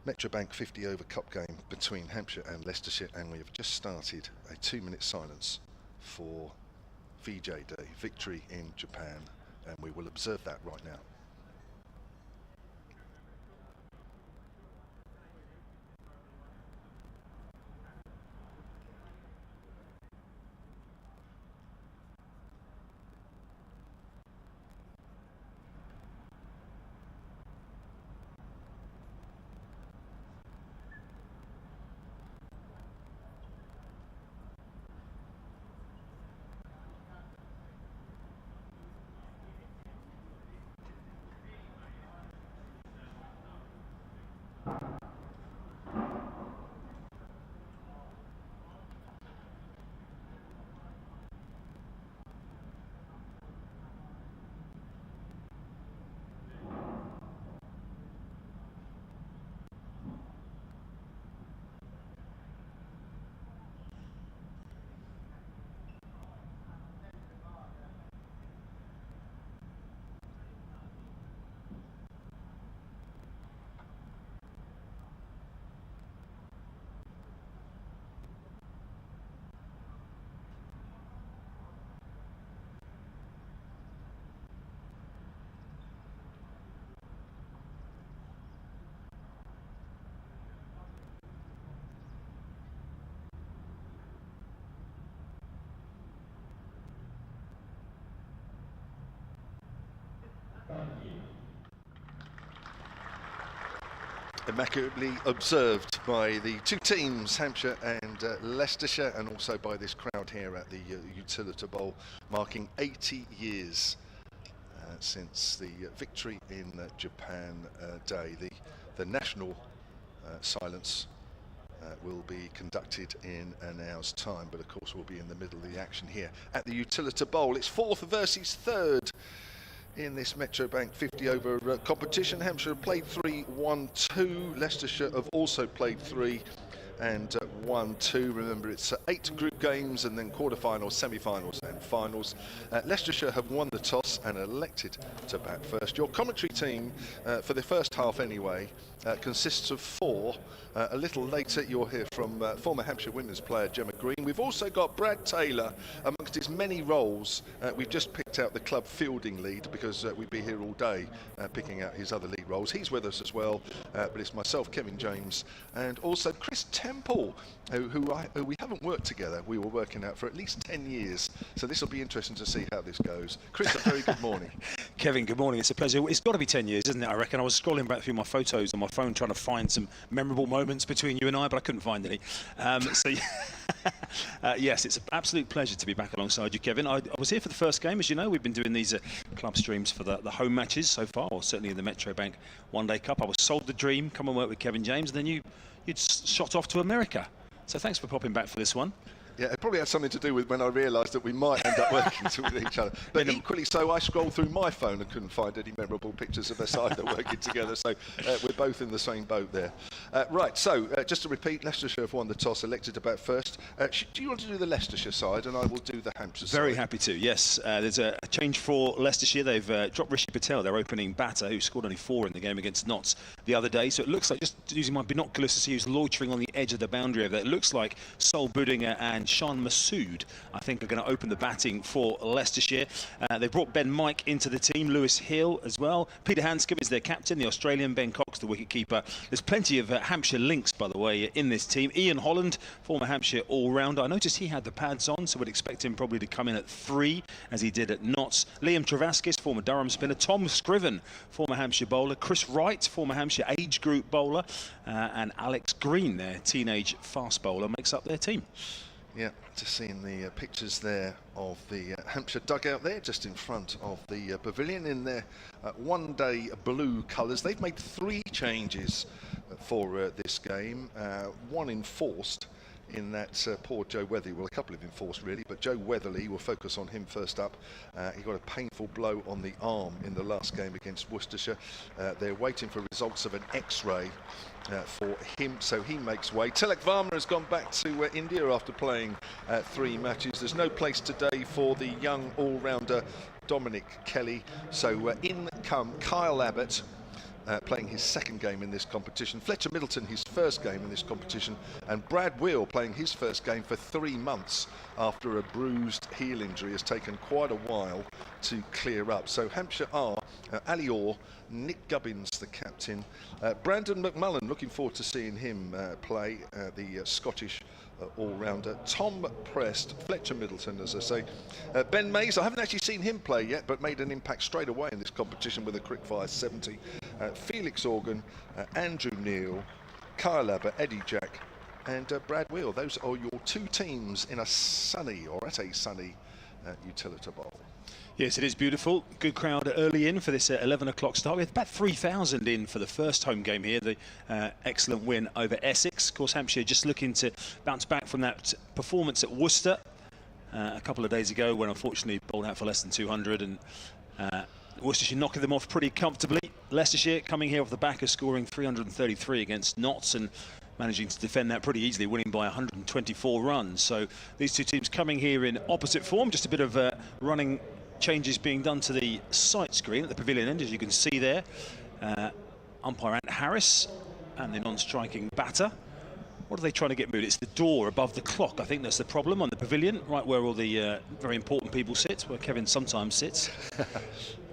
Metrobank 50 over cup game between Hampshire and Leicestershire, and we have just started a 2-minute silence for VJ Day, victory in Japan, and we will observe that right now. Immaculately observed by the two teams, Hampshire and Leicestershire, and also by this crowd here at the Utilita Bowl, marking 80 years since the victory in Japan Day. The national silence will be conducted in an hour's time, but of course we'll be in the middle of the action here at the Utilita Bowl. It's 4th versus 3rd in this Metrobank 50 over competition. Hampshire have played 3, won 2. Leicestershire have also played 3 and won 2. Remember, it's 8 group games and then quarterfinals, semi-finals and finals. Leicestershire have won the toss and elected to bat first. Your commentary team for the first half anyway consists of 4. A little later you'll hear from former Hampshire women's player Gemma Green. We've also got Brad Taylor amongst his many roles. We've just picked out the club fielding lead because we'd be here all day picking out his other lead roles. He's with us as well, but it's myself, Kevin James, and also Chris Temple, who we haven't worked together. We were working out for at least 10 years, so this will be interesting to see how this goes. Chris, a very good morning. Kevin, good morning. It's a pleasure. It's got to be 10 years, isn't it, I reckon? I was scrolling back through my photos on my phone trying to find some memorable moments between you and I, but I couldn't find any. Yes, it's an absolute pleasure to be back alongside you, Kevin. I was here for the first game. As you know, we've been doing these club streams for the home matches so far, or certainly in the Metrobank One Day Cup. I was sold the dream, come and work with Kevin James, and then you'd shot off to America. So thanks for popping back for this one. Yeah, it probably had something to do with when I realised that we might end up working with each other. But equally so, I scrolled through my phone and couldn't find any memorable pictures of us either working together. So we're both in the same boat there. Right, so just to repeat, Leicestershire have won the toss, elected to bat first. Do you want to do the Leicestershire side, and I will do the Hampshire side? Very happy to, yes. There's a change for Leicestershire. They've dropped Rishi Patel, their opening batter, who scored only 4 in the game against Notts the other day. So it looks like, just using my binoculars to see who's loitering on the edge of the boundary over there, it looks like Sol Budinger and Sean Masood, I think, are going to open the batting for Leicestershire. They brought Ben Mike into the team, Lewis Hill as well. Peter Hanscom is their captain, the Australian, Ben Cox, the wicketkeeper. There's plenty of Hampshire links, by the way, in this team. Ian Holland, former Hampshire all-rounder. I noticed he had the pads on, so we'd expect him probably to come in at 3, as he did at Notts. Liam Travaskis, former Durham spinner. Tom Scriven, former Hampshire bowler. Chris Wright, former Hampshire age group bowler. And Alex Green, their teenage fast bowler, makes up their team. Yeah, just seeing the pictures there of the Hampshire dugout there, just in front of the pavilion in their one-day blue colours. They've made 3 changes for this game, 1 enforced in that poor Joe Weatherly, well, a couple of enforced really, but Joe Weatherly, we'll focus on him first up. He got a painful blow on the arm in the last game against Worcestershire. They're waiting for results of an X-ray for him, so he makes way. Tilak Varma has gone back to India after playing 3 matches. There's no place today for the young all-rounder Dominic Kelly, so in come Kyle Abbott, playing his second game in this competition. Fletcher Middleton, his first game in this competition. And Brad Wheel playing his first game for 3 months after a bruised heel injury. Has taken quite a while to clear up. So Hampshire are Ali Orr, Nick Gubbins, the captain. Brandon McMullen, looking forward to seeing him play, the Scottish all-rounder. Tom Prest, Fletcher Middleton, as I say. Ben Mays, I haven't actually seen him play yet, but made an impact straight away in this competition with a quick-fire 70. Felix Organ, Andrew Neil, Kyle Abbott, Eddie Jack, and Brad Wheel. Those are your 2 teams in a sunny, or at a sunny, Utilita Bowl. Yes, it is beautiful. Good crowd early in for this 11 o'clock start. We had about 3,000 in for the first home game here, the excellent win over Essex. Of course, Hampshire just looking to bounce back from that performance at Worcester a couple of days ago, when unfortunately bowled out for less than 200, and Worcestershire knocking them off pretty comfortably. Leicestershire coming here off the back of scoring 333 against Notts and managing to defend that pretty easily, winning by 124 runs. So these 2 teams coming here in opposite form. Just a bit of running changes being done to the sight screen at the pavilion end, as you can see there. Umpire Ant Harris and the non-striking batter. What are they trying to get moved? It's the door above the clock. I think that's the problem on the pavilion, right where all the very important people sit, where Kevin sometimes sits.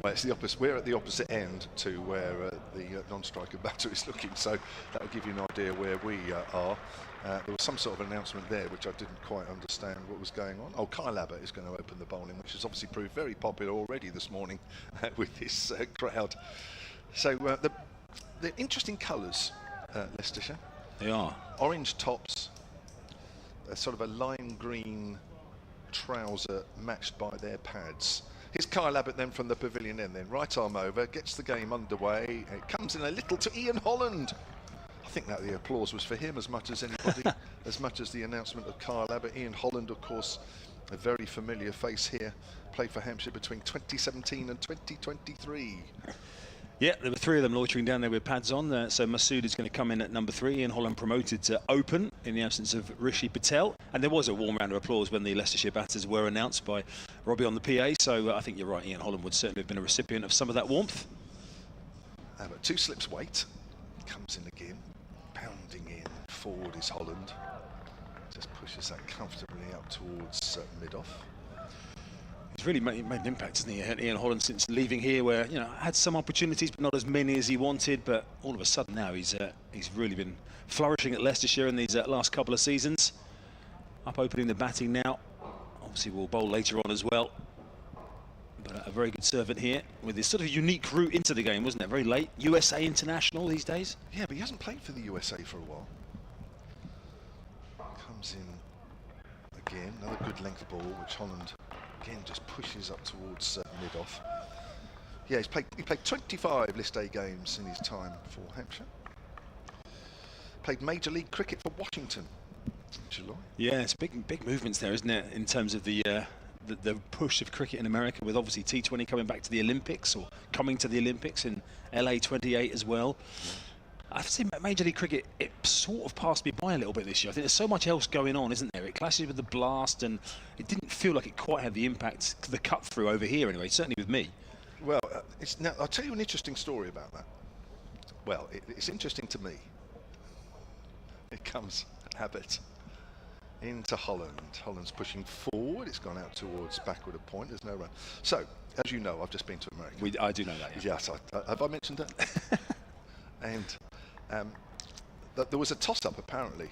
Well, it's the opposite. We're at the opposite end to where the non-striker batter is looking, so that will give you an idea where we are. There was some sort of announcement there which I didn't quite understand what was going on. Oh, Kyle Abbott is going to open the bowling, which has obviously proved very popular already this morning with this crowd. So the interesting colours, Leicestershire. They are. Orange tops, a sort of a lime green trouser matched by their pads. Here's Kyle Abbott then from the pavilion end then. Right arm over, gets the game underway. It comes in a little to Ian Holland. I think that the applause was for him as much as anybody, as much as the announcement of Kyle Abbott. Ian Holland, of course, a very familiar face here. Played for Hampshire between 2017 and 2023. Yeah, there were 3 of them loitering down there with pads on. So Masood is going to come in at number 3. Ian Holland promoted to open in the absence of Rishi Patel. And there was a warm round of applause when the Leicestershire batters were announced by Robbie on the PA. So I think you're right, Ian Holland would certainly have been a recipient of some of that warmth. But 2 slips weight. Comes in again. Pounding in. Forward is Holland. Just pushes that comfortably up towards mid-off. He's really made an impact, hasn't he, Ian Holland, since leaving here, where, you know, had some opportunities but not as many as he wanted, but all of a sudden now he's really been flourishing at Leicestershire in these last couple of seasons. Up opening the batting now. Obviously we'll bowl later on as well, but a very good servant here with this sort of unique route into the game, wasn't it? Very late. USA international these days. Yeah, but he hasn't played for the USA for a while. Comes in again, another good length ball, which Holland again just pushes up towards mid-off. Yeah, he played 25 List A games in his time for Hampshire. Played Major League Cricket for Washington in July. Yeah, it's big movements there, isn't it, in terms of the push of cricket in America, with obviously T20 coming back to the Olympics, or coming to the Olympics in LA 28 as well. Yeah. I've seen Major League Cricket, it sort of passed me by a little bit this year. I think there's so much else going on, isn't there? It clashes with the blast, and it didn't feel like it quite had the impact, the cut through over here anyway, certainly with me. Well, now I'll tell you an interesting story about that. Well, it's interesting to me. It comes Abbott into Holland. Holland's pushing forward. It's gone out towards backward a point. There's no run. So, as you know, I've just been to America. I do know that. Yeah. Yes, have I mentioned that? And there was a toss-up apparently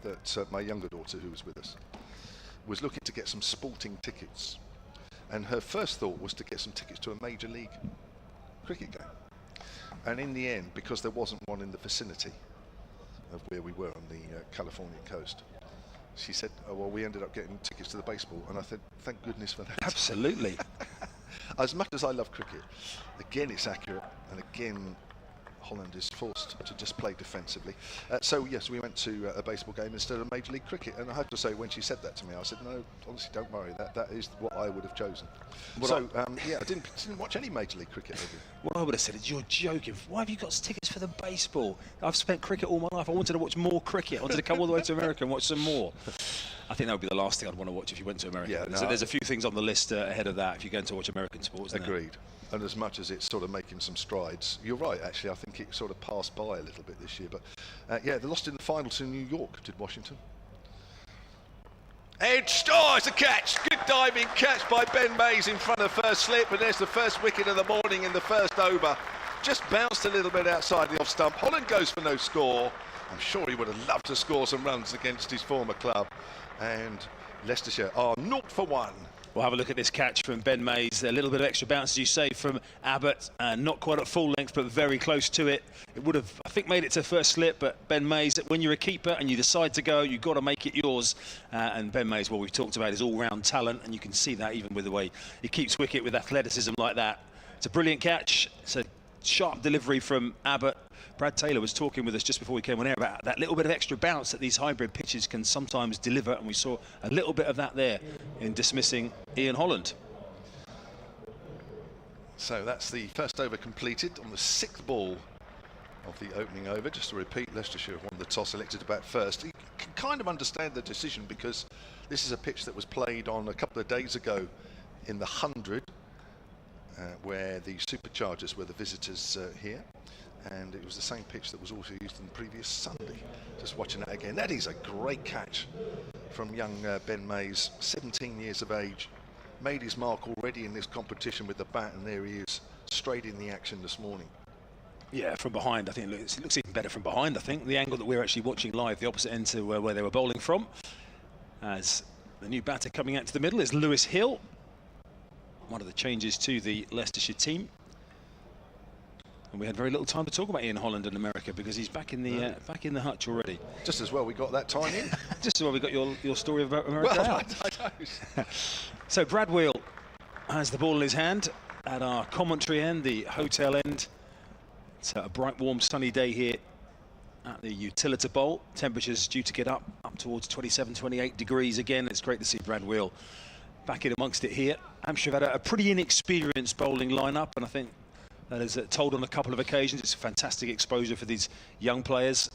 that my younger daughter, who was with us, was looking to get some sporting tickets, and her first thought was to get some tickets to a Major League Cricket game. And in the end, because there wasn't one in the vicinity of where we were on the Californian coast, she said, oh, well, we ended up getting tickets to the baseball. And I said, thank goodness for that. Absolutely. As much as I love cricket, again it's accurate, and again Holland is forced to just play defensively. So yes, we went to a baseball game instead of Major League Cricket, and I have to say, when she said that to me, I said, no, honestly, don't worry, that is what I would have chosen. So yeah, I didn't watch any Major League Cricket. What I would have said is, you're joking. Why have you got tickets for the baseball? I've spent cricket all my life. I wanted to watch more cricket. I wanted to come all the way to America and watch some more. I think that would be the last thing I'd want to watch if you went to America. Yeah, There's a few things on the list ahead of that if you're going to watch American sports. Agreed. And as much as it's sort of making some strides, you're right, actually. I think it sort of passed by a little bit this year. But yeah, they lost in the final to New York, did Washington. Edged, it's a catch. Good diving catch by Ben Mays in front of first slip, and there's the first wicket of the morning in the first over. Just bounced a little bit outside the off stump. Holland goes for no score. I'm sure he would have loved to score some runs against his former club. And Leicestershire are 0 for 1. We'll have a look at this catch from Ben Mays. A little bit of extra bounce, as you say, from Abbott. Not quite at full length, but very close to it. It would have, I think, made it to first slip, but Ben Mays, when you're a keeper and you decide to go, you've got to make it yours. And Ben Mays, what we've talked about, is all-round talent, and you can see that even with the way he keeps wicket with athleticism like that. It's a brilliant catch. It's a sharp delivery from Abbott. Brad Taylor was talking with us just before we came on air about that little bit of extra bounce that these hybrid pitches can sometimes deliver, and we saw a little bit of that there in dismissing Ian Holland. So that's the first over completed on the 6th ball of the opening over. Just to repeat, Leicestershire have won the toss, elected to bat first. You can kind of understand the decision because this is a pitch that was played on a couple of days ago in the 100, where the Superchargers were the visitors here. And it was the same pitch that was also used on the previous Sunday. Just watching that again. That is a great catch from young Ben Mays, 17 years of age. Made his mark already in this competition with the bat, and there he is, straight in the action this morning. Yeah, from behind, I think it looks even better from behind, I think. The angle that we're actually watching live, the opposite end to where they were bowling from. As the new batter coming out to the middle is Lewis Hill, one of the changes to the Leicestershire team. And we had very little time to talk about Ian Holland in America because he's back in the hutch already. Just as well we got that time in. Just as well we got your story about America well, out. I know. So Brad Wheel has the ball in his hand at our commentary end, the hotel end. It's a bright, warm, sunny day here at the Utilita Bowl. Temperatures due to get up towards 27, 28 degrees again. It's great to see Brad Wheel back in amongst it here. Hampshire have had a pretty inexperienced bowling lineup, and I think that is told on a couple of occasions. It's a fantastic exposure for these young players.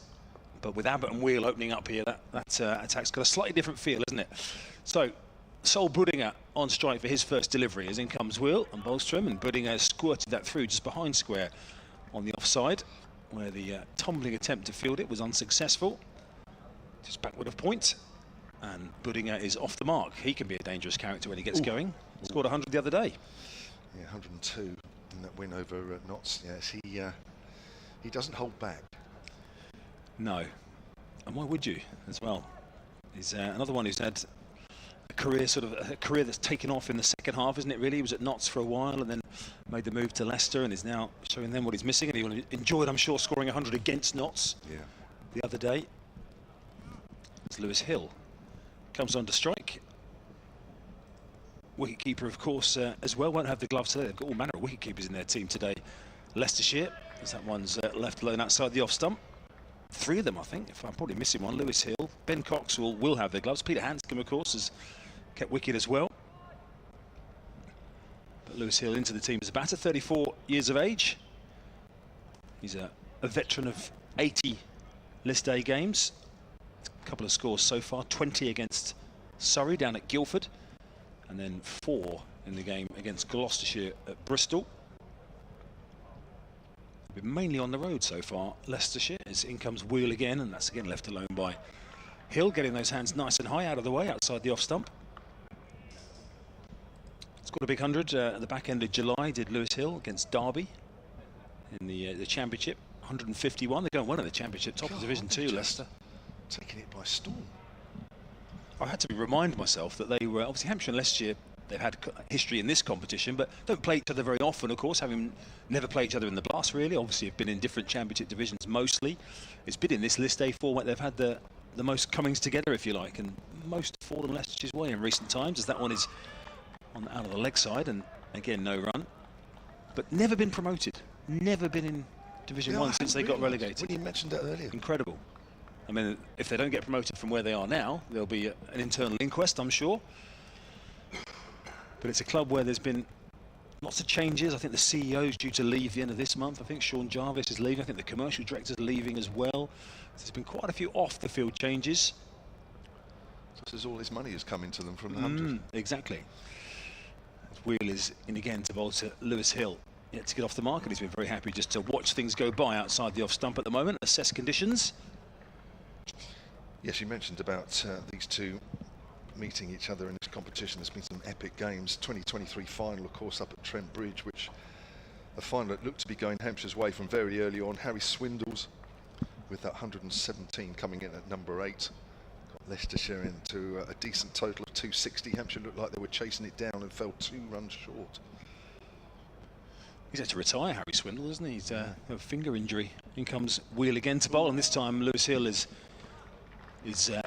But with Abbott and Wheel opening up here, that attack's got a slightly different feel, isn't it? So, Sol Budinger on strike for his first delivery. As in comes Wheel and Bolstrom, and Budinger squirted that through just behind square on the offside, where the tumbling attempt to field it was unsuccessful. Just backward of point. And Budinger is off the mark. He can be a dangerous character when he gets going. Scored 100 the other day. Yeah, 102. In that win over Notts. Yes, he doesn't hold back. No, and why would you as well? He's another one who's had a career that's taken off in the second half, isn't it? Really, he was at Notts for a while and then made the move to Leicester and is now showing them what he's missing. And he enjoyed, I'm sure, scoring 100 against Notts the other day. It's Lewis Hill comes on to strike. Wicketkeeper, of course, as well, won't have the gloves today. They've got all manner of wicketkeepers in their team today. Leicestershire, as that one's left alone outside the off stump. 3 of them, I think, if I'm probably missing one. Lewis Hill, Ben Cox will have their gloves. Peter Hanscom, of course, has kept wicket as well. But Lewis Hill into the team as a batter, 34 years of age. He's a veteran of 80 list A games. A couple of scores so far, 20 against Surrey down at Guildford, and then 4 in the game against Gloucestershire at Bristol. Been mainly on the road so far, Leicestershire. As in comes Wheel again, and that's again left alone by Hill, getting those hands nice and high out of the way outside the off stump. Scored a big 100 at the back end of July, did Lewis Hill against Derby in the Championship. 151, they're going well in the Championship, top of Division 2, Leicester. Taking it by storm. I had to remind myself that they were, obviously Hampshire and Leicestershire, they've had history in this competition, but don't play each other very often, of course, having never played each other in the Blast, really. Obviously, have been in different Championship divisions mostly. It's been in this List A format. They've had the most comings together, if you like, and most fallen Leicestershire's way in recent times, as that one is out of the leg side, and again, no run. But never been promoted. Never been in Division 1 since they got relegated. When you mentioned that earlier. Incredible. I mean, if they don't get promoted from where they are now, there'll be an internal inquest, I'm sure. But it's a club where there's been lots of changes. I think the CEO is due to leave the end of this month. I think Sean Jarvis is leaving. I think the commercial director's leaving as well. There's been quite a few off-the-field changes. batters, all this money has come into them from the hundred. Exactly. Wheel is in again to bowl to Lewis Hill. Yet to get off the mark, and he's been very happy just to watch things go by outside the off stump at the moment, assess conditions. Yes, you mentioned about these two meeting each other in this competition. There's been some epic games. 2023 final, of course, up at Trent Bridge, which a final that looked to be going Hampshire's way from very early on. Harry Swindles with that 117 coming in at number 8. Got Leicestershire into a decent total of 260. Hampshire looked like they were chasing it down and fell 2 runs short. He's had to retire, Harry Swindle, isn't he? He's a finger injury. In comes Wheel again to bowl, and this time Lewis Hill is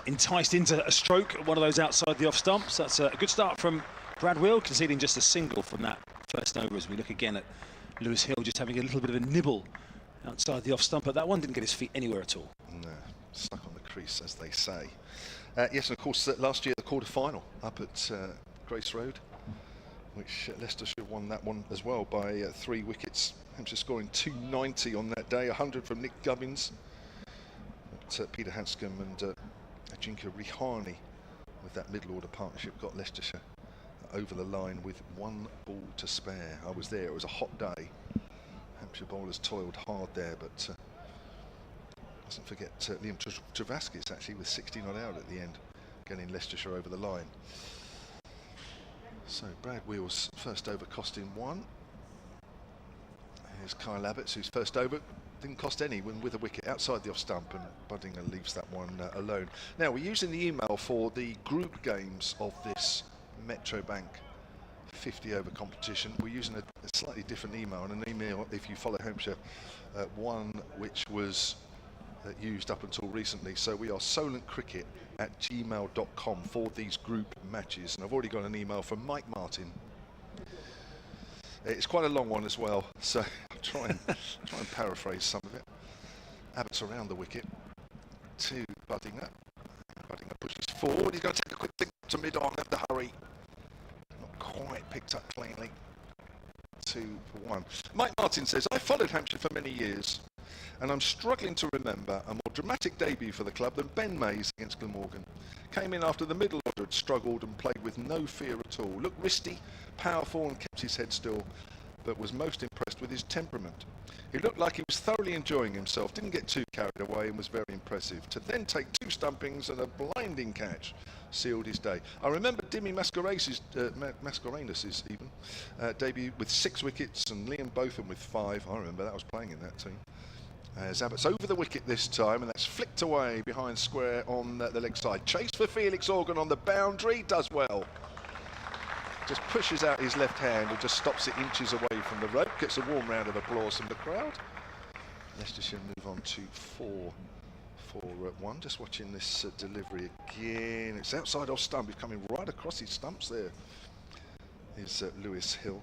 enticed into a stroke at one of those outside the off stumps. That's a good start from Brad Wheel, conceding just a single from that first over. As we look again at Lewis Hill just having a little bit of a nibble outside the off stump, but that one didn't get his feet anywhere at all. No, stuck on the crease, as they say. Yes, and of course, last year the quarter-final up at Grace Road, which Leicestershire won that one as well by 3 wickets. Hampshire scoring 290 on that day, 100 from Nick Gubbins. But, Peter Hanscom and Ajinkya Rihani with that middle order partnership got Leicestershire over the line with 1 ball to spare. I was there, it was a hot day. Hampshire bowlers toiled hard there, but mustn't forget Liam Travaskis actually with 60 not out at the end, getting Leicestershire over the line. So Brad Wheel's first over cost him 1. Here's Kyle Abbott's, whose first over didn't cost any with a wicket outside the off stump, and Buddinger leaves that one alone. Now we're using the email for the group games of this Metro Bank 50 over competition. We're using a slightly different email, and an email, if you follow Hampshire, one which was used up until recently. So we are solentcricket@gmail.com for these group matches, and I've already got an email from Mike Martin. It's quite a long one as well, so I'll try and paraphrase some of it. Abbott's around the wicket to Buddinger. Buddinger pushes forward. He's going to take a quick thing to mid-on, have to hurry. Not quite picked up cleanly. 2 for 1. Mike Martin says, I followed Hampshire for many years, and I'm struggling to remember a more dramatic debut for the club than Ben Mays against Glamorgan. Came in after the middle order had struggled and played with no fear at all. Looked wristy, powerful, and kept his head still, but was most impressed with his temperament. He looked like he was thoroughly enjoying himself, didn't get too carried away, and was very impressive. To then take 2 stumpings and a blinding catch sealed his day. I remember Dimmy Mascarenhas' even debut with 6 wickets, and Liam Botham with 5. I remember that, I was playing in that team. As Abbott's over the wicket this time, and that's flicked away behind square on the leg side. Chase for Felix Organ on the boundary, does well. Just pushes out his left hand and just stops it inches away from the rope. Gets a warm round of applause from the crowd. Leicestershire move on to 4 for 1. Just watching this delivery again. It's outside off stump. He's coming right across his stumps there. Is Lewis Hill.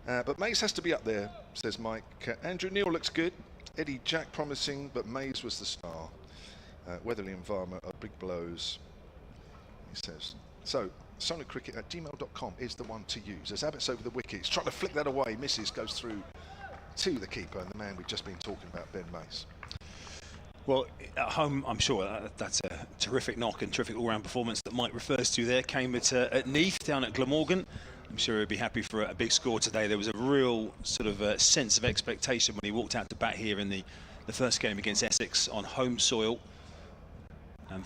But Mays has to be up there, says Mike. Andrew Neil looks good. Eddie Jack promising, but Mays was the star. Weatherly and Varma are big blows, he says. So, solentcricket@gmail.com is the one to use. As Abbott's over the wicket, he's trying to flick that away, misses, goes through to the keeper, and the man we've just been talking about, Ben Mays. Well, at home, I'm sure that's a terrific knock and terrific all-round performance that Mike refers to there. Came at Neath, down at Glamorgan. I'm sure he'd be happy for a big score today. There was a real sort of sense of expectation when he walked out to bat here in the first game against Essex on home soil. And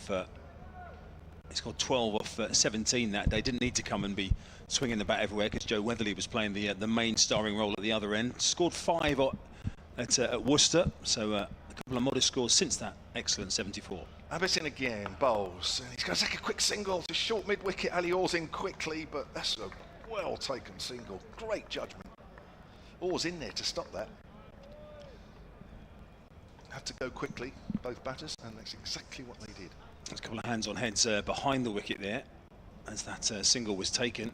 he scored 12 off 17 that day. Didn't need to come and be swinging the bat everywhere because Joe Weatherly was playing the main starring role at the other end. Scored 5 at Worcester, so a couple of modest scores since that excellent 74. Abbott in again, bowls, and he's going to take a quick single to short mid-wicket. Ali Orr's in quickly, but that's a well-taken single. Great judgment. Orr's in there to stop that. Had to go quickly, both batters, and that's exactly what they did. There's a couple of hands on heads behind the wicket there, as that single was taken.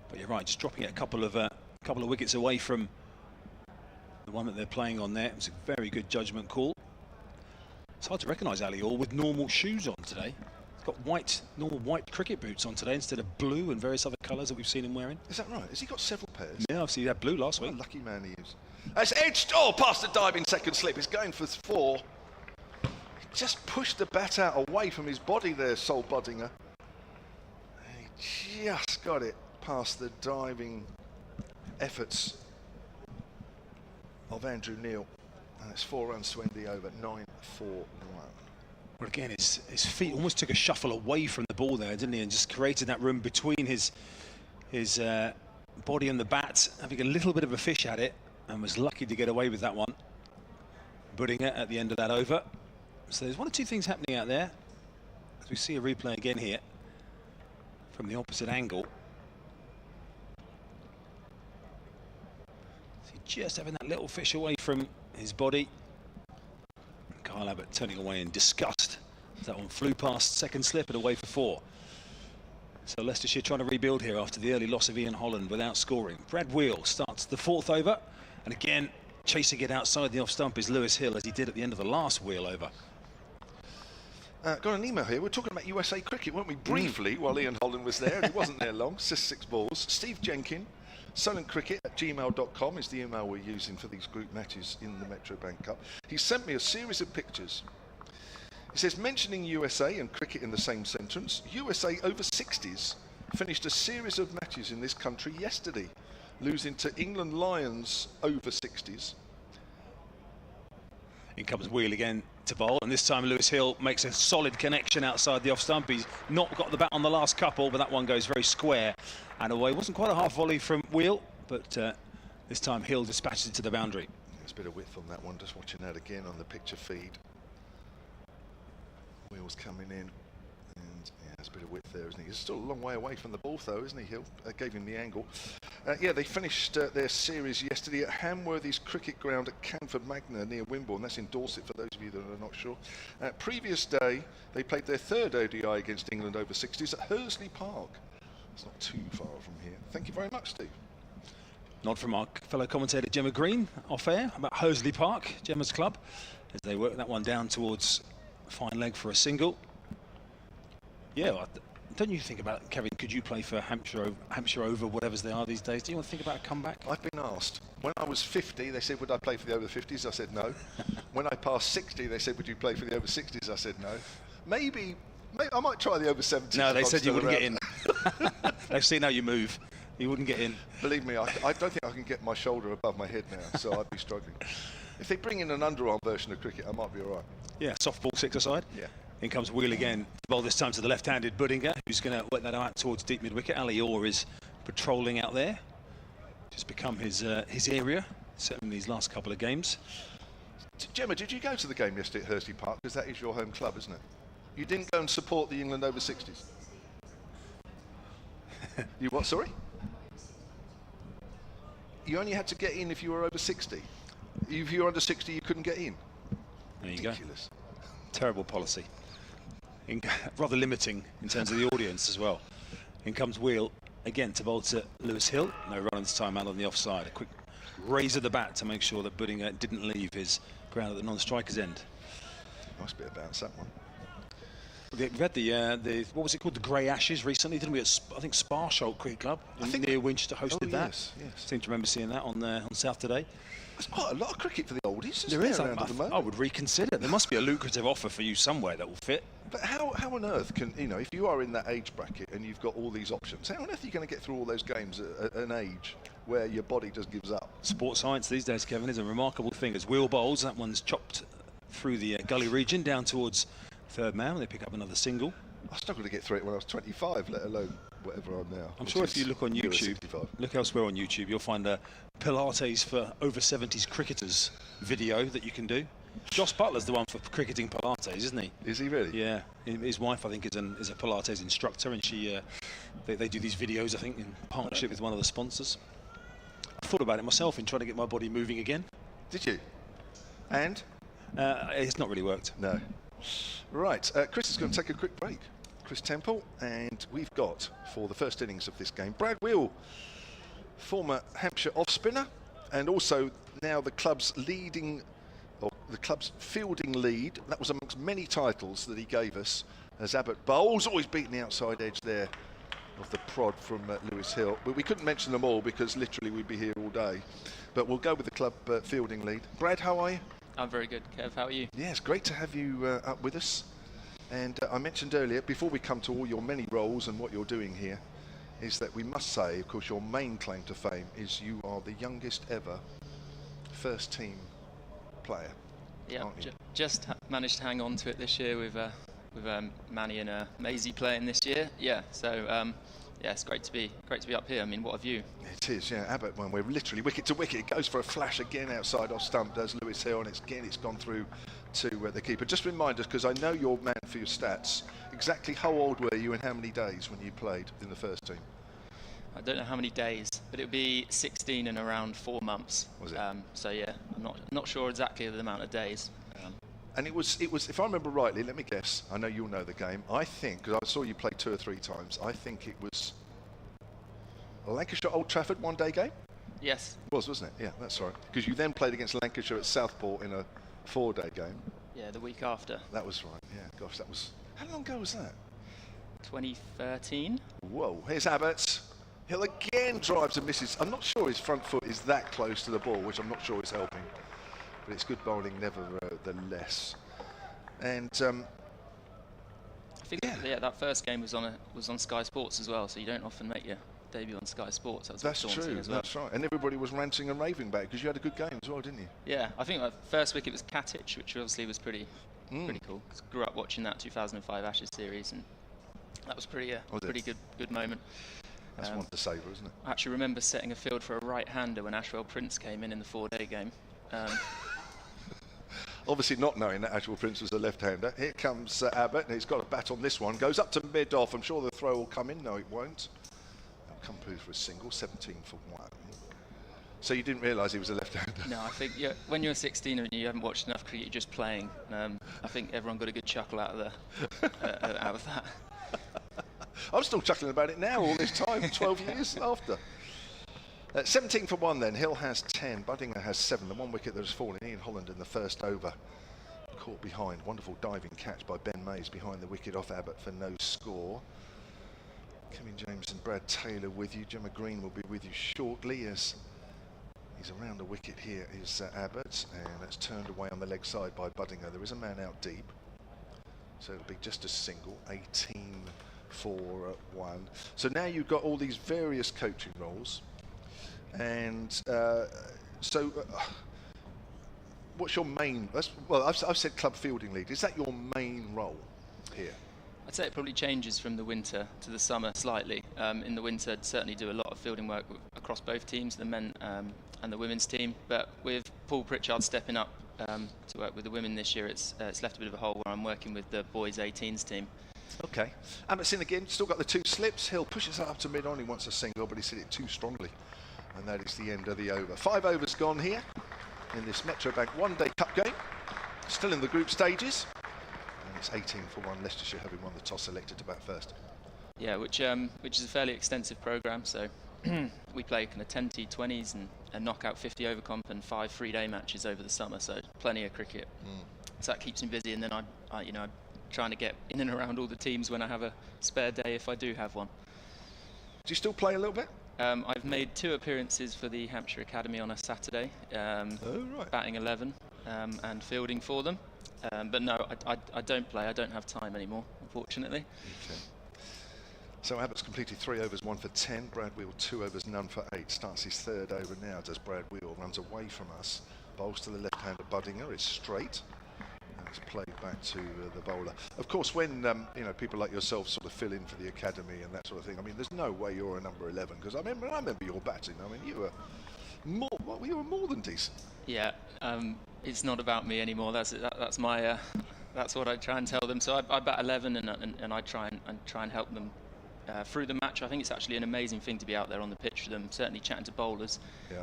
But you're right, just dropping it a couple of wickets away from the one that they're playing on there. It was a very good judgment call. It's hard to recognise Ali Orr with normal shoes on today. He's got normal white cricket boots on today instead of blue and various other colours that we've seen him wearing. Is that right? Has he got several pairs? Yeah, I've seen he had blue last week. What a lucky man he is. That's edged. Oh, past the diving second slip. He's going for 4. He just pushed the bat out away from his body there, Sol Boddinger. And he just got it past the diving efforts of Andrew Neil. And it's 4 runs to end the over, 9-4-1. Well, again, his feet almost took a shuffle away from the ball there, didn't he? And just created that room between his body and the bat, having a little bit of a fish at it, and was lucky to get away with that one. Boddinger at the end of that over. So there's one or two things happening out there, as we see a replay again here from the opposite angle. So just having that little fish away from his body. Kyle Abbott turning away in disgust. That one flew past second slip and away for 4. So Leicestershire trying to rebuild here after the early loss of Ian Holland without scoring. Brad Wheel starts the 4th over, and again chasing it outside the off stump is Lewis Hill, as he did at the end of the last Wheel over. Got an email here. We're talking about USA cricket, weren't we? Briefly, while Ian Holland was there, and he wasn't there long. 6 balls. Steve Jenkin, solentcricket@gmail.com is the email we're using for these group matches in the Metro Bank Cup. He sent me a series of pictures. He says, mentioning USA and cricket in the same sentence, USA over 60s finished a series of matches in this country yesterday, losing to England Lions over 60s. In comes Wheel again to bowl, and this time Lewis Hill makes a solid connection outside the off stump. He's not got the bat on the last couple, but that one goes very square and away. Wasn't quite a half volley from Wheel, but this time Hill dispatches it to the boundary. There's a bit of width on that one, just watching that again on the picture feed. Wheel's coming in, and yeah, there's a bit of width there, isn't he? He's still a long way away from the ball, though, isn't he, Hill? Gave him the angle. Yeah, they finished their series yesterday at Hamworthy's cricket ground at Canford Magna near Wimborne. That's in Dorset, for those of you that are not sure. Previous day, they played their 3rd ODI against England over 60s at Hursley Park. It's not too far from here. Thank you very much, Steve. Nod from our fellow commentator Gemma Green off air about Hursley Park, Gemma's club, as they work that one down towards fine leg for a single. Yeah, don't you think about, Kevin, could you play for Hampshire over whatever's they are these days? Do you want to think about a comeback? I've been asked. When I was 50, they said, would I play for the over 50s? I said no. When I passed 60, they said, would you play for the over 60s? I said no. Maybe I might try the over 70s. No, they said you wouldn't get in. They've seen how you move. You wouldn't get in. Believe me, I don't think I can get my shoulder above my head now, so I'd be struggling. If they bring in an underarm version of cricket, I might be all right. Yeah, softball 6-a-side. Yeah. In comes Wheel again. Ball this time to the left-handed Boddinger, who's going to work that out towards deep mid-wicket. Ali Orr is patrolling out there. Just become his area, certainly in these last couple of games. Gemma, did you go to the game yesterday at Hursley Park? Because that is your home club, isn't it? You didn't go and support the England over 60s? You what, sorry? You only had to get in if you were over 60. If you were under 60, you couldn't get in. There you Ridiculous. Go. Terrible policy. Rather limiting in terms of the audience as well. In comes Wheel again to bowl to Lewis Hill. No run this time out on the offside. A quick raise of the bat to make sure that Boddinger didn't leave his ground at the non-striker's end. Nice bit of bounce, that one. We've had the what was it called, the Grey Ashes recently, didn't we? At I think Sparsholt Cricket Club near Winchester hosted that. Yes. Seem to remember seeing that on South Today. There's quite a lot of cricket for the oldies. There is. I would reconsider. There must be a lucrative offer for you somewhere that will fit. But how on earth can, you know, if you are in that age bracket and you've got all these options, how on earth are you going to get through all those games at an age where your body just gives up? Sports science these days, Kevin, is a remarkable thing. As Wheel bowls, that one's chopped through the gully region down towards third man. They pick up another single. I struggled to get through it when I was 25, let alone whatever I'm now. I'm sure if you look on YouTube, look elsewhere on YouTube, you'll find a Pilates for over 70s cricketers video that you can do. Joss Butler's the one for cricketing Pilates, isn't he? Is he really? Yeah. His wife, I think, is a Pilates instructor, and they do these videos, I think, in partnership with one of the sponsors. I thought about it myself in trying to get my body moving again. Did you? And? It's not really worked. No. Right, Chris is going to take a quick break. Chris Temple, and we've got, for the first innings of this game, Brad Wheel, former Hampshire off-spinner, and also now the club's fielding lead. That was amongst many titles that he gave us as Abbott bowls, always beating the outside edge there of the prod from Lewis Hill. But we couldn't mention them all because literally we'd be here all day. But we'll go with the club fielding lead. Brad, how are you? I'm very good, Kev. How are you? Yeah, it's great to have you up with us. And I mentioned earlier, before we come to all your many roles and what you're doing here, is that we must say, of course, your main claim to fame is you are the youngest ever first team player. Yeah, just managed to hang on to it this year with Manny and Maisie playing this year. Yeah, so yeah, it's great to be up here. I mean, what a view! It is, yeah. Abbott, when we're literally wicket to wicket, it goes for a flash again outside off stump, does Lewis Hill, and it's gone through to the keeper. Just remind us, because I know you're man for your stats, exactly how old were you and how many days when you played in the first team? I don't know how many days, but it would be 16 and around 4 months. Was it? So yeah, I'm not sure exactly the amount of days. And it was, if I remember rightly, let me guess, I know you'll know the game, I think, because I saw you play 2 or 3 times, I think it was Lancashire Old Trafford one-day game? Yes. It was, wasn't it? Yeah, that's right. Because you then played against Lancashire at Southport in a 4-day game. Yeah, the week after. That was right, yeah. Gosh, that was... How long ago was that? 2013. Whoa, here's Abbott. Hill again drives and misses. I'm not sure his front foot is that close to the ball, which I'm not sure is helping. But it's good bowling nevertheless. And I think that first game was on Sky Sports as well, so you don't often make your debut on Sky Sports. That's true, well. That's right. And everybody was ranting and raving back because you had a good game as well, didn't you? Yeah, I think my first wicket was Katic, which obviously was pretty cool. Grew up watching that 2005 Ashes series, and that was pretty good moment. That's one to savour, isn't it? I actually remember setting a field for a right-hander when Ashwell Prince came in the 4-day game. Obviously not knowing that Ashwell Prince was a left-hander. Here comes Abbott, and he's got a bat on this one. Goes up to mid-off. I'm sure the throw will come in. No, it won't. It'll come through for a single, 17 for 1. So you didn't realise he was a left-hander? No, I think when you're 16 and you haven't watched enough cricket, you're just playing. I think everyone got a good chuckle out of that. I'm still chuckling about it now, all this time, 12 years after. 17 for 1 then. Hill has 10. Buddinger has 7. The one wicket that has fallen, Ian Holland in the first over. Caught behind. Wonderful diving catch by Ben Mays behind the wicket off Abbott for no score. Kevin James and Brad Taylor with you. Gemma Green will be with you shortly as he's around the wicket. Here is Abbott, and that's turned away on the leg side by Buddinger. There is a man out deep, so it'll be just a single. 18 for 1. So now you've got all these various coaching roles, and what's your main? Well, I've said club fielding lead. Is that your main role here? I'd say it probably changes from the winter to the summer slightly. In the winter, I'd certainly do a lot of fielding work across both teams, the men and the women's team. But with Paul Pritchard stepping up to work with the women this year, it's left a bit of a hole where I'm working with the boys' 18s team. Okay. Abbott's in again, still got the 2 slips. Hill pushes that up to mid-on. He wants a single, but he's hit it too strongly. And that is the end of the over. 5 overs gone here in this Metrobank one-day cup game. Still in the group stages. And it's 18 for 1, Leicestershire having won the toss, selected to bat first. Yeah, which is a fairly extensive programme. So we play kind of 10 T20s and a knockout 50 over comp and 5 3-day matches over the summer. So plenty of cricket. So that keeps me busy. And then I'm trying to get in and around all the teams when I have a spare day, if I do have one. Do you still play a little bit? I've made 2 appearances for the Hampshire Academy on a Saturday, batting 11 and fielding for them. But no, I don't play. I don't have time anymore, unfortunately. Okay. So Abbott's completed 3 overs, 1 for 10. Brad Wheel 2 overs, none for 8. Starts his 3rd over now. Does Brad Wheel, runs away from us. Bowls to the left-hander Buddinger. It's straight. It's played back to the bowler. Of course, when people like yourself sort of fill in for the academy and that sort of thing, I mean, there's no way you're a number 11, because I remember your batting. I mean, you were more than decent. Yeah, it's not about me anymore. That's my that's what I try and tell them. So I bat 11 and I try and help them through the match. I think it's actually an amazing thing to be out there on the pitch with them, certainly chatting to bowlers,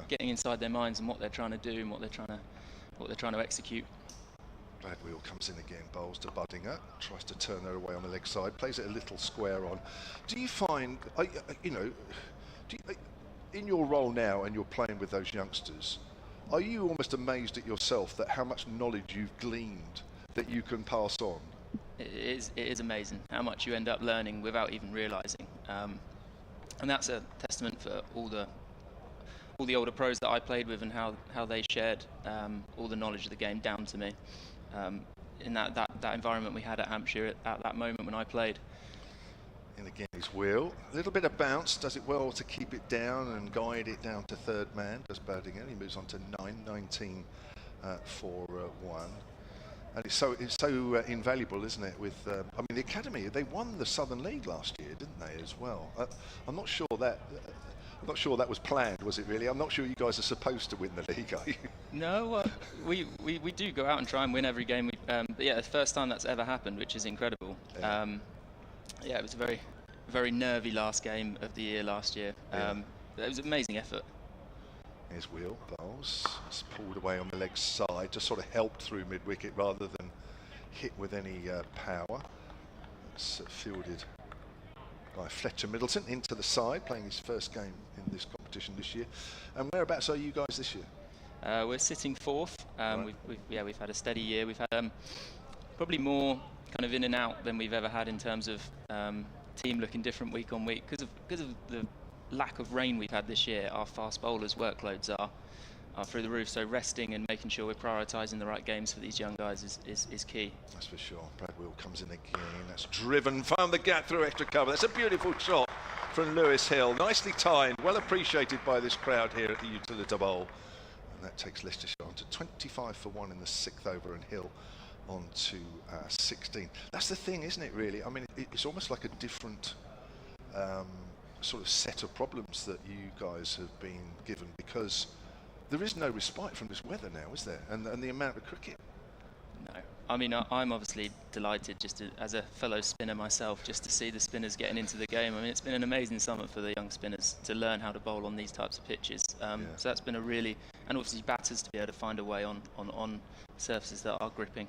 getting inside their minds and what they're trying to do and what they're trying to execute. Brad Wheel comes in again, bowls to Buddinger, tries to turn her away on the leg side, plays it a little square on. Do you find, in your role now and you're playing with those youngsters, are you almost amazed at yourself that how much knowledge you've gleaned that you can pass on? It is amazing how much you end up learning without even realising. And that's a testament for all all the older pros that I played with and how they shared all the knowledge of the game down to me in that environment we had at Hampshire at that moment when I played. In again his wheel, a little bit of bounce, does it well to keep it down and guide it down to third man, does Badingham. He moves on to 19 for 1. And it's so invaluable, isn't it? With I mean, the academy, they won the Southern League last year, didn't they, as well? I'm not sure that was planned, was it really? I'm not sure you guys are supposed to win the league, are you? No, we do go out and try and win every game. But yeah, the first time that's ever happened, which is incredible. Yeah. Yeah, it was a very, very nervy last game of the year last year. Yeah. It was an amazing effort. Here's Wheel bowls. It's pulled away on the leg side, just sort of helped through mid-wicket rather than hit with any power. It's fielded by Fletcher Middleton into the side, playing his first game in this competition this year. And whereabouts are you guys this year? We're sitting fourth. Right. We've had a steady year. We've had probably more kind of in and out than we've ever had in terms of team looking different week on week because of the lack of rain we've had this year. Our fast bowlers' workloads are through the roof, so resting and making sure we're prioritising the right games for these young guys is key. That's for sure. Brad Wheel comes in again. That's driven, found the gap through extra cover. That's a beautiful shot from Lewis Hill. Nicely timed, well appreciated by this crowd here at the Utilita Bowl. And that takes Leicestershire on to 25 for 1 in the 6th over, and Hill on to 16. That's the thing, isn't it, really? I mean, it's almost like a different sort of set of problems that you guys have been given, because there is no respite from this weather now, is there? And the amount of cricket. No, I mean, I'm obviously delighted just as a fellow spinner myself, just to see the spinners getting into the game. I mean, it's been an amazing summer for the young spinners to learn how to bowl on these types of pitches. So that's been a really, and obviously batters to be able to find a way on surfaces that are gripping.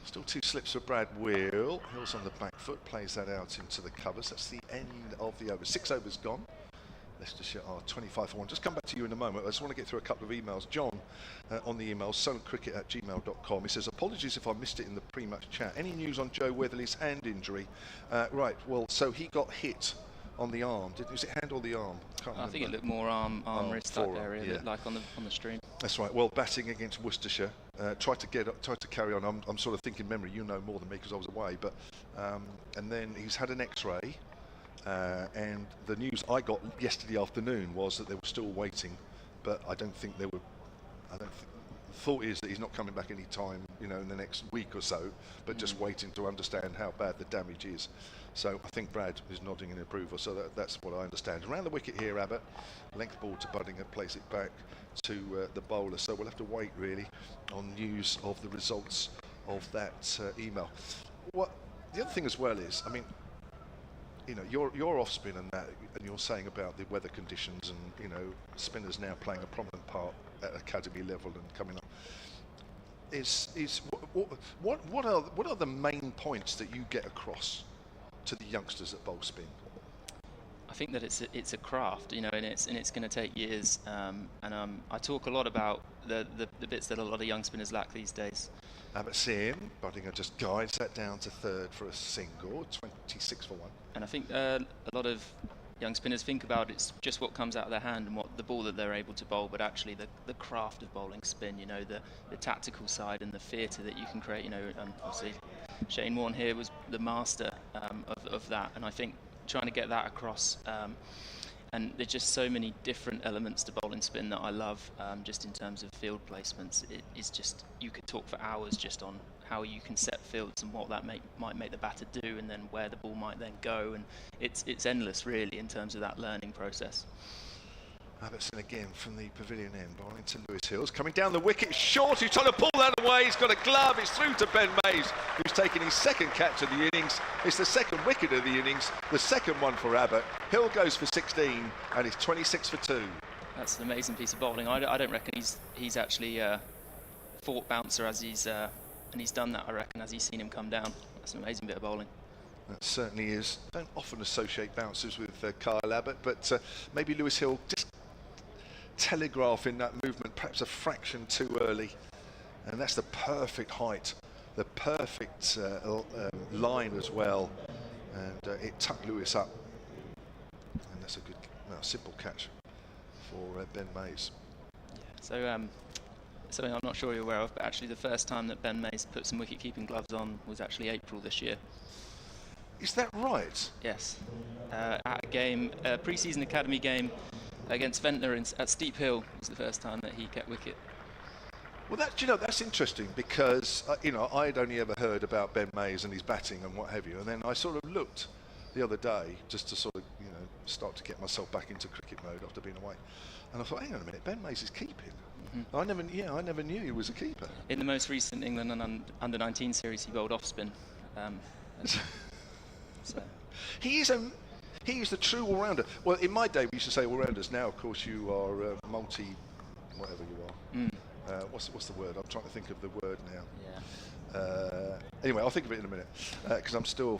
Still 2 slips for Brad Wheel. Hill's on the back foot, plays that out into the covers. That's the end of the over. 6 overs gone. Leicestershire are 25 for 1. Just come back to you in a moment. I just want to get through a couple of emails. John on the email, solentcricket@gmail.com. He says, apologies if I missed it in the pre-match chat. Any news on Joe Weatherly's hand injury? Right, well, so he got hit on the arm. Was it hand or the arm? I think it looked more arm wrist that area, yeah. like on the stream. That's right. Well, batting against Worcestershire, tried to carry on. I'm sort of thinking memory. You know more than me because I was away. But and then he's had an X-ray, and the news I got yesterday afternoon was that they were still waiting, but I don't think they were. The thought is that he's not coming back any time, in the next week or so, but just waiting to understand how bad the damage is. So I think Brad is nodding in approval, so that's what I understand. Around the wicket here, Abbott, length ball to Buddingham, plays it back to the bowler. So we'll have to wait really on news of the results of that email. The other thing as well is, I mean, you're off spin and that, and you're saying about the weather conditions and spinners now playing a prominent part at academy level and coming up. What are the main points that you get across to the youngsters at bowl spin? I think that it's a craft, and it's going to take years. I talk a lot about the bits that a lot of young spinners lack these days. Abbott seeing Buddingham just guides that down to third for a single, 26 for 1. And I think a lot of young spinners think about it's just what comes out of their hand and what the ball that they're able to bowl, but actually the craft of bowling spin, the tactical side and the theatre that you can create. Obviously Shane Warne here was the master of that, and I think trying to get that across, and there's just so many different elements to bowling spin that I love, just in terms of field placements. It is just, you could talk for hours just on how you can set fields and what that might make the batter do, and then where the ball might then go, and it's endless really in terms of that learning process. Abbottson again from the pavilion end, bowling to Lewis Hills, coming down the wicket short, he's trying to pull that away, he's got a glove, it's through to Ben Mays, who's taken his second catch of the innings. It's the second wicket of the innings, the second one for Abbott. Hill goes for 16 and it's 26 for 2. That's an amazing piece of bowling. I don't reckon he's actually fought bouncer as he's done that, I reckon, as he's seen him come down. That's an amazing bit of bowling. That certainly is. Don't often associate bouncers with Kyle Abbott, but maybe Lewis Hill just telegraphing that movement perhaps a fraction too early, and that's the perfect height, the perfect line as well, and it tucked Lewis up, and that's a good simple catch for Ben Mays. So something I'm not sure you're aware of, but actually the first time that Ben Mays put some wicket-keeping gloves on was actually April this year. Is that right? Yes. At a game, a pre-season academy game against Ventnor at Steep Hill was the first time that he kept wicket. Well, that's interesting because I'd only ever heard about Ben Mays and his batting and what have you, and then I sort of looked the other day just to sort of start to get myself back into cricket mode after being away, and I thought, hang on a minute, Ben Mays is keeping. I never knew he was a keeper. In the most recent England and under-19 series, he bowled off spin. So. He is the true all-rounder. Well, in my day, we used to say all-rounders. Now, of course, you are multi-whatever you are. What's the word? I'm trying to think of the word now. Yeah. Anyway, I'll think of it in a minute because I'm still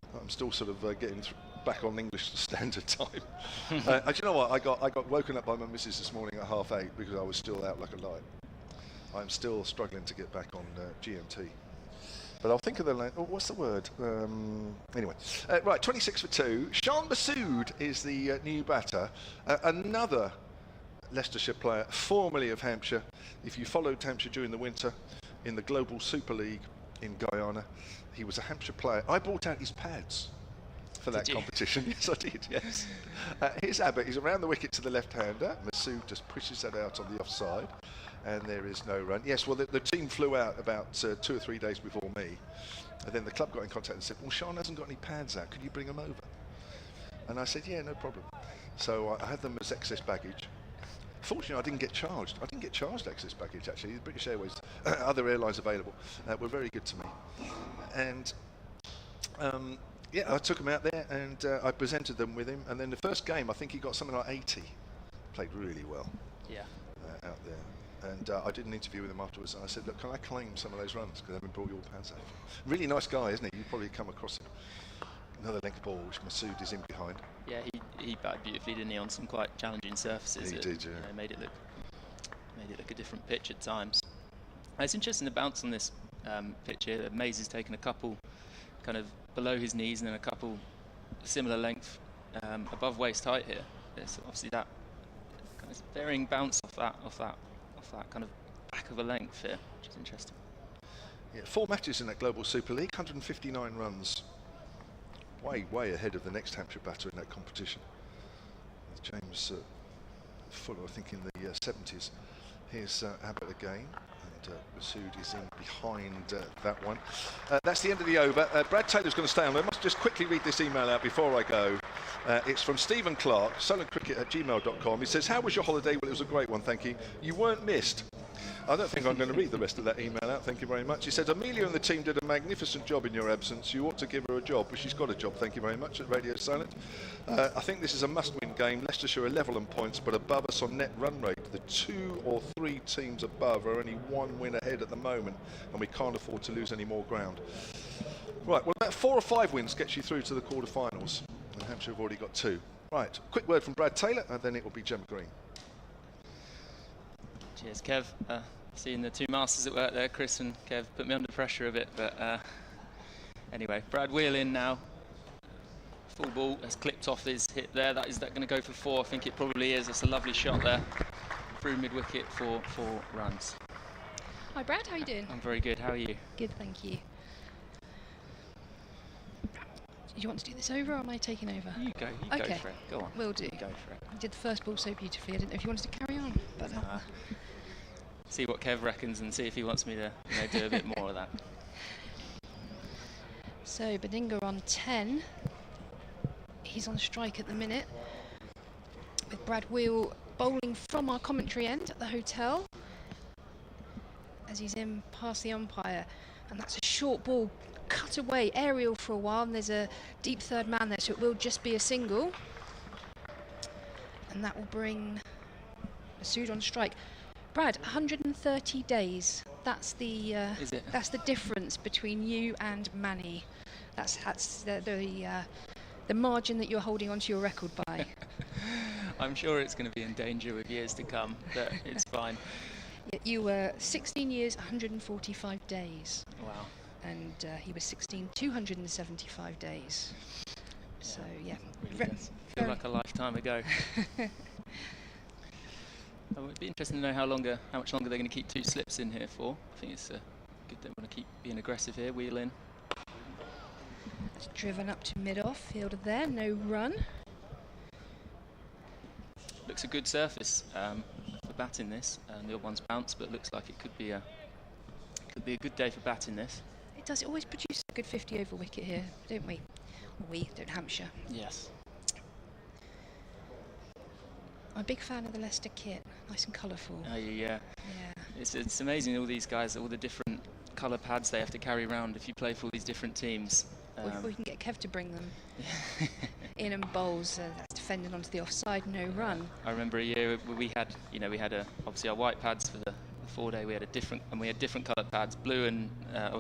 sort of getting back on English standard time. Do you know what? I got woken up by my missus this morning at 8:30 because I was still out like a light. I'm still struggling to get back on GMT. But I'll think of the what's the word? Anyway, right, 26 for 2. Shan Masood is the new batter. Another Leicestershire player, formerly of Hampshire. If you followed Hampshire during the winter in the Global Super League in Guyana, he was a Hampshire player. I brought out his pads for that competition. Yes, I did, yes. His habit is around the wicket to the left-hander. Masood just pushes that out on the offside. And there is no run. Yes, well, the team flew out about 2 or 3 days before me. And then the club got in contact and said, well, Sean hasn't got any pads out. Could you bring them over? And I said, yeah, no problem. So I had them as excess baggage. Fortunately, I didn't get charged. I didn't get charged excess baggage, actually. The British Airways, other airlines available, were very good to me. And, I took him out there and I presented them with him. And then the first game, I think he got something like 80. Played really well. Yeah. Out there. And I did an interview with him afterwards, and I said, look, can I claim some of those runs because I haven't brought your pads out? Really nice guy, isn't he? You've probably come across him. Another length ball, which Masood is in behind. Yeah, he batted beautifully, didn't he, on some quite challenging surfaces. He did, yeah. Made it look a different pitch at times. It's interesting, the bounce on this pitch here. Mays has taken a couple kind of below his knees and then a couple similar length above waist height here. There's obviously that kind of varying bounce off that kind of back of a length here, which is interesting. Yeah, 4 matches in that Global Super League, 159 runs. Way ahead of the next Hampshire batter in that competition. James Fuller, I think, in the 70s. Here's Abbott again, and Masood is in behind that one. That's the end of the over. Brad Taylor's going to stay on. I must just quickly read this email out before I go. It's from Stephen Clark, sullencricket@gmail.com. He says, how was your holiday? Well, it was a great one, thank you. You weren't missed. I don't think I'm going to read the rest of that email out, thank you very much. He said, Amelia and the team did a magnificent job in your absence. You ought to give her a job, but she's got a job, thank you very much, at Radio Silent. I think this is a must-win game. Leicestershire are level on points, but above us on net run rate. The 2 or 3 teams above are only 1 win ahead at the moment, and we can't afford to lose any more ground. Right, well, about 4 or 5 wins gets you through to the quarter-finals, and Hampshire have already got 2. Right, quick word from Brad Taylor, and then it will be Gemma Green. Cheers, Kev. Seeing the 2 masters at work there, Chris and Kev, put me under pressure a bit, but anyway, Brad Wheel in now. Full ball has clipped off his hip there. Is that going to go for 4? I think it probably is. That's a lovely shot there. Through mid-wicket for 4 runs. Hi Brad, how are you doing? I'm very good. How are you? Good, thank you. Do you want to do this over or am I taking over? You go Okay. for it. Go on. Will do. Go for it. You did the first ball so beautifully. I didn't know if you wanted to carry on. But See what Kev reckons and see if he wants me to do a bit more of that. So Bedinga on 10. He's on strike at the minute. With Brad Wheel bowling from our commentary end at the hotel. As he's in past the umpire. And that's a short ball, cut away, aerial for a while. And there's a deep third man there, so it will just be a single. And that will bring Masood on strike. Brad, 130 days. That's the that's the difference between you and Manny. That's the margin that you're holding onto your record by. I'm sure it's going to be in danger with years to come, but it's fine. You were 16 years, 145 days. Wow. And he was 16, 275 days. So yeah, Really does feel like a lifetime ago. Oh, it'd be interesting to know how much longer they're going to keep 2 slips in here for. I think it's good they want to keep being aggressive here, wheel in. It's driven up to mid-off, fielder there, no run. Looks a good surface for batting this. The odd one's bounced, but looks like it could be a good day for batting this. It does, it always produces a good 50 over wicket here, don't we? We, don't Hampshire. Yes. I'm a big fan of the Leicester kit, nice and colourful. Oh, yeah. Yeah. It's amazing, all these guys, all the different colour pads they have to carry around if you play for all these different teams. We can get Kev to bring them. In and bowls, that's defending onto the offside, no run. I remember a year we had obviously our white pads for the 4-day. We had different coloured pads, blue and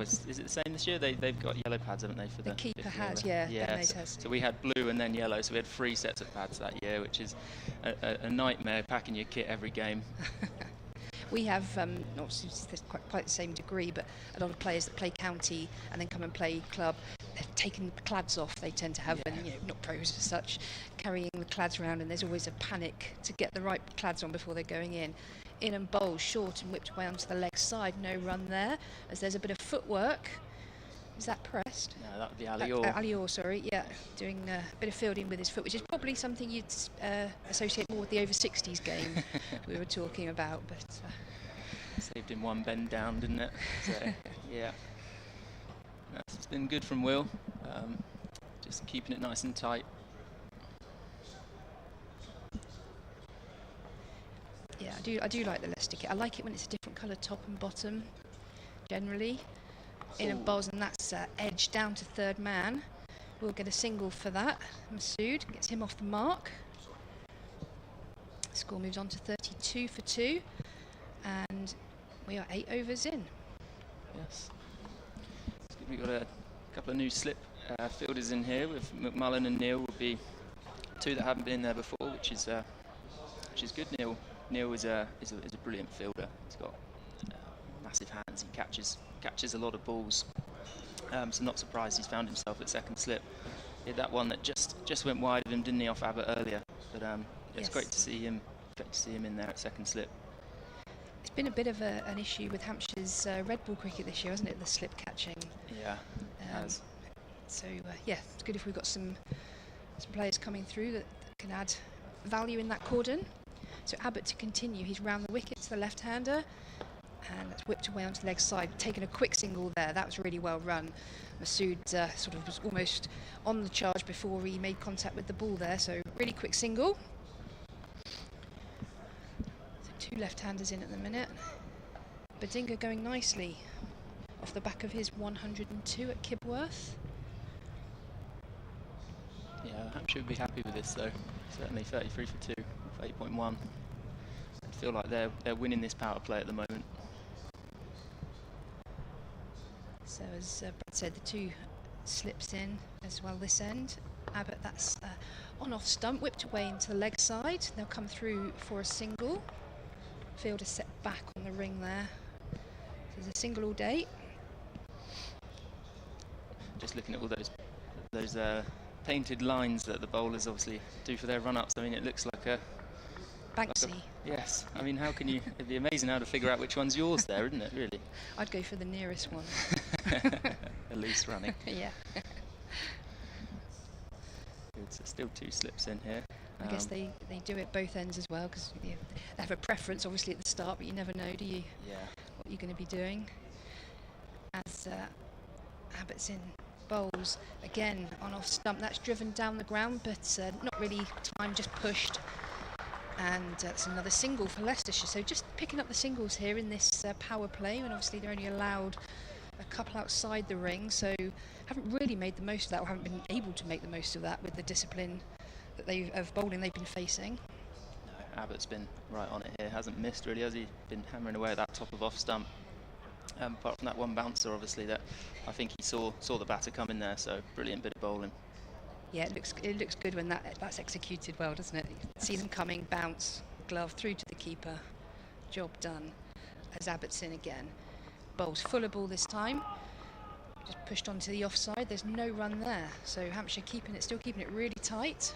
is it the same this year? They've got yellow pads, haven't they? For the keeper 50 has, over? yeah. So we had blue and then yellow. So we had 3 sets of pads that year, which is a nightmare packing your kit every game. We have, not quite the same degree, but a lot of players that play county and then come and play club, they've taken the clads off. They tend to have, and not pros as such, carrying the clads around, and there's always a panic to get the right clads on before they're going in. In and bowl, short and whipped away onto the leg side, no run there, as there's a bit of footwork. Is that pressed? No, that would be Ali-Orr. Ali-Orr, sorry, yeah, doing a bit of fielding with his foot, which is probably something you'd associate more with the over 60s game we were talking about, but... Saved him one bend down, didn't it? So, yeah. It's been good from Will, just keeping it nice and tight. Yeah, I do like the Leicester kit. I like it when it's a different colour top and bottom, generally. In and bowls, and that's edge down to third man. We'll get a single for that. Masood gets him off the mark. Score moves on to 32 for 2, and we are 8 overs in. Yes. We've got a couple of new slip fielders in here with McMullen and Neil. Will be 2 that haven't been in there before, which is good. Neil is a brilliant fielder. He's got massive hands. He catches a lot of balls. So not surprised he's found himself at second slip. He had that one that just went wide of him, didn't he, off Abbott earlier? But it's great to see him. In there at second slip. It's been a bit of an issue with Hampshire's red ball cricket this year, hasn't it? The slip catching. Yeah, it has. So it's good if we've got some players coming through that can add value in that cordon. So Abbott to continue. He's round the wicket to the left-hander, and that's whipped away onto the leg side. Taking a quick single there. That was really well run. Masood sort of was almost on the charge before he made contact with the ball there. So really quick single. 2 left-handers in at the minute. Badinga going nicely off the back of his 102 at Kibworth. Yeah, Hampshire would be happy with this though. Certainly 33 for 2, 8.1. I feel like they're winning this power play at the moment. So as Brad said, the 2 slips in as well this end. Abbott, that's on-off stump, whipped away into the leg side. They'll come through for a single. Fielder set back on the ring there. There's a single all day. Just looking at all those painted lines that the bowlers obviously do for their run-ups. I mean, it looks like a Banksy. Yes. I mean, how can you? It'd be amazing how to figure out which one's yours there, isn't it? Really. I'd go for the nearest one. At least running. Yeah. Good. So still 2 slips in here. I guess they do it both ends as well, because they have a preference obviously at the start, but you never know, do you? Yeah. What you're going to be doing. As Abbott's in bowls again on off stump, that's driven down the ground, but not really time, just pushed. And that's another single for Leicestershire. So just picking up the singles here in this power play, and obviously they're only allowed a couple outside the ring, so haven't really made the most of that, or haven't been able to make the most of that with the discipline that of bowling they've been facing. No, Abbott's been right on it here, hasn't missed really, has he? Been hammering away at that top of off stump. Apart from that one bouncer, obviously, that I think he saw the batter come in there, so brilliant bit of bowling. Yeah, it looks good when that's executed well, doesn't it? You see them coming, bounce, glove through to the keeper, job done. As Abbott's in again, bowls fuller ball this time. Just pushed onto the offside. There's no run there, so Hampshire still keeping it really tight.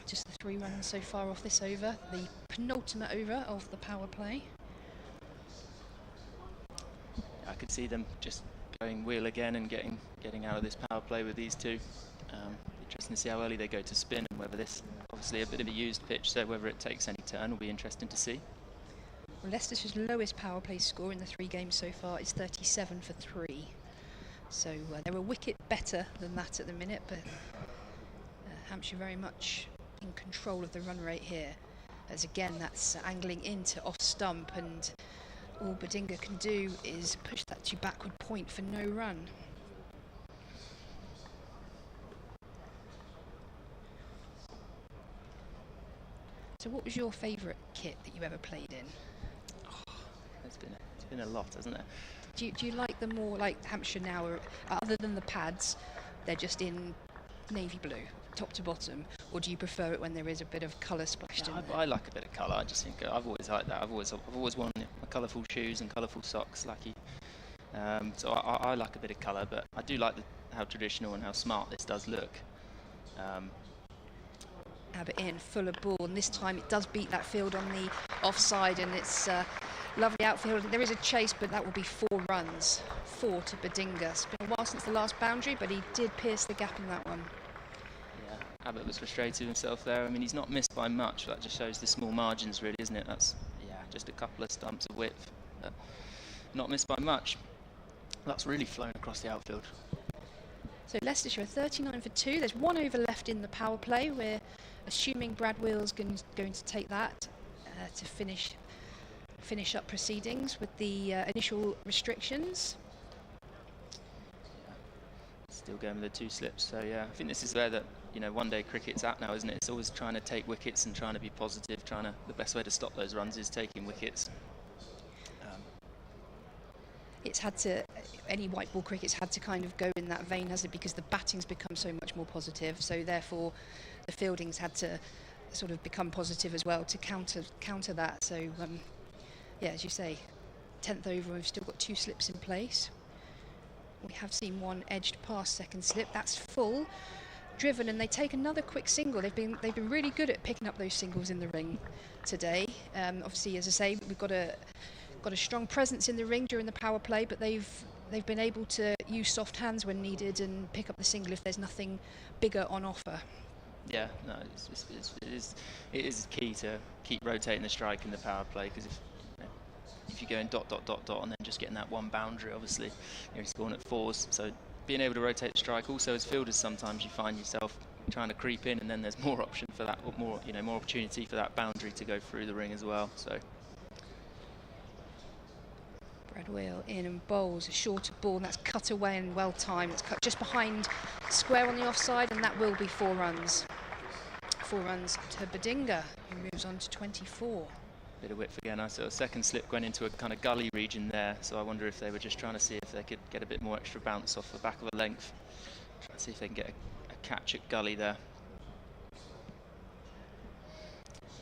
Just the 3 runs so far off this over, the penultimate over of the power play. I could see them just going wheel again and getting out of this power play with these two. Interesting to see how early they go to spin and whether this, obviously a bit of a used pitch, so whether it takes any turn will be interesting to see. Well, Leicestershire's lowest power play score in the 3 games so far is 37 for 3. So they're a wicket better than that at the minute, but Hampshire very much in control of the run rate here. As again, that's angling into off stump, and all Bedinga can do is push that to backward point for no run. So what was your favourite kit that you ever played in? Oh, it's been a lot, hasn't it? Do you like them more like Hampshire now, or other than the pads, they're just in navy blue, top to bottom, or do you prefer it when there is a bit of colour splashed in there? I like a bit of colour. I just think I've always liked that. I've always worn colourful shoes and colourful socks, lucky. So I like a bit of colour, but I do like how traditional and how smart this does look. Abbott in, Fuller ball, and this time it does beat that field on the offside, and it's lovely outfield. There is a chase, but that will be 4 runs, 4 to Bedinga. It's been a while since the last boundary, but he did pierce the gap in that one. Yeah, Abbott was frustrated with himself there. I mean, he's not missed by much. That just shows the small margins, really, isn't it? That's, yeah, just a couple of stumps of width, but not missed by much. That's really flown across the outfield. So Leicestershire are 39 for 2. There's 1 over left in the power play. We're assuming Brad Wheel's going to take that to finish up proceedings with the initial restrictions. Still going with the 2 slips. So yeah, I think this is where one-day cricket's at now, isn't it? It's always trying to take wickets and trying to be positive. The best way to stop those runs is taking wickets. It's had to, any white ball cricket's had to kind of go in that vein, has it? Because the batting's become so much more positive, so therefore the fielding's had to sort of become positive as well to counter that. So yeah, as you say, 10th over, we've still got 2 slips in place. We have seen 1 edged past second slip. That's full, driven, and they take another quick single. They've been really good at picking up those singles in the ring today. Obviously, as I say, we've got a strong presence in the ring during the power play, but they've been able to use soft hands when needed and pick up the single if there's nothing bigger on offer. Yeah, no, it is key to keep rotating the strike in the power play, because if you're going dot and then just getting that 1 boundary, obviously you're scoring at 4s. So being able to rotate the strike, also as fielders sometimes you find yourself trying to creep in, and then there's more option for that, more opportunity for that boundary to go through the ring as well. So. Brad Wheel in and bowls a shorter ball, and that's cut away and well timed. It's cut just behind square on the offside, and that will be 4 runs. 4 runs to Bedinga, who moves on to 24. Bit of width again. I saw a second slip going into a kind of gully region there, so I wonder if they were just trying to see if they could get a bit more extra bounce off the back of a length. Try to see if they can get a catch at gully there.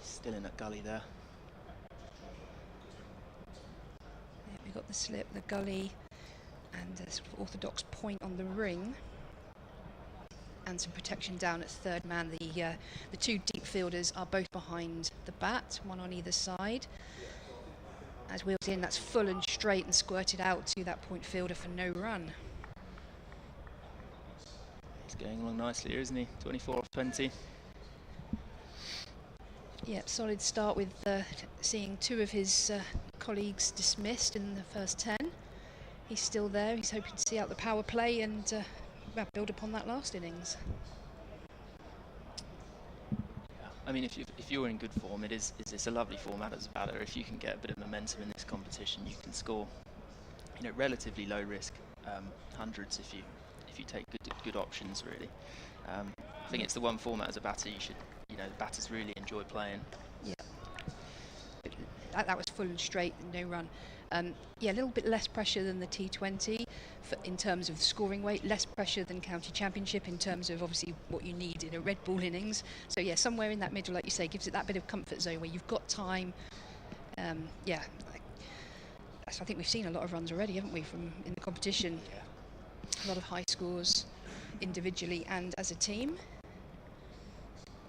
Still in a gully there. We've got the slip, the gully, and a sort of orthodox point on the ring, and some protection down at third man. The 2 deep fielders are both behind the bat, 1 on either side. As Wheels in, that's full and straight and squirted out to that point fielder for no run. He's going along nicely here, isn't he? 24 off 20. Yeah, solid start with seeing 2 of his colleagues dismissed in the first 10. He's still there. He's hoping to see out the power play and build upon that last innings. Yeah. I mean, if you're in good form, it's a lovely format as a batter. If you can get a bit of momentum in this competition, you can score, relatively low risk hundreds if you take good options, really. I think it's the one format as a batter you should. The batters really enjoy playing. Yeah, that was full and straight, no run. Yeah, a little bit less pressure than the T20 in terms of scoring weight, less pressure than County Championship in terms of obviously what you need in a red ball innings. So yeah, somewhere in that middle, like you say, gives it that bit of comfort zone where you've got time. Yeah, I think we've seen a lot of runs already, haven't we, in the competition? Yeah. A lot of high scores individually and as a team.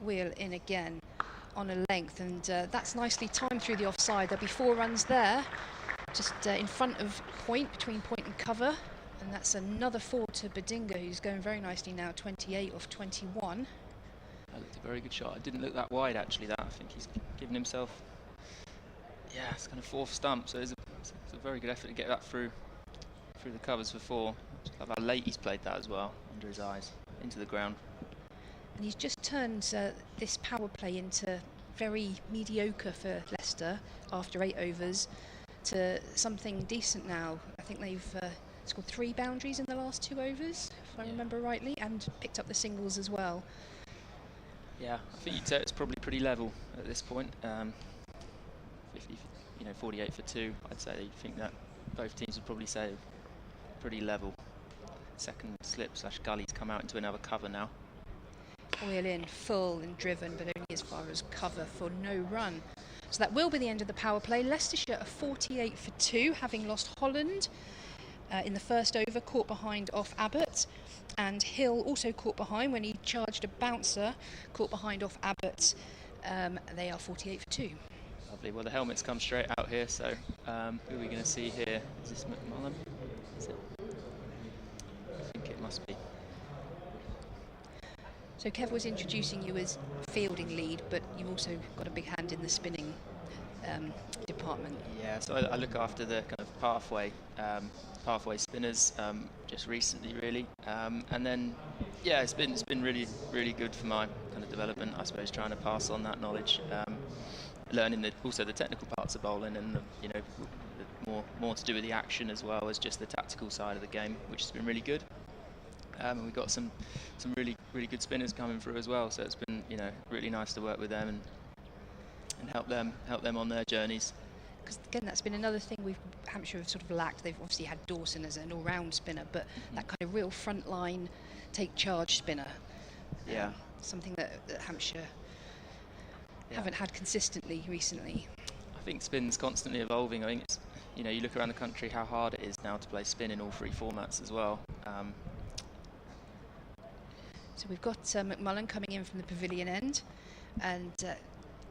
Wheel in again on a length, and that's nicely timed through the offside. There'll be 4 runs there, just in front of point, between point and cover, and that's another 4 to Bedinga, who's going very nicely now, 28 off 21. That looked a very good shot. It didn't look that wide actually. That I think he's given himself, yeah, it's kind of 4th stump, so it's a very good effort to get that through the covers for 4. I love how late he's played that as well, under his eyes, into the ground. And he's just turned this power play into very mediocre for Leicester after 8 overs to something decent now. I think they've scored 3 boundaries in the last 2 overs, if I remember rightly, and picked up the singles as well. Yeah, I think you'd say it's probably pretty level at this point. 48 for 2. I'd say you think that both teams would probably say pretty level. Second slip/gully's come out into another cover now. Wheel in full and driven, but only as far as cover for no run. So that will be the end of the power play. Leicestershire are 48 for 2, having lost Holland in the first over, caught behind off Abbott, and Hill also caught behind when he charged a bouncer, caught behind off Abbott. They are 48 for 2. Lovely. Well, the helmets come straight out here, so who are we going to see here? Is this McMullen? Is it? I think it must be. So Kev was introducing you as fielding lead, but you've also got a big hand in the spinning department. Yeah, so I look after the kind of pathway spinners just recently, really, and then yeah, it's been really good for my kind of development, I suppose, trying to pass on that knowledge, learning also the technical parts of bowling, and more to do with the action as well as just the tactical side of the game, which has been really good. And we've got some really good spinners coming through as well, so it's been really nice to work with them and help them on their journeys. Because again, that's been another thing Hampshire have sort of lacked. They've obviously had Dawson as an all-round spinner, but that kind of real frontline take charge spinner, yeah, something that Hampshire haven't had consistently recently. I think spin's constantly evolving. I think it's you look around the country how hard it is now to play spin in all 3 formats as well. So we've got McMullen coming in from the pavilion end, and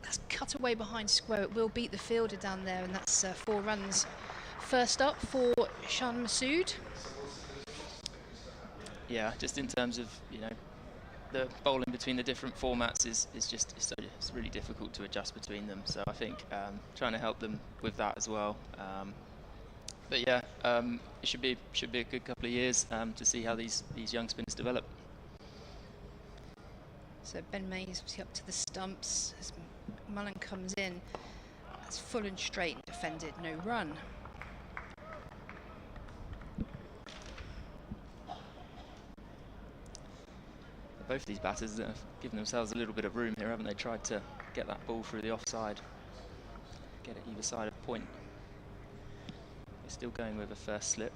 that's cut away behind square. It will beat the fielder down there, and that's 4 runs. First up for Shan Masood. Yeah, just in terms of the bowling between the different formats is just it's really difficult to adjust between them. So I think trying to help them with that as well. But yeah, it should be a good couple of years to see how these young spinners develop. So Ben Mays obviously up to the stumps as Mullen comes in. That's full and straight and defended, no run. Both these batters have given themselves a little bit of room here, haven't they? Tried to get that ball through the offside, get it either side of point. They're still going with a first slip.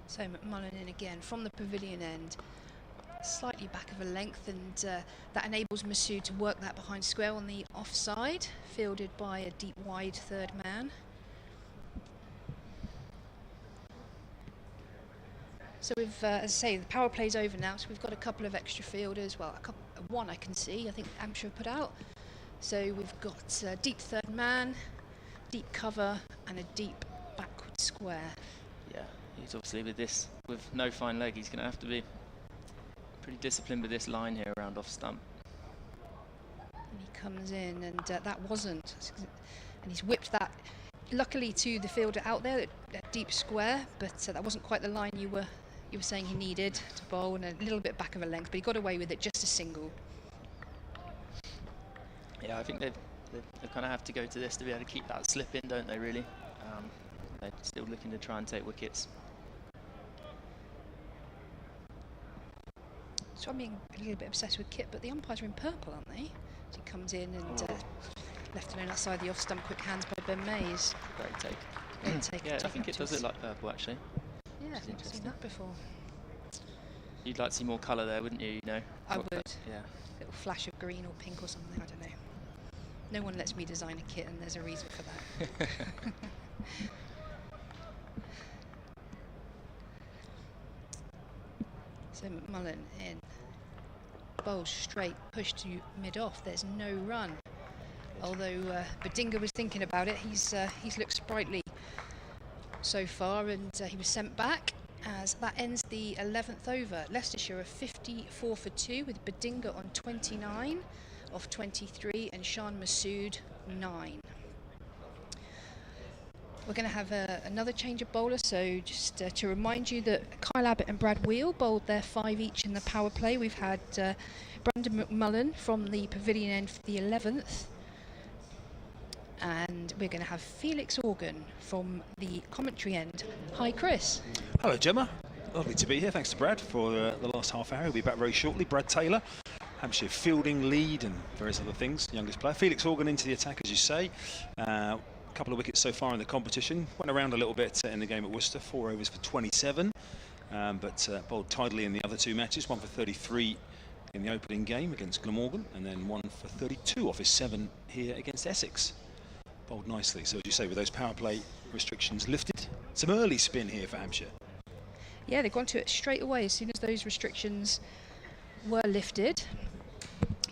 So McMullen in again from the pavilion end, slightly back of a length, and that enables Masood to work that behind square on the offside, fielded by a deep wide 3rd man. So we've, as I say, the power play's over now, so we've got a couple of extra fielders. Well, one I can see, I think Hampshire put out. So we've got a deep 3rd man, deep cover, and a deep backward square. Yeah, he's obviously with no fine leg, he's going to have to be pretty disciplined with this line here around off stump. And he comes in, and that wasn't, and he's whipped that luckily to the fielder out there, that deep square, but that wasn't quite the line you were saying he needed to bowl, and a little bit back of a length, but he got away with it, just a single. Yeah, I think they kind of have to go to this to be able to keep that slip in, don't they, really? They're still looking to try and take wickets. So I'm being a little bit obsessed with kit, but the umpires are in purple, aren't they? So he comes in and left alone outside the off stump, quick hands by Ben Mays. Great take. Great take. Yeah, I think it does look like purple, actually. Yeah, I've never seen that before. You'd like to see more colour there, wouldn't you? I would. Yeah. Little flash of green or pink or something, I don't know. No one lets me design a kit, and there's a reason for that. So McMullen in. bowled straight, pushed to mid-off. There's no run. Although Badinga was thinking about it, he's looked sprightly so far, and he was sent back as that ends the 11th over. Leicestershire are 54 for 2 with Badinga on 29 off 23 and Shan Masood 9. We're going to have another change of bowler, so just to remind you that Kyle Abbott and Brad Wheel bowled their 5 each in the power play. We've had Brandon McMullen from the pavilion end for the 11th, and we're going to have Felix Organ from the commentary end. Hi, Chris. Hello, Gemma. Lovely to be here. Thanks to Brad for the last half hour. He'll be back very shortly. Brad Taylor, Hampshire fielding lead and various other things. Youngest player. Felix Organ into the attack, as you say. A couple of wickets so far in the competition. Went around a little bit in the game at Worcester. 4 overs for 27. But bowled tidily in the other 2 matches. 1 for 33 in the opening game against Glamorgan, and then 1 for 32 off his 7 here against Essex. Bowled nicely. So as you say, with those power play restrictions lifted, some early spin here for Hampshire. Yeah, they've gone to it straight away as soon as those restrictions were lifted.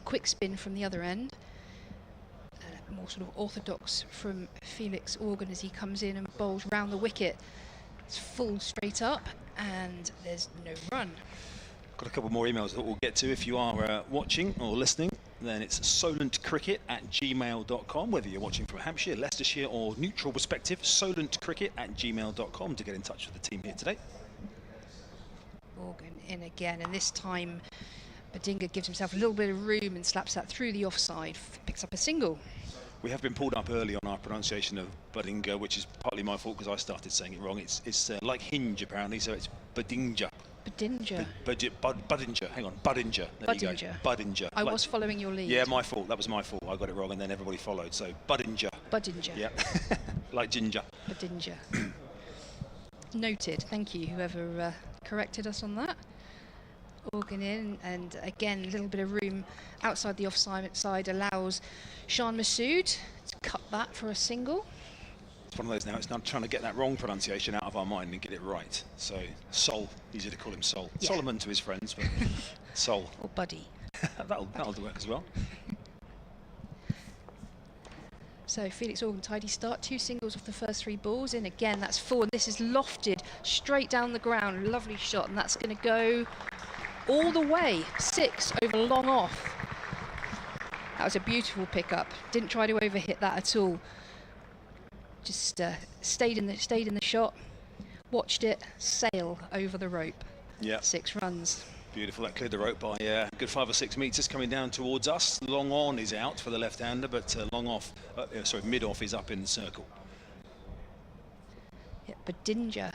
Quick spin from the other end. More sort of orthodox from Felix Organ as he comes in and bowls round the wicket. It's full straight up and there's no run. Got a couple more emails that we'll get to. If you are watching or listening, then it's solentcricket@gmail.com. Whether you're watching from Hampshire, Leicestershire or neutral perspective, solentcricket@gmail.com to get in touch with the team here today. Organ in again, and this time Badinga gives himself a little bit of room and slaps that through the offside, picks up a single. We have been pulled up early on our pronunciation of Badinga, which is partly my fault because I started saying it wrong. It's like hinge apparently, so it's Badinga. Badinga. Budinger. Hang on, Budinger. There you go. Budinger. I was following your lead. Yeah, my fault. That was my fault. I got it wrong, and then everybody followed. So Budinger. Budinger. Yeah, like ginger. Budinger. Noted. Thank you, whoever corrected us on that. Organ in, and again a little bit of room outside the offside allows Shan Masood to cut that for a single. It's one of those now. It's now trying to get that wrong pronunciation out of our mind and get it right. So Sol, easy to call him Sol. Yeah. Solomon to his friends, but Sol. Or Buddy. that'll work as well. So Felix Organ, tidy start, 2 singles off the first 3 balls in. Again, that's 4, and this is lofted straight down the ground. Lovely shot, and that's going to go all the way, 6 over long off. That was a beautiful pickup. Didn't try to overhit that at all. Just stayed in the shot, watched it sail over the rope. Yeah. 6 runs. Beautiful. That cleared the rope by a good 5 or 6 metres coming down towards us. Long on is out for the left-hander, but mid off is up in the circle. Yeah, Badinga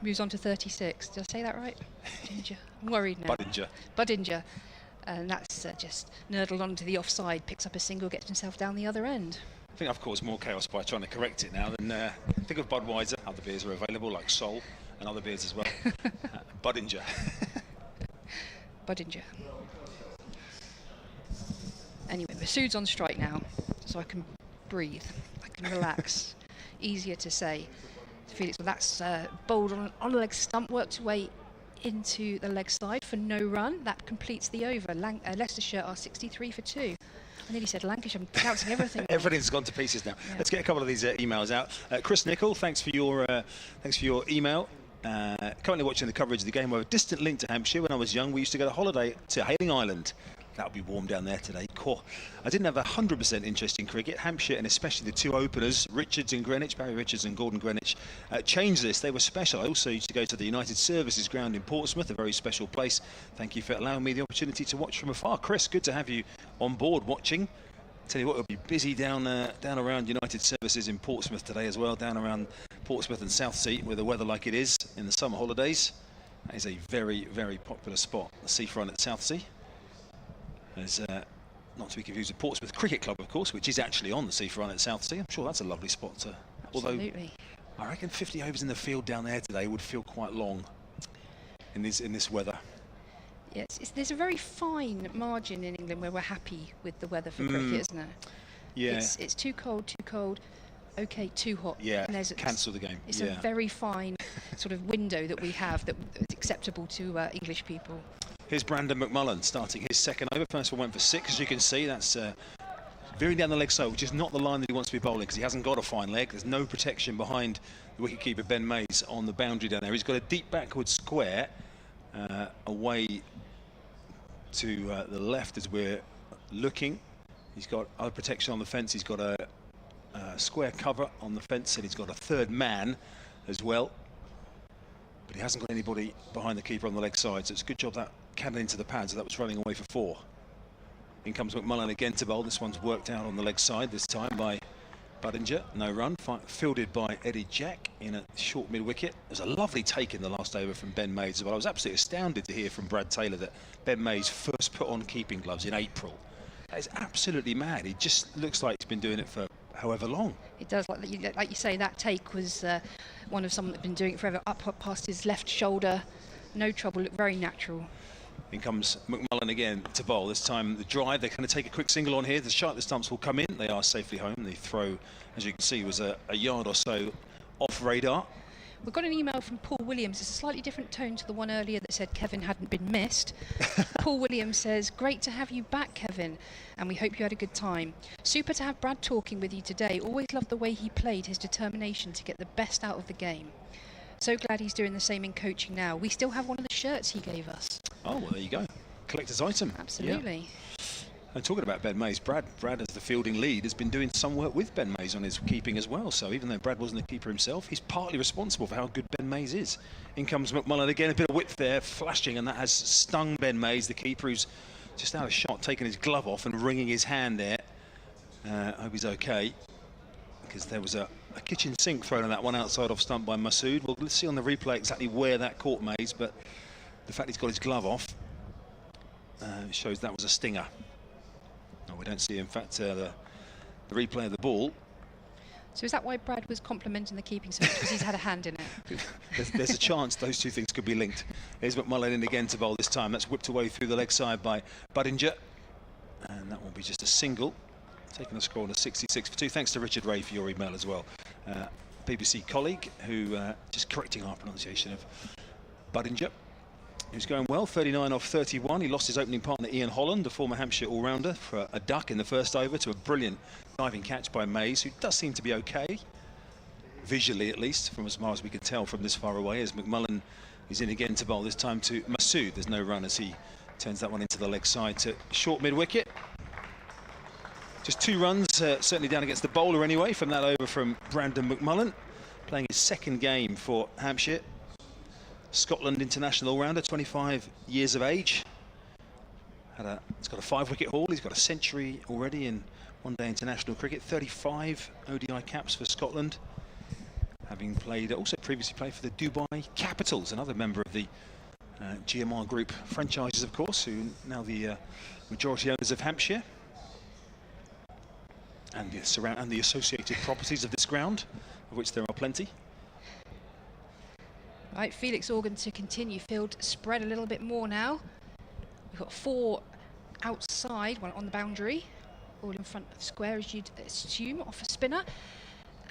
moves on to 36. Did I say that right? Badinga. I'm worried now. Badinga. And that's just nurdled onto the offside, picks up a single, gets himself down the other end. I think I've caused more chaos by trying to correct it now than think of Budweiser. Other beers are available like Sol and other beers as well. Budinger. Budinger. Anyway, Masood's on strike now, so I can breathe, I can relax. Easier to say. Felix, well, that's bowled on a leg stump, worked way into the leg side for no run. That completes the over. Leicestershire are 63 for 2. I nearly said Lancashire. I'm counting everything. Everything's gone to pieces now. Yeah. Let's get a couple of these emails out. Chris Nichol, thanks for your email. Currently watching the coverage of the game. We're a distant link to Hampshire. When I was young, we used to go on holiday to Hayling Island. That'll be warm down there today. Cool. I didn't have 100% interest in cricket. Hampshire, and especially the 2 openers, Richards and Greenwich, Barry Richards and Gordon Greenwich, changed this. They were special. I also used to go to the United Services ground in Portsmouth, a very special place. Thank you for allowing me the opportunity to watch from afar. Chris, good to have you on board watching. Tell you what, it'll be busy down around United Services in Portsmouth today as well, down around Portsmouth and Southsea with the weather like it is in the summer holidays. That is a very, very popular spot, the seafront at Southsea. There's not to be confused with Portsmouth Cricket Club, of course, which is actually on the seafront at Southsea. I'm sure that's a lovely spot to. Absolutely. Although I reckon 50 overs in the field down there today would feel quite long in this weather. Yes, there's a very fine margin in England where we're happy with the weather for cricket, isn't it? Yeah. It's too cold. Okay, too hot. Yeah. Cancel the game. It's a very fine sort of window that we have that's acceptable to English people. Here's Brandon McMullen starting his second over. First one went for 6, as you can see. That's veering down the leg side, which is not the line that he wants to be bowling, because he hasn't got a fine leg. There's no protection behind the wicketkeeper Ben Mays on the boundary down there. He's got a deep backward square away to the left as we're looking. He's got other protection on the fence. He's got a square cover on the fence, and he's got a third man as well. But he hasn't got anybody behind the keeper on the leg side, so it's a good job that cannoned into the pad, so that was running away for 4. In comes McMullen again to bowl. This one's worked out on the leg side this time by Budinger. No run. Fielded by Eddie Jack in a short mid-wicket. There's a lovely take in the last over from Ben Mays as well. I was absolutely astounded to hear from Brad Taylor that Ben Mays first put on keeping gloves in April. That is absolutely mad. He just looks like he's been doing it for however long. It does, like you say, that take was one of someone that's been doing it forever, up past his left shoulder, no trouble, looked very natural. In comes McMullen again to bowl. This time the drive, they're going to take a quick single on here. The shot, the stumps will come in. They are safely home. The throw, as you can see, was a yard or so off radar. We've got an email from Paul Williams. It's a slightly different tone to the one earlier that said Kevin hadn't been missed. Paul Williams says, great to have you back, Kevin, and we hope you had a good time. Super to have Brad talking with you today. Always loved the way he played, his determination to get the best out of the game. So glad he's doing the same in coaching now. We still have one of the shirts he gave us. Oh, well, there you go. Collector's item. Absolutely. Yeah. And talking about Ben Mays, Brad as the fielding lead has been doing some work with Ben Mays on his keeping as well. So even though Brad wasn't the keeper himself, he's partly responsible for how good Ben Mays is. In comes McMullen again, a bit of width there, flashing, and that has stung Ben Mays, the keeper, who's just out of shot, taking his glove off and wringing his hand there. I hope he's okay, because there was a kitchen sink thrown on that one outside off stump by Masood. Well, let's see on the replay exactly where that caught Mays, but the fact he's got his glove off shows that was a stinger. No, we don't see, in fact, the replay of the ball. So is that why Brad was complimenting the keeping so much, because he's had a hand in it? There's a chance those two things could be linked. Here's McMullen in again to bowl this time. That's whipped away through the leg side by Budinger, and that will be just a single, taking the score on a 66 for 2. Thanks to Richard Ray for your email as well. BBC colleague who just correcting our pronunciation of Budinger. He was going well, 39 off 31. He lost his opening partner Ian Holland, the former Hampshire all-rounder, for a duck in the first over to a brilliant diving catch by Mays, who does seem to be okay, visually at least, from as far as we can tell from this far away, as McMullen is in again to bowl, this time to Masood. There's no run as he turns that one into the leg side to short mid-wicket. Just 2 runs, certainly down against the bowler anyway, from that over from Brandon McMullen, playing his second game for Hampshire. Scotland international all-rounder, 25 years of age. He's got a 5-wicket haul. He's got a century already in one-day international cricket. 35 ODI caps for Scotland, having played, also previously played for the Dubai Capitals, another member of the GMR Group franchises, of course, who now the majority owners of Hampshire and the associated properties of this ground, of which there are plenty. Right, Felix Organ to continue. Field spread a little bit more now. We've got 4 outside, one on the boundary, all in front of square, as you'd assume, off a spinner.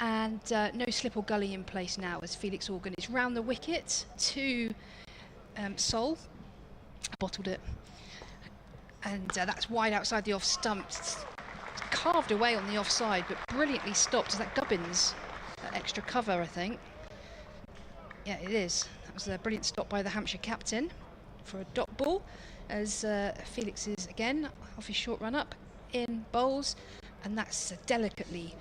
And no slip or gully in place now as Felix Organ is round the wicket to Sol. Bottled it. And that's wide outside the off stump. It's carved away on the offside, but brilliantly stopped. Is that Gubbins? That extra cover, I think. Yeah, it is. That was a brilliant stop by the Hampshire captain for a dot ball, as Felix is again off his short run up in bowls, and that's delicately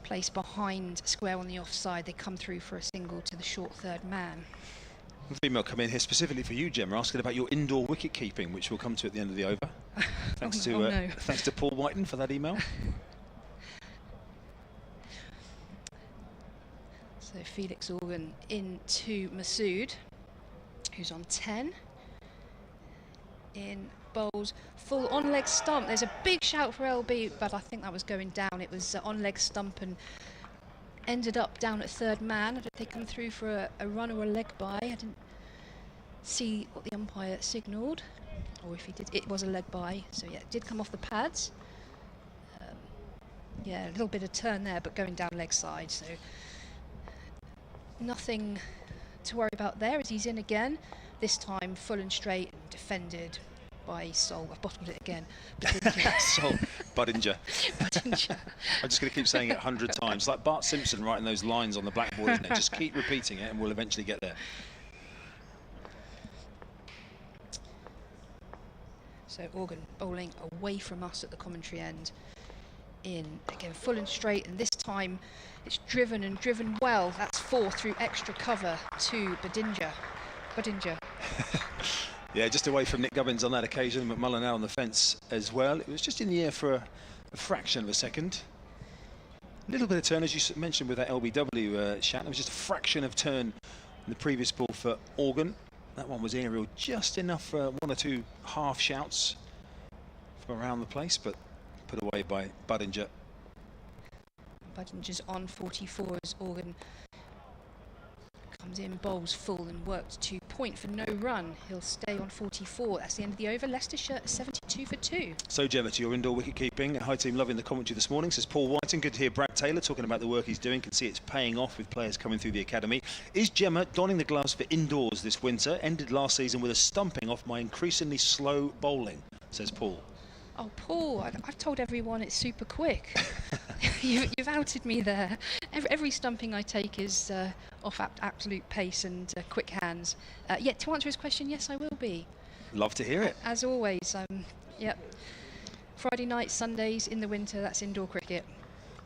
placed behind square on the offside. They come through for a single to the short third man. A female come in here specifically for you, Gemma, asking about your indoor wicket keeping, which we'll come to at the end of the over. Thanks to Paul Whiten for that email. So Felix Organ into Masood, who's on 10. In bowls, full on leg stump. There's a big shout for LB, but I think that was going down. It was on leg stump and ended up down at third man. I don't think they come through for a run or a leg by. I didn't see what the umpire signalled, or if he did, it was a leg by. So yeah, it did come off the pads. Yeah, a little bit of turn there, but going down leg side. So nothing to worry about there as he's in again. This time full and straight and defended by Sol. I've bottled it again. Sol Budinger. Budinger. I'm just going to keep saying it 100 times, like Bart Simpson writing those lines on the blackboard, isn't it? Just keep repeating it and we'll eventually get there. So Organ bowling away from us at the commentary end. In again, full and straight, and this time it's driven and driven well. That's 4 through extra cover to Budinger. Yeah, just away from Nick Gubbins on that occasion. McMullen out on the fence as well. It was just in the air for a fraction of a second. A little bit of turn, as you mentioned with that LBW shot. It was just a fraction of turn in the previous ball for Organ. That one was aerial, just enough for 1 or 2 half shouts from around the place, but put away by Budinger. Budinger's on 44 as Organ comes in, bowls full and worked to point for no run. He'll stay on 44. That's the end of the over. Leicestershire 72 for 2. So Gemma, to your indoor wicket keeping. Hi team, loving the commentary this morning, says Paul Whiting. Good to hear Brad Taylor talking about the work he's doing. Can see it's paying off with players coming through the academy. Is Gemma donning the gloves for indoors this winter? Ended last season with a stumping off my increasingly slow bowling, says Paul. Oh, Paul, I've told everyone it's super quick. You've outed me there. Every stumping I take is off absolute pace and quick hands. Yeah, to answer his question, yes, I will be. Love to hear it. As always, yep. Friday nights, Sundays in the winter, that's indoor cricket.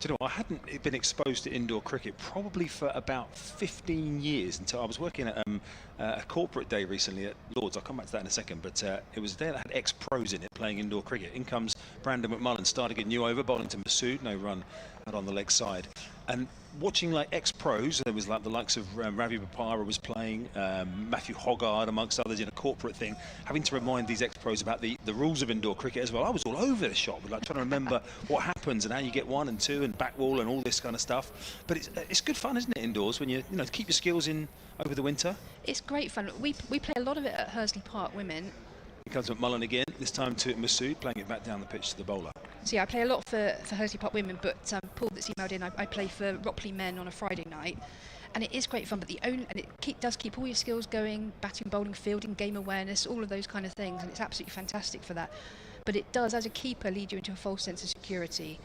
Do you know, I hadn't been exposed to indoor cricket probably for about 15 years until I was working at a corporate day recently at Lord's. I'll come back to that in a second, but it was a day that had ex-pros in it playing indoor cricket. In comes Brandon McMullen, starting a new over, bowling to Masood, no run out on the leg side. And watching like ex-pros, there was like the likes of Ravi Bopara was playing, Matthew Hoggard amongst others in a corporate thing, having to remind these ex-pros about the rules of indoor cricket as well. I was all over the shop, like trying to remember what happens and how you get 1 and 2 and back wall and all this kind of stuff. But it's good fun, isn't it, indoors, when you know, keep your skills in over the winter? It's great fun. We play a lot of it at Hursley Park Women. Here comes McMullen again, this time to Masood, playing it back down the pitch to the bowler. So yeah, I play a lot for Hursley Park Women, but Paul that's emailed in, I play for Ropley Men on a Friday night, and it is great fun. But it does keep all your skills going: batting, bowling, fielding, game awareness, all of those kind of things, and it's absolutely fantastic for that. But it does, as a keeper, lead you into a false sense of security.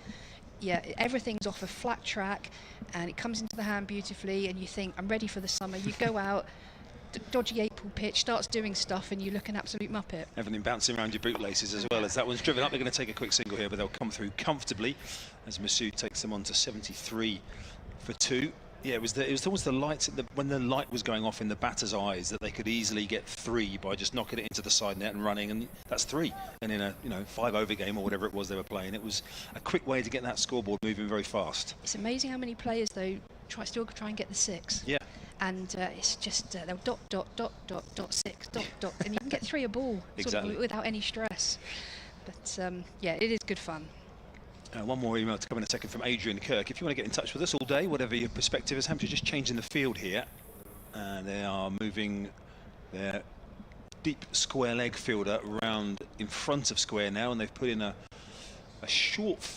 Yeah, everything's off a flat track, and it comes into the hand beautifully, and you think, I'm ready for the summer. You go out. Dodgy April pitch starts doing stuff and you look an absolute muppet. Everything bouncing around your bootlaces as well as that one's driven up. They're going to take a quick single here, but they'll come through comfortably as Masood takes them on to 73 for 2. Yeah, it was almost the lights when the light was going off in the batter's eyes that they could easily get 3 by just knocking it into the side net and running, and that's 3. And in a 5-over game or whatever it was they were playing, it was a quick way to get that scoreboard moving very fast. It's amazing how many players though still try and get the 6. Yeah. And it's just they'll dot 6 dot, and you can get 3 a ball exactly. sort of without any stress. But yeah, it is good fun. One more email to come in a second from Adrian Kirk. If you want to get in touch with us all day, whatever your perspective is, Hampshire just changing the field here. They are moving their deep square leg fielder around in front of square now, and they've put in a short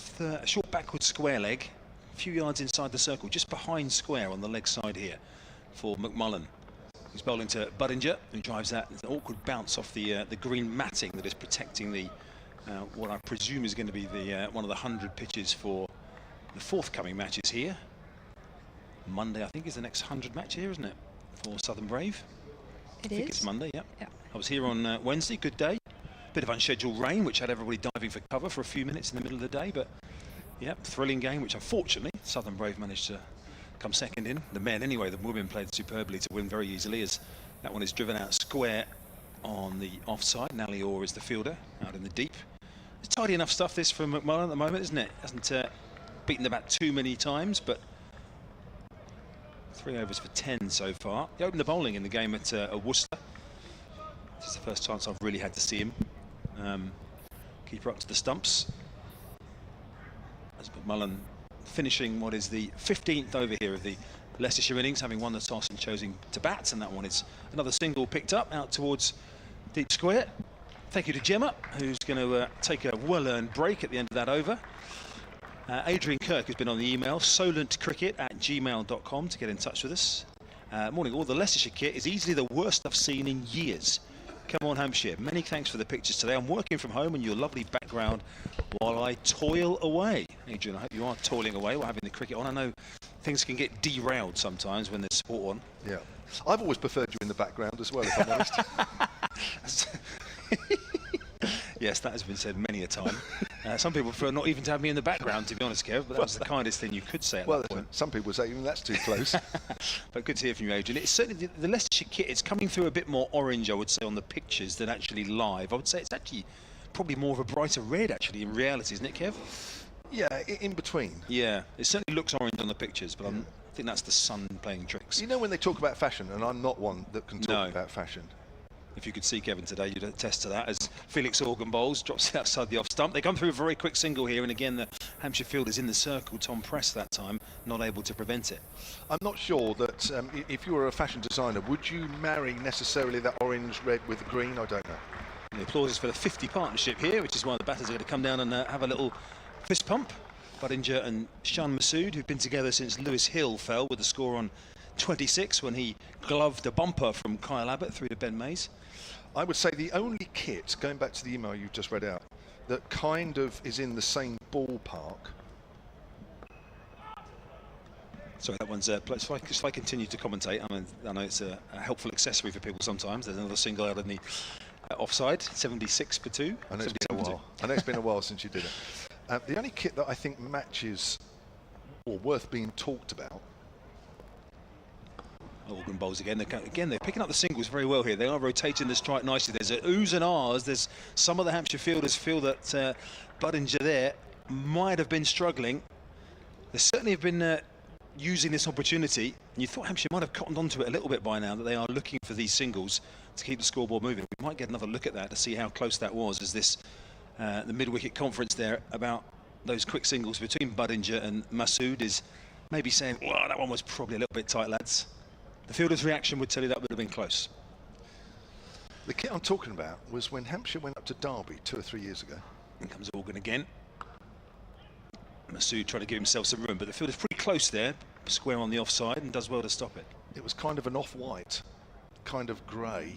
backward square leg, a few yards inside the circle, just behind square on the leg side here for McMullen. He's bowling to Budinger, who drives that awkward bounce off the green matting that is protecting the what I presume is going to be the one of the 100 pitches for the forthcoming matches here. Monday, I think, is the next 100 match here, isn't it, for Southern Brave? I think it's Monday, yeah. I was here on Wednesday, good day. Bit of unscheduled rain, which had everybody diving for cover for a few minutes in the middle of the day, but yeah, thrilling game, which unfortunately Southern Brave managed to come second in. The men, anyway, the women played superbly to win very easily, as that one is driven out square on the offside. Nally Orr is the fielder out in the deep. It's tidy enough stuff, this, from McMullen at the moment, isn't it? Hasn't beaten the bat too many times, but 3 overs for 10 so far. He opened the bowling in the game at Worcester. This is the first chance I've really had to see him. Keeper up to the stumps. As McMullen finishing what is the 15th over here of the Leicestershire innings, having won the toss and choosing to bat, and that one is another single picked up out towards deep square. Thank you to Gemma, who's going to take a well-earned break at the end of that over. Adrian Kirk has been on the email, solentcricket@gmail.com, to get in touch with us. Morning all. The Leicestershire kit is easily the worst I've seen in years. Come on, Hampshire. Many thanks for the pictures today. I'm working from home in your lovely background while I toil away. Adrian, I hope you are toiling away while having the cricket on. I know things can get derailed sometimes when there's sport on. Yeah. I've always preferred you in the background as well, if I'm honest. Yes, that has been said many a time. Some people prefer not even to have me in the background, to be honest, Kev, but that was the kindest thing you could say at that point. Some people say even that's too close. But good to hear from you, Adrian. It's certainly the Leicestershire kit, it's coming through a bit more orange, I would say, on the pictures than actually live. I would say it's actually probably more of a brighter red, actually, in reality, isn't it, Kev? Yeah, in between. Yeah, it certainly looks orange on the pictures, but I think that's the sun playing tricks. You know, when they talk about fashion, and I'm not one that can talk about fashion. If you could see Kevin today, you'd attest to that, as Felix Organ bowls, drops it outside the off stump. They come through a very quick single here, and again, the Hampshire field is in the circle. Tom Press that time, not able to prevent it. I'm not sure that if you were a fashion designer, would you marry necessarily that orange red with the green? I don't know. And the applause is for the 50 partnership here, which is why the batters are going to come down and have a little fist pump. Budinger and Shan Masood, who've been together since Lewis Hill fell with the score on 26 when he gloved a bumper from Kyle Abbott through to Ben Mays. I would say the only kit, going back to the email you just read out, that kind of is in the same ballpark. Sorry, that one's if I continue to commentate, I know it's a helpful accessory for people sometimes. There's another single out in the offside, 76 for 2. I know it's been a while. I know it's been a while since you did it. The only kit that I think matches or worth being talked about. Organ bowls again. They're picking up the singles very well here. They are rotating the strike nicely. There's a oohs and ahs. There's some of the Hampshire fielders feel that Budinger there might have been struggling. They certainly have been using this opportunity. And you thought Hampshire might have cottoned onto it a little bit by now, that they are looking for these singles to keep the scoreboard moving. We might get another look at that to see how close that was, as this the mid-wicket conference there about those quick singles between Budinger and Masood is maybe saying, well, that one was probably a little bit tight, lads. The fielder's reaction would tell you that would have been close. The kit I'm talking about was when Hampshire went up to Derby 2 or 3 years ago. And comes Organ again. Masood trying to give himself some room, but the fielder's pretty close there, square on the offside, and does well to stop it. It was kind of an off-white, kind of grey,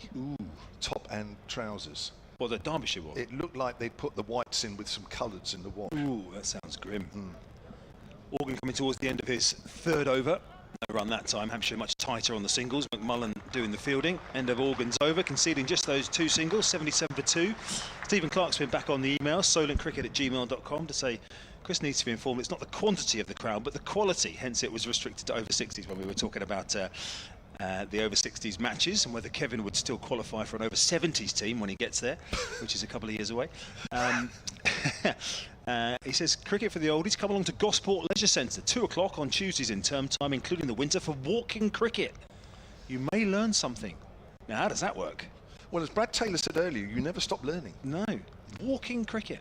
top and trousers. What, the Derbyshire one? It looked like they'd put the whites in with some colours in the wash. Ooh, that sounds grim. Organ coming towards the end of his third over. No run that time. Hampshire much tighter on the singles. McMullen doing the fielding. End of Organ's over, conceding just those 2 singles, 77 for 2. Stephen Clark's been back on the email, solentcricket@gmail.com, to say Chris needs to be informed it's not the quantity of the crowd, but the quality. Hence, it was restricted to over 60s when we were talking about the over 60s matches and whether Kevin would still qualify for an over 70s team when he gets there, which is a couple of years away. He says, cricket for the oldies, come along to Gosport Leisure Centre, 2 o'clock on Tuesdays in term time, including the winter, for walking cricket. You may learn something. Now, how does that work? Well, as Brad Taylor said earlier, you never stop learning. No, walking cricket.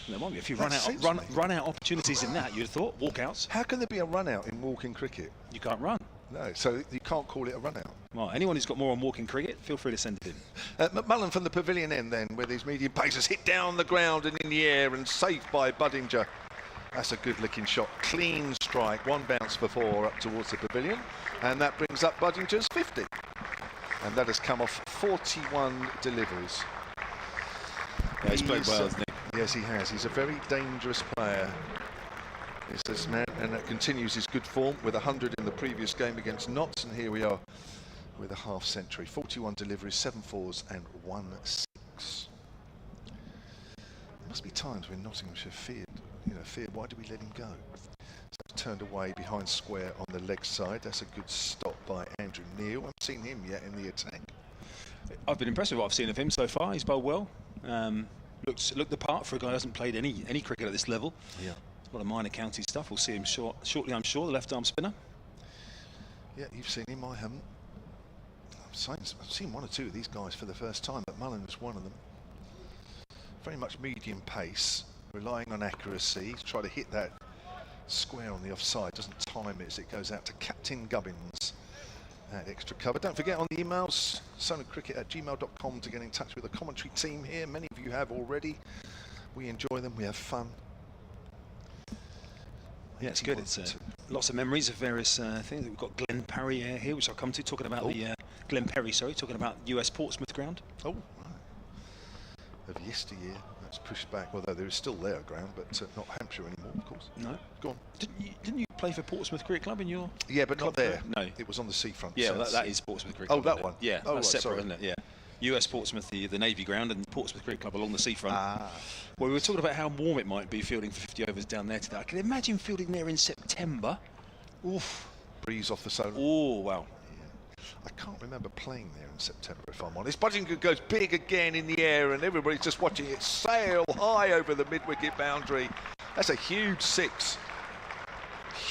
There might be a few run out opportunities in that, you'd have thought, walkouts. How can there be a run out in walking cricket? You can't run. No, so you can't call it a run out. Well, anyone who's got more on walking cricket, feel free to send it in. McMullen from the pavilion end then, with his medium pacers hit down the ground and in the air and saved by Budinger. That's a good looking shot. Clean strike, 1 bounce for 4 up towards the pavilion. And that brings up Budinger's 50. And that has come off 41 deliveries. Yeah, he's played well, hasn't he? Yes, he has. He's a very dangerous player. He says, man, and that continues his good form with 100 in the previous game against Notts, and here we are with a half century. 41 deliveries, 7 fours and 1 6. There must be times when Nottinghamshire feared, why did we let him go? So turned away behind square on the leg side. That's a good stop by Andrew Neil. I haven't seen him yet in the attack. I've been impressed with what I've seen of him so far. He's bowled well. Looked the part for a guy who hasn't played any cricket at this level. Yeah. A lot of minor county stuff. We'll see him shortly, I'm sure, the left-arm spinner. Yeah, you've seen him, I haven't. I've seen 1 or 2 of these guys for the first time, but Mullen was one of them. Very much medium pace, relying on accuracy. Try to hit that square on the offside, doesn't time it as it goes out to Captain Gubbins. That extra cover. Don't forget on the emails, solentcricket@gmail.com to get in touch with the commentary team here. Many of you have already. We enjoy them, we have fun. Yeah, it's good. It's Lots of memories of various things. We've got Glen Parry here, which I'll come to, talking about Glen Perry, sorry, talking about US Portsmouth ground. Oh, right. Of yesteryear, that's pushed back, although there is still their ground, but not Hampshire anymore, of course. No. Go on. Didn't you play for Portsmouth Cricket Club in your... Yeah, but not there. No. It was on the seafront. Yeah, well, that is Portsmouth Cricket Club. Club. Oh, that one? Yeah, oh, that's right, separate, sorry. isn't it? Yeah. US Portsmouth, the Navy ground, and Portsmouth Cricket Club along the seafront. Ah. Well, we were talking about how warm it might be fielding 50 overs down there today. I can imagine fielding there in September. Oof. Breeze off the solar. Oh, wow. I can't remember playing there in September, if I'm honest. Buddington goes big again in the air, and everybody's just watching it sail high over the mid-wicket boundary. That's a huge six.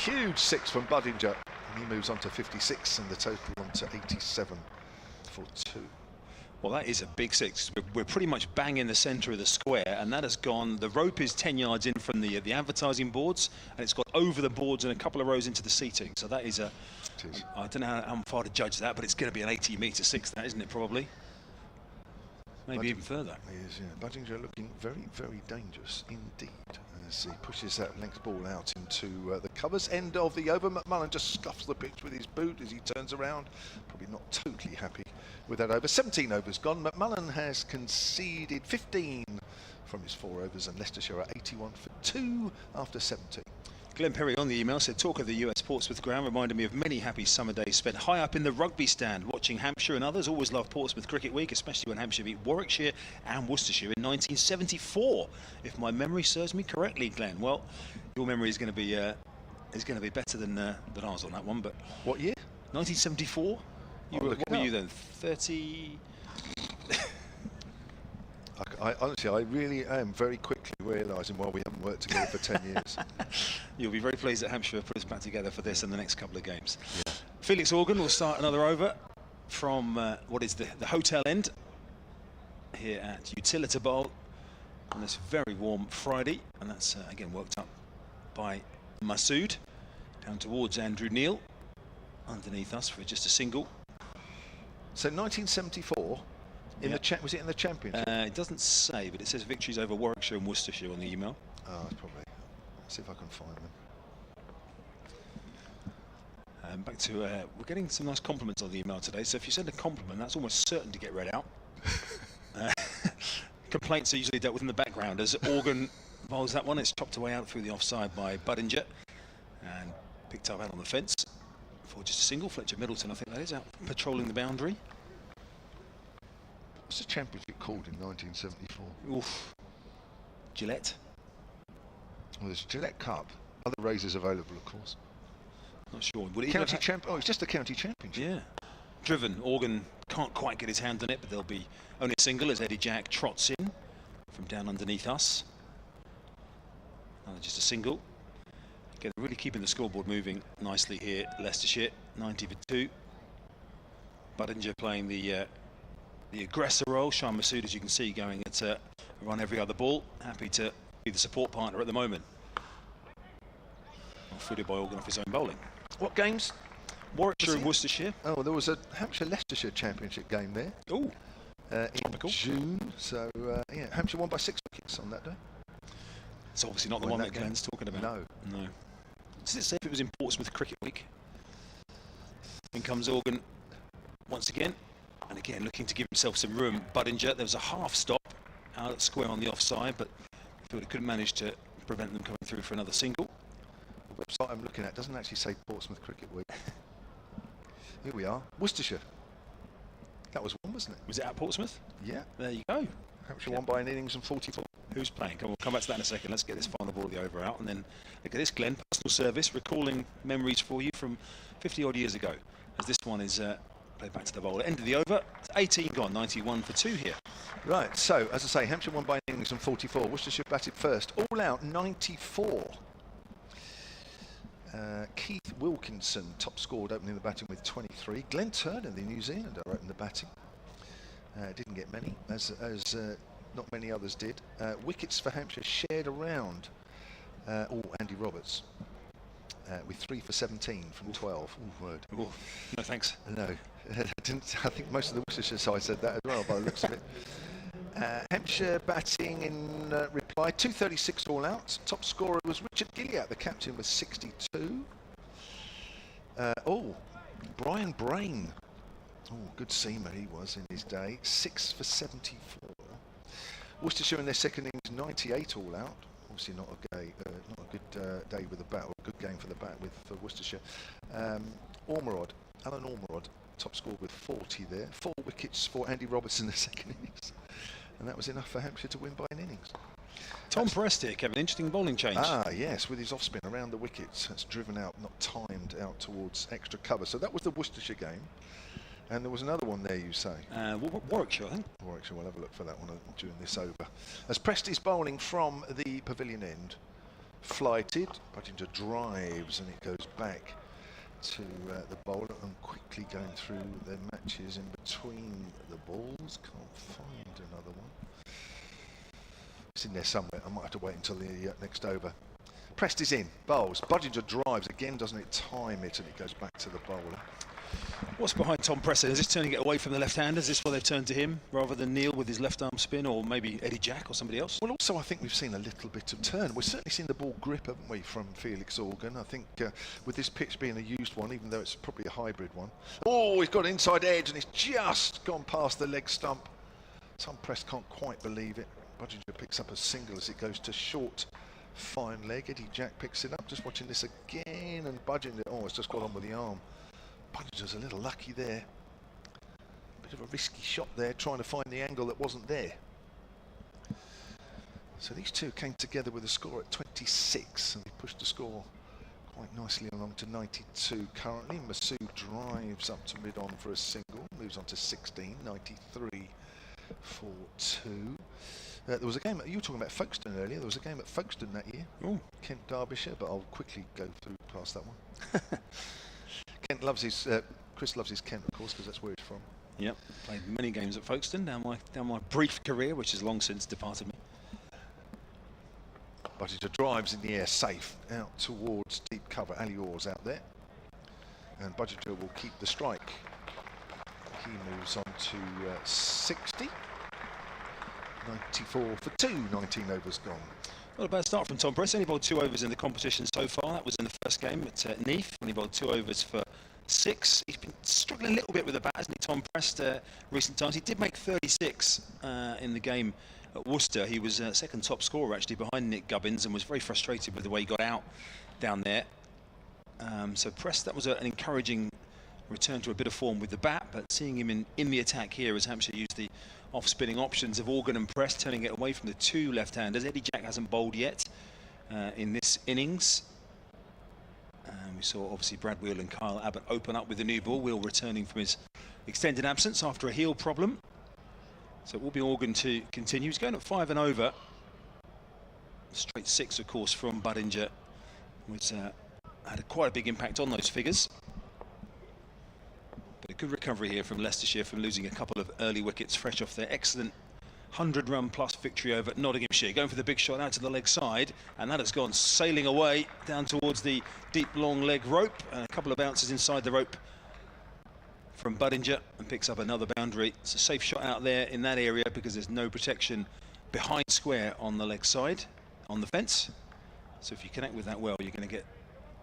Huge six from Buddington. And he moves on to 56, and the total on to 87 for 2. Well, that is a big six. We're pretty much bang in the centre of the square, and that has gone. The rope is 10 yards in from the advertising boards, and it's got over the boards and a couple of rows into the seating. So that is a... I don't know how far to judge that, but it's going to be an 80-metre six, that, isn't it, probably? Maybe even further. He is, yeah. Buddington looking very, very dangerous indeed as he pushes that length ball out into the covers end of the over. McMullen just scuffs the pitch with his boot as he turns around. Probably not totally happy with that over. 17 overs gone. McMullen has conceded 15 from his 4 overs, and Leicestershire are 81 for 2 after 17. Glen Perry on the email said, talk of the US Portsmouth ground reminded me of many happy summer days spent high up in the rugby stand watching Hampshire and others. Always loved Portsmouth Cricket Week, especially when Hampshire beat Warwickshire and Worcestershire in 1974, if my memory serves me correctly, Glenn. Well, your memory is going to be better than ours on that one. But what year? 1974. What were you then? 30. I honestly, I really am very quickly realising why we haven't worked together for 10 years. You'll be very pleased that Hampshire put us back together for this and the next couple of games. Yeah. Felix Organ will start another over from what is the hotel end here at Utilita Bowl on this very warm Friday, and that's again worked up by Masood down towards Andrew Neil underneath us for just a single. So 1974. Was it in the Championship? It doesn't say, but it says victories over Warwickshire and Worcestershire on the email. Oh, it's probably. Let's see if I can find them. Back to, we're getting some nice compliments on the email today, so if you send a compliment, that's almost certain to get read out. Complaints are usually dealt with in the background. As Organ bowls that one, it's chopped away out through the offside by Buddington and picked up out on the fence for just a single. Fletcher Middleton, I think that is, out patrolling the boundary. What's the Championship called in 1974? Oof. Gillette. Well, there's Gillette Cup. Other races available, of course. Not sure. Would it County Champ. Oh, it's just the County Championship. Yeah. Driven. Organ can't quite get his hand on it, but there'll be only a single as Eddie Jack trots in from down underneath us. Another just a single. Again, really keeping the scoreboard moving nicely here. Leicestershire 90 for 2. Buddington playing the aggressor role. Shah Masood, as you can see, going at a run every other ball. Happy to be the support partner at the moment. Footed by Organ off his own bowling. What games? Warwickshire and Worcestershire. Oh, there was a Hampshire-Leicestershire Championship game there. Oh, in June. So, yeah, Hampshire won by 6 wickets on that day. It's obviously not the one that Glenn's talking about. No. Does it say if it was in Portsmouth Cricket Week? In comes Organ once again. And again, looking to give himself some room. Buddington, there was a half stop out at square on the offside, but I thought it couldn't manage to prevent them coming through for another single. The website I'm looking at doesn't actually say Portsmouth Cricket Week. Here we are. Worcestershire. That was one, wasn't it? Was it at Portsmouth? Yeah. There you go. Hampshire won by an innings and 44. Who's playing? We'll come back to that in a second. Let's get this final ball of the over out. And then look at this, Glenn. Personal service, recalling memories for you from 50-odd years ago. As this one is played back to the bowl. End of the over. It's 18 gone, 91 for 2 here. Right, so, as I say, Hampshire won by an innings and 44. Worcestershire batted first. All out, 94. Keith Wilkinson top scored, opening the batting with 23. Glenn Turner, the New Zealander, opened the batting. Didn't get many, as not many others did. Wickets for Hampshire shared around Andy Roberts with 3 for 17 from 12. Ooh, word. Ooh, no thanks. No, I think most of the Worcestershire side said that as well by the looks of it. Hampshire batting in reply, 236 all out. Top scorer was Richard Gilliatt, the captain, with 62. Brian Brain. Oh, good seamer he was in his day. 6 for 74. Worcestershire in their second innings, 98 all out. Obviously not a good day with the bat, or a good game for the bat for Worcestershire. Alan Ormerod, top score with 40 there. 4 wickets for Andy Robertson in the second innings. And that was enough for Hampshire to win by an innings. Tom Prestick, Kevin, interesting bowling change. Yes, with his off-spin around the wickets. That's driven out, not timed out towards extra cover. So that was the Worcestershire game. And there was another one there, you say? Warwickshire, I think. Warwickshire, we'll have a look for that one during this over. As Presti's bowling from the pavilion end, flighted, Budginger drives and it goes back to the bowler, and quickly going through their matches in between the balls. Can't find another one. It's in there somewhere. I might have to wait until the next over. Presti's in, bowls. Budginger drives again, doesn't it time it, and it goes back to the bowler. What's behind Tom Preston? Is this turning it away from the left-hander? Is this why they've turned to him rather than Neil with his left-arm spin, or maybe Eddie Jack or somebody else? Well, also I think we've seen a little bit of turn. We've certainly seen the ball grip, haven't we, from Felix Organ. I think with this pitch being a used one, even though it's probably a hybrid one. Oh, he's got inside edge and it's just gone past the leg stump. Tom Prest can't quite believe it. Budginger picks up a single as it goes to short, fine leg. Eddie Jack picks it up. Just watching this again, and Budginger, it's just got on with the arm. Budginger's a little lucky there. Bit of a risky shot there, trying to find the angle that wasn't there. So these two came together with a score at 26, and they pushed the score quite nicely along to 92 currently. Masood drives up to mid-on for a single, moves on to 16, 93 for 2. There was a game, you were talking about Folkestone earlier, there was a game at Folkestone that year. Ooh. Kent Derbyshire, but I'll quickly go through past that one. Kent loves his, Chris loves his Kent, of course, because that's where he's from. Yep, played many games at Folkestone down my brief career, which has long since departed me. Budginger drives in the air, safe, out towards deep cover. Ali Orr's out there. And Budginger will keep the strike. He moves on to 60. 94 for 2, 19 overs gone. Not a bad start from Tom Prest. Only bowled 2 overs in the competition so far. That was in the first game at Neath, when he bowled 2 overs for 6. He's been struggling a little bit with the bat, hasn't he, Tom Prest, recent times. He did make 36 in the game at Worcester. He was second top scorer, actually, behind Nick Gubbins, and was very frustrated with the way he got out down there. So Prest, that was an encouraging return to a bit of form with the bat, but seeing him in the attack here as Hampshire used the off-spinning options of Organ and Prest, turning it away from the 2 left-handers. Eddie Jack hasn't bowled yet in this innings. We saw obviously Brad Wheel and Kyle Abbott open up with the new ball. Wheel returning from his extended absence after a heel problem. So it will be Organ to continue. He's going at 5 and over. Straight 6, of course, from Budginger, which had quite a big impact on those figures. But a good recovery here from Leicestershire from losing a couple of early wickets fresh off their excellent 100-run plus victory over Nottinghamshire. Going for the big shot out to the leg side, and that has gone sailing away down towards the deep long leg rope, and a couple of bounces inside the rope from Budginger, and picks up another boundary. It's a safe shot out there in that area because there's no protection behind square on the leg side on the fence. So if you connect with that well, you're going to get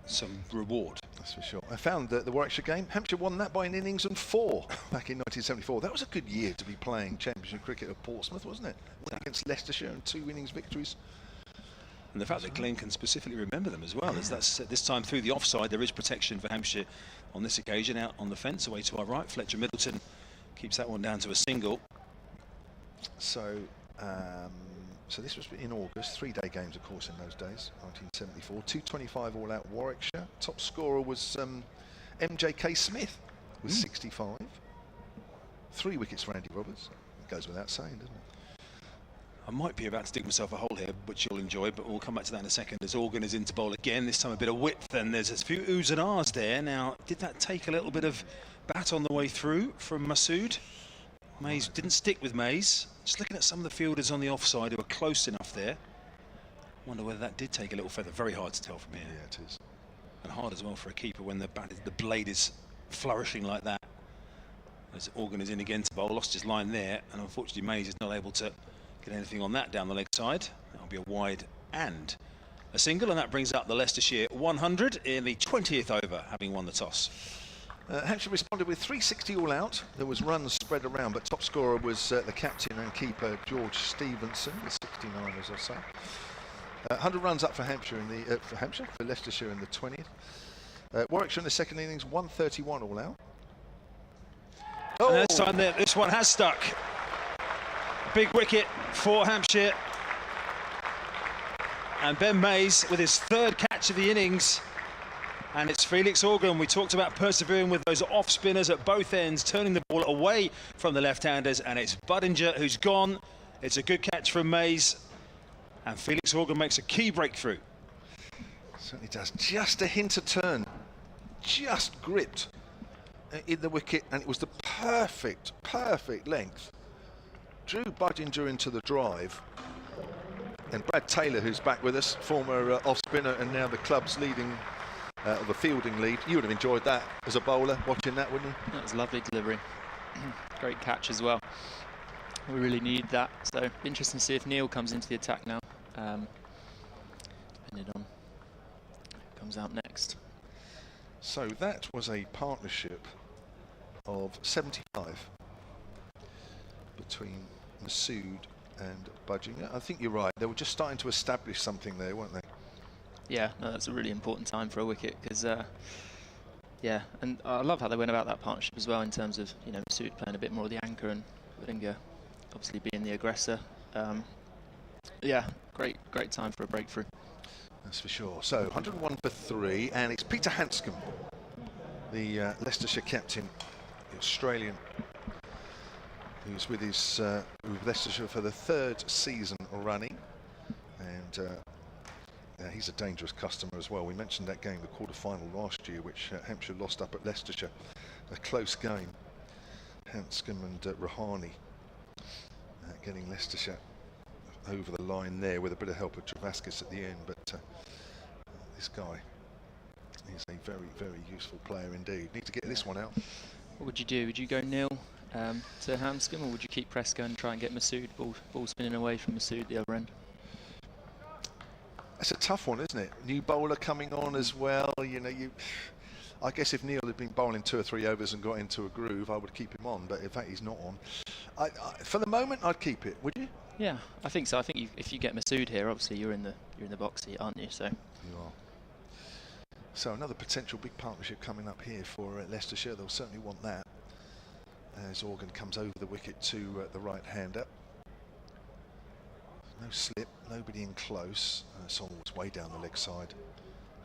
some reward. That's for sure. I found that the Warwickshire game, Hampshire won that by an innings and 4 back in 1974. That was a good year to be playing Championship cricket at Portsmouth, wasn't it? Went against Leicestershire and 2 innings victories. And the fact that Glenn can specifically remember them as well, is that's this time through the offside. There is protection for Hampshire on this occasion. Out on the fence away to our right, Fletcher Middleton keeps that one down to a single. So so this was in August, 3-day games, of course, in those days, 1974. 225 all out Warwickshire. Top scorer was MJK Smith with 65. 3 wickets for Andy Roberts. It goes without saying, doesn't it? I might be about to dig myself a hole here, which you'll enjoy, but we'll come back to that in a second. As Organ is into bowl again, this time a bit of width, and there's a few oohs and ahs there. Now, did that take a little bit of bat on the way through from Masood? Mays didn't stick with Mays. Just looking at some of the fielders on the offside who are close enough there. Wonder whether that did take a little feather. Very hard to tell from here. Yeah, it is. And hard as well for a keeper when the blade is flourishing like that. As Organ is in again to bowl, lost his line there, and unfortunately Mays is not able to get anything on that down the leg side. That'll be a wide and a single, and that brings up the Leicestershire 100 in the 20th over, having won the toss. Hampshire responded with 360 all out. There was runs spread around, but top scorer was the captain and keeper George Stevenson with 69ers or so. 100 runs up for Hampshire for Leicestershire in the 20th. Warwickshire in the second innings, 131 all out. Oh. And this time this one has stuck. Big wicket for Hampshire. And Ben Mays with his third catch of the innings. And it's Felix Organ. We talked about persevering with those off spinners at both ends, turning the ball away from the left-handers, and it's Budinger who's gone. It's a good catch from Mays, and Felix Organ makes a key breakthrough. Certainly does. Just a hint of turn, just gripped in the wicket, and it was the perfect length. Drew Budinger into the drive. And Brad Taylor, who's back with us, former off-spinner and now the club's leading the fielding lead. You would have enjoyed that as a bowler, watching that, wouldn't you? That was lovely delivery. Great catch as well. We really need that. So interesting to see if Neil comes into the attack now. Depending on who comes out next. So that was a partnership of 75 between Masood and Budinger. I think you're right. They were just starting to establish something there, weren't they? Yeah, no, that's a really important time for a wicket because, yeah, and I love how they went about that partnership as well in terms of, you know, Masood playing a bit more of the anchor and Budinger obviously being the aggressor. Yeah, great time for a breakthrough. That's for sure. So 101 for 3, and it's Peter Hanscom, the Leicestershire captain, the Australian, who's with his with Leicestershire for the 3rd season running, and he's a dangerous customer as well. We mentioned that game, the quarter-final last year, which Hampshire lost up at Leicestershire. A close game. Hanscom and Rahani getting Leicestershire over the line there with a bit of help of Travaskis at the end, but this guy is a very useful player indeed. Need to get this one out. What would you do? Would you go Neil to Hanscom, or would you keep Presco and try and get Masood, ball spinning away from Masood the other end? That's a tough one, isn't it? New bowler coming on as well. You know, I guess if Neil had been bowling 2 or 3 overs and got into a groove, I would keep him on. But in fact, he's not on. For the moment, I'd keep it. Would you? Yeah, I think so. I think if you get Masood here, obviously you're in the box seat, aren't you? So you are. So another potential big partnership coming up here for Leicestershire. They'll certainly want that. As Organ comes over the wicket to the right-hander. No slip, nobody in close. Someone was way down the leg side.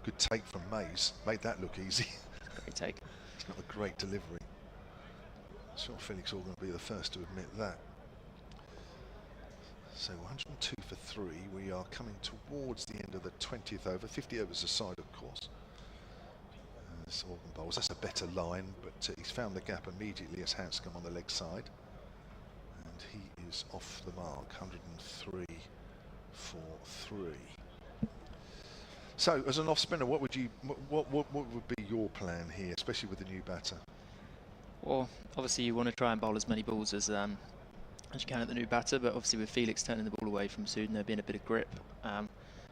Good take from Mays. Made that look easy. Great take. It's not a great delivery. I'm sure Felix Organ will be the first to admit that. So 102 for 3. We are coming towards the end of the 20th over. 50 overs aside, of course. Organ bowls. That's a better line, but he's found the gap immediately as Hanscom on the leg side. And he is off the mark. 103 for 3. So, as an off-spinner, what would be your plan here, especially with the new batter? Well, obviously you want to try and bowl as many balls as you can at the new batter, but obviously with Felix turning the ball away from Masood and there being a bit of grip, I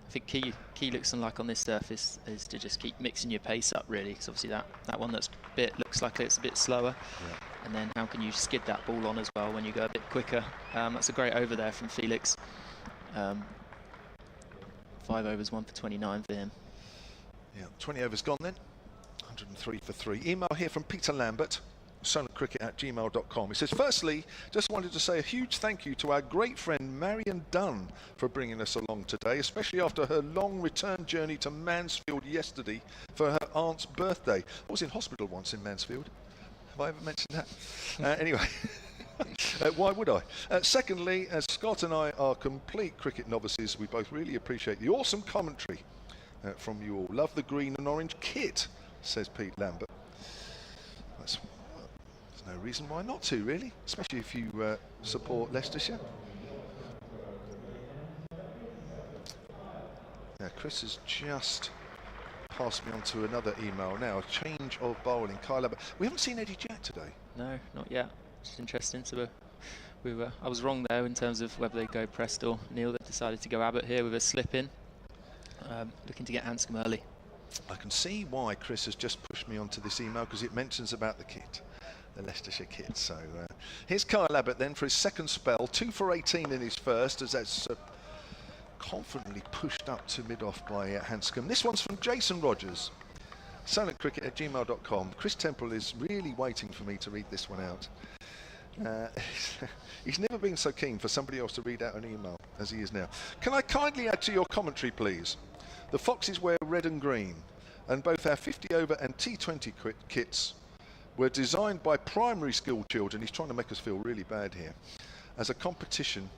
think key looks like on this surface is to just keep mixing your pace up, really, because obviously that one looks like it's a bit slower. Yeah. And then how can you skid that ball on as well when you go a bit quicker? That's a great over there from Felix. 5 overs, 1 for 29 for him. Yeah, 20 overs gone then. 103 for 3. Email here from Peter Lambert, sonatcricket@gmail.com. He says, firstly, just wanted to say a huge thank you to our great friend Marion Dunn for bringing us along today, especially after her long return journey to Mansfield yesterday for her aunt's birthday. I was in hospital once in Mansfield. Have I ever mentioned that? Anyway. Why would I? Secondly, as Scott and I are complete cricket novices, we both really appreciate the awesome commentary from you all. Love the green and orange kit, says Pete Lambert. There's no reason why not to, really, especially if you support Leicestershire. Now, Chris has just passed me on to another email now. A change of bowling. Kyle Lambert. We haven't seen Eddie Jack today. No, not yet. It's interesting. So I was wrong there in terms of whether they go Prest or Neil. They decided to go Abbott here with a slip in. looking to get Hanscom early. I can see why Chris has just pushed me onto this email, because it mentions about the kit, the Leicestershire kit. So here's Kyle Abbott then for his second spell, 2 for 18 in his first, as that's confidently pushed up to mid-off by Hanscom. This one's from Jason Rogers, silentcricket@gmail.com. Chris Temple is really waiting for me to read this one out. He's never been so keen for somebody else to read out an email as he is now. Can I kindly add to your commentary, please? The Foxes wear red and green, and both our 50 over and T20 kits were designed by primary school children. He's trying to make us feel really bad here. As a competition,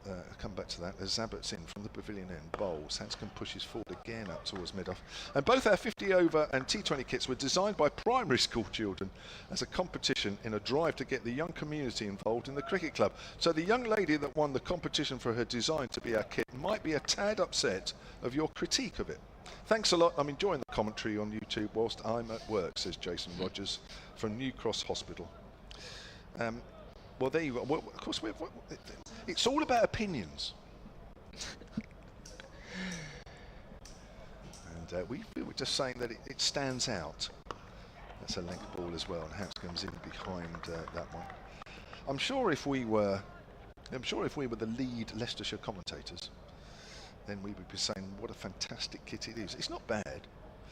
I'll come back to that, as Abbott's in from the pavilion end, bowls. Hanscom pushes forward again up towards mid-off. And both our 50 over and T20 kits were designed by primary school children as a competition in a drive to get the young community involved in the cricket club. So the young lady that won the competition for her design to be our kit might be a tad upset of your critique of it. Thanks a lot. I'm enjoying the commentary on YouTube whilst I'm at work, says Jason Rogers from New Cross Hospital. Well, there you go. Well, of course, it's all about opinions. And we were just saying that it stands out. That's a length ball as well, and Hanscom's in behind that one. I'm sure if we were the lead Leicestershire commentators, then we would be saying what a fantastic kit it is. It's not bad.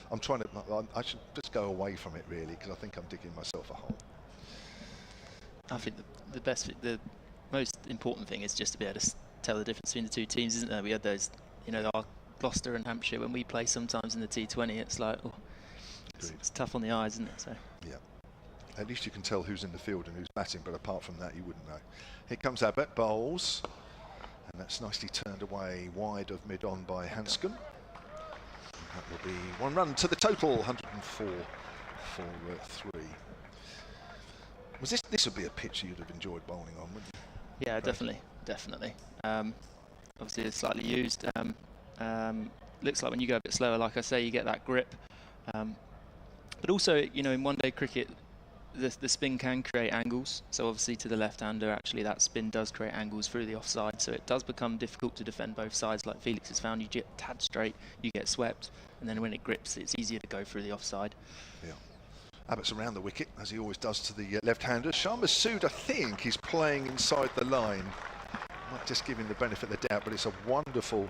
I should just go away from it really, because I think I'm digging myself a hole. I think the most important thing is just to be able to tell the difference between the two teams, isn't there? We had those, our Gloucester and Hampshire when we play sometimes in the T20. It's like, it's tough on the eyes, isn't it? So. Yeah. At least you can tell who's in the field and who's batting, but apart from that, you wouldn't know. Here comes Abbott, bowls, and that's nicely turned away wide of mid-on by Hanscom. That will be 1 run to the total, 104 for 3. Was this would be a pitch you'd have enjoyed bowling on, wouldn't you? Yeah, definitely. Obviously, it's slightly used. Looks like when you go a bit slower, like I say, you get that grip. But also, in one-day cricket, the spin can create angles. So obviously, to the left-hander, actually, that spin does create angles through the offside. So it does become difficult to defend both sides. Like Felix has found, you get tad straight, you get swept, and then when it grips, it's easier to go through the offside. Yeah. Abbott's around the wicket, as he always does to the left-hander. Shah Massood, I think, is playing inside the line. Might just give him the benefit of the doubt, but it's a wonderful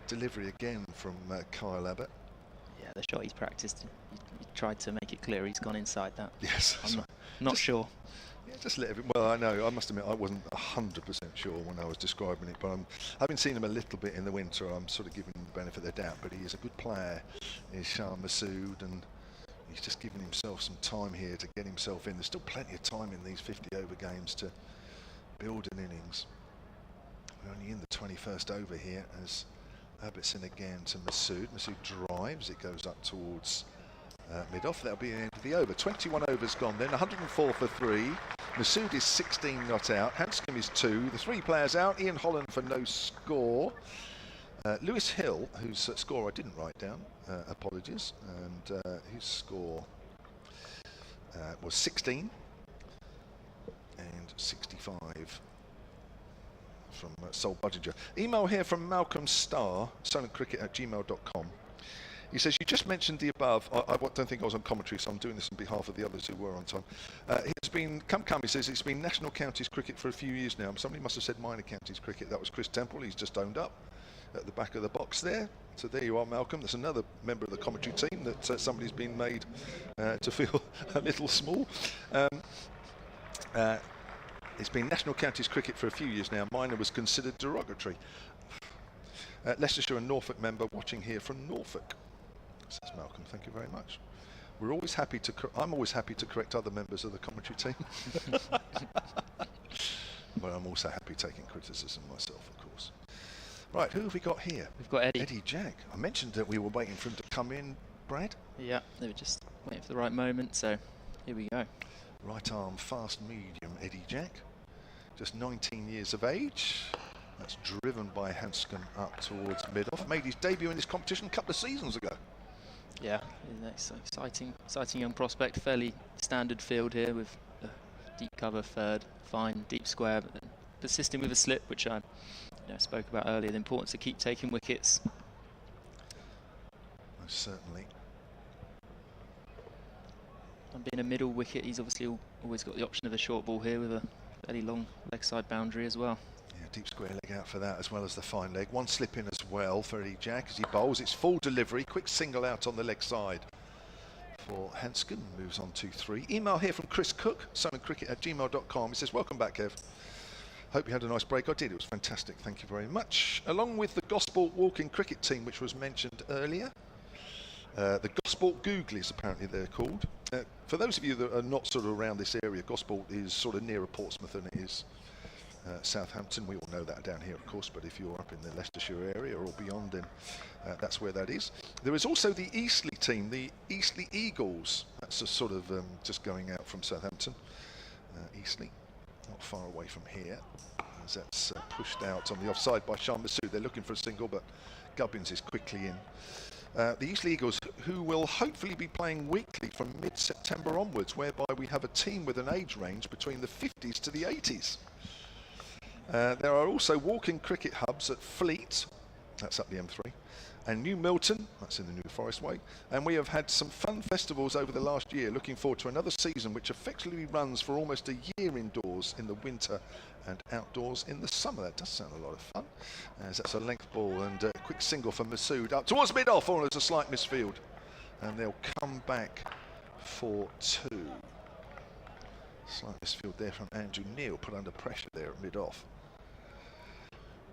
delivery again from Kyle Abbott. Yeah, the shot he's practiced, he tried to make it clear he's gone inside that. Yes. I'm not sure. Yeah, just let everyone. Well, I know. I must admit, I wasn't 100% sure when I was describing it, but having seen him a little bit in the winter, I'm sort of giving him the benefit of the doubt. But he is a good player, is Shah Massood, and he's just giving himself some time here to get himself in. There's still plenty of time in these 50 over games to build an innings. We're only in the 21st over here as Abbott's in again to Massood. Massood drives, it goes up towards mid-off. That'll be the end of the over. 21 overs gone then, 104 for 3. Massood is 16 not out. Hanscom is 2. The 3 players out. Ian Holland for no score. Lewis Hill, whose score I didn't write down, apologies, and his score was 16 and 65 from Sol Budginger. Email here from Malcolm Starr, silentcricket@gmail.com. He says, you just mentioned the above. I don't think I was on commentary, so I'm doing this on behalf of the others who were on time. It's been, he says, it's been national counties cricket for a few years now. Somebody must have said minor counties cricket. That was Chris Temple. He's just owned up at the back of the box there. So there you are, Malcolm. There's another member of the commentary team that somebody's been made to feel a little small. It's been national counties cricket for a few years now. Minor was considered derogatory. Leicestershire and Norfolk member watching here from Norfolk, says Malcolm. Thank you very much. We're always happy to. I'm always happy to correct other members of the commentary team. But I'm also happy taking criticism myself, of course. Right, who have we got here? We've got Eddie. Eddie Jack. I mentioned that we were waiting for him to come in, Brad. Yeah, they were just waiting for the right moment, so here we go. Right arm, fast medium, Eddie Jack. Just 19 years of age. That's driven by Hanscom up towards mid-off. Made his debut in this competition a couple of seasons ago. Yeah, it's exciting young prospect. Fairly standard field here with a deep cover third, fine deep square, but persisting with a slip, which I spoke about earlier. The importance to keep taking wickets. Most certainly. And being a middle wicket, he's obviously always got the option of a short ball here with a fairly long leg side boundary as well. Yeah, deep square leg out for that, as well as the fine leg. One slip in as well for Eddie Jack as he bowls. It's full delivery, quick single out on the leg side for Hanscom. Moves on 2-3. Email here from Chris Cook, sunandcricket@gmail.com. He says, welcome back, Kev. Hope you had a nice break. I did. It was fantastic. Thank you very much. Along with the Gosport walking cricket team, which was mentioned earlier, the Gosport Googlies, apparently they're called. For those of you that are not sort of around this area, Gosport is sort of nearer Portsmouth than it is Southampton. We all know that down here, of course, but if you're up in the Leicestershire area or beyond, then that's where that is. There is also the Eastleigh team, the Eastleigh Eagles. That's a sort of just going out from Southampton. Eastleigh, not far away from here, as that's pushed out on the offside by Shan Masood. They're looking for a single, but Gubbins is quickly in. The Eastleigh Eagles, who will hopefully be playing weekly from mid-September onwards, whereby we have a team with an age range between the 50s to the 80s. There are also walking cricket hubs at Fleet, that's up the M3, and New Milton, that's in the New Forest Way. And we have had some fun festivals over the last year. Looking forward to another season which effectively runs for almost a year indoors in the winter and outdoors in the summer. That does sound a lot of fun, as that's a length ball and a quick single for Masood up towards mid-off, or there's a slight misfield, and they'll come back for 2. Slight misfield there from Andrew Neil, put under pressure there at mid-off.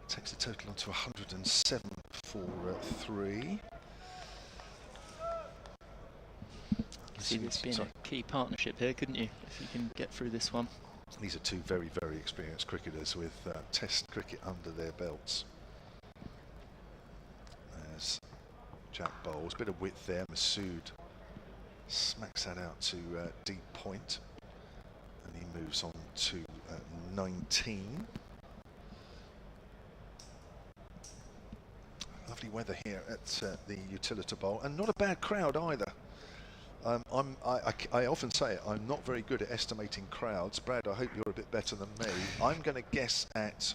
Takes the total on to 107 for 3. See this being a key partnership here, couldn't you, if you can get through this one? These are two very, very experienced cricketers with Test cricket under their belts. As Jack bowls, bit of width there. Masood smacks that out to deep point, and he moves on to 19. Lovely weather here at the Utilita Bowl, and not a bad crowd either. I often say it, I'm not very good at estimating crowds. Brad, I hope you're a bit better than me. I'm going to guess at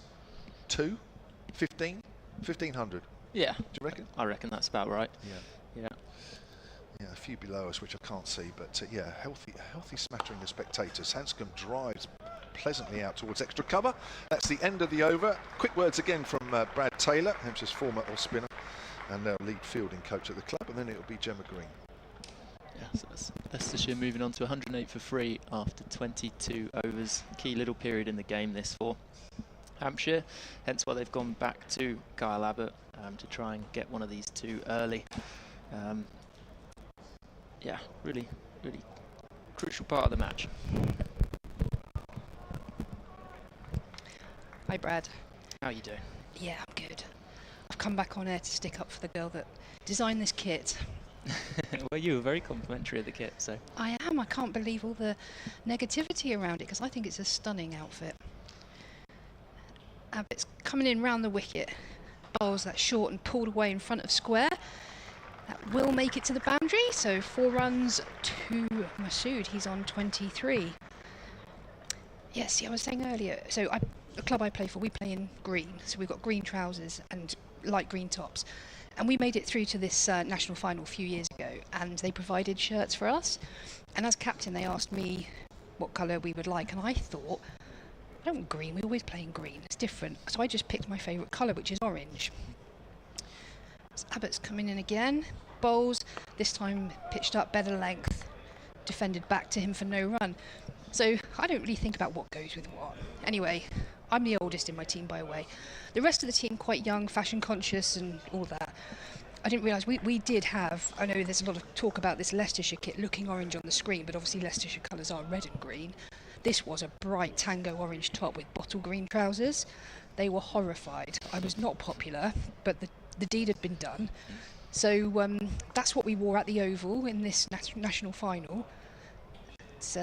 1,500. Yeah. Do you reckon? I reckon that's about right. Yeah. Yeah. Yeah, a few below us, which I can't see, but yeah, healthy smattering of spectators. Hanscom drives pleasantly out towards extra cover. That's the end of the over. Quick words again from Brad Taylor, Hampshire's former all-spinner and now lead fielding coach at the club, and then it'll be Gemma Green. Yeah, so that's Leicestershire moving on to 108 for 3 after 22 overs. Key little period in the game this for Hampshire, hence why they've gone back to Kyle Abbott to try and get one of these two early. Yeah, really crucial part of the match. Hi, Brad. How are you doing? Yeah, I'm good. I've come back on air to stick up for the girl that designed this kit. Well, you were very complimentary of the kit, so. I am. I can't believe all the negativity around it, because I think it's a stunning outfit. Abbott's coming in round the wicket. Bowls that short and pulled away in front of square. That will make it to the boundary, so 4 runs to Masood. He's on 23. Yes, see, I was saying earlier, so the club I play for, we play in green, so we've got green trousers and light green tops. And we made it through to this national final a few years ago, and they provided shirts for us. And as captain, they asked me what colour we would like, and I thought, I don't want green, we always play in green, it's different. So I just picked my favourite colour, which is orange. So Abbott's coming in again, bowls, this time pitched up, better length, defended back to him for no run. So I don't really think about what goes with what. Anyway, I'm the oldest in my team, by the way. The rest of the team quite young, fashion conscious and all that. I didn't realise we did have, I know there's a lot of talk about this Leicestershire kit looking orange on the screen, but obviously Leicestershire colours are red and green. This was a bright tango orange top with bottle green trousers. They were horrified. I was not popular, but the deed had been done. So that's what we wore at the Oval in this national final. It's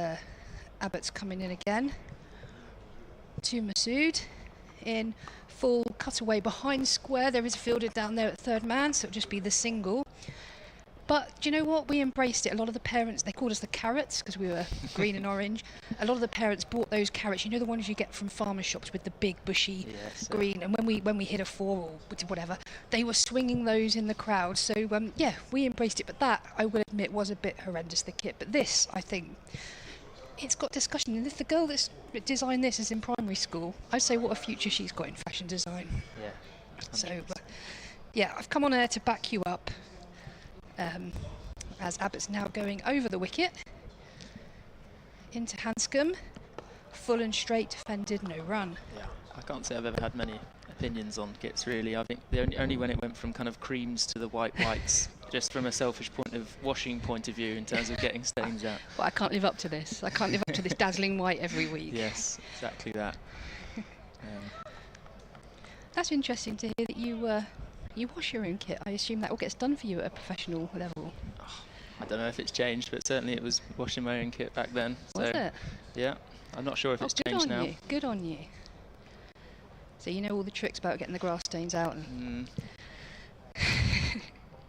Abbott's coming in again to Masood in full cutaway behind square. There is a fielder down there at third man, so it'll just be the single. But do you know what? We embraced it. A lot of the parents, they called us the carrots because we were green and orange. A lot of the parents bought those carrots. You know, the ones you get from farmer shops with the big bushy green. And when we hit a 4 or whatever, they were swinging those in the crowd. So yeah, we embraced it. But that, I will admit, was a bit horrendous, the kit. But this, I think, it's got discussion. And if the girl that's designed this is in primary school, I'd say what a future she's got in fashion design. Yeah. So yeah, I've come on air to back you up. As Abbott's now going over the wicket into Hanscom, full and straight, defended, no run. Yeah, I can't say I've ever had many opinions on kits really. I think only when it went from kind of creams to the whites, just from a selfish washing point of view in terms of getting stains out. Well, I can't live up to this. I can't live up to this dazzling white every week. Yes, exactly that. That's interesting to hear that you wash your own kit. I assume that all gets done for you at a professional level. Oh, I don't know if it's changed, but certainly it was washing my own kit back then. Was it? Yeah, I'm not sure if it's changed now. Good on you. So you know all the tricks about getting the grass stains out. And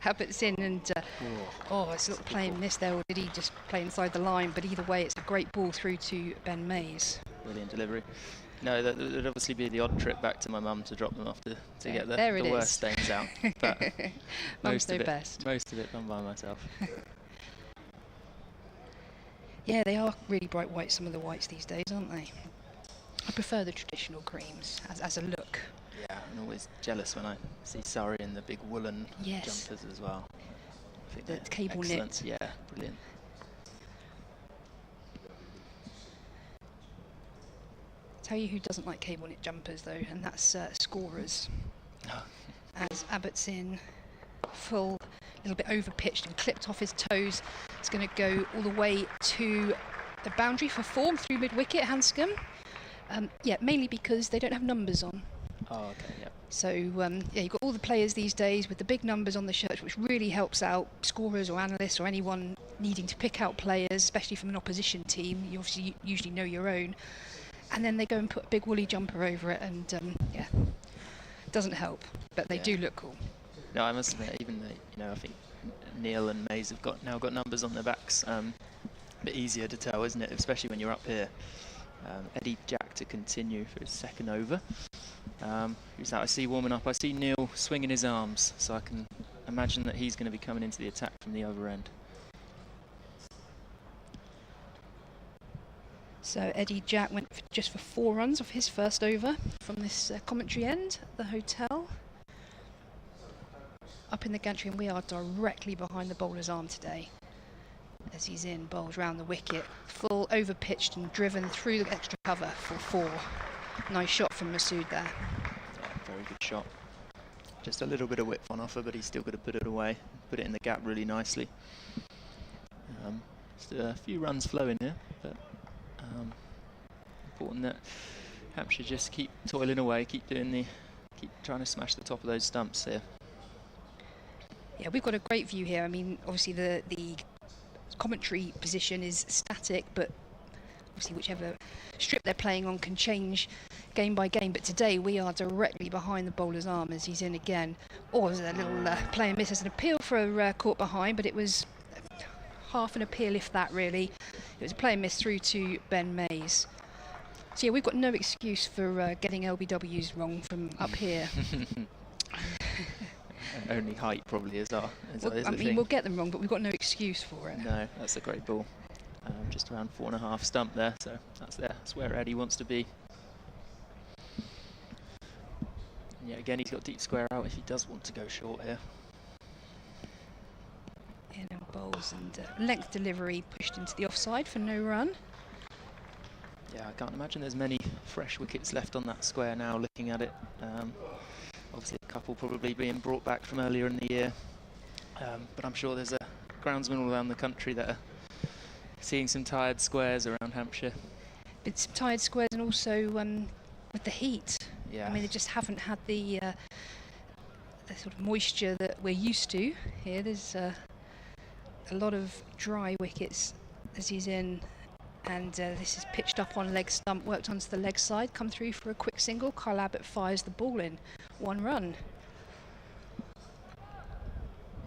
Abbott's in and it's not playing this there, or did he just play inside the line? But either way, it's a great ball through to Ben Mays. Brilliant delivery. No, that would obviously be the odd trip back to my mum to drop them off to get the worst stains out. But most of it done by myself. Yeah, they are really bright white, some of the whites these days, aren't they? I prefer the traditional creams as a look. Yeah, I'm always jealous when I see Surrey in the big woolen jumpers as well. I think the cable knit. Yeah, brilliant. Tell you who doesn't like cable knit jumpers though, and that's scorers. As Abbott's in full, a little bit over pitched and clipped off his toes. It's going to go all the way to the boundary for form through mid wicket, Hanscom. Yeah, mainly because they don't have numbers on. Oh, okay, yeah. So yeah, you've got all the players these days with the big numbers on the shirts, which really helps out scorers or analysts or anyone needing to pick out players, especially from an opposition team. You obviously usually know your own. And then they go and put a big woolly jumper over it, and yeah, doesn't help. But they do look cool. No, I must admit, even I think Neil and Mays have now got numbers on their backs. A bit easier to tell, isn't it? Especially when you're up here. Eddie Jack to continue for his second over. Who's that? I see warming up. I see Neil swinging his arms, so I can imagine that he's going to be coming into the attack from the other end. So Eddie Jack went just for 4 runs off his first over from this commentary end at the hotel. Up in the gantry, and we are directly behind the bowler's arm today. As he's in, bowls round the wicket, full over pitched and driven through the extra cover for 4. Nice shot from Masood there. Yeah, very good shot. Just a little bit of width on offer, but he's still got to put it away, put it in the gap really nicely. Still a few runs flowing here, but important that Hampshire just keep toiling away, keep trying to smash the top of those stumps here. Yeah, we've got a great view here. I mean, obviously the commentary position is static, but obviously whichever strip they're playing on can change game by game. But today we are directly behind the bowler's arm as he's in again. There's a little play and miss as an appeal for a caught behind, but it was half an appeal, if that really. It was a play and miss through to Ben Mays. So yeah, we've got no excuse for getting LBWs wrong from up here. Only height probably is our. I mean, we'll get them wrong, but we've got no excuse for it. No, that's a great ball. Just around 4.5 stump there, so that's where Eddie wants to be. And yeah, again, he's got deep square out if he does want to go short here. In and bowls and length delivery pushed into the offside for no run. Yeah, I can't imagine there's many fresh wickets left on that square now, looking at it. Obviously a couple probably being brought back from earlier in the year. But I'm sure there's a groundsman all around the country that are seeing some tired squares around Hampshire. It's some tired squares, and also with the heat. Yeah. I mean, they just haven't had the sort of moisture that we're used to here. There's a lot of dry wickets as he's in. And this is pitched up on leg stump, worked onto the leg side, come through for a quick single. Kyle Abbott fires the ball in. 1 run.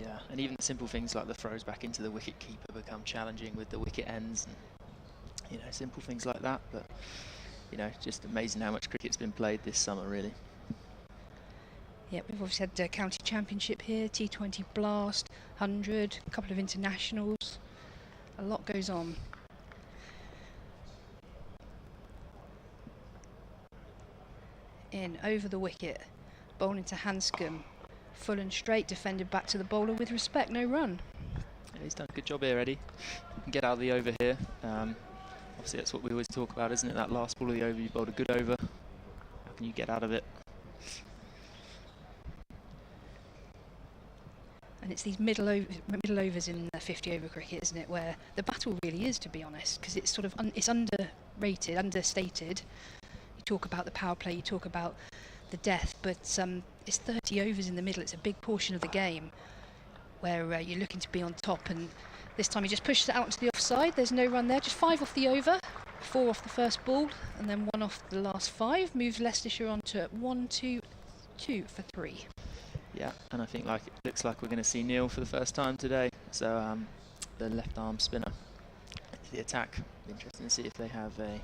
Yeah, and even simple things like the throws back into the wicket keeper become challenging with the wicket ends, and you know, simple things like that. But you know, just amazing how much cricket's been played this summer, really. Yeah, we've obviously had the county championship here, T20 Blast, 100, a couple of internationals. A lot goes on. In over the wicket, bowling to Hanscom, full and straight, defended back to the bowler with respect, no run. Yeah, he's done a good job here, Eddie. Get out of the over here. Obviously that's what we always talk about, isn't it? That last ball of the over, you bowled a good over. How can you get out of it? And it's these middle overs in 50 over cricket, isn't it, where the battle really is, to be honest, because it's sort of it's underrated, understated. You talk about the power play, you talk about the death, but it's 30 overs in the middle. It's a big portion of the game where you're looking to be on top, and this time he just pushes it out into the offside. There's no run there, just 5 off the over, 4 off the first ball, and then 1 off the last 5. Moves Leicestershire on to 1-2-2 for 3. Yeah, and I think it looks like we're going to see Neil for the first time today. So the left arm spinner, the attack. Be interesting to see if they have a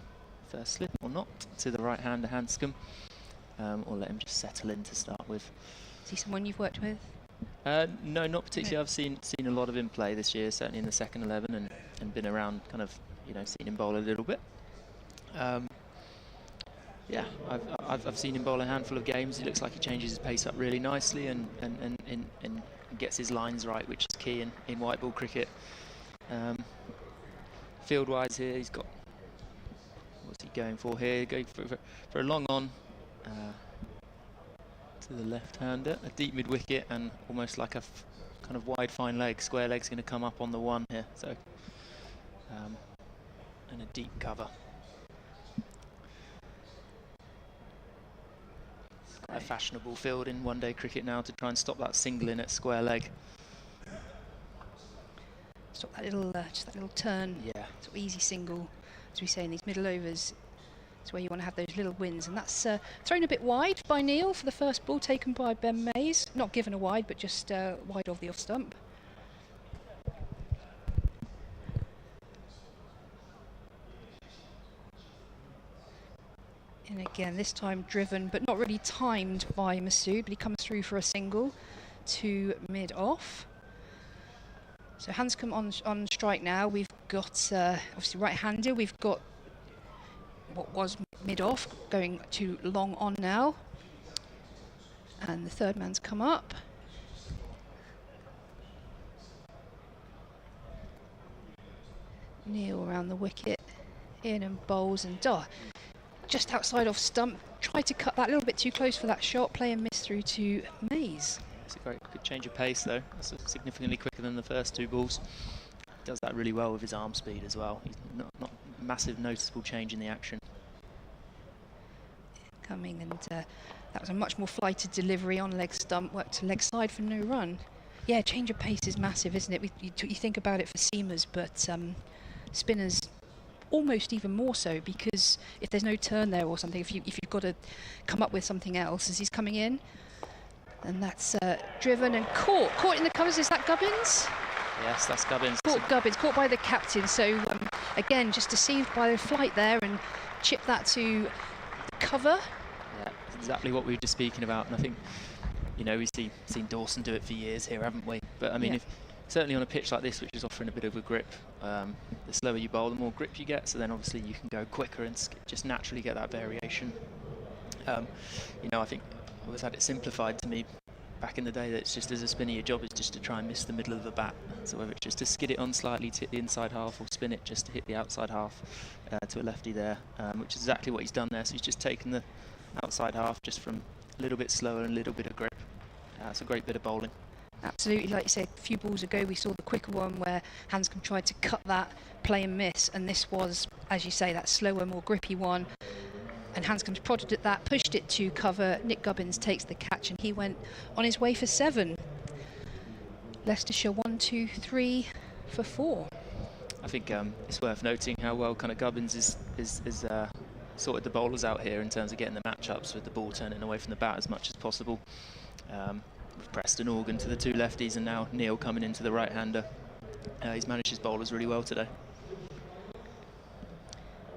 first slip or not to the right hander Hanscom, or let him just settle in to start with. Is he someone you've worked with? No, not particularly. No. I've seen a lot of him play this year, certainly in the second 11, and been around, kind of, you know, seen him bowl a little bit. Yeah, I've seen him bowl a handful of games. He looks like he changes his pace up really nicely and gets his lines right, which is key in white ball cricket. Field-wise here, he's got, what's he going for here? Going for a long on to the left-hander, a deep mid-wicket, and almost like a kind of wide fine leg. Square leg's going to come up on the 1 here, so and a deep cover. A fashionable field in one-day cricket now to try and stop that single in at square leg. Stop that little, just that little turn. Yeah. Sort of easy single, as we say in these middle overs. It's where you want to have those little wins, and that's thrown a bit wide by Neil for the first ball, taken by Ben Mays. Not given a wide, but just wide of the off stump. And again, this time driven, but not really timed by Masood, but he comes through for a single to mid-off. So Hanscom on strike now. We've got, obviously right-hander, we've got what was mid-off, going to long on now. And the third man's come up. Neil around the wicket, in and bowls, and just outside off stump, tried to cut that a little bit too close for that shot, play and miss through to Mays. It's a very good change of pace though. That's significantly quicker than the first 2 balls. He does that really well with his arm speed as well. He's not massive noticeable change in the action. Coming, and that was a much more flighted delivery on leg stump, worked to leg side for no run. Yeah, change of pace is massive, isn't it? You think about it for seamers, but spinners almost even more so, because if there's no turn there or something, if you've got to come up with something else as he's coming in, and that's driven and caught in the covers. Is that Gubbins? Yes, that's Gubbins. Gubbins, caught by the captain. So again, just deceived by the flight there and chipped that to the cover. Yeah, exactly what we were just speaking about, and I think, you know, we've seen Dawson do it for years here, haven't we? But I mean, yeah. Certainly on a pitch like this, which is offering a bit of a grip, the slower you bowl, the more grip you get, so then obviously you can go quicker and just naturally get that variation. You know, I think I always had it simplified to me back in the day that it's just, as a spinner, your job is just to try and miss the middle of the bat. So whether it's just to skid it on slightly to hit the inside half, or spin it just to hit the outside half to a lefty there, which is exactly what he's done there. So he's just taken the outside half just from a little bit slower and a little bit of grip. It's a great bit of bowling. Absolutely, like you said, a few balls ago we saw the quicker one where Hanscom tried to cut that, play and miss, and this was, as you say, that slower, more grippy one. And Hanscom's prodded at that, pushed it to cover. Nick Gubbins takes the catch, and he went on his way for 7. Leicestershire 1, 2, 3 for 4. I think it's worth noting how well kind of Gubbins is sorted the bowlers out here in terms of getting the matchups with the ball turning away from the bat as much as possible. with Preston Organ to the two lefties, and now Neil coming into the right-hander. He's managed his bowlers really well today.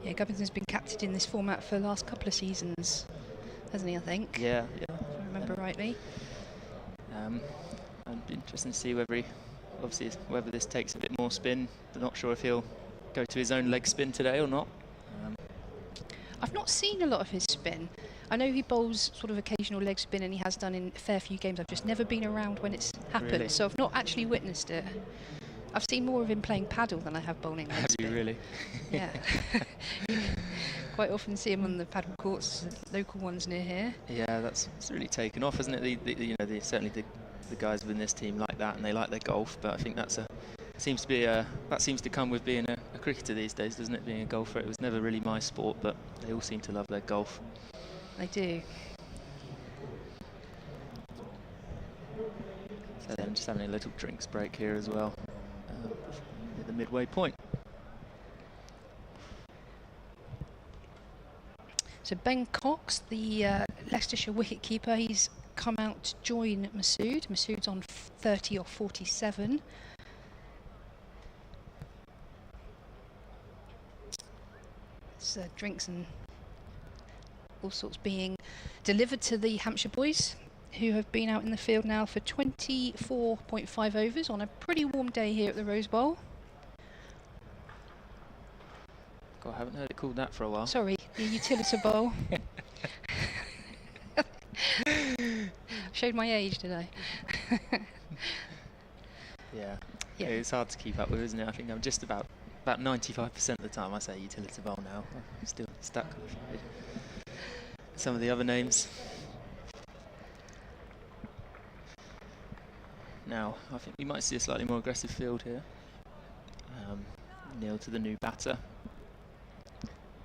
Yeah, Gubbins has been captained in this format for the last couple of seasons, hasn't he, I think? Yeah. If I remember rightly. It'd be interesting to see whether this takes a bit more spin. I'm not sure if he'll go to his own leg spin today or not. I've not seen a lot of his spin. I know he bowls sort of occasional leg spin, and he has done in a fair few games. I've just never been around when it's happened, Really? so I've not actually witnessed it. I've seen more of him playing paddle than I have bowling leg Have spin. you really? Yeah. Quite often see him on the paddle courts, local ones near here. Yeah, it's really taken off, hasn't it? Certainly the guys within this team like that, and they like their golf. But I think that seems to come with being a cricketer these days, doesn't it? Being a golfer, it was never really my sport, but they all seem to love their golf. They do. So then just having a little drinks break here as well, at the midway point. So Ben Cox, the Leicestershire wicket-keeper, he's come out to join Masood. Masood's on 30 or 47. So drinks and all sorts being delivered to the Hampshire boys, who have been out in the field now for 24.5 overs on a pretty warm day here at the Rose Bowl. God, I haven't heard it called that for a while. Sorry, the Utilita Bowl. Showed my age, did I? Yeah. Yeah. It's hard to keep up with, isn't it? I think I'm just about 95% of the time I say Utilita Bowl now. I'm still stuck with some of the other names. Now, I think we might see a slightly more aggressive field here. Neil to the new batter.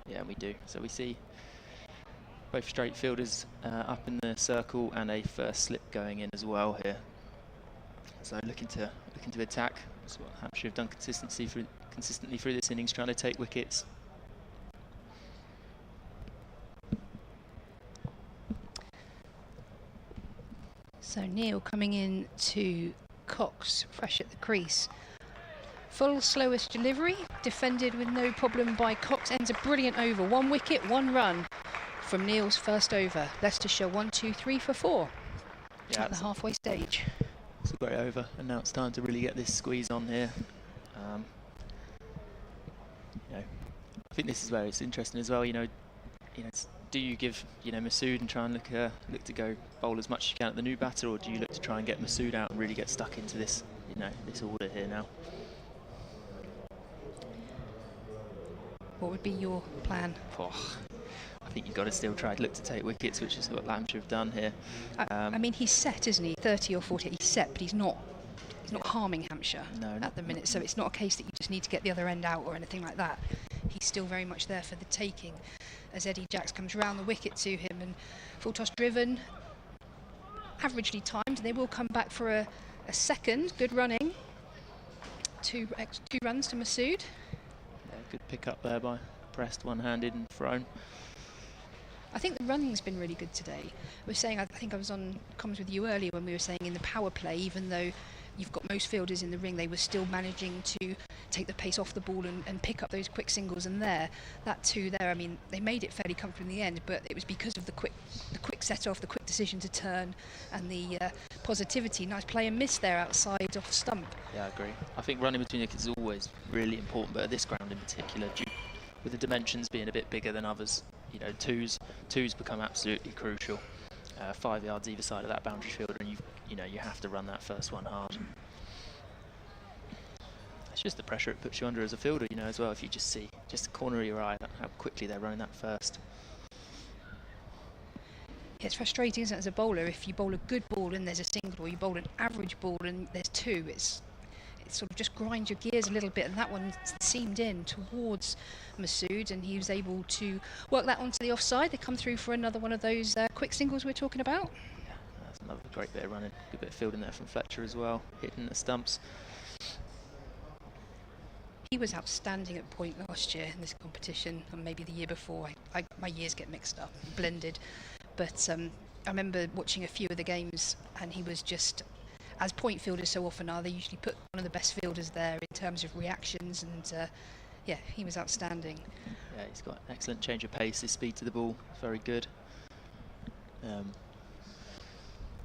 Yeah, we do. So we see both straight fielders up in the circle, and a first slip going in as well here. So looking to attack. That's what Hampshire have done consistently through this innings, trying to take wickets. So Neil coming in to Cox, fresh at the crease. Full slowest delivery, defended with no problem by Cox. Ends a brilliant over. 1 wicket, 1 run from Neil's first over. Leicestershire 1, 2, 3 for 4 at the halfway stage. It's a great over, and now it's time to really get this squeeze on here. I think this is where it's interesting as well. Do you give Masood and try and look to go bowl as much as you can at the new batter, or do you look to try and get Masood out and really get stuck into this this order here now? What would be your plan? I think you've got to still try to look to take wickets, which is what Hampshire have done here. I mean, he's set, isn't he? 30 or 40. He's set, but he's not harming Hampshire at the minute. So it's not a case that you just need to get the other end out or anything like that. He's still very much there for the taking. As Eddie Jacks comes round the wicket to him, and full toss driven, averagely timed. They will come back for a second. Good running. Two runs to Masood. Yeah, good pick up there by Prest, one-handed and thrown. I think the running's been really good today. We're saying, I think I was on comms with you earlier when we were saying in the power play, even though you've got most fielders in the ring, they were still managing to take the pace off the ball and pick up those quick singles. And that too there, I mean, they made it fairly comfortable in the end, but it was because of the quick set off, the quick decision to turn, and the positivity. Nice play and miss there outside off stump. Yeah, I agree. I think running between wickets is always really important, but at this ground in particular, with the dimensions being a bit bigger than others, twos become absolutely crucial. 5 yards either side of that boundary fielder, and you have to run that first one hard. It's just the pressure it puts you under as a fielder, as well. If you just see the corner of your eye, how quickly they're running that first. Yeah, it's frustrating, isn't it, as a bowler, if you bowl a good ball and there's a single, or you bowl an average ball and there's 2. It sort of just grinds your gears a little bit, and that one seamed in towards Masood, and he was able to work that onto the offside. They come through for another one of those quick singles we're talking about. Yeah, that's another great bit of running. Good bit of fielding there from Fletcher as well, hitting the stumps. He was outstanding at point last year in this competition, and maybe the year before. My years get mixed up, blended. But I remember watching a few of the games, and he was just, as point fielders so often are, they usually put one of the best fielders there in terms of reactions, and yeah, he was outstanding. Yeah, he's got an excellent change of pace. His speed to the ball, very good.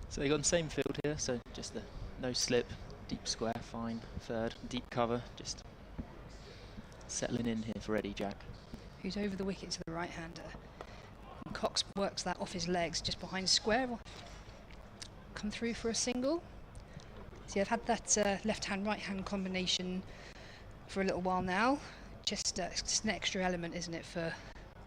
So they got the same field here, so just the no slip, deep square, fine, third, deep cover, just settling in here for Eddie Jack. Who's over the wicket to the right-hander. And Cox works that off his legs just behind square. Come through for a single. See, I've had that left-hand, right-hand combination for a little while now. Just an extra element, isn't it, for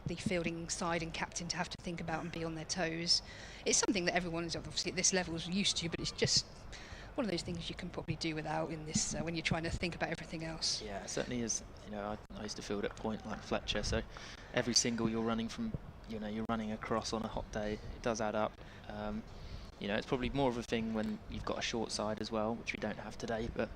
the fielding side and captain to have to think about and be on their toes. It's something that everyone is obviously at this level is used to, but it's just one of those things you can probably do without in this when you're trying to think about everything else. Yeah, it certainly is. You know, I used to field at point like Fletcher, so every single you're running from, you know, you're running across on a hot day, it does add up. You know, it's probably more of a thing when you've got a short side as well, which we don't have today, but...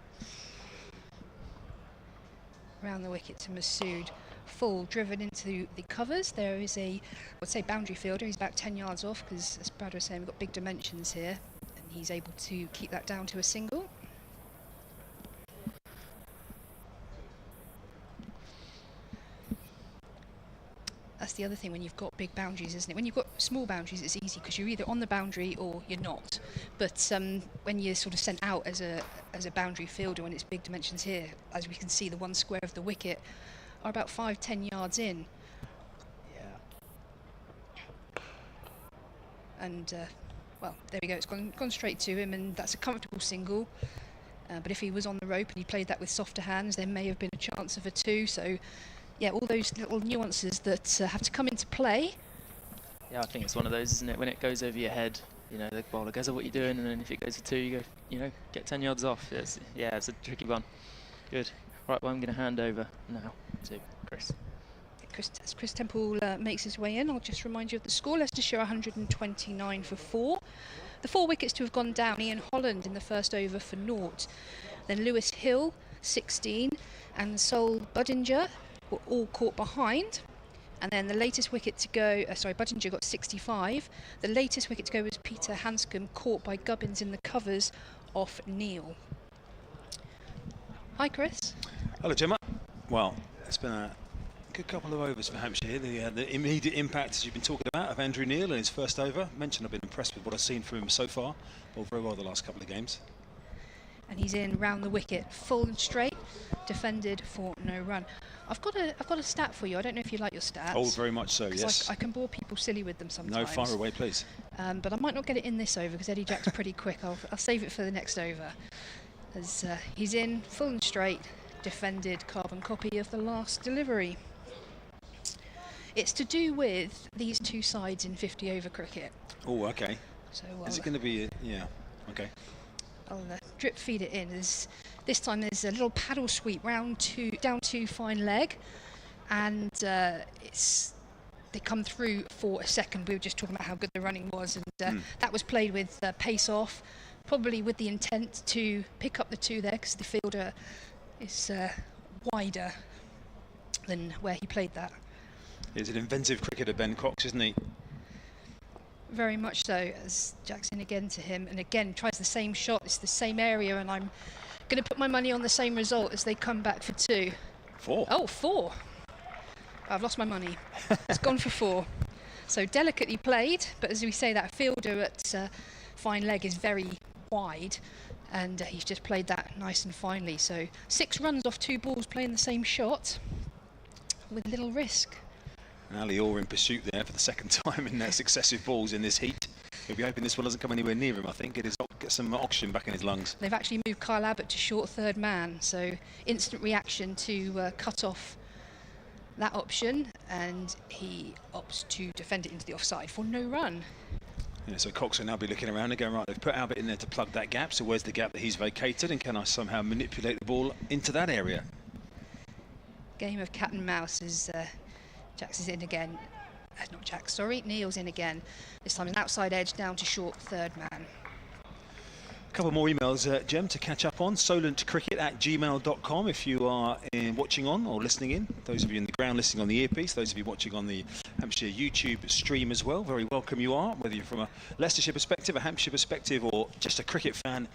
Round the wicket to Masood. Full, driven into the covers. There is a, I would say, boundary fielder. He's about 10 yards off because, as Brad was saying, we've got big dimensions here. And he's able to keep that down to a single. That's the other thing when you've got big boundaries, isn't it? When you've got small boundaries, it's easy because you're either on the boundary or you're not. But when you're sort of sent out as a boundary fielder, when it's big dimensions here, as we can see, the one square of the wicket are about 5-10 yards in. Yeah. And well, there we go. It's gone straight to him, and that's a comfortable single. But if he was on the rope and he played that with softer hands, there may have been a chance of a 2. So, yeah, all those little nuances that have to come into play. Yeah, I think it's one of those, isn't it? When it goes over your head, you know, the bowler goes, "Oh, what are you doing?" And then if it goes to 2, you go, you know, get 10 yards off. It's a tricky one. Good. Right, well, I'm going to hand over now to Chris. As Chris Temple makes his way in, I'll just remind you of the score. Leicestershire 129 for 4. The 4 wickets to have gone down: Ian Holland in the first over for 0. Then Lewis Hill, 16, and Sol Budinger were all caught behind. And then the latest wicket to go, Budinger got 65. The latest wicket to go was Peter Hanscom, caught by Gubbins in the covers off Neil. Hi, Chris. Hello, Gemma. Well, it's been a good couple of overs for Hampshire. The immediate impact, as you've been talking about, of Andrew Neil in his first over. Mentioned I've been impressed with what I've seen from him so far. Bowled very well the last couple of games. And he's in round the wicket, full and straight, defended for no run. I've got a stat for you. I don't know if you like your stats. Oh, very much so, yes. I can bore people silly with them sometimes. No, fire away, please. But I might not get it in this over because Eddie Jack's pretty quick. I'll save it for the next over. As he's in, full and straight, defended, carbon copy of the last delivery. It's to do with these two sides in 50 over cricket. Oh, okay. So is it going to be, yeah, okay. I'll drip feed it in. This time there's a little paddle sweep down to fine leg, and they come through for a second. We were just talking about how good the running was, and that was played with pace off, probably with the intent to pick up the 2 there because the fielder is wider than where he played that. He's an inventive cricketer, Ben Cox, isn't he? Very much so, as Jackson again to him, and again tries the same shot. It's the same area, and I'm going to put my money on the same result as they come back for 2. 4. Oh, 4. I've lost my money. It's gone for 4. So delicately played, but as we say, that fielder at fine leg is very wide, and he's just played that nice and finely. So 6 runs off 2 balls playing the same shot with little risk. And Ali Orr in pursuit there for the second time in their successive balls in this heat. He'll be hoping this one doesn't come anywhere near him, I think. It is get some oxygen back in his lungs. They've actually moved Kyle Abbott to short third man, so instant reaction to cut off that option, and he opts to defend it into the offside for no run. Yeah, so Cox will now be looking around and going, right, they've put Abbott in there to plug that gap, so where's the gap that he's vacated, and can I somehow manipulate the ball into that area? Game of cat and mouse as Jax is in again. Not Jax, sorry, Neil's in again. This time an outside edge down to short third man. couple more emails, Jem, to catch up on. solentcricket@gmail.com if you are watching on or listening in. Those of you in the ground listening on the earpiece, those of you watching on the Hampshire YouTube stream as well, very welcome you are, whether you're from a Leicestershire perspective, a Hampshire perspective, or just a cricket fan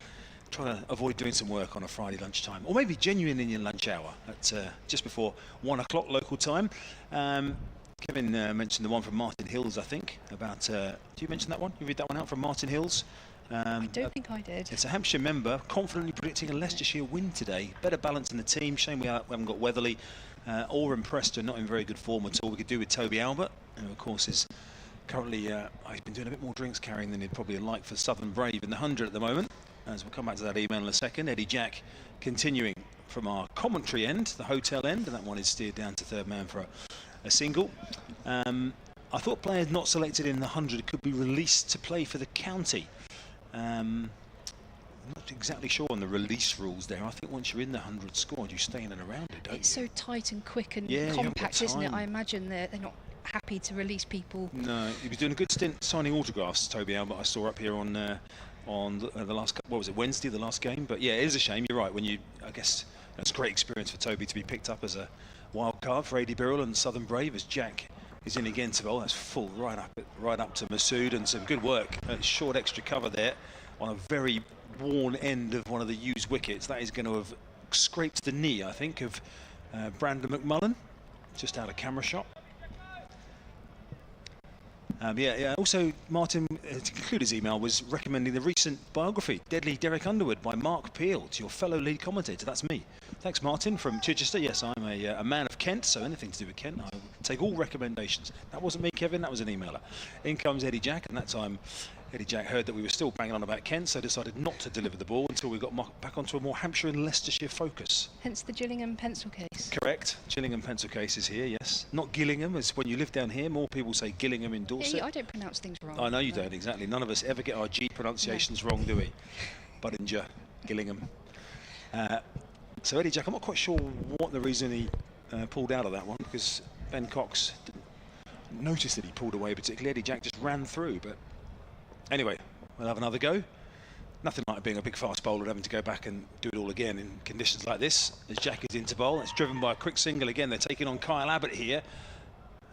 trying to avoid doing some work on a Friday lunchtime, or maybe genuine in your lunch hour at just before 1 o'clock local time. Kevin mentioned the one from Martin Hills, I think, about... do you mention that one? You read that one out from Martin Hills? I don't think I did. It's a Hampshire member confidently predicting a Leicestershire win today. Better balance in the team. Shame we haven't got Weatherly or Preston, not in very good form at all. We could do with Toby Albert, who of course is currently... he's been doing a bit more drinks carrying than he'd probably like for Southern Brave in the 100 at the moment. As we'll come back to that email in a second. Eddie Jack continuing from our commentary end, the hotel end, and that one is steered down to third man for a single. I thought players not selected in the 100 could be released to play for the county. I'm not exactly sure on the release rules there. I think once you're in the 100 squad, you stay in and around it, don't you? It's so tight and quick and Yeah, compact, isn't it? I imagine they're not happy to release people. No, he was doing a good stint signing autographs, Toby Albert. I saw up here on the last, what was it, Wednesday, the last game. But yeah, it is a shame. You're right. I guess that's a great experience for Toby to be picked up as a wild card for Adi Birrell and Southern Brave as Jack is in again to bowl. That's full right up to Masood, and some good work. Short extra cover there on a very worn end of one of the used wickets. That is going to have scraped the knee, I think, of Brandon McMullen, just out of camera shot. Also, Martin, to conclude his email, was recommending the recent biography, Deadly Derek Underwood, by Mark Peel, to your fellow lead commentator. That's me. Thanks, Martin, from Chichester. Yes, I'm a man of Kent, so anything to do with Kent, I will take all recommendations. That wasn't me, Kevin, that was an emailer. In comes Eddie Jack, and that time Eddie Jack heard that we were still banging on about Kent, so decided not to deliver the ball until we got back onto a more Hampshire and Leicestershire focus. Hence the Gillingham pencil case. Correct. Gillingham pencil case is here, yes. Not Gillingham, as when you live down here, more people say Gillingham in Dorset. Yeah, I don't pronounce things wrong. I know you don't, exactly. None of us ever get our G pronunciations wrong, do we? Budinger, Gillingham. So Eddie Jack, I'm not quite sure what the reason he pulled out of that one, because Ben Cox didn't notice that he pulled away particularly. Eddie Jack just ran through, but anyway, we'll have another go. Nothing like being a big fast bowler and having to go back and do it all again in conditions like this. As Jack is into bowl, it's driven by a quick single again. They're taking on Kyle Abbott here,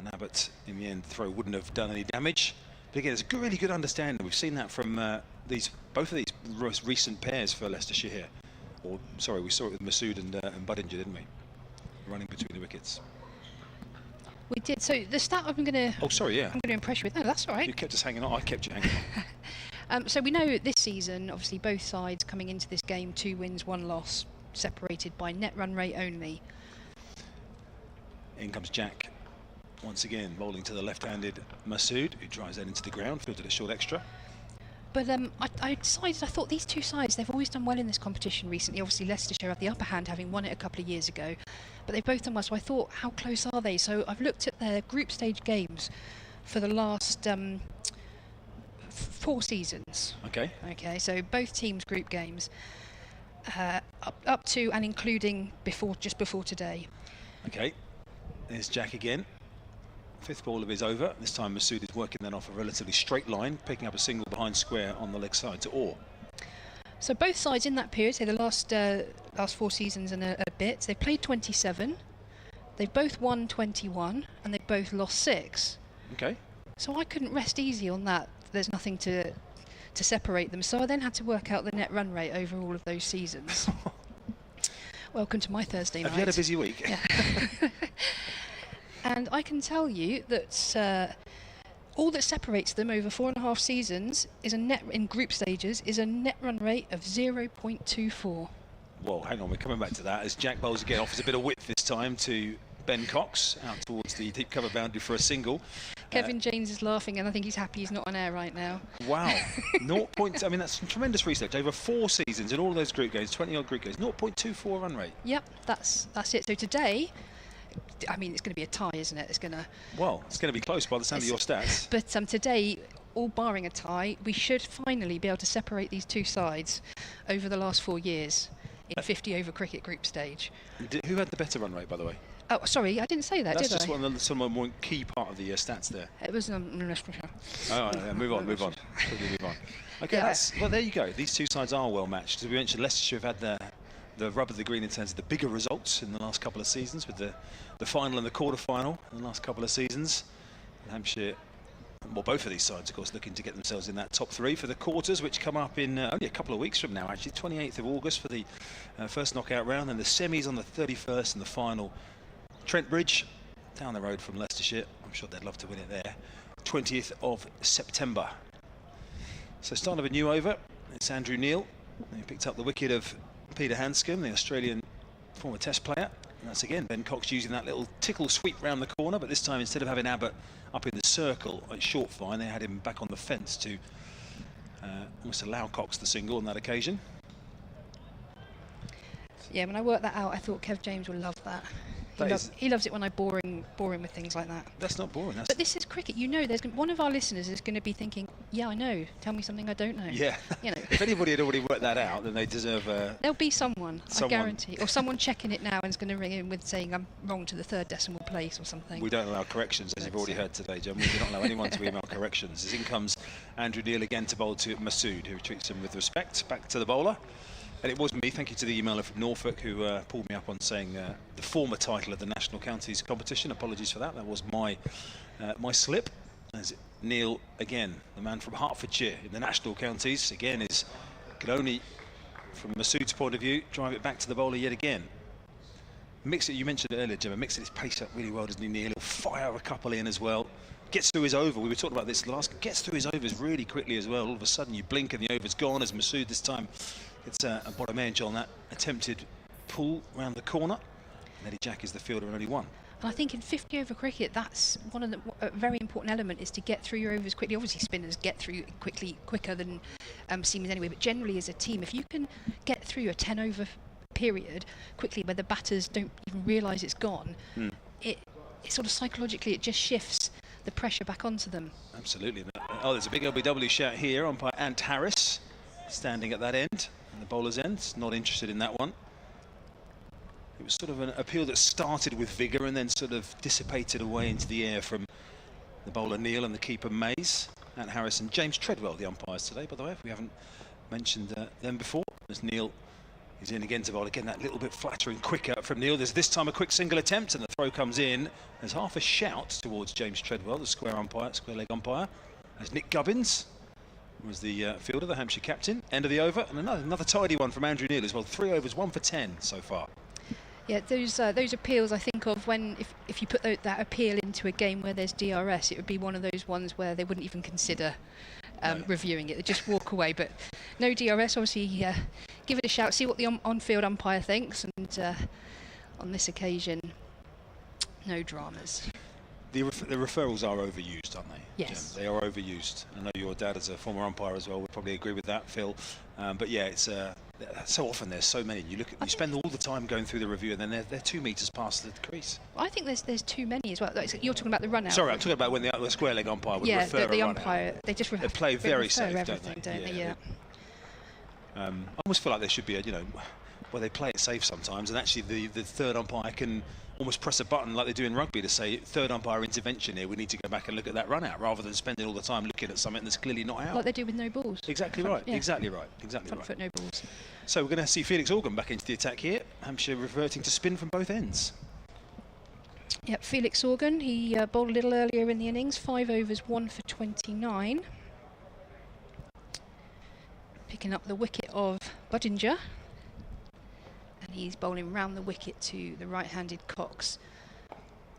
and Abbott in the end throw wouldn't have done any damage. But again, it's a really good understanding. We've seen that from both of these most recent pairs for Leicestershire here. Or sorry, we saw it with Masood and Budinger, didn't we? Running between the wickets. We did. So the stat I'm going to... Oh, sorry, yeah. I'm going to impress you with. No, that's all right. You kept us hanging on. I kept you hanging on. So we know this season, obviously, both sides coming into this game, 2 wins, 1 loss, separated by net run rate only. In comes Jack, once again, bowling to the left-handed Masood, who drives that into the ground, fielded a short extra. But I decided, I thought these two sides, they've always done well in this competition recently. Obviously, Leicestershire had the upper hand, having won it a couple of years ago. But they've both done well, so I thought, how close are they? So I've looked at their group stage games for the last 4 seasons. Okay. Okay, so both teams' group games, up to and including just before today. Okay, there's Jack again. 5th ball of his over. This time Masood is working that off a relatively straight line, picking up a single behind square on the leg side to Orr. So both sides in that period, so the last 4 seasons and a bit, they've played 27. They've both won 21, and they've both lost 6. Okay. So I couldn't rest easy on that. There's nothing to separate them. So I then had to work out the net run rate over all of those seasons. Welcome to my Thursday night. Have you had a busy week? Yeah. And I can tell you that all that separates them over 4.5 seasons is in group stages is a net run rate of 0.24. Well, hang on, we're coming back to that as Jack bowls again, offers a bit of width this time to Ben Cox out towards the deep cover boundary for a single. Kevin James is laughing, and I think he's happy he's not on air right now. Wow, 0. I mean, that's tremendous research. Over 4 seasons in all of those group games, 20-odd group games, 0.24 run rate. Yep, that's it. So today, I mean, it's going to be a tie, isn't it? Well, it's going to be close by the sound of your stats. But today, all barring a tie, we should finally be able to separate these two sides over the last 4 years in 50 over cricket group stage. Who had the better run rate, by the way? Oh, sorry, I didn't say that, That's did I? just one of the more key part of the stats there. It was Oh, yeah, move on. Quickly move on. Okay, Yeah. well, there you go. These two sides are well matched. As we mentioned, Leicestershire have had the rub of the green in terms of the bigger results in the last couple of seasons, with the final and the quarter-final in the last couple of seasons. Hampshire, well, both of these sides, of course, looking to get themselves in that top 3 for the quarters, which come up in only a couple of weeks from now, actually, 28th of August for the first knockout round, and the semis on the 31st and the final. Trent Bridge, down the road from Leicestershire. I'm sure they'd love to win it there. 20th of September. So start of a new over. It's Andrew Neil. He picked up the wicket of Peter Hanscom, the Australian former Test player. And that's again Ben Cox using that little tickle sweep round the corner, but this time instead of having Abbott up in the circle at short fine, they had him back on the fence to almost allow Cox the single on that occasion. Yeah, when I worked that out, I thought Kev James would love that. He loves it when I bore him with things like that. That's not boring. But this is cricket. You know, one of our listeners is going to be thinking, "Yeah, I know. Tell me something I don't know." Yeah. You know. If anybody had already worked that out, then they deserve. There'll be someone, I guarantee, or someone checking it now and is going to ring in with saying I'm wrong to the 3rd decimal place or something. We don't allow corrections, as you've already heard today, John. We do not allow anyone to email corrections. As in comes Andrew Neil again to bowl to Masood, who treats him with respect. Back to the bowler. And it was me, thank you to the emailer from Norfolk, who pulled me up on saying the former title of the National Counties competition. Apologies for that. That was my slip. As Neil, again, the man from Hertfordshire in the National Counties, again, could only, from Masood's point of view, drive it back to the bowler yet again. Mix it, you mentioned it earlier, Jim, mixing his pace up really well, doesn't he, Neil? He'll fire a couple in as well. Gets through his over. We were talking about this gets through his overs really quickly as well. All of a sudden you blink and the over's gone, as Masood this time gets a bottom edge on that attempted pull round the corner. And Eddie Jack is the fielder and only one. And I think in 50 over cricket, that's one of a very important element, is to get through your overs quickly. Obviously, spinners get through quicker than seamers anyway, but generally as a team, if you can get through a 10 over period quickly where the batters don't even realise it's gone, it sort of psychologically, it just shifts the pressure back onto them. Absolutely. Oh, there's a big LBW shout here on by Ant Harris, standing at that end, the bowler's end. Not interested in that one. It was sort of an appeal that started with vigour and then sort of dissipated away into the air from the bowler Neil and the keeper Mays. Ant Harris and James Treadwell, the umpires today, by the way, if we haven't mentioned them before. As Neil is in again to bowl. Again, that little bit flatter and quicker from Neil. There's this time a quick single attempt and the throw comes in. There's half a shout towards James Treadwell, the square leg umpire. As Nick Gubbins was the fielder, the Hampshire captain. End of the over, and another tidy one from Andrew Neil as well. 3 overs, 1 for 10 so far. Yeah, those appeals, I think of when if you put that appeal into a game where there's DRS, it would be one of those ones where they wouldn't even consider reviewing it. They just walk away. But no DRS, obviously, give it a shout, see what the on-field umpire thinks, and on this occasion, no dramas. The referrals are overused, aren't they? Yes. Jim? They are overused. I know your dad, as a former umpire as well, would probably agree with that, Phil. But yeah, it's so often there's so many. You spend all the time going through the review, and then they're 2 metres past the crease. I think there's too many as well. You're talking about the run out. Sorry, I'm talking about when the square leg umpire would refer the a run umpire, out. they just they play very safe, everything, don't they? Yeah. I almost feel like there should be where they play it safe sometimes, and actually the third umpire can almost press a button like they do in rugby to say, third umpire intervention here, we need to go back and look at that run out, rather than spending all the time looking at something that's clearly not out. Like they do with no balls. Exactly right. Front foot, no balls. So we're going to see Felix Organ back into the attack here. Hampshire reverting to spin from both ends. Yep, Felix Organ, he bowled a little earlier in the innings, 5 overs, 1 for 29. Picking up the wicket of Budinger. And he's bowling round the wicket to the right-handed Cox.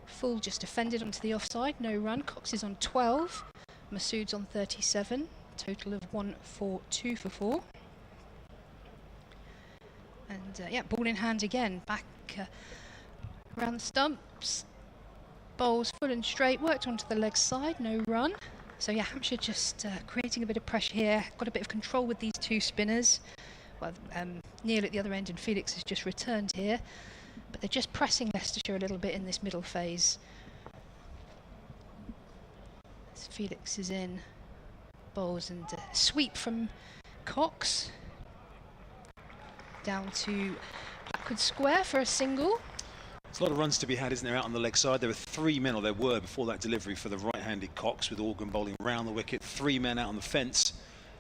Full just defended onto the offside, no run. Cox is on 12, Masood's on 37, total of 1 for 2 for 4. And ball in hand again, back around the stumps. Bowls full and straight, worked onto the leg side, no run. So yeah, Hampshire just creating a bit of pressure here, got a bit of control with these 2 spinners. Well, Neil at the other end and Felix has just returned here, but they're just pressing Leicestershire a little bit in this middle phase. As Felix is in, bowls and sweep from Cox. Down to backward square for a single. There's a lot of runs to be had, isn't there, out on the leg side? There are 3 men, or there were before that delivery, for the right-handed Cox, with Organ bowling round the wicket. 3 men out on the fence,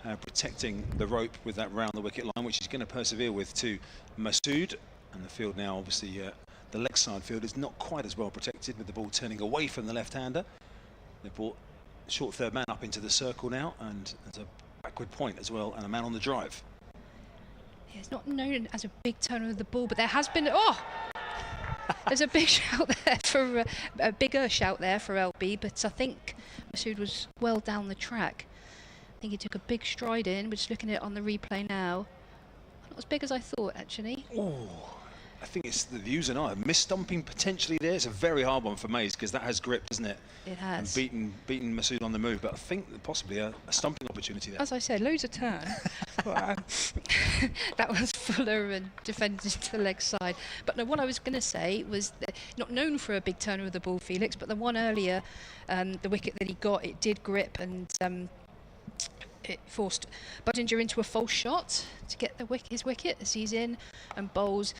protecting the rope with that round the wicket line, which he's going to persevere with to Masood. And the field now, obviously, the leg side field is not quite as well protected, with the ball turning away from the left-hander. They've brought short third man up into the circle now, and there's a backward point as well, and a man on the drive. Yeah, it's not known as a big turner of the ball, but there has been... There's a big shout there for a bigger shout there for LB, but I think Masood was well down the track. I think he took a big stride in. We're just looking at it on the replay now. Not as big as I thought, actually. Oh, I think it's the views and I. Mis-stumping potentially there. It's a very hard one for Mays, because that has grip, doesn't it? It has. And beaten Masood on the move, but I think that possibly a stumping opportunity there. As I said, loads of turn. That was Fuller and defended to the leg side. But no, what I was going to say was that not known for a big turner of the ball, Felix, but the one earlier, the wicket that he got, it did grip, and it forced Budinger into a false shot to get his wicket as he's in and bowls.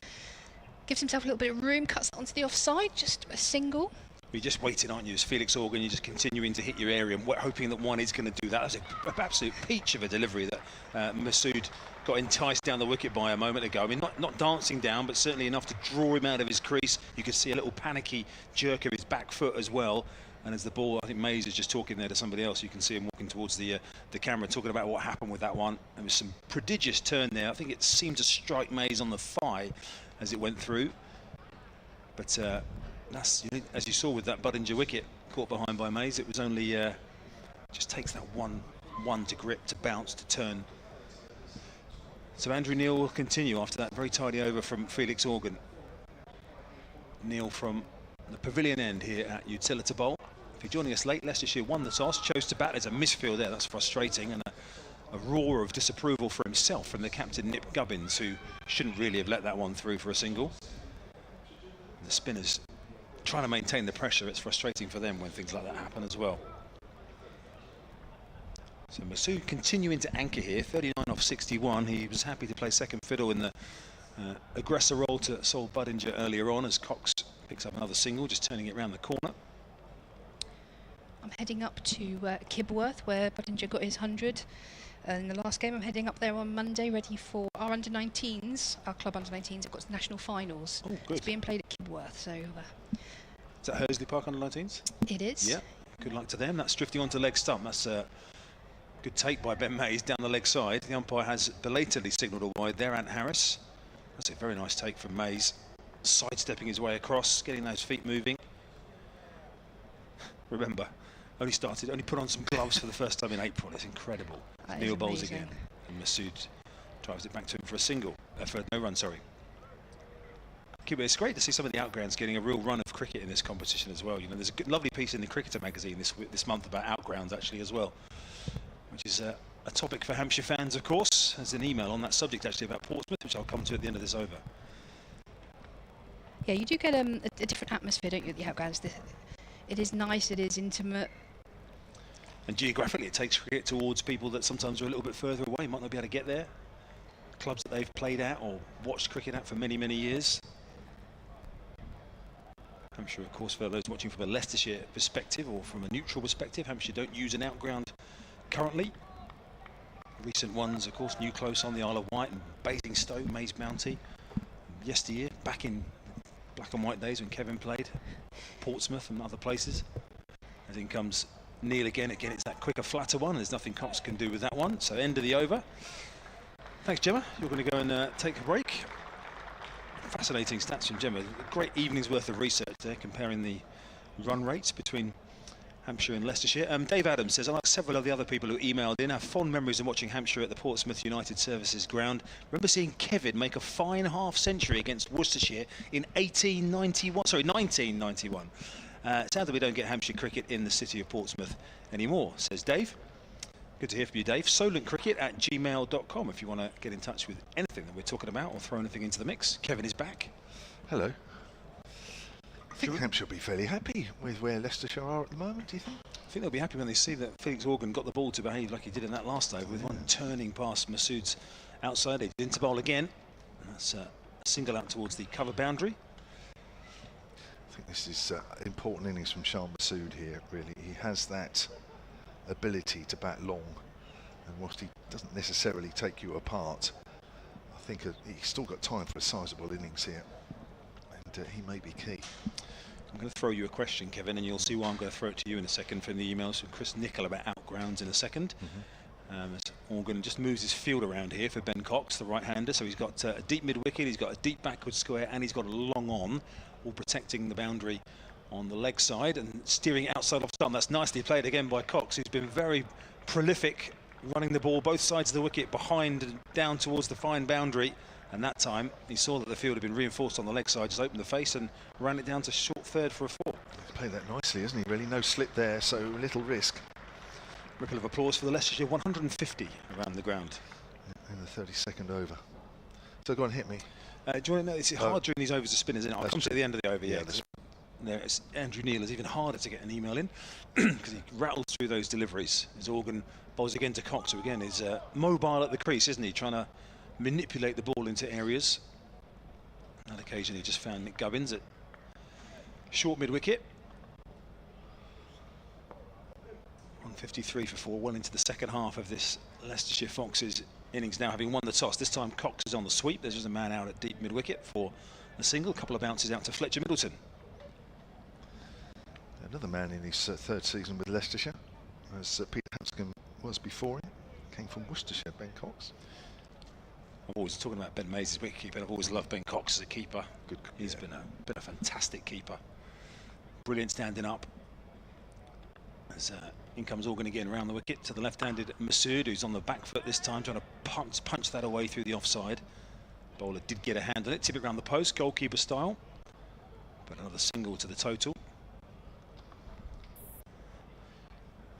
Gives himself a little bit of room, cuts that onto the offside, just a single. You're just waiting, aren't you, as Felix Organ? You're just continuing to hit your area and hoping that one is going to do that. That's an absolute peach of a delivery that Masood got enticed down the wicket by a moment ago. I mean, not dancing down, but certainly enough to draw him out of his crease. You could see a little panicky jerk of his back foot as well. And as the ball, I think Mays is just talking there to somebody else. You can see him walking towards the camera, talking about what happened with that one. There was some prodigious turn there. I think it seemed to strike Mays on the thigh as it went through. But that's, as you saw with that Budinger wicket caught behind by Mays, it was only just takes that one to grip, to bounce, to turn. So Andrew Neil will continue after that very tidy over from Felix Organ. Neil from the pavilion end here at Utilita Bowl. If you're joining us late, Leicestershire won the toss, chose to bat. There's a misfield there, that's frustrating, and a roar of disapproval for himself from the captain Nip Gubbins, who shouldn't really have let that one through for a single. And the spinners trying to maintain the pressure. It's frustrating for them when things like that happen as well. So Masood continuing to anchor here, 39 off 61. He was happy to play second fiddle in the aggressor role to Sol Budinger earlier on, as Cox picks up another single, just turning it round the corner. I'm heading up to Kibworth, where Budinger got his 100 in the last game. I'm heading up there on Monday, ready for our under-19s, our club under-19s. I've got national finals. Oh, good. It's being played at Kibworth, so... Is that Hursley Park under-19s? It is. Yeah, good luck to them. That's drifting onto leg stump. That's a good take by Ben Mays down the leg side. The umpire has belatedly signalled a wide there, Ant Harris. That's a very nice take from Mays, sidestepping his way across, getting those feet moving. Remember, only put on some gloves for the first time in April. It's incredible. Neil bowls again, and Masood drives it back to him for a single, for no run, sorry. It's great to see some of the outgrounds getting a real run of cricket in this competition as well. You know, there's a good, lovely piece in the Cricketer magazine this month about outgrounds actually as well, which is a topic for Hampshire fans, of course. There's an email on that subject actually about Portsmouth, which I'll come to at the end of this over. Yeah, you do get a different atmosphere, don't you, at the outgrounds? It is nice, it is intimate. And geographically, it takes cricket towards people that sometimes are a little bit further away, might not be able to get there. Clubs that they've played at or watched cricket at for many, many years. Hampshire, of course, for those watching from a Leicestershire perspective or from a neutral perspective, Hampshire don't use an outground currently. Recent ones, of course, New Close on the Isle of Wight and Basingstoke, Mays Bounty. Yesteryear, back in black and white days when Kevin played, Portsmouth and other places. As in comes Neil again, it's that quicker, flatter one. There's nothing Cox can do with that one. So end of the over. Thanks, Gemma. You're going to go and take a break. Fascinating stats from Gemma. A great evening's worth of research there, comparing the run rates between Hampshire and Leicestershire. Dave Adams says, unlike several of the other people who emailed in, I have fond memories of watching Hampshire at the Portsmouth United Services ground. Remember seeing Kevin make a fine half-century against Worcestershire in 1991. Sad that we don't get Hampshire cricket in the city of Portsmouth anymore, says Dave. Good to hear from you, Dave. solentcricket@gmail.com if you want to get in touch with anything that we're talking about or throw anything into the mix. Kevin is back. Hello. I think Hampshire will be fairly happy with where Leicestershire are at the moment, do you think? I think they'll be happy when they see that Felix Organ got the ball to behave like he did in that last over, with one turning past Masood's outside. He did into bowl again. And that's a single out towards the cover boundary. I think this is important innings from Shah Masood here, really. He has that ability to bat long, and whilst he doesn't necessarily take you apart, I think he's still got time for a sizable innings here, and he may be key. I'm going to throw you a question, Kevin, and you'll see why I'm going to throw it to you in a second from the emails from Chris Nicholl about outgrounds in a second. As Organ just moves his field around here for Ben Cox, the right-hander, so he's got a deep mid-wicket, he's got a deep backward square, and he's got a long on, all protecting the boundary on the leg side and steering outside off stump. That's nicely played again by Cox, who's been very prolific, running the ball both sides of the wicket, behind and down towards the fine boundary. And that time he saw that the field had been reinforced on the leg side, just opened the face and ran it down to short third for a 4. He's played that nicely, isn't he? Really, no slip there, so little risk. Ripple of applause for the Leicestershire 150 around the ground. In the 32nd over. So go on, hit me. Do you want to know, it's hard during these overs to spin, isn't it? I'll come to the end of the over, yeah. Andrew Neil is even harder to get an email in because he rattles through those deliveries. His Organ bowls again to Cox, who again is mobile at the crease, isn't he? Trying to manipulate the ball into areas. On occasion he just found Nick Gubbins at short mid-wicket. 153 for 4, well into the second half of this Leicestershire Foxes innings now, having won the toss. This time Cox is on the sweep. There's just a man out at deep mid-wicket for a single. A couple of bounces out to Fletcher Middleton. Another man in his third season with Leicestershire, as Peter Hampshire was before him. Came from Worcestershire, Ben Cox. I'm always talking about Ben Mays' wicketkeeper. I've always loved Ben Cox as a keeper. Good. He's been a fantastic keeper. Brilliant standing up. As in comes Organ again around the wicket to the left-handed Masood, who's on the back foot this time, trying to punch that away through the offside. Bowler did get a hand on it, tip it around the post, goalkeeper style. But another single to the total.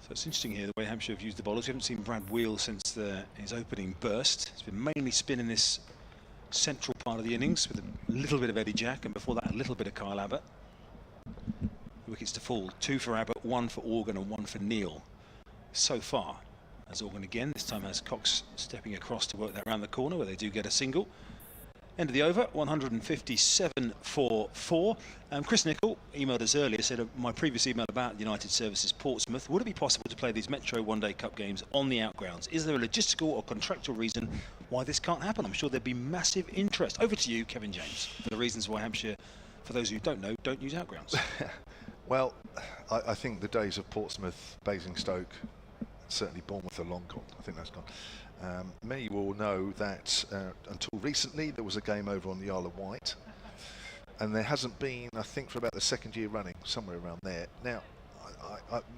So it's interesting here the way Hampshire have used the bowlers. We haven't seen Brad Wheel since his opening burst. It's been mainly spin in this central part of the innings with a little bit of Eddie Jack, and before that a little bit of Kyle Abbott. Wickets to fall, 2 for Abbott, 1 for Organ and 1 for Neil so far. As Organ again, this time has Cox stepping across to work that round the corner where they do get a single. End of the over, 157 for 4. Chris Nicholl emailed us earlier, said my previous email about United Services Portsmouth, would it be possible to play these Metro One Day Cup games on the outgrounds? Is there a logistical or contractual reason why this can't happen? I'm sure there'd be massive interest. Over to you, Kevin James, for the reasons why Hampshire, for those who don't know, don't use outgrounds. Well, I think the days of Portsmouth, Basingstoke, certainly Bournemouth are long gone. I think that's gone. Many will know that until recently there was a game over on the Isle of Wight, and there hasn't been, I think, for about the 2nd year running, somewhere around there. Now,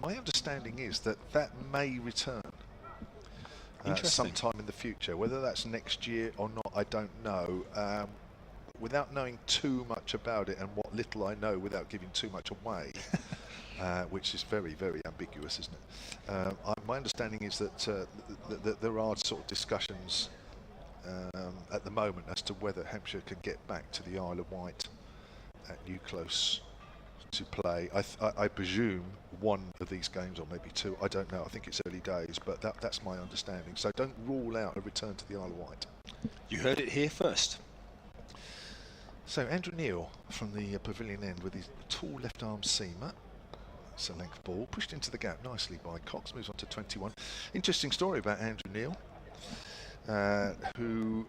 my understanding is that may return sometime in the future. Whether that's next year or not, I don't know. Without knowing too much about it, and what little I know without giving too much away, which is very, very ambiguous, isn't it? My understanding is that, that there are sort of discussions at the moment as to whether Hampshire can get back to the Isle of Wight at New Close to play. I presume one of these games, or maybe 2. I don't know. I think it's early days, but that's my understanding. So don't rule out a return to the Isle of Wight. You heard it here first. So Andrew Neil from the pavilion end with his tall left-arm seamer. It's a length ball pushed into the gap nicely by Cox. Moves on to 21. Interesting story about Andrew Neil, who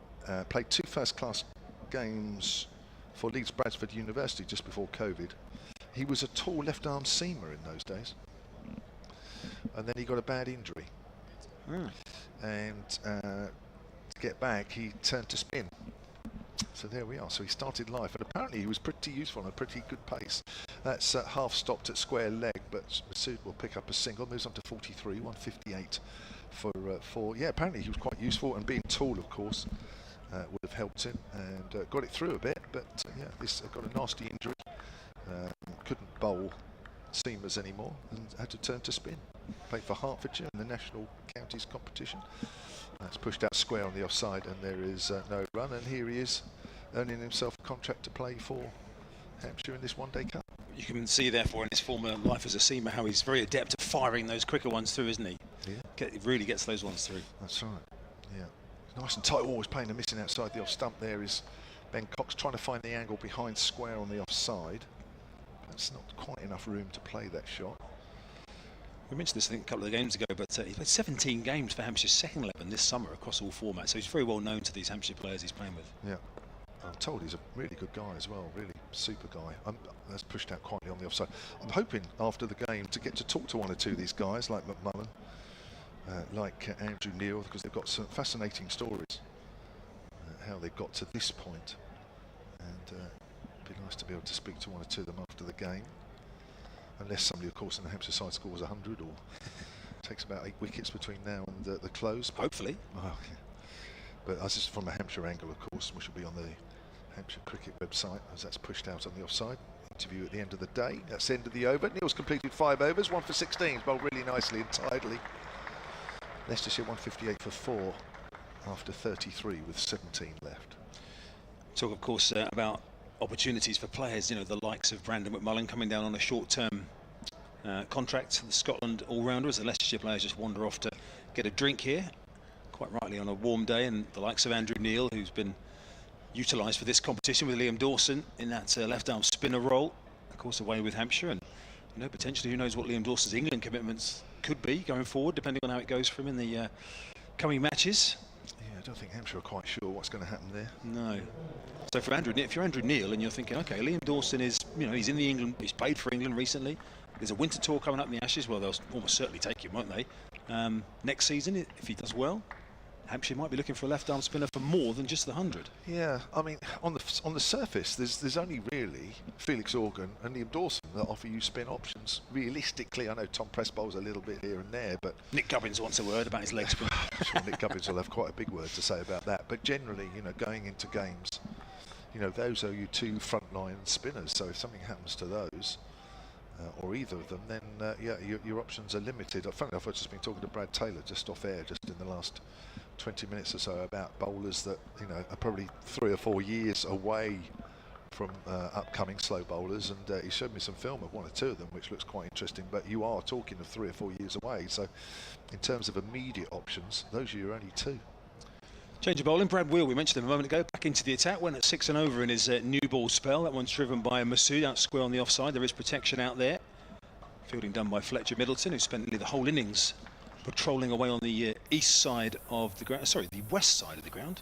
played 2 first-class games for Leeds Bradford University just before COVID. He was a tall left-arm seamer in those days, and then he got a bad injury. And to get back, he turned to spin. So there we are. So he started life, and apparently he was pretty useful and a pretty good pace. That's half stopped at square leg, but Masood will pick up a single. Moves on to 43, 158 for 4. Yeah, apparently he was quite useful, and being tall, of course, would have helped him, and got it through a bit. But yeah, this got a nasty injury. Couldn't bowl seamers anymore, and had to turn to spin. Played for Hertfordshire in the National Counties competition. That's pushed out square on the offside, and there is no run, and here he is earning himself a contract to play for Hampshire in this One Day Cup. You can see therefore in his former life as a seamer how he's very adept at firing those quicker ones through, isn't he? Yeah. He really gets those ones through. That's right, yeah. Nice and tight, always playing a missing outside the off stump. There is Ben Cox trying to find the angle behind square on the offside, That's not quite enough room to play that shot. We mentioned this, I think, a couple of games ago, but he played 17 games for Hampshire's second 11 this summer across all formats, so he's very well known to these Hampshire players he's playing with. Yeah, I'm told he's a really good guy as well, really super guy. That's pushed out quietly on the offside. I'm hoping after the game to get to talk to one or two of these guys, like McMullen, like Andrew Neil, because they've got some fascinating stories, how they got to this point. And it'd be nice to be able to speak to one or two of them after the game. Unless somebody, of course, in the Hampshire side scores 100 or takes about 8 wickets between now and the close. But hopefully. Oh, okay. But as is from a Hampshire angle, of course, which will be on the Hampshire cricket website, as that's pushed out on the offside. Interview at the end of the day. That's the end of the over. Neil's completed 5 overs, 1 for 16. He's bowled really nicely and tidily. Leicestershire 158 for 4 after 33 with 17 left. Talk, of course, about opportunities for players, you know, the likes of Brandon McMullen coming down on a short-term contract, the Scotland all-rounder, as the Leicestershire players just wander off to get a drink here, quite rightly on a warm day, and the likes of Andrew Neil, who's been utilised for this competition with Liam Dawson in that left-arm spinner role, of course away with Hampshire, and you know, potentially who knows what Liam Dawson's England commitments could be going forward, depending on how it goes for him in the coming matches. Yeah, I don't think Hampshire are quite sure what's going to happen there. No. So for Andrew, if you're Andrew Neil and you're thinking, okay, Liam Dawson is, you know, he's in the England, he's played for England recently. There's a winter tour coming up in the Ashes. Well, they'll almost certainly take him, won't they? Next season, if he does well, Hampshire might be looking for a left-arm spinner for more than just the 100. Yeah, I mean, on the surface, there's only really Felix Organ and Liam Dawson that offer you spin options. Realistically, I know Tom Press bowls a little bit here and there, but Nick Gubbins wants a word about his leg spin. I'm sure Nick Gubbins will have quite a big word to say about that. But generally, you know, going into games, you know, those are your 2 frontline spinners. So if something happens to those, or either of them, then yeah, your options are limited. Funny enough, I've just been talking to Brad Taylor just off air, just in the last 20 minutes or so, about bowlers that, you know, are probably 3 or 4 years away from upcoming slow bowlers, and he showed me some film of 1 or 2 of them, which looks quite interesting. But you are talking of 3 or 4 years away, so in terms of immediate options, those are your only 2. Change of bowling. Brad Wheel, we mentioned him a moment ago, back into the attack, went at 6 and over in his new ball spell. That one's driven by Masood out square on the offside. There is protection out there. Fielding done by Fletcher Middleton, who spent nearly the whole innings patrolling away on the east side of the ground. Sorry, the west side of the ground.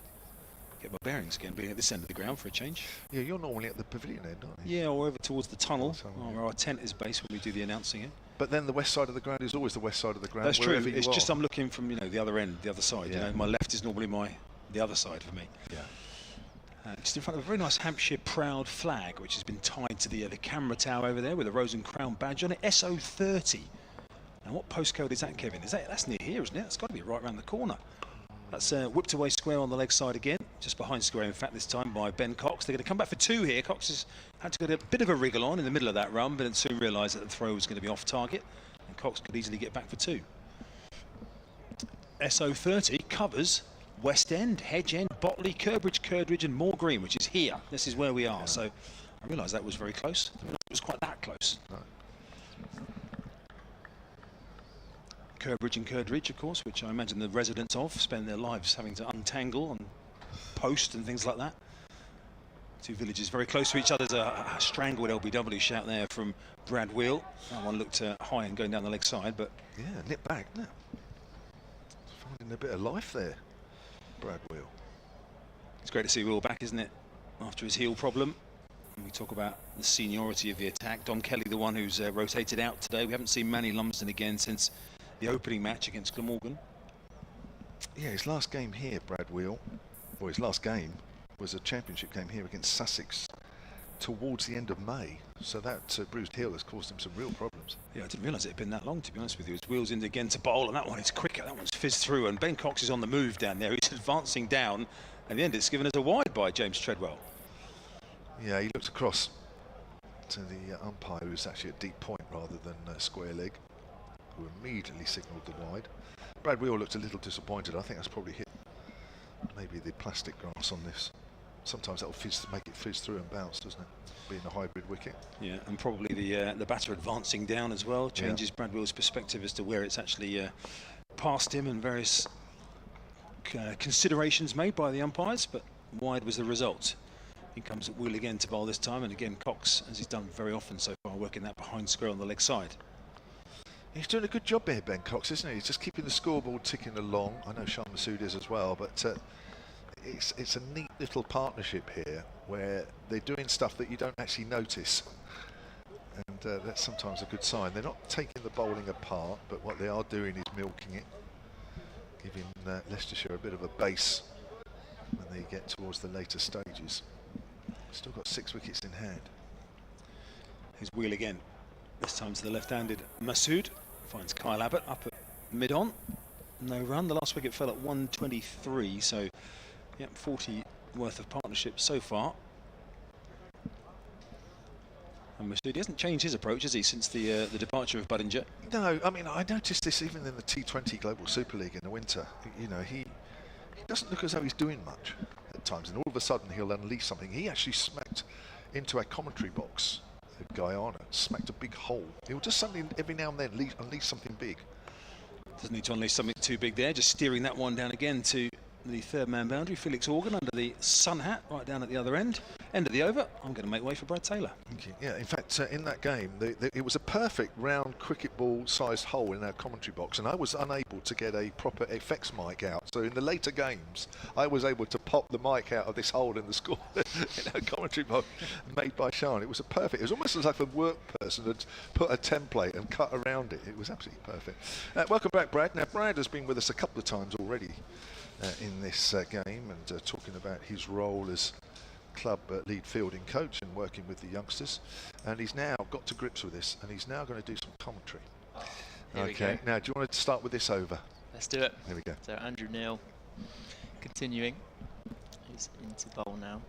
Get my bearings again, being at this end of the ground for a change. Yeah, you're normally at the pavilion end, aren't you? Yeah, or over towards the tunnel, where our tent is based when we do the announcing here. But then the west side of the ground is always the west side of the ground. That's true. It's just I'm looking from, you know, the other end, the other side. Yeah. You know, my left is normally the other side for me. Yeah. Just in front of a very nice Hampshire proud flag, which has been tied to the camera tower over there with a Rose and Crown badge on it. SO30. Now, what postcode is that, Kevin? That's near here, isn't it? It's got to be right around the corner. That's whipped away square on the leg side again, just behind square, in fact, this time by Ben Cox. They're going to come back for 2 here. Cox has had to get a bit of a wriggle on in the middle of that run, but then soon realised that the throw was going to be off target, and Cox could easily get back for 2. SO30 covers West End, Hedge End, Botley, Curbridge, and Moor Green, which is here. This is where we are. Yeah. So I realised that was very close. It was quite that close. Right. Curbridge and Curbridge, of course, which I imagine the residents of spend their lives having to untangle and post and things like that. 2 villages very close to each other. There's a strangled LBW shout there from Brad Wheel. That one looked high and going down the leg side, but yeah, nip back. No. Finding a bit of life there, Brad Wheel. It's great to see Wheel back, isn't it? After his heel problem. And we talk about the seniority of the attack. Dom Kelly, the one who's rotated out today. We haven't seen Manny Lumsden again since the opening match against Glamorgan. Yeah, his last game here, Brad Wheel, or his last game was a championship game here against Sussex towards the end of May. So that bruised heel has caused him some real problems. Yeah, I didn't realise it had been that long, to be honest with you. His Wheel's in again to bowl, and that one is quicker. That one's fizzed through, and Ben Cox is on the move down there. He's advancing down. At the end, it's given as a wide by James Treadwell. Yeah, he looked across to the umpire, who's actually at deep point rather than square leg, who immediately signalled the wide. Brad Wheel looked a little disappointed. I think that's probably hit maybe the plastic grass on this. Sometimes that'll make it fizz through and bounce, doesn't it? Being a hybrid wicket. Yeah, and probably the batter advancing down as well changes Brad Wheel's perspective as to where it's actually past him, and various considerations made by the umpires, but wide was the result. Here comes Will again to bowl this time, and again Cox, as he's done very often so far, working that behind square on the leg side. He's doing a good job here, Ben Cox, isn't he? He's just keeping the scoreboard ticking along. I know Shah Massoud is as well, but it's a neat little partnership here where they're doing stuff that you don't actually notice. And that's sometimes a good sign. They're not taking the bowling apart, but what they are doing is milking it, giving Leicestershire a bit of a base when they get towards the later stages. Still got 6 wickets in hand. Here's Wheel again, this time to the left-handed Massoud. Finds Kyle Abbott up at mid-on. No run. The last wicket fell at 123, so yeah, 40 worth of partnership so far. And Massoud hasn't changed his approach, has he, since the departure of Budinger? No, I mean, I noticed this even in the T20 Global Super League in the winter. You know, he doesn't look as though he's doing much at times, and all of a sudden he'll unleash something. He actually smacked into our commentary box at Guyana, smacked a big hole. He'll just suddenly, every now and then, unleash something big. Doesn't need to unleash something too big there, just steering that one down again to the third man boundary. Felix Organ under the sun hat right down at the other end. End of the over. I'm going to make way for Brad Taylor. Thank you. Yeah, in fact, in that game, it was a perfect round cricket ball sized hole in our commentary box, and I was unable to get a proper effects mic out. So in the later games, I was able to pop the mic out of this hole in the score in our commentary box made by Sean. It was a perfect. It was almost as if a work person had put a template and cut around it. It was absolutely perfect. Welcome back, Brad. Now, Brad has been with us a couple of times already in this game, and talking about his role as club lead fielding coach and working with the youngsters, and he's now got to grips with this, and he's now going to do some commentary. Okay, now do you want to start with this over? Let's do it. Here we go. So Andrew Neil continuing. He's into bowl now.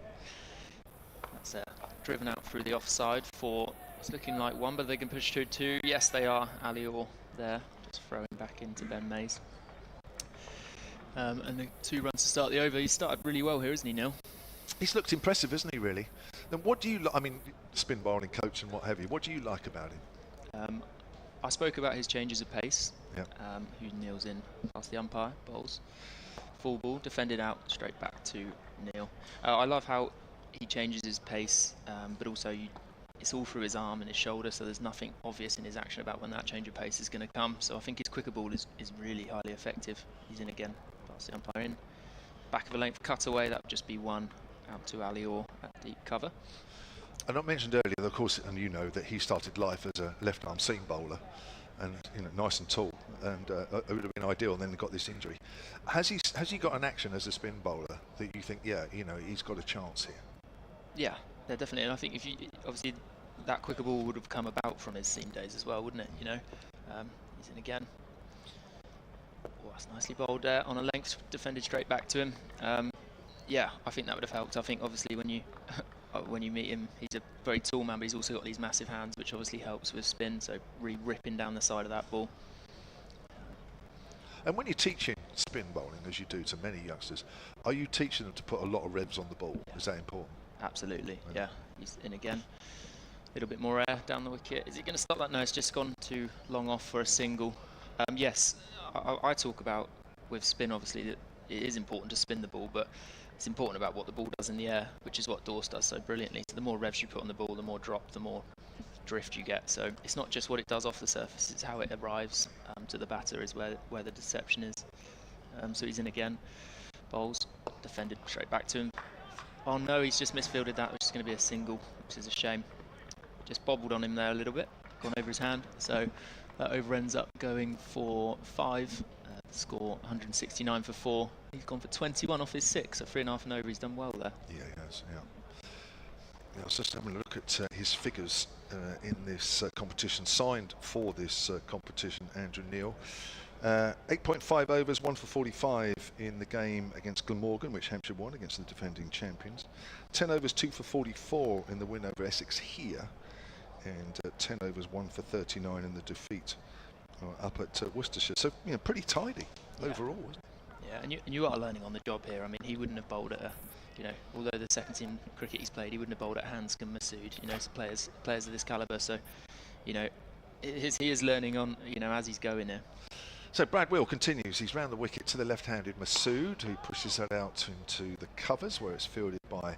That's driven out through the offside for, it's looking like one, but they can push to 2. Yes, they are. Ali Orr there, just throwing back into Ben Mays. And the 2 runs to start the over. He started really well here, isn't he, Neil? He's looked impressive, isn't he, really? Then what do you I mean, spin bowling coach and what have you, what do you like about him? I spoke about his changes of pace. Yep. Who kneels in past the umpire, bowls full ball, defended out, straight back to Neil. I love how he changes his pace, but also it's all through his arm and his shoulder, so there's nothing obvious in his action about when that change of pace is going to come. So I think his quicker ball is really highly effective. He's in again, past the umpire in. Back of a length cutaway, that would just be 1 out to Ali Orr at deep cover. And I mentioned earlier, of course, and you know that he started life as a left-arm seam bowler, and you know, nice and tall, and it would have been ideal. And then he got this injury. Has he got an action as a spin bowler that you think, yeah, you know, he's got a chance here? Yeah, definitely. And I think if you obviously that quicker ball would have come about from his seam days as well, wouldn't it? You know, he's in again. Oh, that's nicely bowled there on a length, defended straight back to him. Yeah, I think that would have helped. I think obviously when you meet him, he's a very tall man, but he's also got these massive hands, which obviously helps with spin. So really ripping down the side of that ball. And when you're teaching spin bowling, as you do to many youngsters, are you teaching them to put a lot of revs on the ball? Yeah. Is that important? Absolutely. Yeah, he's in again. A little bit more air down the wicket. Is it going to stop that? No, it's just gone too long off for a single. Yes, I talk about with spin, obviously, that it is important to spin the ball, but it's important about what the ball does in the air, which is what Dorse does so brilliantly. So the more revs you put on the ball, the more drop, the more drift you get. So it's not just what it does off the surface, it's how it arrives to the batter is where the deception is. So he's in again, bowls, defended straight back to him. Oh no, he's just misfielded that, which is going to be a single, which is a shame. Just bobbled on him there a little bit, gone over his hand. So that over ends up going for 5. Score 169 for 4. He's gone for 21 off his 6, so 3.5 and over. He's done well there. Yeah, he has. Yeah. Yeah, I was just having a look at his figures in this competition. Signed for this competition, Andrew Neil. 8.5 overs, 1 for 45 in the game against Glamorgan, which Hampshire won against the defending champions. 10 overs, 2 for 44 in the win over Essex here, and 10 overs, 1 for 39 in the defeat up at Worcestershire. So, you know, pretty tidy overall, isn't it? Yeah, and you are learning on the job here. I mean, he wouldn't have bowled at a, you know, although the second team cricket he's played, he wouldn't have bowled at Hanscom, Massoud, you know, players of this calibre. So, you know, he is learning on, you know, as he's going here. So Brad Will continues. He's round the wicket to the left-handed Massoud, who pushes that out into the covers where it's fielded by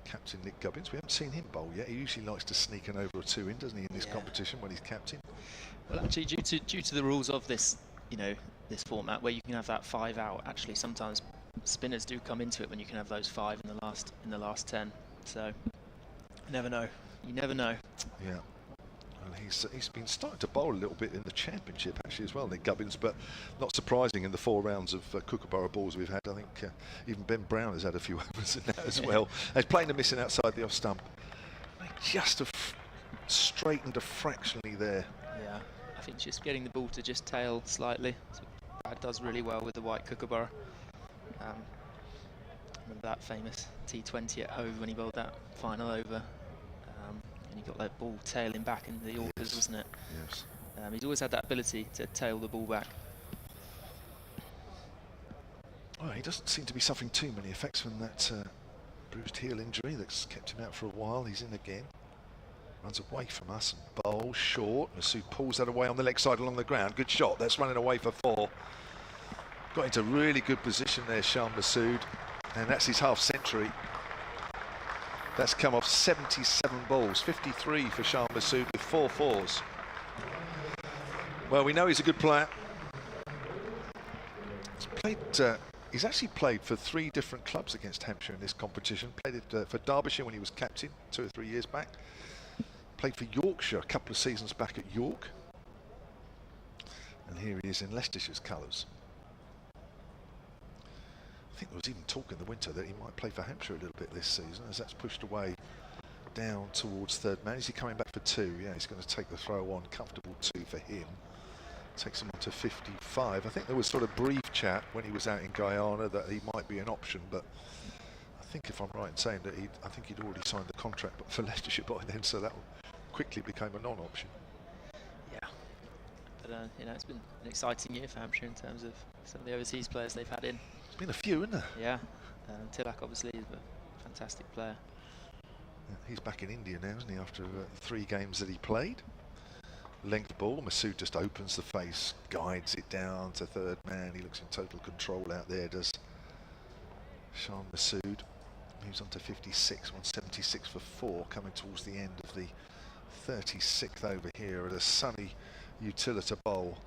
captain Nick Gubbins. We haven't seen him bowl yet. He usually likes to sneak an over or two in, doesn't he, in this competition when he's captain? Well, actually, due to the rules of this, this format where you can have that 5 out, actually sometimes spinners do come into it when you can have those 5 in the last 10. So you never know. You never know. Yeah. Well, he's been starting to bowl a little bit in the championship actually as well, Nick Gubbins, but not surprising in the 4 rounds of Kookaburra balls we've had. I think even Ben Brown has had a few overs in that as well. He's playing the missing outside the off stump. They just have straightened a fractionally there. Yeah, I think just getting the ball to just tail slightly. So Brad does really well with the white Kookaburra. Remember that famous T20 at Hove when he bowled that final over. And he got that ball tailing back into the Yorkers, wasn't it? Yes. He's always had that ability to tail the ball back. Well, he doesn't seem to be suffering too many effects from that bruised heel injury that's kept him out for a while. He's in again. Runs away from us and bowls short. Masood pulls that away on the leg side along the ground. Good shot. That's running away for 4. Got into really good position there, Shan Masood. And that's his half century. That's come off 77 balls, 53 for Shan Masood with 4 4s. Well, we know he's a good player. He's actually played for 3 different clubs against Hampshire in this competition. Played it for Derbyshire when he was captain 2 or 3 years back. Played for Yorkshire a couple of seasons back at York. And here he is in Leicestershire's colours. I think there was even talk in the winter that he might play for Hampshire a little bit this season, as that's pushed away down towards 3rd man. Is he coming back for 2? Yeah, he's going to take the throw on. Comfortable 2 for him. Takes him on to 55. I think there was sort of brief chat when he was out in Guyana that he might be an option, but I think if I'm right in saying that I think he'd already signed the contract for Leicestershire by then, so that quickly became a non-option. Yeah, but it's been an exciting year for Hampshire in terms of some of the overseas players they've had in. There's been a few, isn't there? Yeah, Tilak obviously is a fantastic player. Yeah, he's back in India now, isn't he, after 3 games that he played. Length ball, Masood just opens the face, guides it down to 3rd man. He looks in total control out there, does Shan Masood. Moves on to 56, 176 for 4, coming towards the end of the 36th over here at a sunny Utilita Bowl.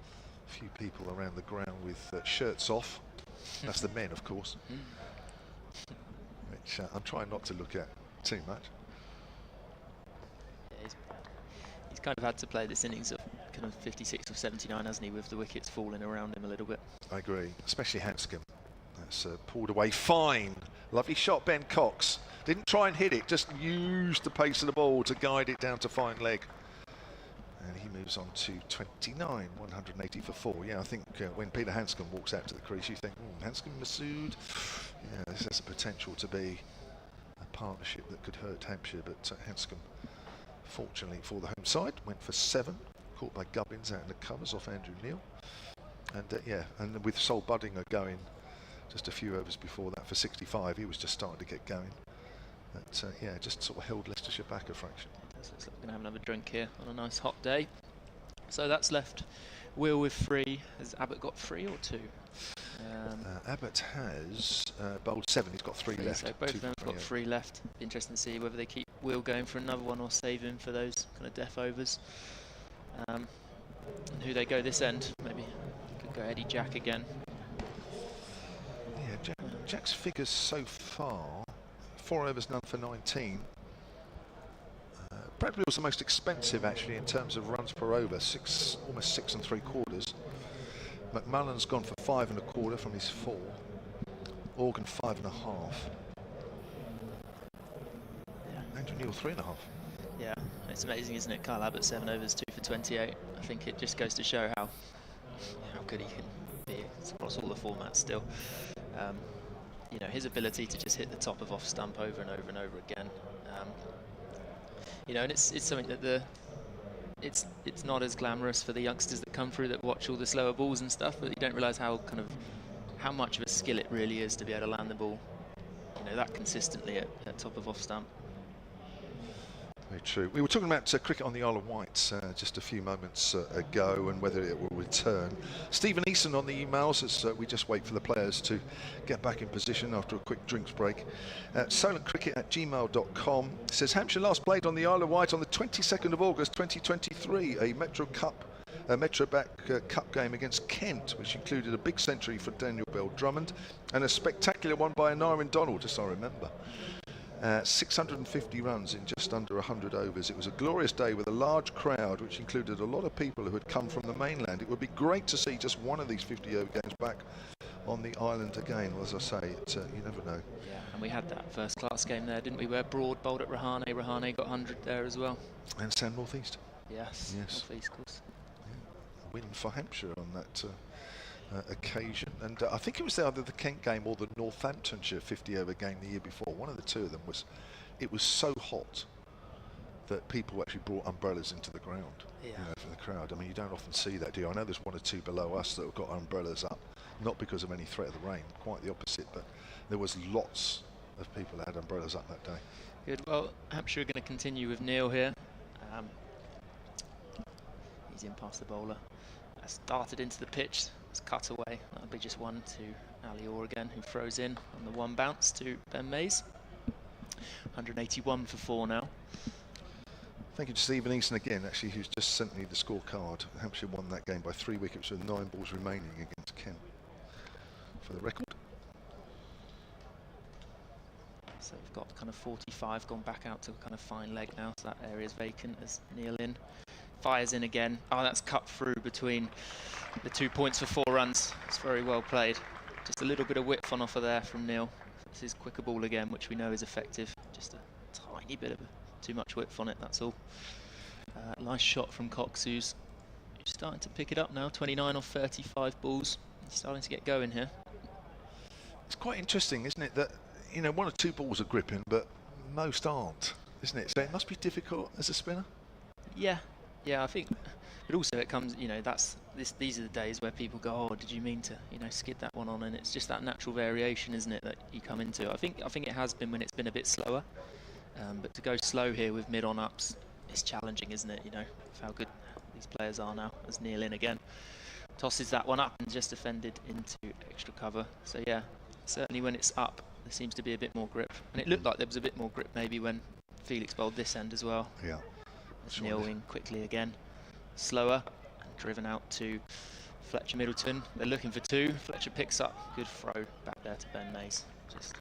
A few people around the ground with shirts off. That's the men, of course, which I'm trying not to look at too much. Yeah, he's kind of had to play this innings of kind of 56 or 79, hasn't he, with the wickets falling around him a little bit. I agree, especially Hanscom. That's pulled away fine. Lovely shot, Ben Cox. Didn't try and hit it, just used the pace of the ball to guide it down to fine leg. And he moves on to 29, 180 for 4. Yeah, I think when Peter Hanscom walks out to the crease, you think, Hanscom, Masood. Yeah, this has the potential to be a partnership that could hurt Hampshire, but Hanscom, fortunately for the home side, went for 7. Caught by Gubbins out in the covers off Andrew Neil. And yeah, and with Sol Buddinger going just a few overs before that for 65, he was just starting to get going. But yeah, just sort of held Leicestershire back a fraction. Looks like we're going to have another drink here on a nice hot day. So that's left Will with 3. Has Abbott got 3 or 2? Abbott has bowled 7. He's got 3 left. So both of them have got 3 left. Be interesting to see whether they keep Will going for another one or save him for those kind of death overs. And who they go this end. Maybe could go Eddie Jack again. Yeah, Jack's figures so far: 4 overs, none for 19. Brad Wheel's the most expensive actually in terms of runs per over, almost 6 3/4. McMullen's gone for 5 1/4 from his 4. Organ 5 1/2. Andrew Neil 3 1/2. Yeah, it's amazing, isn't it? Kyle Abbott 7 overs, 2 for 28. I think it just goes to show how good he can be across all the formats still. His ability to just hit the top of off stump over and over and over again. And it's something that it's not as glamorous for the youngsters that come through that watch all the slower balls and stuff, but you don't realise how much of a skill it really is to be able to land the ball, that consistently at top of off stump. Very true. We were talking about cricket on the Isle of Wight just a few moments ago, and whether it will return. Stephen Eason on the emails as we just wait for the players to get back in position after a quick drinks break. solentcricket@gmail.com says Hampshire last played on the Isle of Wight on the 22nd of August 2023, a Metro Back Cup game against Kent, which included a big century for Daniel Bell-Drummond and a spectacular one by Anarin Donald, as I remember. 650 runs in just under 100 overs. It was a glorious day with a large crowd, which included a lot of people who had come from the mainland. It would be great to see just one of these 50-over games back on the island again. Well, as I say, you never know. Yeah, and we had that first-class game there, didn't we, where Broad bowled at Rahane. Rahane got 100 there as well. And Sam North East. Yes, North East, of course. Yeah. Win for Hampshire on that occasion, and I think it was either the Kent game or the Northamptonshire 50-over game the year before. One of the two of them was. It was so hot that people actually brought umbrellas into the ground. Yeah. You know, for the crowd. I mean, you don't often see that, do you? I know there's one or two below us that have got umbrellas up, not because of any threat of the rain, quite the opposite. But there was lots of people that had umbrellas up that day. Good. Well, Hampshire are going to continue with Neil here. He's in past the bowler. Started into the pitch. It's cut away. That'll be just one to Ali Orr again, who throws in on the one bounce to Ben Mays. 181 for 4 now. Thank you to Stephen Eason again, actually, who's just sent me the scorecard. Hampshire won that game by 3 wickets with 9 balls remaining against Kent. For the record. So we've got kind of 45 gone back out to a kind of fine leg now, so that area is vacant as Neil in. Fires in again. Oh, that's cut through between the 2 points for 4 runs. It's very well played. Just a little bit of width on offer there from Neil. This is quicker ball again, which we know is effective. Just a tiny bit of too much width on it, that's all. Nice shot from Cox, who's starting to pick it up now. 29 off 35 balls. He's starting to get going here. It's quite interesting, isn't it, that, you know, 1 or 2 balls are gripping, but most aren't, isn't it? So it must be difficult as a spinner. Yeah. Yeah, I think, but also it comes, you know, these are the days where people go, oh, did you mean to, you know, skid that one on? And it's just that natural variation, isn't it, that you come into. I think it has been when it's been a bit slower, but to go slow here with mid-on ups is challenging, isn't it? You know, with how good these players are now. As Neil in again, tosses that one up and just defended into extra cover. So yeah, certainly when it's up, there seems to be a bit more grip, and it looked like there was a bit more grip maybe when Felix bowled this end as well. Yeah. Neil in quickly again, slower, and driven out to Fletcher Middleton. They're looking for 2. Fletcher picks up, good throw back there to Ben Mays. Just,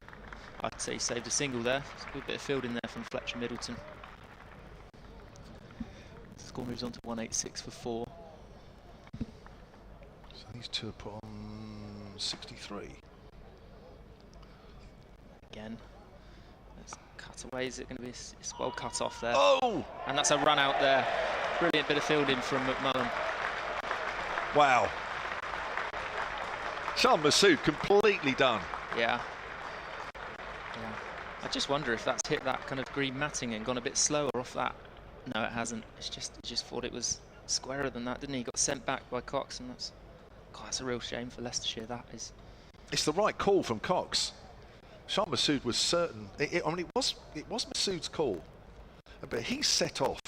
I'd say he saved a single there. It's a good bit of fielding there from Fletcher Middleton. The score moves on to 186 for 4. So these two are put on 63. Again. Cut away, is it going to be? It's well cut off there. Oh! And that's a run out there. Brilliant bit of fielding from McMullen. Wow. Shan Masood completely done. Yeah. I just wonder if that's hit that kind of green matting and gone a bit slower off that. No, it hasn't. He just thought it was squarer than that, didn't he? Got sent back by Cox, and that's a real shame for Leicestershire. That is. It's the right call from Cox. Shan Masood was certain. I mean, it was Masood's call, but he set off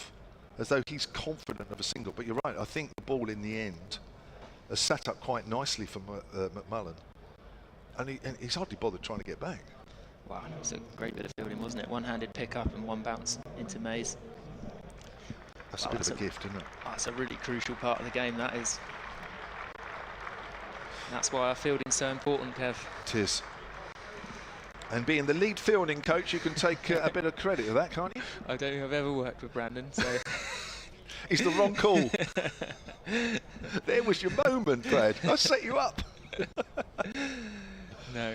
as though he's confident of a single. But you're right. I think the ball in the end has sat up quite nicely for McMullen, and he's hardly bothered trying to get back. Wow, it was a great bit of fielding, wasn't it? One-handed pick up and one bounce into Mays. That's a bit of a gift, isn't it? That's a really crucial part of the game. That is. That's why our fielding's so important, Kev. It is. And being the lead fielding coach, you can take a bit of credit of that, can't you? I don't think I've ever worked with Brandon, so... He's the wrong call. There was your moment, Brad. I set you up. No.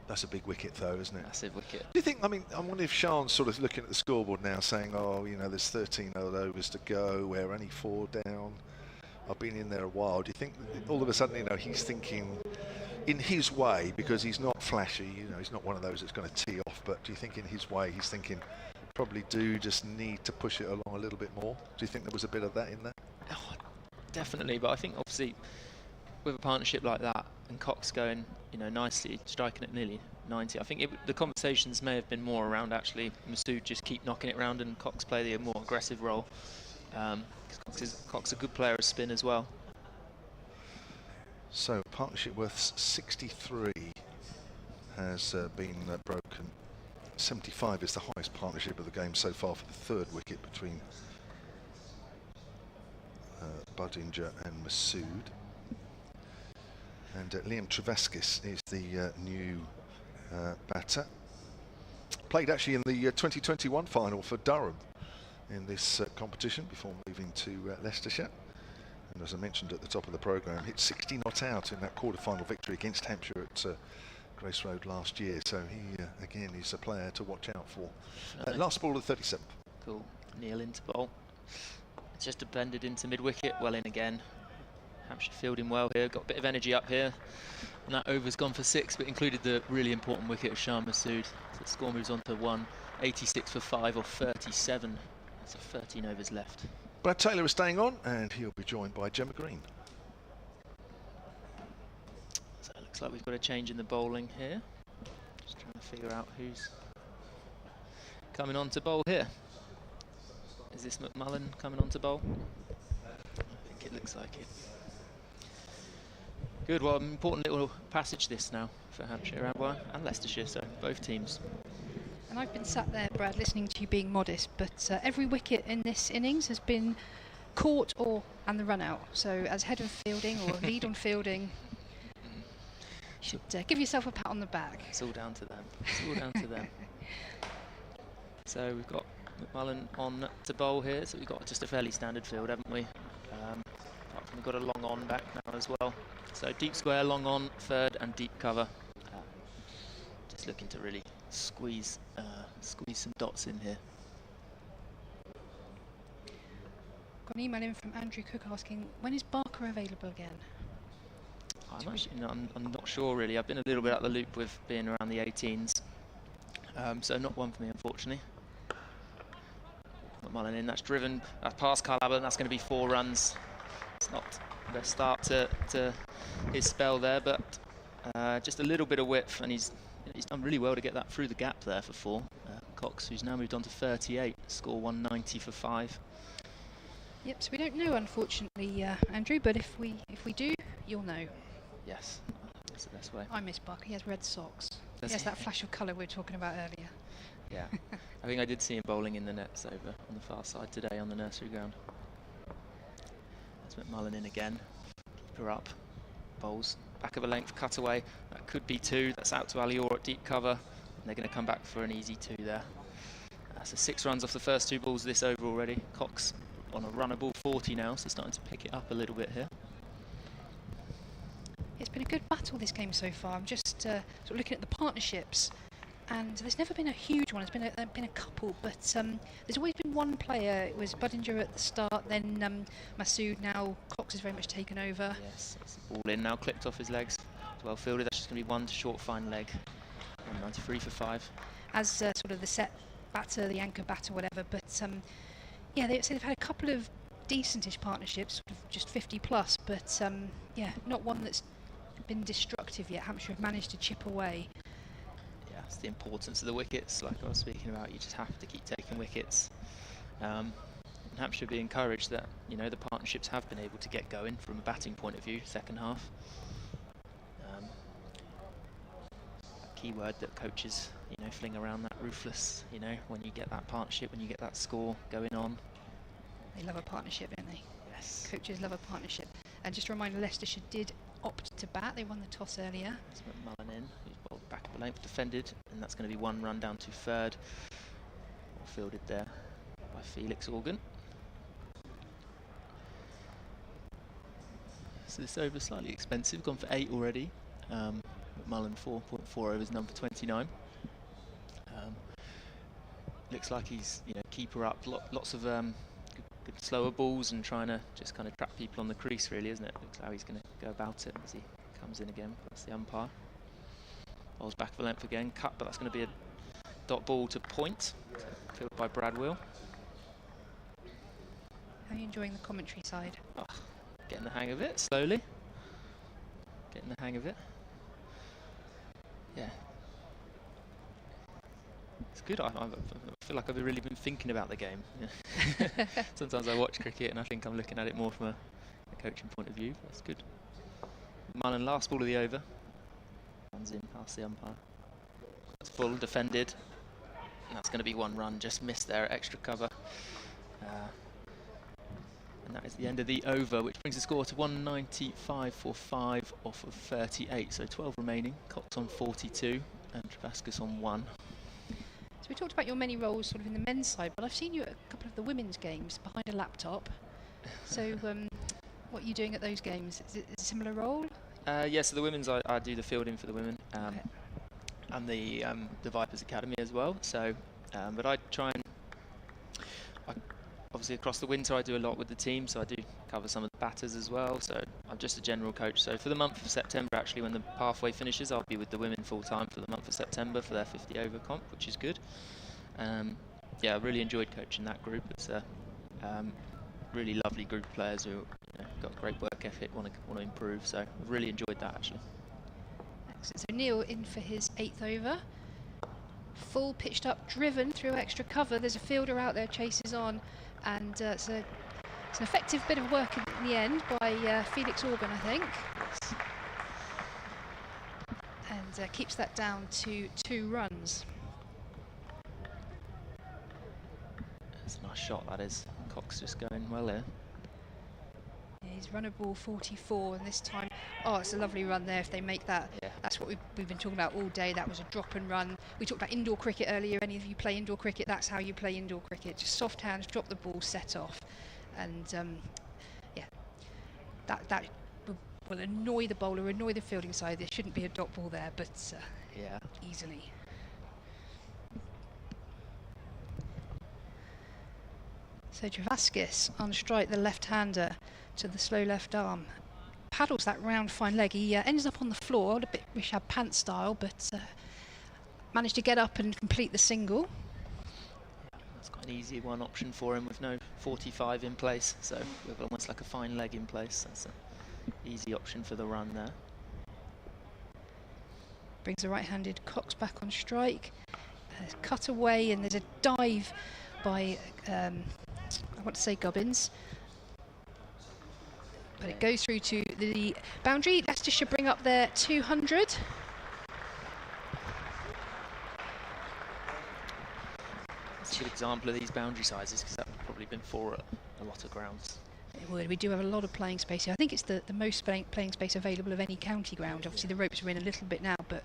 That's a big wicket, though, isn't it? Massive wicket. Do you think, I mean, I wonder if Sean's sort of looking at the scoreboard now saying, oh, you know, there's 13 odd overs to go, we're only 4 down. I've been in there a while. Do you think all of a sudden, you know, he's thinking in his way, because he's not flashy, you know, he's not one of those that's going to tee off, but do you think in his way he's thinking probably do just need to push it along a little bit more? Do you think there was a bit of that in there? Oh, definitely, but I think obviously with a partnership like that and Cox going, you know, nicely, striking it nearly 90. I think the conversations may have been more around actually Masood just keep knocking it around and Cox play the more aggressive role. Cox is a good player of spin as well. So partnership worth 63 has been broken. 75 is the highest partnership of the game so far for the third wicket between Budinger and Masood. And Liam Trevaskis is the new batter. Played actually in the 2021 final for Durham in this competition before moving to Leicestershire. And as I mentioned at the top of the programme, hit 60 not out in that quarter-final victory against Hampshire at Grace Road last year. So he, again, is a player to watch out for. Last ball of the 37th. Cool. Neil into bowl. Just blended into mid-wicket. Well in again. Hampshire fielding well here. Got a bit of energy up here. And that over's gone for 6, but included the really important wicket of Shah Masood. So the score moves on to 186 for 5 or 37. So 13 overs left. Brad Taylor is staying on, and he'll be joined by Gemma Green. So it looks like we've got a change in the bowling here. Just trying to figure out who's coming on to bowl here. Is this McMullen coming on to bowl? I think it looks like it. Good, well, important little passage this now for Hampshire and Leicestershire, so both teams. And I've been sat there, Brad, listening to you being modest, but every wicket in this innings has been caught and the run out. So as head of fielding or lead on fielding, you should give yourself a pat on the back. It's all down to them. It's all down to them. So we've got McMullen on to bowl here, so we've got just a fairly standard field, haven't we? We've got a long on back now as well. So deep square, long on, third and deep cover. Just looking to really squeeze some dots in here. Got an email in from Andrew Cook asking, when is Barker available again? I'm not sure really. I've been a little bit out of the loop with being around the 18s. So not one for me, unfortunately. McMullen in, that's driven past Carl Abbott, and that's going to be 4 runs. It's not the best start to his spell there, but just a little bit of width, and he's done really well to get that through the gap there for 4. Cox, who's now moved on to 38, score 190 for 5. Yep, so we don't know, unfortunately, Andrew, but if we do, you'll know. Yes, that's the best way. I miss Barker. He has red socks. Does he has he? that flash of colour we were talking about earlier. Yeah, I think I did see him bowling in the nets over on the far side today on the nursery ground. There's McMullen in again. Keeper up. Bowls. Back of a length, cut away. That could be 2. That's out to Alior at deep cover. And they're going to come back for an easy 2 there. So 6 runs off the first 2 balls this over already. Cox on a runnable 40 now, so starting to pick it up a little bit here. It's been a good battle this game so far. I'm just sort of looking at the partnerships, and there's never been a huge one. There's been a couple, but there's always been one player. It was Budinger at the start, then Masood. Now Cox is very much taken over. Yes, it's the ball in now, clipped off his legs. Well fielded. That's just going to be 1 short fine leg. 193 for 5. As sort of the set batter, the anchor batter, whatever. But yeah, they've had a couple of decentish partnerships, sort of just 50 plus, but yeah, not one that's been destructive yet. Hampshire have managed to chip away. Yeah, it's the importance of the wickets, like I was speaking about. You just have to keep taking wickets. And Hampshire be encouraged that the partnerships have been able to get going from a batting point of view. Second half, key word that coaches fling around, that ruthless. When you get that partnership, when you get that score going on. They love a partnership, don't they? Yes. Coaches love a partnership. And just a reminder, Leicestershire did opt to bat. They won the toss earlier. It's McMullen in. He's bowled back of the length, defended, and that's going to be 1 run down to third. Fielded there by Felix Organ. So this over slightly expensive, gone for 8 already. McMullen 4.4 overs, number 29. Looks like he's keeper up, lots of good slower balls and trying to just kind of trap people on the crease, really, isn't it? Looks how he's going to go about it as he comes in again. That's the umpire. Bowls back of the length again, cut, but that's going to be a dot ball to point, fielded by Brad Will. How are you enjoying the commentary side? Oh, getting the hang of it, slowly. Getting the hang of it. Yeah. It's good. I feel like I've really been thinking about the game. Sometimes I watch cricket and I think I'm looking at it more from a coaching point of view. That's good. Mullen, last ball of the over. Runs in past the umpire. It's full, defended. And that's going to be 1 run. Just missed there, extra cover. And that is the end of the over, which brings the score to 195 for 5 off of 38. So 12 remaining. Cox on 42 and Travascus on 1. So we talked about your many roles sort of in the men's side, but I've seen you at a couple of the women's games behind a laptop. So what are you doing at those games? Is it a similar role? Yeah, so the women's, I do the fielding for the women, Okay. and the Vipers Academy as well. So, but I try and, obviously across the winter I do a lot with the team, so I do cover some of the batters as well. So I'm just a general coach. So for the month of September, actually, when the pathway finishes, I'll be with the women full time for the month of September for their 50 over comp, which is good. Yeah, I really enjoyed coaching that group. It's a really lovely group of players who got great work ethic, want to improve. So I've really enjoyed that actually. Excellent. So Neil in for his 8th over. Full, pitched up, driven through extra cover. There's a fielder out there, chases on, and it's an effective bit of work in the end by Felix Orban, I think. And keeps that down to 2 runs. It's a nice shot, that is. Cox just going well here. Yeah, he's run a ball 44, and this time, oh, it's a lovely run there if they make that. Yeah. That's what we've been talking about all day. That was a drop and run. We talked about indoor cricket earlier. Any of you play indoor cricket, that's how you play indoor cricket. Just soft hands, drop the ball, set off. And yeah, that will annoy the bowler, annoy the fielding side. There shouldn't be a dot ball there, but Yeah. easily. So Travascus on strike, the left-hander to the slow left arm. Paddles that round fine leg. He ends up on the floor, a bit Rishabh Pant style, but managed to get up and complete the single. That's quite an easy one option for him with no 45 in place. So with almost like a fine leg in place. That's an easy option for the run there. Brings the right-handed Cox back on strike. Cut away, and there's a dive by I want to say Gubbins, but it goes through to the boundary. Leicestershire bring up their 200. It's a good example of these boundary sizes because that would probably been for a lot of grounds. It would. We do have a lot of playing space here. I think it's the most playing space available of any county ground. Obviously the ropes are in a little bit now, but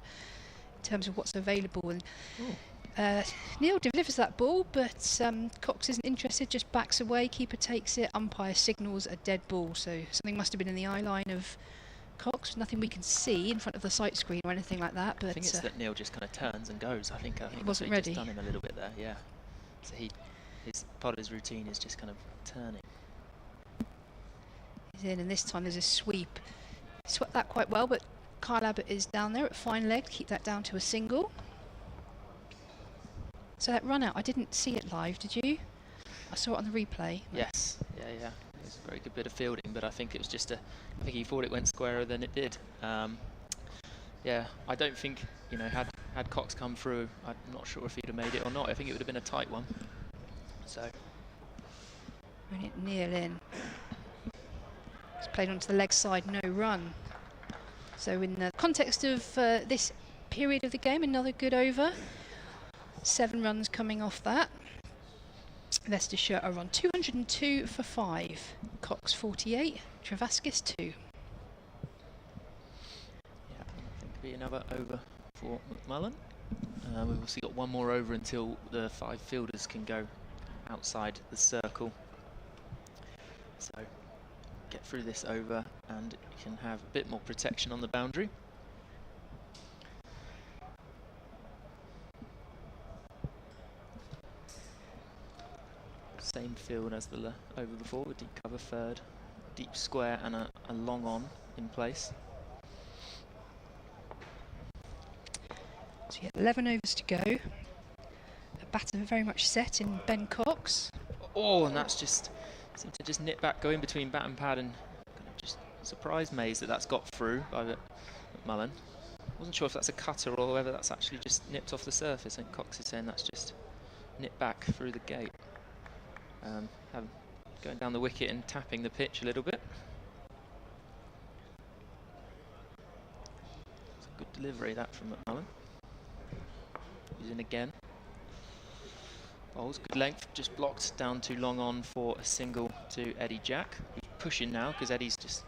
in terms of what's available, and Neil delivers that ball, but Cox isn't interested, just backs away. Keeper takes it, umpire signals a dead ball, so something must have been in the eye line of Cox. Nothing we can see in front of the sight screen or anything like that. But I think it's that Neil just kind of turns and goes. I think he wasn't ready. Just done him a little bit there, yeah. So his part of his routine is just kind of turning. He's in, and this time there's a sweep. He swept that quite well, but Kyle Abbott is down there at fine leg to keep that down to a single. So that run out, I didn't see it live, did you? I saw it on the replay. Yes, yeah. It was a very good bit of fielding, but I think it was just I think he thought it went squarer than it did. Yeah, I don't think, had Cox come through, I'm not sure if he'd have made it or not. I think it would have been a tight one. So. Brilliant, Neil in. It's played onto the leg side, no run. So in the context of this period of the game, another good over. 7 runs coming off that. Leicestershire are on 202 for 5. Cox 48, Travascus 2. Yeah, I think it'll be another over for McMullen. We've obviously got one more over until the 5 fielders can go outside the circle. So get through this over and you can have a bit more protection on the boundary. Same field as the over before, with deep cover third, deep square and a long on in place. So yeah, 11 overs to go. A batter very much set in Ben Cox. Oh, and that's just seemed to just nip back, go in between bat and pad, and kind of just surprised Mays that's got through by McMullen. Wasn't sure if that's a cutter or whether that's actually just nipped off the surface. I think Cox is saying that's just nipped back through the gate. Going down the wicket and tapping the pitch a little bit. It's a good delivery that from McMullen. He's in again. Bowls, good length, just blocked down too long on for a single to Eddie Jack. He's pushing now because Eddie's just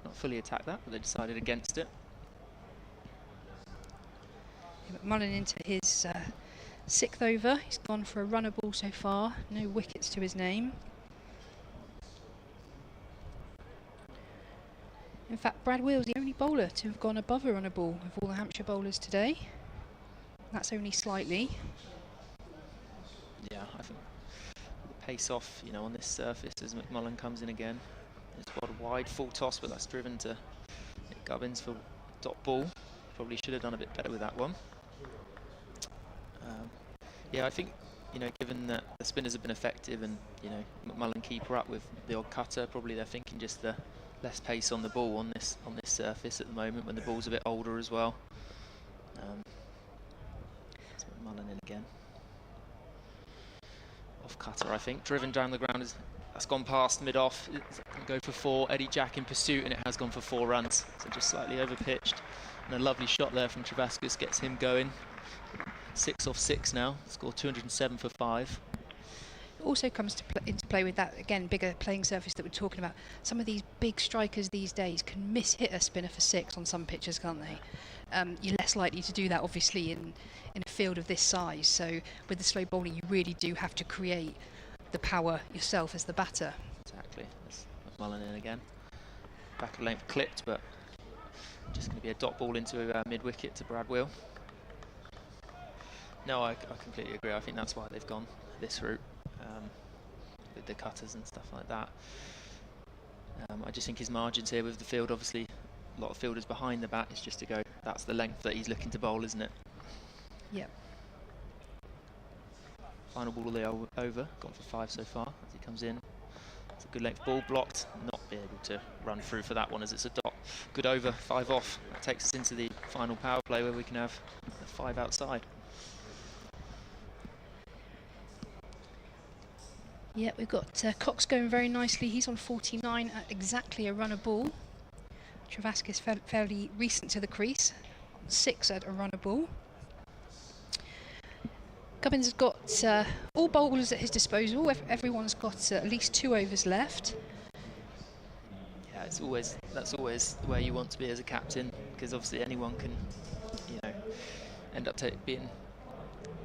not fully attacked that, but they decided against it. McMullen into his 6th over. He's gone for a runner ball so far. No wickets to his name. In fact, Brad Wheel's the only bowler to have gone above a runner ball of all the Hampshire bowlers today. That's only slightly. Yeah, I think the pace off, you know, on this surface as McMullen comes in again. It's got a wide full toss, but that's driven to Gubbins for dot ball. Probably should have done a bit better with that one. Yeah, I think, you know, given that the spinners have been effective and, you know, McMullen keep her up with the odd cutter, probably they're thinking just the less pace on the ball on this surface at the moment when the ball's a bit older as well. It's McMullen in again. Off cutter, I think, driven down the ground. That's gone past mid-off. It's going to go for 4. Eddie Jack in pursuit, and it has gone for 4 runs. So just slightly over-pitched. And a lovely shot there from Travascus gets him going. 6 off 6 now. Scored 207 for 5. It also comes into play with that, again, bigger playing surface that we're talking about. Some of these big strikers these days can miss-hit a spinner for 6 on some pitches, can't they? You're less likely to do that, obviously, in a field of this size. So with the slow bowling, you really do have to create the power yourself as the batter. Exactly. That's McMullen in again. Back of length clipped, but just going to be a dot ball into mid-wicket to Brad Wheel. No, I completely agree. I think that's why they've gone this route with the cutters and stuff like that. I just think his margins here with the field, obviously a lot of fielders behind the bat, is just to go, that's the length that he's looking to bowl, isn't it? Yep. Final ball over, gone for 5 so far as he comes in. It's a good length ball, blocked, not be able to run through for that one as it's a dot. Good over, 5 off. That takes us into the final power play where we can have a 5 outside. Yeah, we've got Cox going very nicely. He's on 49 at exactly a runner ball. Travascus fairly recent to the crease, on 6 at a runner ball. Gubbins has got all bowlers at his disposal. Everyone's got at least 2 overs left. Yeah, that's always where you want to be as a captain, because obviously anyone can, you know, end up being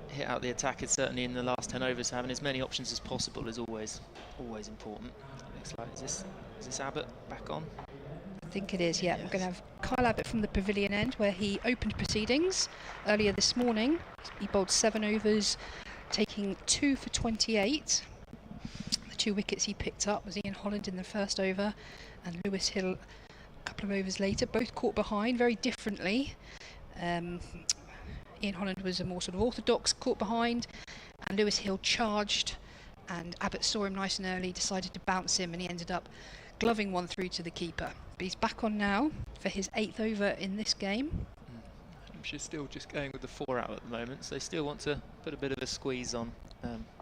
hit out the attackers. Certainly in the last 10 overs, having as many options as possible is always important. Looks like is this Abbott back on? I think it is, yeah. Yes. We're going to have Kyle Abbott from the pavilion end, where he opened proceedings earlier this morning. He bowled 7 overs, taking 2 for 28. The 2 wickets he picked up was Ian Holland in the first over and Lewis Hill a couple of overs later, both caught behind very differently. Ian Holland was a more sort of orthodox caught behind, and Lewis Hill charged, and Abbott saw him nice and early, decided to bounce him, and he ended up gloving one through to the keeper. But he's back on now for his 8th over in this game. Hampshire still just going with the 4 out at the moment, so they still want to put a bit of a squeeze on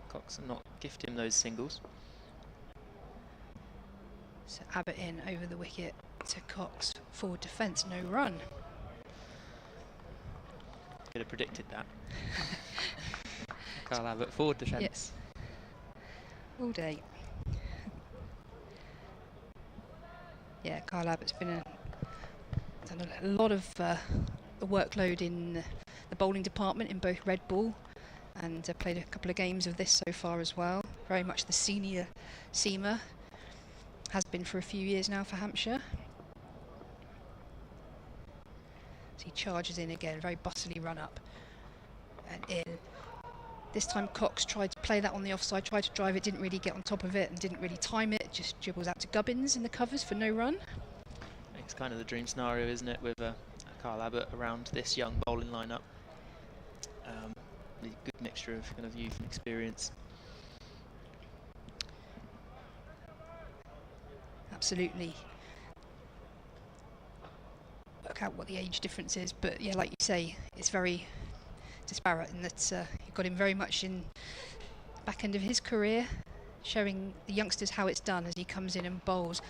Cox and not gift him those singles. So Abbott in over the wicket to Cox, forward defence, no run. Could have predicted that. Kyle Abbott, forward defence. Yes. All day. Yeah, Kyle Abbott's been done a lot of the workload in the bowling department in both red ball, and played a couple of games of this so far as well. Very much the senior seamer. Has been for a few years now for Hampshire. So he charges in again, very bustly run up and in. This time Cox tried to play that on the offside, tried to drive it, didn't really get on top of it and didn't really time it, just dribbles out to Gubbins in the covers for no run. It's kind of the dream scenario, isn't it, with Kyle Abbott around this young bowling lineup. The good mixture of kind of youth and experience. Absolutely. work out what the age difference is, but yeah, like you say, it's very disparate in that you've got him very much in the back end of his career, showing the youngsters how it's done as he comes in and bowls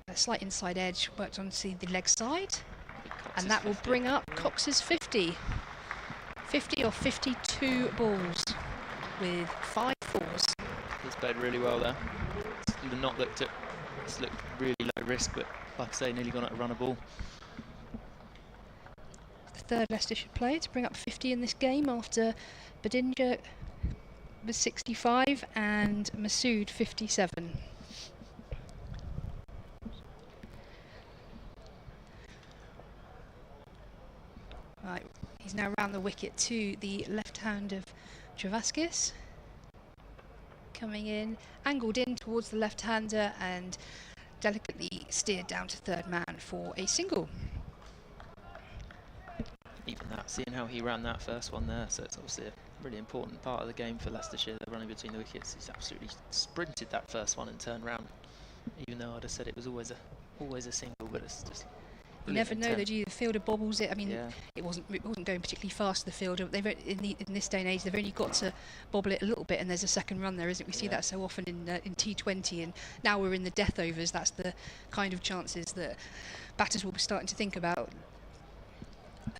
a slight inside edge, worked onto the leg side, and that will bring up Cox's 50 or 52 balls with 5 fours. He's played really well there. It's looked really low risk, but like I say, nearly gone out a run a ball. The third Leicestershire player to bring up 50 in this game after Badinger was 65 and Masood 57. Right, he's now round the wicket to the left hand of Travaskis. Coming in, angled in towards the left-hander and delicately steered down to third man for a single. Even that, seeing how he ran that first one there, so it's obviously a really important part of the game for Leicestershire. They're running between the wickets. He's absolutely sprinted that first one and turned round. Even though I'd have said it was always a single, but it's just. You never know, though, do you? The fielder bobbles it. I mean, yeah. it wasn't going particularly fast, the fielder. In this day and age, they've only got to bobble it a little bit, and there's a second run there, isn't it? We see that so often in T20, and now we're in the death overs. That's the kind of chances that batters will be starting to think about.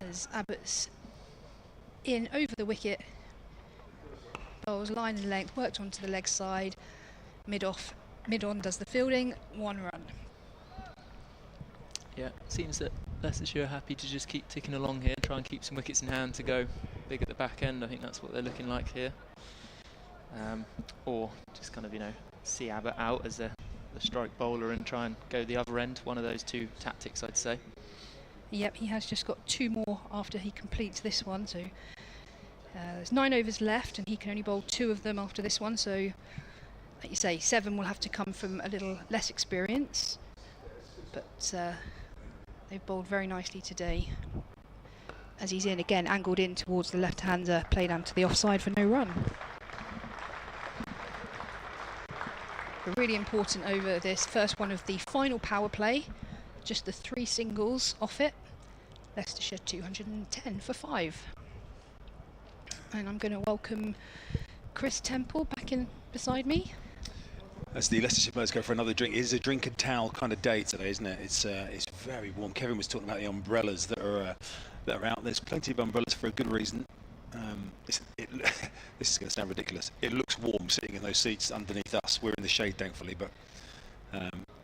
As Abbott's in over the wicket, bowls line and length, worked onto the leg side, mid on does the fielding, 1 run. Yeah, seems that Leicestershire are happy to just keep ticking along here, try and keep some wickets in hand to go big at the back end. I think that's what they're looking like here. Or just kind of, see Abbott out as the strike bowler and try and go the other end. One of those two tactics, I'd say. Yep, he has just got 2 more after he completes this one. So there's 9 overs left, and he can only bowl 2 of them after this one. So, like you say, 7 will have to come from a little less experience. But they've bowled very nicely today. As he's in again, angled in towards the left-hander, played down to the offside for no run. A really important over this first one of the final power play. Just the 3 singles off it. Leicestershire 210 for 5. And I'm going to welcome Chris Temple back in beside me. As the Leicestershire players go for another drink, it is a drink and towel kind of day today, isn't it? It's very warm. Kevin was talking about the umbrellas that are out. There's plenty of umbrellas for a good reason. This is going to sound ridiculous. It looks warm sitting in those seats underneath us. We're in the shade, thankfully, but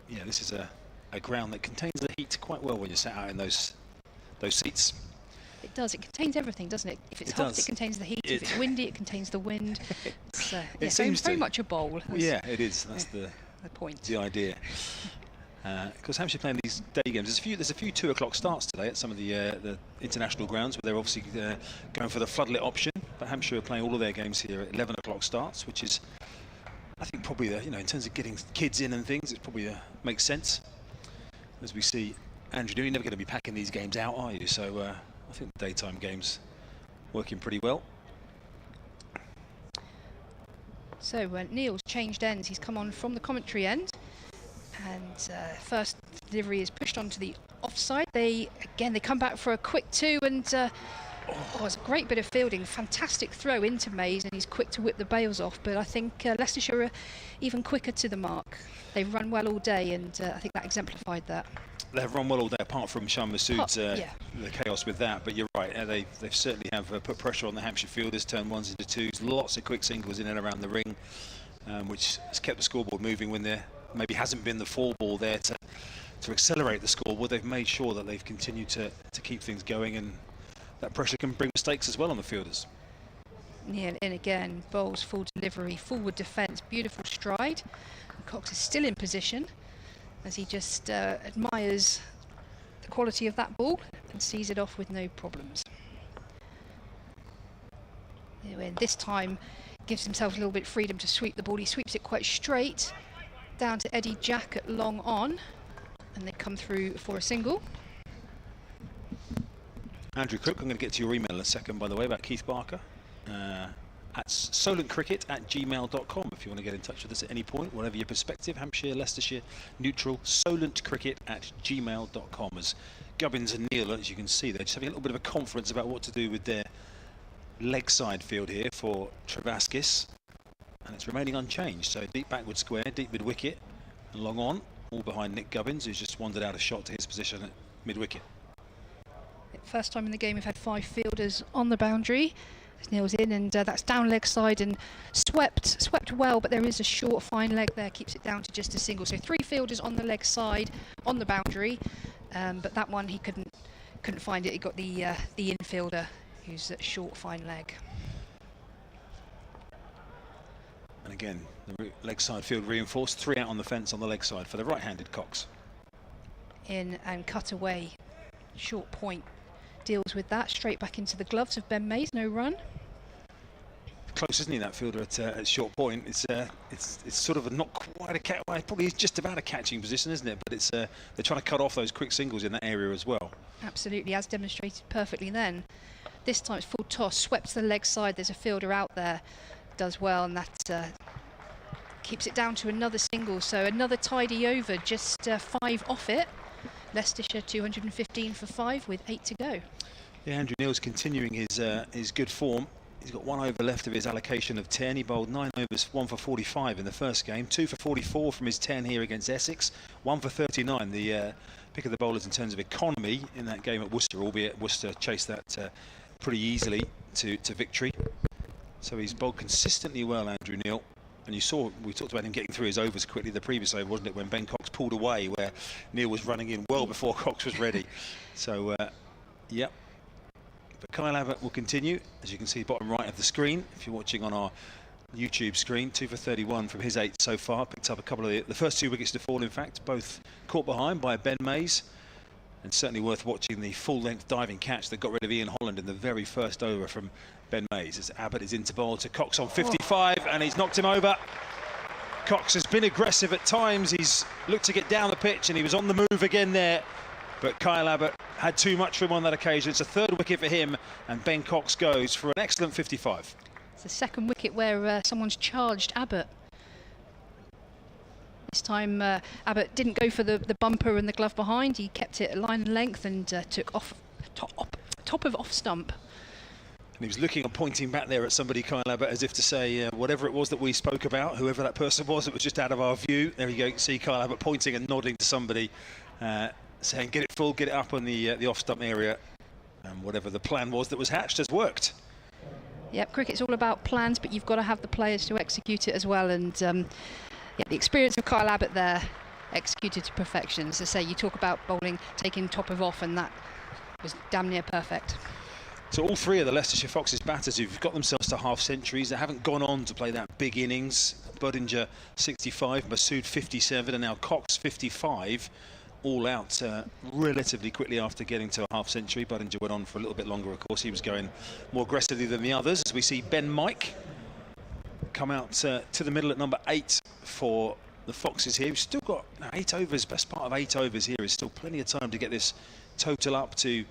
yeah, this is a ground that contains the heat quite well when you're sat out in those seats. It does. It contains everything, doesn't it? If it's hot, it contains the heat. If it's windy, it contains the wind. It seems very much a bowl. Yeah, it is. That's the point. The idea. Because Hampshire playing these day games. There's a few 2 o'clock starts today at some of the international grounds where they're obviously going for the floodlit option. But Hampshire are playing all of their games here at 11 o'clock starts, which is, I think, probably in terms of getting kids in and things, it probably makes sense. As we see, Andrew, you're never going to be packing these games out, are you? So I think the daytime games working pretty well. So Neil's changed ends. He's come on from the commentary end, and first delivery is pushed onto the offside. They come back for a quick 2, and it's a great bit of fielding. Fantastic throw into Mays, and he's quick to whip the bails off. But I think Leicestershire are even quicker to the mark. They've run well all day, and I think that exemplified that. They've run well all day, apart from Shan Masood's the chaos with that. But you're right, they've certainly have put pressure on the Hampshire fielders, turned 1s into 2s, lots of quick singles in and around the ring, which has kept the scoreboard moving when there maybe hasn't been the 4 ball there to accelerate the scoreboard. They've made sure that they've continued to keep things going, and that pressure can bring mistakes as well on the fielders. Yeah, and again, bowls full delivery, forward defence, beautiful stride. Cox is still in position as he just admires the quality of that ball and sees it off with no problems. And this time gives himself a little bit of freedom to sweep the ball. He sweeps it quite straight down to Eddie Jack at long on, and they come through for a single. Andrew Cook, I'm going to get to your email in a second, by the way, about Keith Barker. At solentcricket@gmail.com if you want to get in touch with us at any point, whatever your perspective. Hampshire, Leicestershire, neutral, solentcricket@gmail.com, as Gubbins and Neil, as you can see, they're just having a little bit of a conference about what to do with their leg side field here for Travaskis. And it's remaining unchanged. So deep backward square, deep mid wicket, and long on, all behind Nick Gubbins, who's just wandered out a shot to his position at mid wicket. First time in the game we've had 5 fielders on the boundary. Neil's in, and that's down leg side and swept well, but there is a short fine leg there, keeps it down to just a single. So 3 fielders on the leg side on the boundary, but that one he couldn't find it. He got the infielder who's at short fine leg. And again, the leg side field reinforced, 3 out on the fence on the leg side for the right-handed Cox. In and cut away, short point. Deals with that, straight back into the gloves of Ben Mays, no run. Close, isn't he, that fielder at short point? It's sort of not quite a catch, well, it probably is just about a catching position, isn't it? But it's they're trying to cut off those quick singles in that area as well. Absolutely, as demonstrated perfectly then. This time it's full toss, swept to the leg side, there's a fielder out there, does well, and that keeps it down to another single. So another tidy over, just 5 off it. Leicestershire 215 for 5 with 8 to go. Yeah, Andrew Neil's continuing his good form. He's got 1 over left of his allocation of 10. He bowled 9 overs, 1 for 45 in the first game, 2 for 44 from his 10 here against Essex, 1 for 39. The pick of the bowlers in terms of economy in that game at Worcester, albeit Worcester chased that pretty easily to victory. So he's bowled consistently well, Andrew Neil. And you saw, we talked about him getting through his overs quickly the previous over, wasn't it, when Ben Cox pulled away, where Neil was running in well before Cox was ready. So, yep. But Kyle Abbott will continue, as you can see, bottom right of the screen, if you're watching on our YouTube screen. 2 for 31 from his 8 so far. Picked up a couple of the first 2 wickets to fall, in fact, both caught behind by Ben Mays. And certainly worth watching the full-length diving catch that got rid of Ian Holland in the very first over from Ben Mays, as Abbott is into bowl to Cox on 55, and he's knocked him over. Cox has been aggressive at times. He's looked to get down the pitch, and he was on the move again there. But Kyle Abbott had too much for him on that occasion. It's a 3rd wicket for him, and Ben Cox goes for an excellent 55. It's the 2nd wicket where someone's charged Abbott. This time Abbott didn't go for the bumper and the glove behind. He kept it at line and length and took off top of off stump. And he was looking and pointing back there at somebody, Kyle Abbott, as if to say, whatever it was that we spoke about, whoever that person was, it was just out of our view. There you go, you can see Kyle Abbott pointing and nodding to somebody, saying, get it full, get it up on the off stump area. And whatever the plan was that was hatched has worked. Yep, cricket's all about plans, but you've got to have the players to execute it as well. And yeah, the experience of Kyle Abbott there, executed to perfection. As I say, you talk about bowling, taking top of off, and that was damn near perfect. So all 3 of the Leicestershire Foxes batters who've got themselves to half centuries, they haven't gone on to play that big innings. Budinger 65, Masood 57, and now Cox 55, all out relatively quickly after getting to a half century. Budinger went on for a little bit longer, of course. He was going more aggressively than the others, as we see Ben Mike come out to the middle at number 8 for the Foxes here. We've still got 8 overs, best part of 8 overs here is still plenty of time to get this total up to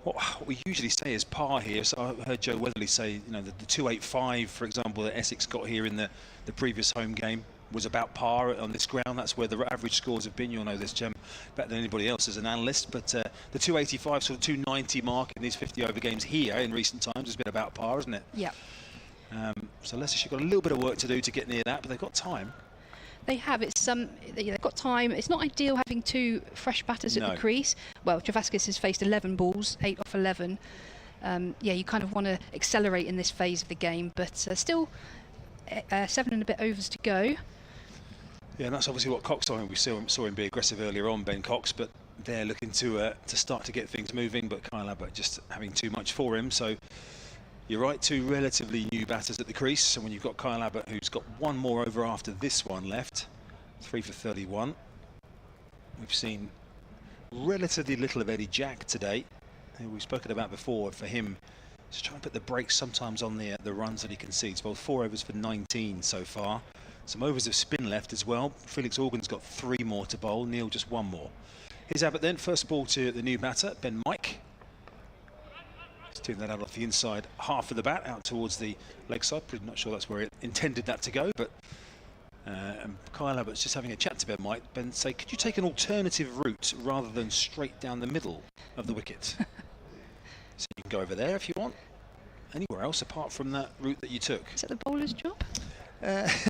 what we usually say is par here. So I heard Joe Weatherly say, you know, the 285, for example, that Essex got here in the previous home game was about par on this ground. That's where the average scores have been. You'll know this, Jem, better than anybody else as an analyst. But the 285, sort of 290 mark in these 50 over games here in recent times has been about par, hasn't it? Yeah. So Leicestershire got a little bit of work to do to get near that, but they've got time. They have. It's they've got time. It's not ideal having 2 fresh batters at the crease. Well, Travaskis has faced 11 balls, 8 off 11. Yeah, you kind of want to accelerate in this phase of the game, but still 7 and a bit overs to go. Yeah, and that's obviously what Cox saw. We saw him be aggressive earlier on, Ben Cox, but they're looking to start to get things moving. But Kyle Abbott just having too much for him. So you're right, 2 relatively new batters at the crease. So when you've got Kyle Abbott, who's got 1 more over after this one left, 3 for 31. We've seen relatively little of Eddie Jack today, who we've spoken about before. For him, just trying to put the brakes sometimes on the runs that he concedes. Well, 4 overs for 19 so far. Some overs of spin left as well. Felix Organ's got 3 more to bowl. Neil just 1 more. Here's Abbott then. First ball to the new batter, Ben Mike. He's doing that out off the inside half of the bat, out towards the leg side. Pretty not sure that's where it intended that to go, but And Kyle Abbott's just having a chat to Ben White. Ben say, could you take an alternative route rather than straight down the middle of the wicket? So you can go over there if you want. Anywhere else apart from that route that you took. Is that the bowler's job?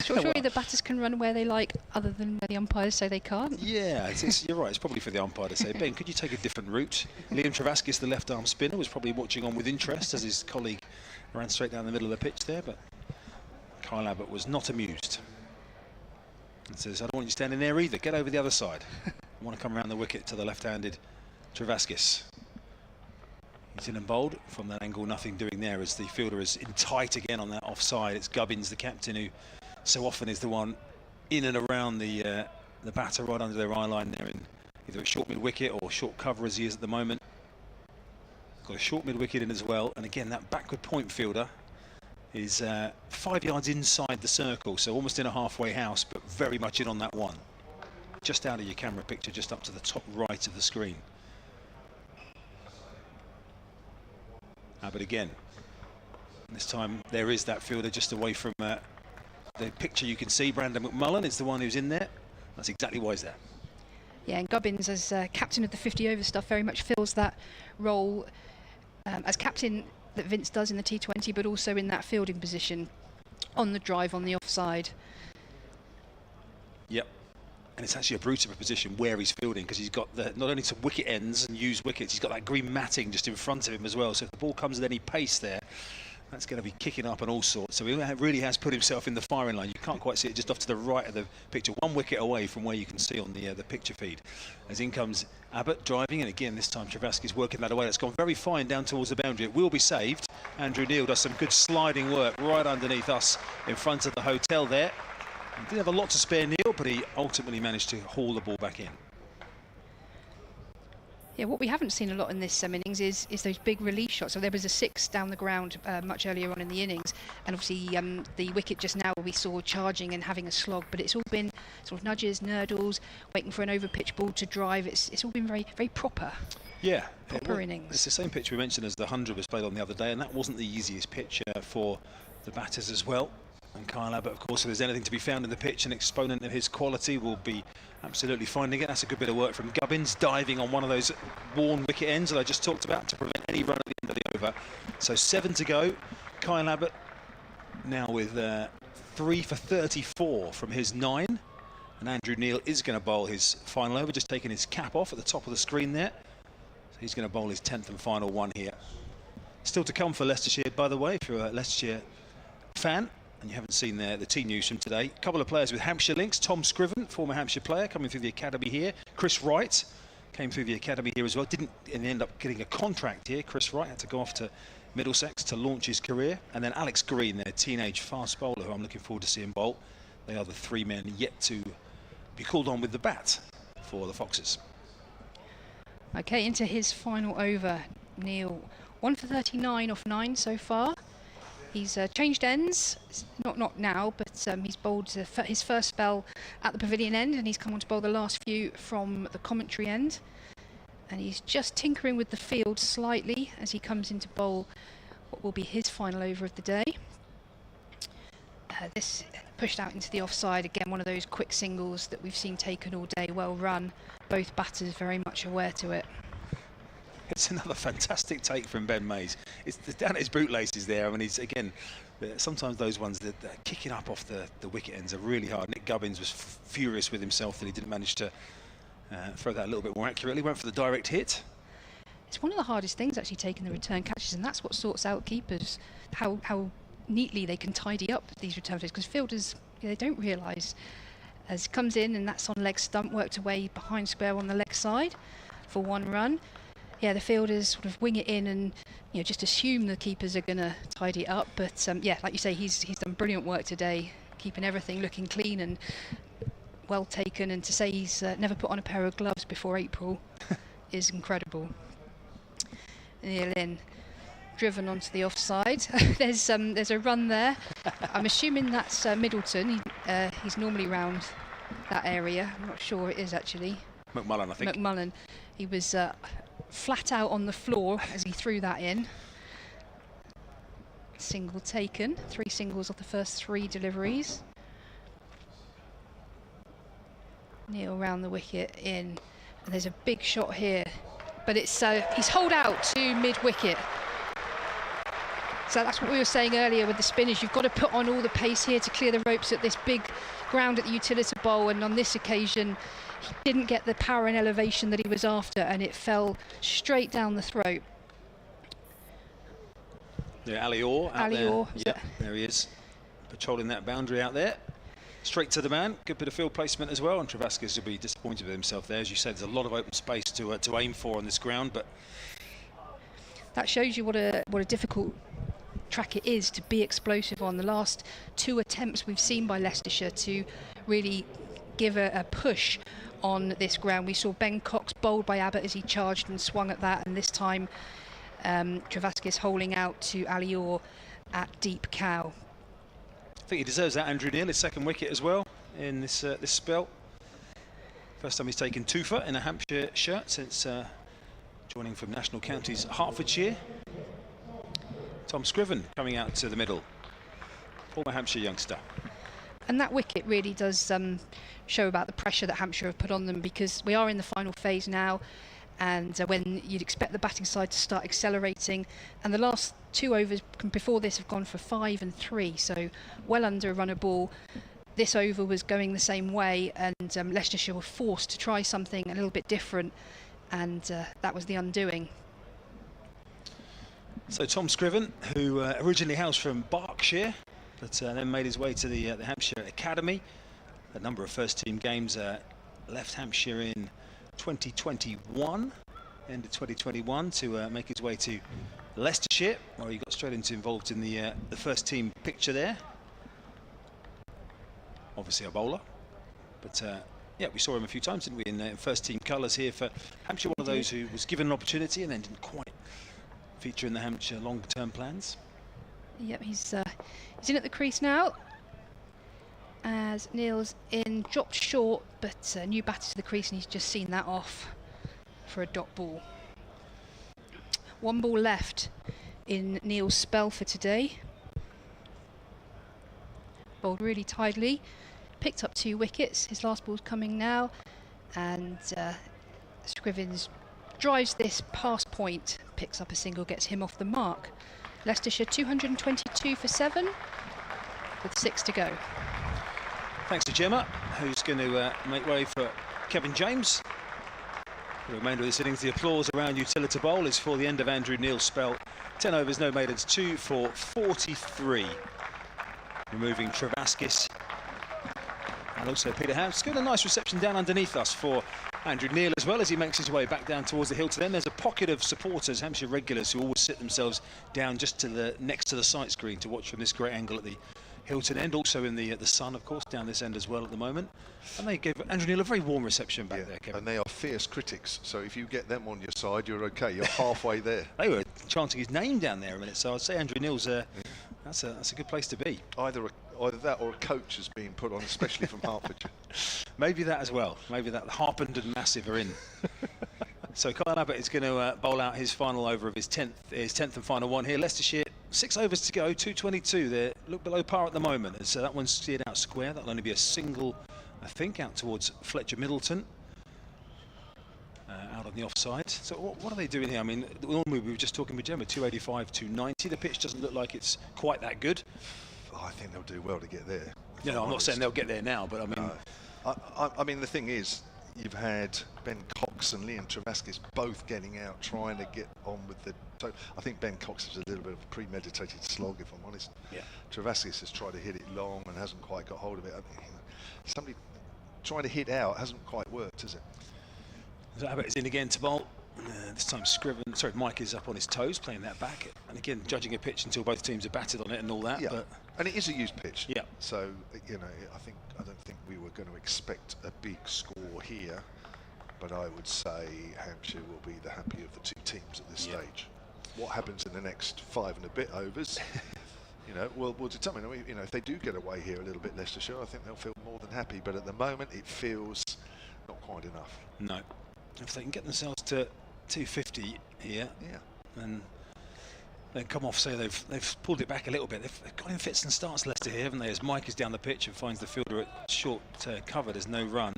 Surely the batters can run where they like, other than where the umpires say they can't. Yeah, you're right. It's probably for the umpire to say, Ben, could you take a different route? Liam Travaskis, the left-arm spinner, was probably watching on with interest as his colleague ran straight down the middle of the pitch there, but Kyle Abbott was not amused. And says, I don't want you standing there either. Get over the other side. I want to come around the wicket to the left-handed Travaskis. He's in and bowled from that angle, nothing doing there as the fielder is in tight again on that offside. It's Gubbins, the captain, who so often is the one in and around the batter right under their eye line there, in either a short mid-wicket or short cover as he is at the moment. Got a short mid-wicket in as well, and again that backward point fielder is 5 yards inside the circle, so almost in a halfway house, but very much in on that one. Just out of your camera picture, just up to the top right of the screen. But again, this time there is that fielder just away from the picture. You can see Brandon McMullen is the one who's in there. That's exactly why he's there. Yeah, and Gubbins, as captain of the 50 over stuff, very much fills that role as captain that Vince does in the T20, but also in that fielding position on the drive, on the offside. Yep. And it's actually a brute of a position where he's fielding, because he's got not only some wicket ends and used wickets, he's got that green matting just in front of him as well. So if the ball comes at any pace there, that's going to be kicking up and all sorts. So he really has put himself in the firing line. You can't quite see it just off to the right of the picture, 1 wicket away from where you can see on the picture feed. As in comes Abbott driving, and again this time Travaski's working that away. It's gone very fine down towards the boundary. It will be saved. Andrew Neil does some good sliding work right underneath us in front of the hotel there. He did have a lot to spare Neil, but he ultimately managed to haul the ball back in. Yeah, what we haven't seen a lot in this innings is those big relief shots. So there was a 6 down the ground much earlier on in the innings, and obviously the wicket just now we saw charging and having a slog, but it's all been sort of nudges, nurdles, waiting for an over pitch ball to drive. It's all been very, very proper. Yeah, proper innings. It's the same pitch we mentioned as the 100 was played on the other day, and that wasn't the easiest pitch for the batters as well. And Kyle Abbott, of course, if there's anything to be found in the pitch, an exponent of his quality will be absolutely finding it. That's a good bit of work from Gubbins, diving on one of those worn wicket ends that I just talked about to prevent any run at the end of the over. So 7 to go. Kyle Abbott now with 3 for 34 from his 9. And Andrew Neil is going to bowl his final over, just taking his cap off at the top of the screen there. So he's going to bowl his 10th and final one here. Still to come for Leicestershire, by the way, if you're a Leicestershire fan and you haven't seen the team news from today. A couple of players with Hampshire links. Tom Scriven, former Hampshire player, coming through the academy here. Chris Wright came through the academy here as well. Didn't end up getting a contract here. Chris Wright had to go off to Middlesex to launch his career. And then Alex Green, their teenage fast bowler, who I'm looking forward to seeing bowl. They are the 3 men yet to be called on with the bat for the Foxes. Okay, into his final over, Neil. 1 for 39 off 9 so far. He's changed ends, not now, but he's bowled his first spell at the pavilion end, and he's come on to bowl the last few from the commentary end. And he's just tinkering with the field slightly as he comes into bowl what will be his final over of the day. This pushed out into the offside, again one of those quick singles that we've seen taken all day, well run. Both batters very much aware to it. It's another fantastic take from Ben Mays. It's down at his bootlaces there. I mean, he's again, sometimes those ones that are kicking up off the wicket ends are really hard. Nick Gubbins was furious with himself that he didn't manage to throw that a little bit more accurately. Went for the direct hit. It's one of the hardest things actually, taking the return catches, and that's what sorts out keepers, how neatly they can tidy up these return catches, because fielders, they don't realise. As comes in, and that's on leg stump, worked away behind square on the leg side for 1 run. Yeah, the fielders sort of wing it in and just assume the keepers are going to tidy it up. But yeah, like you say, he's done brilliant work today, keeping everything looking clean and well taken. And to say he's never put on a pair of gloves before April is incredible. Neil in, driven onto the offside. There's a run there. I'm assuming that's Middleton. He's normally round that area. I'm not sure it is actually. McMullen, I think. McMullen. He was flat out on the floor as he threw that in. Single taken, 3 singles off the first 3 deliveries. Neil round the wicket in, and there's a big shot here, but it's he's holed out to mid-wicket. So that's what we were saying earlier with the spinners. You've got to put on all the pace here to clear the ropes at this big ground at the Utilita Bowl, and on this occasion he didn't get the power and elevation that he was after, and it fell straight down the throat. Yeah, Ali Orr out Ali there. Orr, Yeah, there he is, patrolling that boundary out there. Straight to the man, good bit of field placement as well, and Travaskis will be disappointed with himself there. As you said, there's a lot of open space to aim for on this ground, but that shows you what a difficult track it is to be explosive on. The last 2 attempts we've seen by Leicestershire to really give a push on this ground. We saw Ben Cox bowled by Abbott as he charged and swung at that, and this time Travaskis holding out to Ali Orr at deep cow. I think he deserves that. Andrew Neil, his second wicket as well in this this spell. First time he's taken 2 for in a Hampshire shirt since joining from National Counties Hertfordshire. Tom Scriven coming out to the middle, former Hampshire youngster. And that wicket really does show about the pressure that Hampshire have put on them, because we are in the final phase now, and when you'd expect the batting side to start accelerating, and the last 2 overs before this have gone for 5 and 3, so well under a run a ball. This over was going the same way, and Leicestershire were forced to try something a little bit different, and that was the undoing. So Tom Scriven, who originally hails from Berkshire, but then made his way to the Hampshire Academy. A number of first-team games, left Hampshire in 2021, end of 2021, to make his way to Leicestershire, where he got straight involved in the first-team picture there. Obviously a bowler, but yeah, we saw him a few times, didn't we, in first-team colours here for Hampshire. One of those who was given an opportunity and then didn't quite feature in the Hampshire long-term plans. Yep, he's in at the crease now, as Neil's in, dropped short, but new batter to the crease, and he's just seen that off for a dot ball. 1 ball left in Neil's spell for today. Bowled really tidily, picked up 2 wickets. His last ball's coming now, and Scrivens drives this past point, picks up a single, gets him off the mark. Leicestershire 222 for 7, with 6 to go. Thanks to Gemma, who's going to make way for Kevin James. The remainder of this innings, the applause around Utilita Bowl is for the end of Andrew Neil's spell. 10 overs, no maidens, 2 for 43. Removing Travaskis and also Peter House. Good, a nice reception down underneath us for Andrew Neil as well, as he makes his way back down towards the hill to them. There's a pocket of supporters, Hampshire regulars, who always sit themselves down just to the next to the sight screen to watch from this great angle at the Hilton end, also in the sun, of course, down this end as well at the moment. And they gave Andrew Neil a very warm reception back there, Kevin. And they are fierce critics, so if you get them on your side, you're okay. You're halfway there. They were chanting his name down there a minute, so I'd say Andrew Neil's that's a good place to be. Either that or a coach is being put on, especially from Hertfordshire. Maybe that as well. Maybe that Harpend and Massive are in. So Kyle Abbott is going to bowl out his final over of his 10th and final one here. Leicestershire, 6 overs to go, 222. They look below par at the moment, and so that one's steered out square. That'll only be a single, I think, out towards Fletcher Middleton. Out on the offside. So what are they doing here? I mean, normally we were just talking with Gemma, 285, 290. The pitch doesn't look like it's quite that good. Oh, I think they'll do well to get there. You know, I'm not saying they'll get there now, but I mean... I mean, the thing is, you've had Ben Cox and Liam Travaskis both getting out, trying to get on with the... So I think Ben Cox is a little bit of a premeditated slog, if I'm honest. Yeah. Travaskis has tried to hit it long and hasn't quite got hold of it. I mean, somebody trying to hit out hasn't quite worked, has it? So Abbott is in again to bowl. This time Mike is up on his toes, playing that back. And again, judging a pitch until both teams are batted on it and all that. Yeah. But and it is a used pitch. Yeah. So, you know, I don't think we were going to expect a big score here, but I would say Hampshire will be the happier of the 2 teams at this stage. What happens in the next 5 and a bit overs, you know, will determine. You know, if they do get away here a little bit, Leicestershire, I think they'll feel more than happy. But at the moment, it feels not quite enough. no. If they can get themselves to 250 here, and then come off, say they've pulled it back a little bit. They've got in fits and starts, Leicester here, haven't they? As Mike is down the pitch and finds the fielder at short cover, there's no run.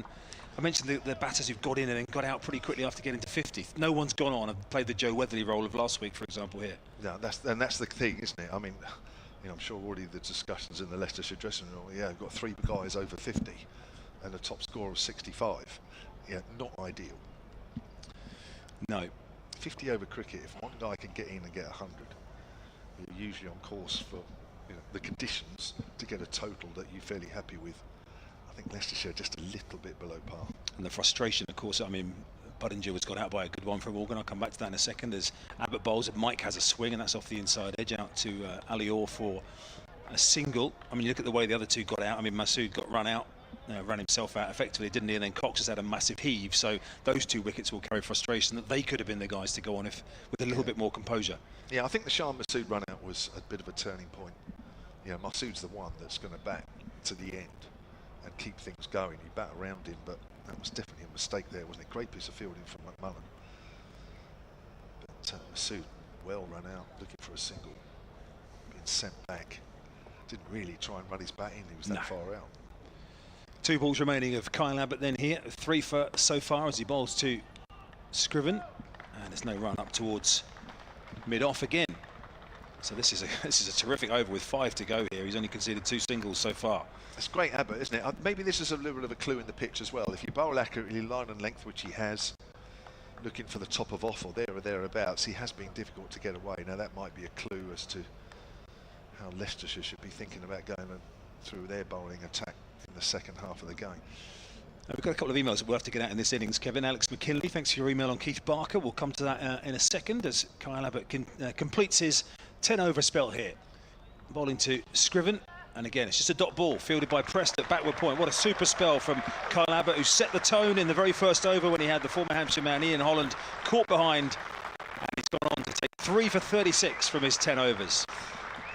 I mentioned the batters who've got in and then got out pretty quickly after getting to 50th. No one's gone on and played the Joe Weatherly role of last week, for example, here. Yeah, that's the thing, isn't it? I mean, I'm sure already the discussions in the Leicestershire dressing room. Yeah, we've got 3 guys over 50, and a top score of 65. Yeah, not ideal. No. 50 over cricket. If one guy can get in and get 100, you're usually on course for the conditions to get a total that you're fairly happy with. I think Leicestershire just a little bit below par. And the frustration, of course, I mean, Budinger was got out by a good one from Morgan. I'll come back to that in a second. As Abbott bowls, Mike has a swing, and that's off the inside edge out to Ali Orr for a single. I mean, you look at the way the other two got out. I mean, Masood got run out, ran himself out effectively, didn't he? And then Cox has had a massive heave. So those 2 wickets will carry frustration that they could have been the guys to go on with a little bit more composure. Yeah, I think the Shah Masood run out was a bit of a turning point. Masood's the one that's going to bat to the end and keep things going. You bat around him, but that was definitely a mistake there, wasn't it? Great piece of fielding from McMullen. But Masood well run out, looking for a single, being sent back. Didn't really try and run his bat in, he was that far out. 2 balls remaining of Kyle Abbott then here, 3 for so far as he bowls to Scriven, and there's no run up towards mid-off again. So this is a terrific over with 5 to go here. He's only conceded 2 singles so far. It's great Abbott, isn't it? Maybe this is a little bit of a clue in the pitch as well. If you bowl accurately, line and length, which he has, looking for the top of off or there or thereabouts, he has been difficult to get away. Now that might be a clue as to how Leicestershire should be thinking about going through their bowling attack in the second half of the game. We've got a couple of emails that we'll have to get out in this innings, Kevin. Alex McKinley, thanks for your email on Keith Barker. We'll come to that in a second as Kyle Abbott completes his 10-over spell here. Bowling to Scriven, and again, it's just a dot ball fielded by Prest at backward point. What a super spell from Kyle Abbott, who set the tone in the very first over when he had the former Hampshire man Ian Holland caught behind, and he's gone on to take 3 for 36 from his 10 overs.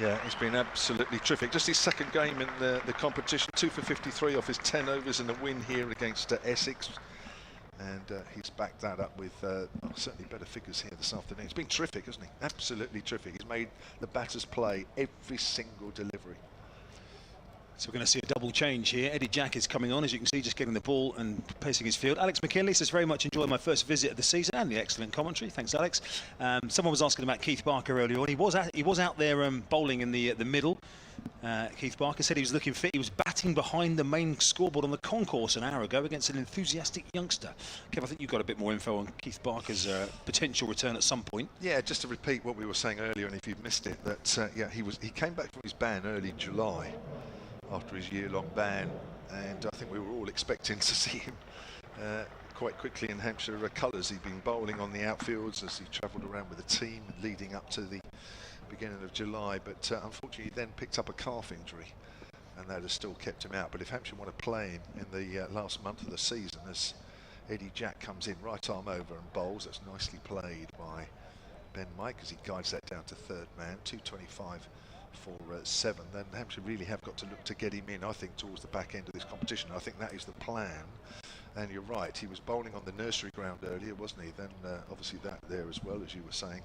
Yeah, he's been absolutely terrific. Just his second game in the competition, 2 for 53 off his 10 overs in the win here against Essex. And he's backed that up with certainly better figures here this afternoon. He's been terrific, hasn't he? Absolutely terrific. He's made the batters play every single delivery. So we're going to see a double change here. Eddie Jack is coming on, as you can see, just getting the ball and pacing his field. Alex McKinley says, very much enjoyed my first visit of the season and the excellent commentary. Thanks, Alex. Someone was asking about Keith Barker earlier on. He was out there bowling in the middle. Keith Barker said he was looking fit. He was batting behind the main scoreboard on the concourse an hour ago against an enthusiastic youngster. Kev, I think you've got a bit more info on Keith Barker's potential return at some point. Yeah, just to repeat what we were saying earlier, and if you've missed it, that he came back from his ban early July after his year-long ban, and I think we were all expecting to see him quite quickly in Hampshire colours. He'd been bowling on the outfields as he travelled around with the team leading up to the beginning of July, but unfortunately he then picked up a calf injury, and that has still kept him out. But if Hampshire want to play him in the last month of the season, as Eddie Jack comes in, right arm over and bowls, that's nicely played by Ben Mike as he guides that down to third man, 225 for 7, then Hampshire really have got to look to get him in, I think, towards the back end of this competition. I think that is the plan. And you're right, he was bowling on the nursery ground earlier, wasn't he? Then obviously that there as well, as you were saying.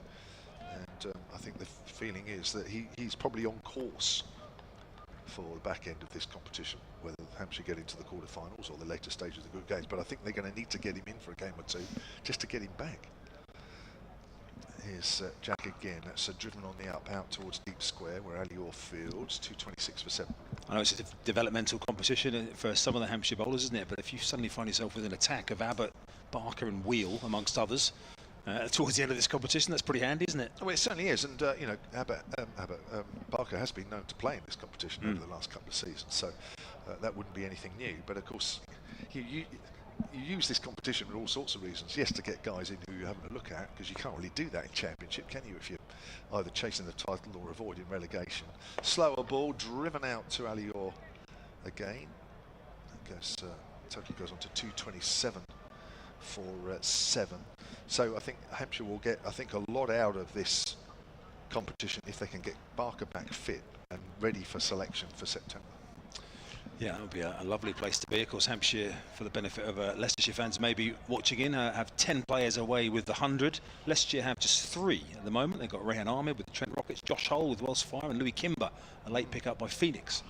And I think the feeling is that he's probably on course for the back end of this competition, whether Hampshire get into the quarterfinals or the later stages of the group games. But I think they're going to need to get him in for a game or 2 just to get him back. Here's Jack again. That's driven on the up out towards deep square where Ali Orr fields, 226 for 7. I know it's a developmental competition for some of the Hampshire bowlers, isn't it? But if you suddenly find yourself with an attack of Abbott, Barker and Wheel, amongst others, towards the end of this competition, that's pretty handy, isn't it? Well, it certainly is. And, Barker has been known to play in this competition over the last couple of seasons. So that wouldn't be anything new. But, of course, you use this competition for all sorts of reasons. Yes, to get guys in who you're having a look at, because you can't really do that in Championship, can you, if you're either chasing the title or avoiding relegation. Slower ball, driven out to Ali Orr again. I guess total goes on to 227 for 7. So I think Hampshire will get, a lot out of this competition if they can get Barker back fit and ready for selection for September. Yeah, that would be a lovely place to be. Of course, Hampshire, for the benefit of Leicestershire fans maybe watching in, have 10 players away with the 100. Leicestershire have just 3 at the moment. They've got Rehan Ahmed with the Trent Rockets, Josh Hull with Wells Fire, and Louis Kimber, a late pick-up by Phoenix.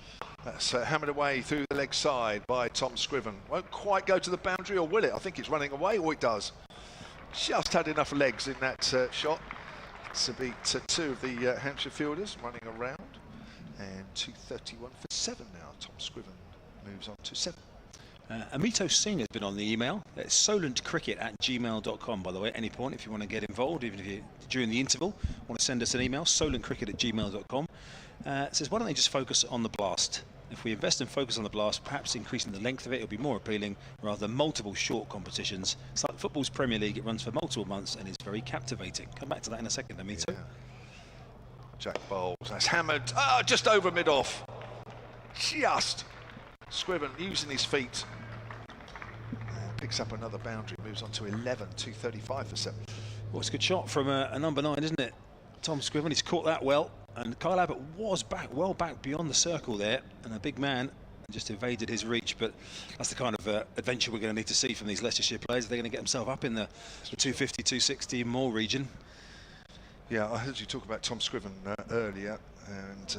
That's hammered away through the leg side by Tom Scriven. Won't quite go to the boundary, or will it? I think it's running away. Oh, it does. Just had enough legs in that shot to beat 2 of the Hampshire fielders running around. And 2:31 for 7 now. Tom Scriven moves on to 7. Amito Singh has been on the email. It's solentcricket@gmail.com, by the way, at any point if you want to get involved, even if you during the interval want to send us an email, solentcricket@gmail.com. It says, why don't they just focus on the blast? If we invest and focus on the blast, perhaps increasing the length of it, it'll be more appealing rather than multiple short competitions. It's like football's Premier League, it runs for multiple months and is very captivating. Come back to that in a second, Amito. Yeah. Jack bowls, that's hammered, just over mid-off. Just. Scriven using his feet. Picks up another boundary, moves on to 11, 2:35 for 7. Well, it's a good shot from a number 9, isn't it? Tom Scriven, he's caught that well. And Kyle Abbott was well back beyond the circle there. And a big man just evaded his reach. But that's the kind of adventure we're going to need to see from these Leicestershire players. They're going to get themselves up in the 250, 260 and more region. Yeah, I heard you talk about Tom Scriven earlier, and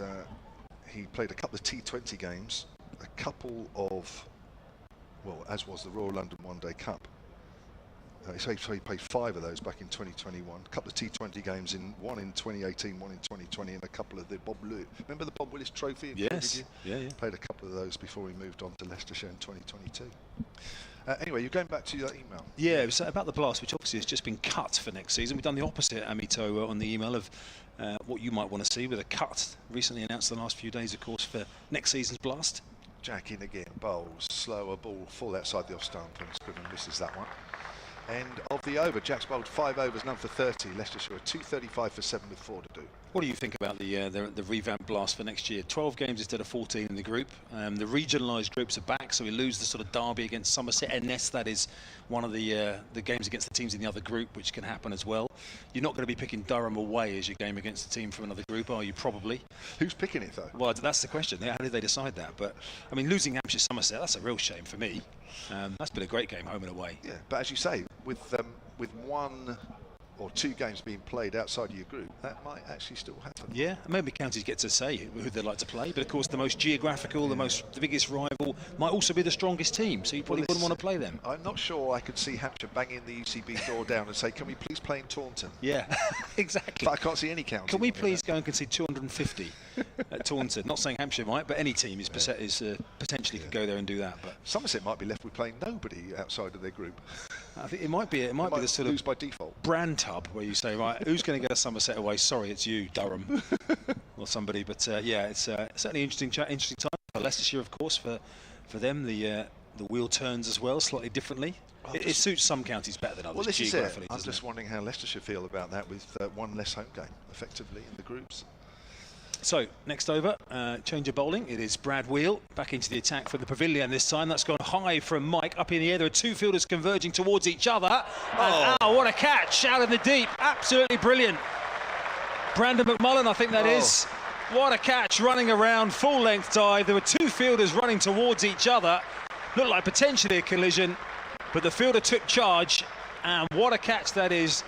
he played a couple of T20 games, a couple of, well, as was the Royal London One Day Cup. So he played 5 of those back in 2021, a couple of T20 games, one in 2018, one in 2020, and a couple of the Bob Lewis. Remember the Bob Willis Trophy? Yes. Yeah. Played a couple of those before he moved on to Leicestershire in 2022. Anyway, you're going back to your email. Yeah, it was about the blast, which obviously has just been cut for next season. We've done the opposite, Amito, on the email of what you might want to see with a cut recently announced the last few days, of course, for next season's blast. Jack in again, bowls, slower ball, full outside the off stump, and Scriven misses that one. End of the over. Jack's bowled 5 overs, none for 30. Leicestershire 2:35 for 7 with 4 to do. What do you think about the revamped blast for next year? 12 games instead of 14 in the group. The regionalised groups are back, so we lose the sort of derby against Somerset. Unless that is one of the games against the teams in the other group, which can happen as well. You're not going to be picking Durham away as your game against the team from another group, are you? Probably. Who's picking it though? Well, that's the question. How did they decide that? But I mean, losing Hampshire Somerset, that's a real shame for me. That's been a great game, home and away. Yeah, but as you say, with 1 or 2 games being played outside of your group, that might actually still happen. Yeah, maybe counties get to say who they'd like to play, but of course the most geographical, the biggest rival might also be the strongest team, so you probably wouldn't want to play them. I'm not sure I could see Hampshire banging the UCB door down and say, can we please play in Taunton? Yeah, exactly. But I can't see any county. Can we please go and concede 250 at Taunton? Not saying Hampshire might, but any team is potentially could go there and do that. But Somerset might be left with playing nobody outside of their group. I think it might be the sort lose of by default brand tub where you say, right, who's going to get a Somerset away? Sorry, it's you, Durham, or somebody. But yeah, it's certainly interesting time for Leicestershire, of course. For them, the wheel turns as well, slightly differently. It suits some counties better than others. Well, this is it. I'm just wondering how Leicestershire feel about that with 1 less home game, effectively, in the groups. So, next over, change of bowling. It is Brad Wheel back into the attack for the pavilion this time. That's gone high from Mike, up in the air. There are 2 fielders converging towards each other. And, what a catch out in the deep. Absolutely brilliant. Brandon McMullen, I think that is. What a catch, running around, full length dive. There were 2 fielders running towards each other. Looked like potentially a collision, but the fielder took charge. And what a catch that is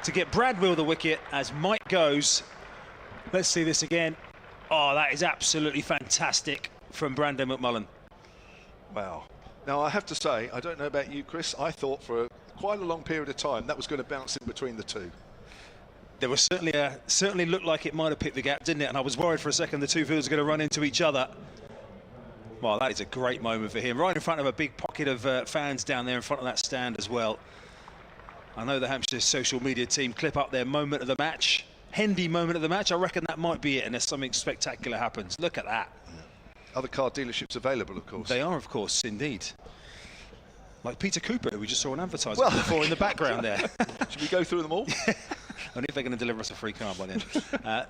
to get Brad Wheel the wicket as Mike goes. Let's see this again. Oh, that is absolutely fantastic from Brandon McMullen. Wow. Now, I have to say, I don't know about you, Chris, I thought for quite a long period of time that was going to bounce in between the 2. There was certainly looked like it might have picked the gap, didn't it? And I was worried for a second the 2 fielders are going to run into each other. Well, that is a great moment for him. Right in front of a big pocket of fans down there in front of that stand as well. I know the Hampshire social media team clip up their moment of the match. Hendy moment of the match. I reckon that might be it unless something spectacular happens. Look at that. Yeah. Other car dealerships available, of course. They are, of course, indeed. Like Peter Cooper, who we just saw an advertisement before in the background there. Should we go through them all? Only if they're going to deliver us a free car by then.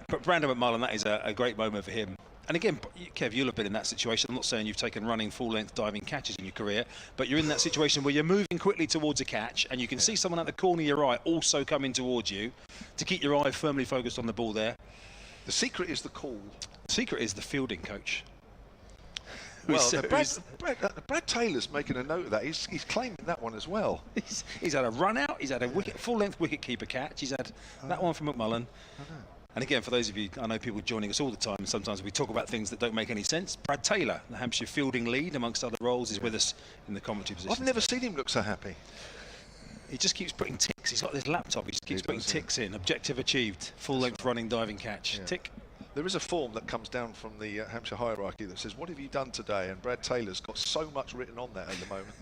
But Brandon McMullen, that is a great moment for him. And again, Kev, you'll have been in that situation. I'm not saying you've taken running, full-length diving catches in your career, but you're in that situation where you're moving quickly towards a catch and you can see someone at the corner of your eye also coming towards you to keep your eye firmly focused on the ball there. The secret is the call. The secret is the fielding coach. Well, Brad Taylor's making a note of that. He's claiming that one as well. He's had a run out. He's had a full-length wicket keeper catch. He's had that one from McMullen. And again, for those of you, I know people joining us all the time, and sometimes we talk about things that don't make any sense. Brad Taylor, the Hampshire fielding lead, amongst other roles, is with us in the commentary position. I've never seen him look so happy. He just keeps putting ticks. He's got this laptop. He just keeps putting ticks in. Objective achieved. Full-length running diving catch. Yeah. Tick. There is a form that comes down from the Hampshire hierarchy that says, "What have you done today?" And Brad Taylor's got so much written on that at the moment.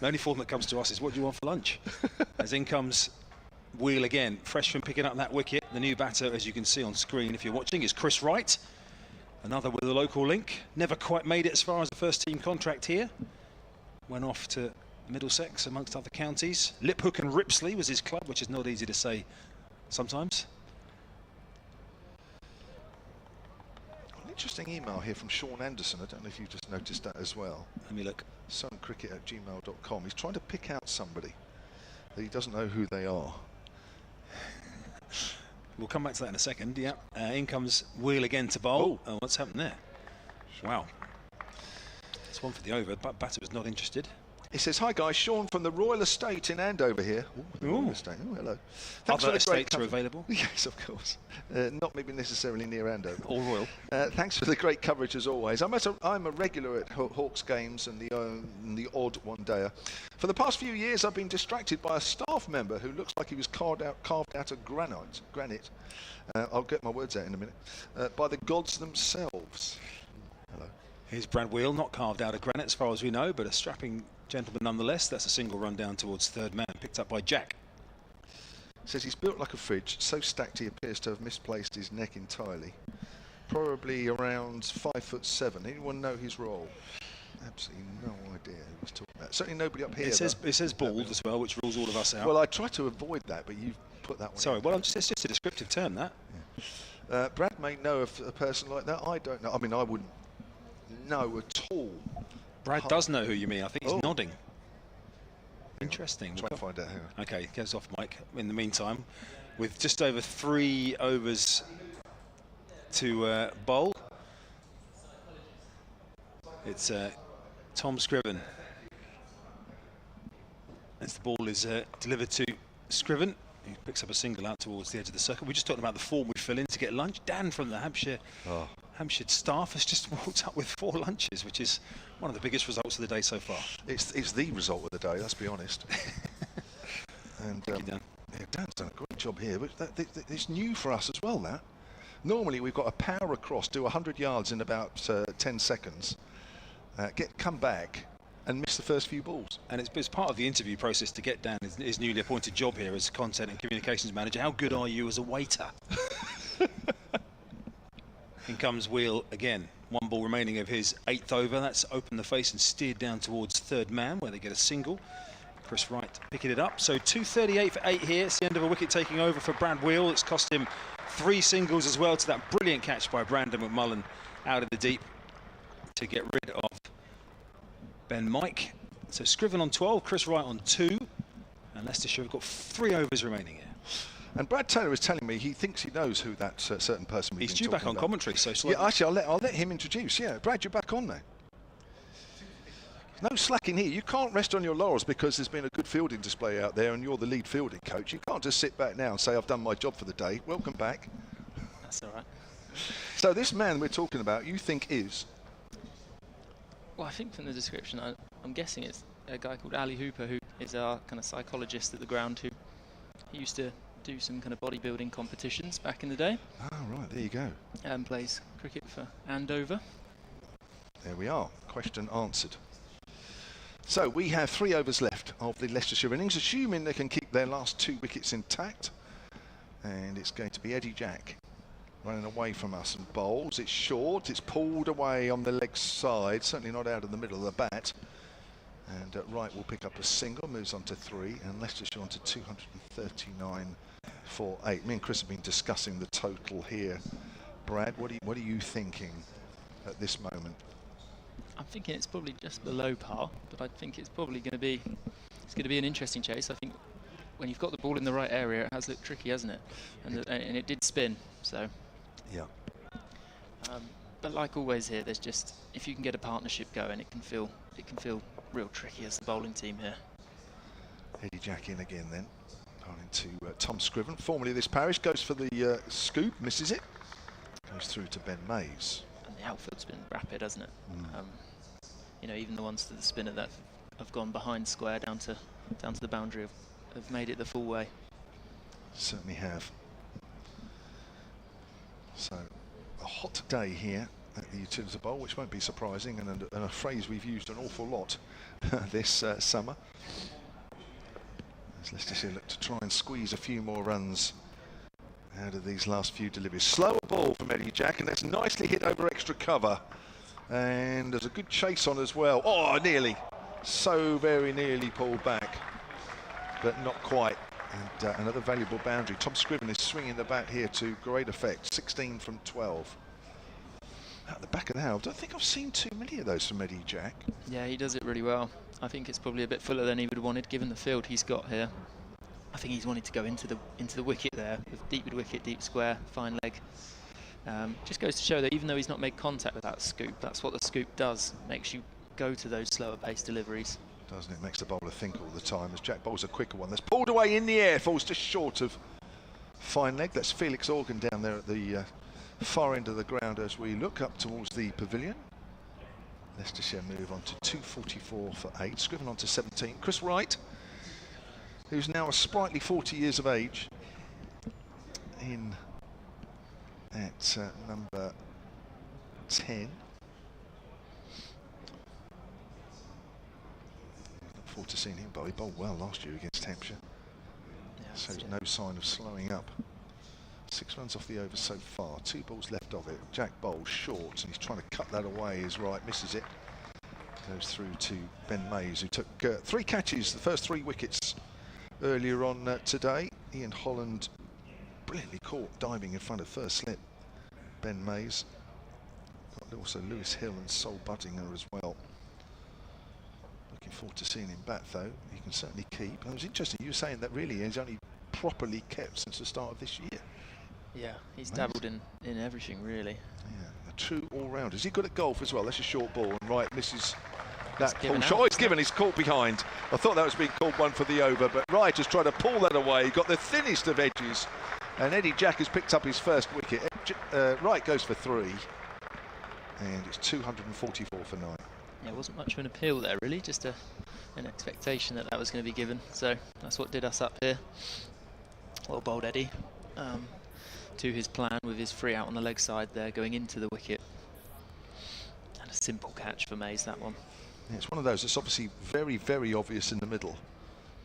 The only form that comes to us is, "What do you want for lunch?" As in comes Wheel again. Fresh from picking up that wicket. The new batter, as you can see on screen if you're watching, is Chris Wright. Another with a local link. Never quite made it as far as the first team contract here. Went off to Middlesex amongst other counties. Liphook and Ripsley was his club, which is not easy to say sometimes. An interesting email here from Sean Anderson. I don't know if you just noticed that as well. Let me look. suncricket@gmail.com. He's trying to pick out somebody that he doesn't know who they are. We'll come back to that in a second. Yeah. In comes Wheel again to bowl. Oh, what's happened there? Wow. It's one for the over, but batter was not interested. He says, "Hi guys, Sean from the Royal Estate in Andover here." Royal Estate. Oh, hello. Thanks Other for the great estates are available? Yes, of course. Not maybe necessarily near Andover. All Royal. Thanks for the great coverage as always. I'm a regular at Hawks games and the odd one-dayer. For the past few years, I've been distracted by a staff member who looks like he was carved out of granite. I'll get my words out in a minute. By the gods themselves. Hello. Here's Brad Wheel, not carved out of granite as far as we know, but a strapping gentleman nonetheless. That's a single run down towards third man, picked up by Jack. Says he's built like a fridge, so stacked he appears to have misplaced his neck entirely. Probably around 5'7". Anyone know his role? Absolutely no idea who he's talking about. Certainly nobody up here. It says bald as well, which rules all of us out. Well, I try to avoid that, but you've put that one. Sorry, in. well, it's just a descriptive term, that. Yeah. Brad may know of a person like that. I don't know. I mean, I wouldn't know at all. Brad does know who you mean. I think he's nodding. Hang Interesting. on. Try and find out who. Okay, goes off mic. In the meantime, with just over 3 overs to bowl, it's Tom Scriven. As the ball is delivered to Scriven, he picks up a single out towards the edge of the circle. We just talked about the form we fill in to get lunch. Dan from the Hampshire staff has just walked up with 4 lunches, which is one of the biggest results of the day so far. It's the result of the day, let's be honest. And Thank you, Dan. Yeah, Dan's done a great job here, but it's new for us as well, that. Normally we've got a power across, do 100 yards in about 10 seconds, come back and miss the first few balls. And it's part of the interview process to get Dan his newly appointed job here as content and communications manager. How good are you as a waiter? In comes Wheel again. 1 ball remaining of his 8th over. That's opened the face and steered down towards third man, where they get a single. Chris Wright picking it up. So 238 for 8 here. It's the end of a wicket taking over for Brad Wheel. It's cost him 3 singles as well to that brilliant catch by Brandon McMullen out of the deep to get rid of Ben Mike. So Scriven on 12, Chris Wright on 2, and Leicestershire have got 3 overs remaining here. And Brad Taylor is telling me he thinks he knows who that certain person we've He's been due back talking on about. commentary, so yeah, actually, I'll let him introduce. Yeah, Brad, you're back on there. No slacking here. You can't rest on your laurels because there's been a good fielding display out there and you're the lead fielding coach. You can't just sit back now and say, I've done my job for the day. Welcome back. That's all right. So this man we're talking about, you think is? Well, I think from the description, I'm guessing it's a guy called Ali Hooper, who is our kind of psychologist at the ground, who he used to do some kind of bodybuilding competitions back in the day. Oh, right, there you go. And plays cricket for Andover. There we are. Question answered. So we have 3 overs left of the Leicestershire innings, assuming they can keep their last 2 wickets intact. And it's going to be Eddie Jack running away from us and bowls. It's short, it's pulled away on the leg side, certainly not out of the middle of the bat. And Wright will pick up a single, moves on to 3, and Leicestershire on to 239 for 8. Me and Chris have been discussing the total here. Brad, what are you thinking at this moment? I'm thinking it's probably just below par, but I think it's probably going to be an interesting chase. I think when you've got the ball in the right area, it has looked tricky, hasn't it? And it did spin. So yeah. but like always here, there's just, if you can get a partnership going, it can feel real tricky as the bowling team here. Eddie Jack in again then. Bowling to Tom Scriven, formerly of this parish, goes for the scoop, misses it. Goes through to Ben Mays. And the outfield's been rapid, hasn't it? You know, even the ones to the spinner that have gone behind square down to the boundary have made it the full way. Certainly have. So a hot day here at the Utilita Bowl, which won't be surprising, and a phrase we've used an awful lot this summer. As Leicestershire look to try and squeeze a few more runs out of these last few deliveries. Slower ball from Eddie Jack, and that's nicely hit over extra cover. And there's a good chase on as well. Oh, nearly. So very nearly pulled back, but not quite. And another valuable boundary. Tom Scriven is swinging the bat here to great effect. 16 from 12. At the back of the house, I don't think I've seen too many of those from Eddie Jack. Yeah, he does it really well. I think it's probably a bit fuller than he would have wanted, given the field he's got here. I think he's wanted to go into the wicket there, with deep wicket, deep square, fine leg. Just goes to show that even though he's not made contact with that scoop, that's what the scoop does. Makes you go to those slower pace deliveries. Doesn't it? Makes the bowler think all the time. As Jack bowls a quicker one, that's pulled away in the air, falls just short of fine leg. That's Felix Organ down there at the far end of the ground as we look up towards the pavilion. Leicestershire move on to 244 for 8. Scriven on to 17. Chris Wright, who's now a sprightly 40 years of age, in at number 10. Look forward to seeing him bowl. He bowled well last year against Hampshire. Yeah, so no sign of slowing up. 6 runs off the over so far. 2 balls left of it. Jack bowls short, and he's trying to cut that away. His right misses it. Goes through to Ben Mays, who took 3 catches, the first 3 wickets earlier on today. Ian Holland brilliantly caught diving in front of first slip. Ben Mays. Got also Lewis Hill and Sol Buttinger as well. Looking forward to seeing him bat though. He can certainly keep. And it was interesting, you were saying that really he's only properly kept since the start of this year. Yeah, he's dabbled in everything really. Yeah, a true all-rounder. Is he good at golf as well? That's a short ball, and Wright misses that pull shot. Out, Oh, it's given, he's caught behind. I thought that was being called one for the over, but Wright has tried to pull that away. He got the thinnest of edges, and Eddie Jack has picked up his first wicket. Wright goes for 3, and it's 244 for 9. Yeah, it wasn't much of an appeal there really, just an expectation that was going to be given. So that's what did us up here. Well bowled Eddie. To his plan with his free out on the leg side there, going into the wicket. And a simple catch for Mays, that one. Yeah, it's one of those that's obviously very, very obvious in the middle,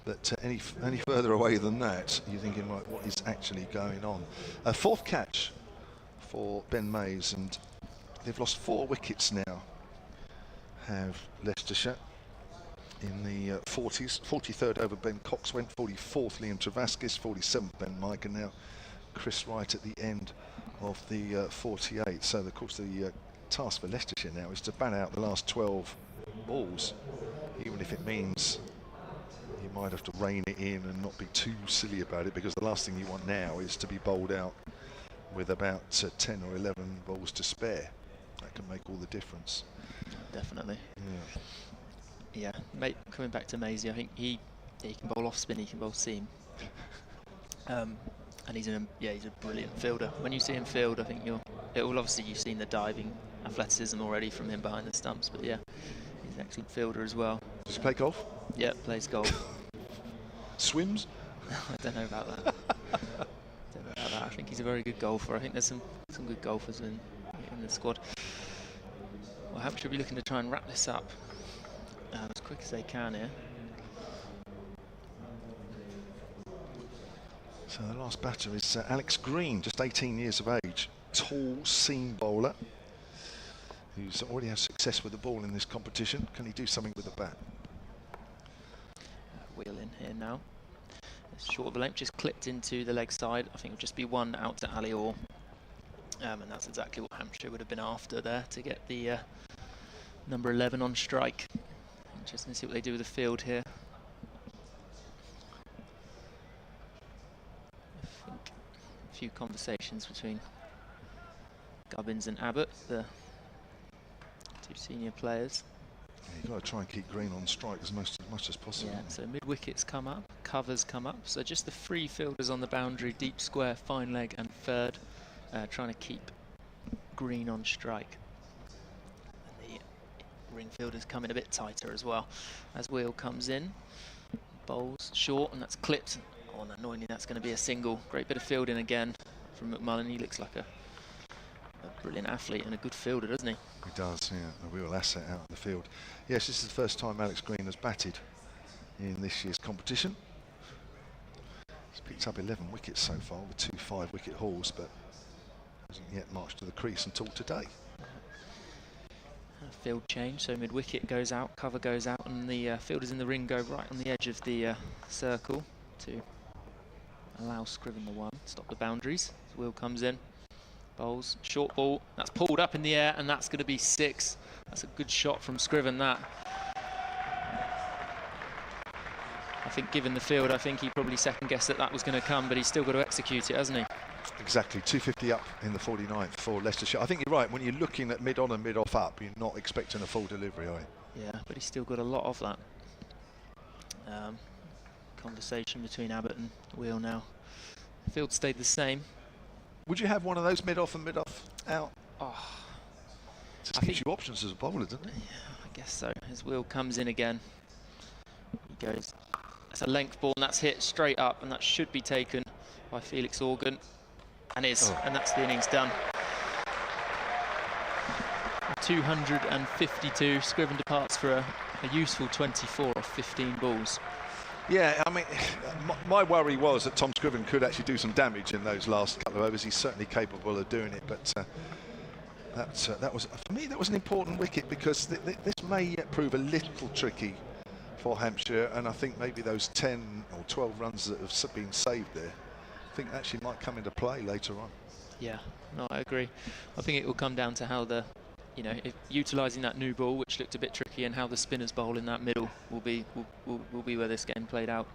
but any further away than that, you're thinking, right, what is actually going on? 4th catch for Ben Mays, and they've lost 4 wickets now, have Leicestershire. In the 40s, 43rd over Ben Cox went, 44th Liam Travaskis, 47th Ben Mike, and now Chris Wright at the end of the 48. So of course the task for Leicestershire now is to bat out the last 12 balls, even if it means you might have to rein it in and not be too silly about it, because the last thing you want now is to be bowled out with about 10 or 11 balls to spare. That can make all the difference. Definitely. Yeah. Yeah, mate, coming back to Maisie, I think he can bowl off spin, he can bowl seam. And he's a brilliant fielder. When you see him field, I think you've seen the diving athleticism already from him behind the stumps, but yeah, he's an excellent fielder as well. Does he play golf? Yeah, plays golf. Swims? I don't know about that. I think he's a very good golfer. I think there's some good golfers in the squad. Well, Hampshire will be looking to try and wrap this up as quick as they can here. So the last batter is Alex Green, just 18 years of age, tall seam bowler, who's already had success with the ball in this competition. Can he do something with the bat? Wheel in here now. It's short of a length, just clipped into the leg side. I think it'll just be 1 out to Ali Orr. And that's exactly what Hampshire would have been after there, to get the number 11 on strike. Interesting to see what they do with the field here. I think a few conversations between Gubbins and Abbott, the Two senior players. Yeah, you've got to try and keep green on strike as much as possible. Yeah, so mid-wickets come up, covers come up. So just the three fielders on the boundary, deep square, fine leg and third, trying to keep green on strike. And the ring fielders come in a bit tighter as well. As Wheel comes in, bowls short and that's clipped. Oh, and annoyingly that's going to be a single. Great bit of fielding again from McMullen. He looks like a brilliant athlete and a good fielder, doesn't he? He does, yeah, a real asset out of the field. Yes, this is the first time Alex Green has batted in this year's competition. He's picked up 11 wickets so far with 2 5-wicket hauls, but hasn't yet marched to the crease until today. A field change, so mid-wicket goes out, cover goes out, and the fielders in the ring go right on the edge of the circle to allow Scriven the one, stop the boundaries. As Will comes in. Bowls, short ball, that's pulled up in the air and that's going to be 6. That's a good shot from Scriven, that. I think given the field, I think he probably second guessed that was going to come, but he's still got to execute it, hasn't he? Exactly, 250 up in the 49th for Leicestershire. I think you're right, when you're looking at mid-on and mid-off up, you're not expecting a full delivery, are you? Yeah, but he's still got a lot of that. Conversation between Abbott and Wheel now. The field stayed the same. Would you have one of those mid-off and mid-off out? Oh, Just gives you options as a bowler, doesn't it? Yeah, I guess so. As Will comes in again, he goes. That's a length ball, and that's hit straight up, and that should be taken by Felix Organ, and and that's the innings done. 252. Scriven departs for a useful 24 off 15 balls. Yeah, I mean, my worry was that Tom Scriven could actually do some damage in those last couple of overs. He's certainly capable of doing it, but that was, for me, that was an important wicket because this may yet prove a little tricky for Hampshire, and I think maybe those 10 or 12 runs that have been saved there, I think actually might come into play later on. Yeah, no, I agree. I think it will come down to how the, if utilising that new ball, which looked a bit tricky, and how the spinners bowl in that middle will be where this game played out.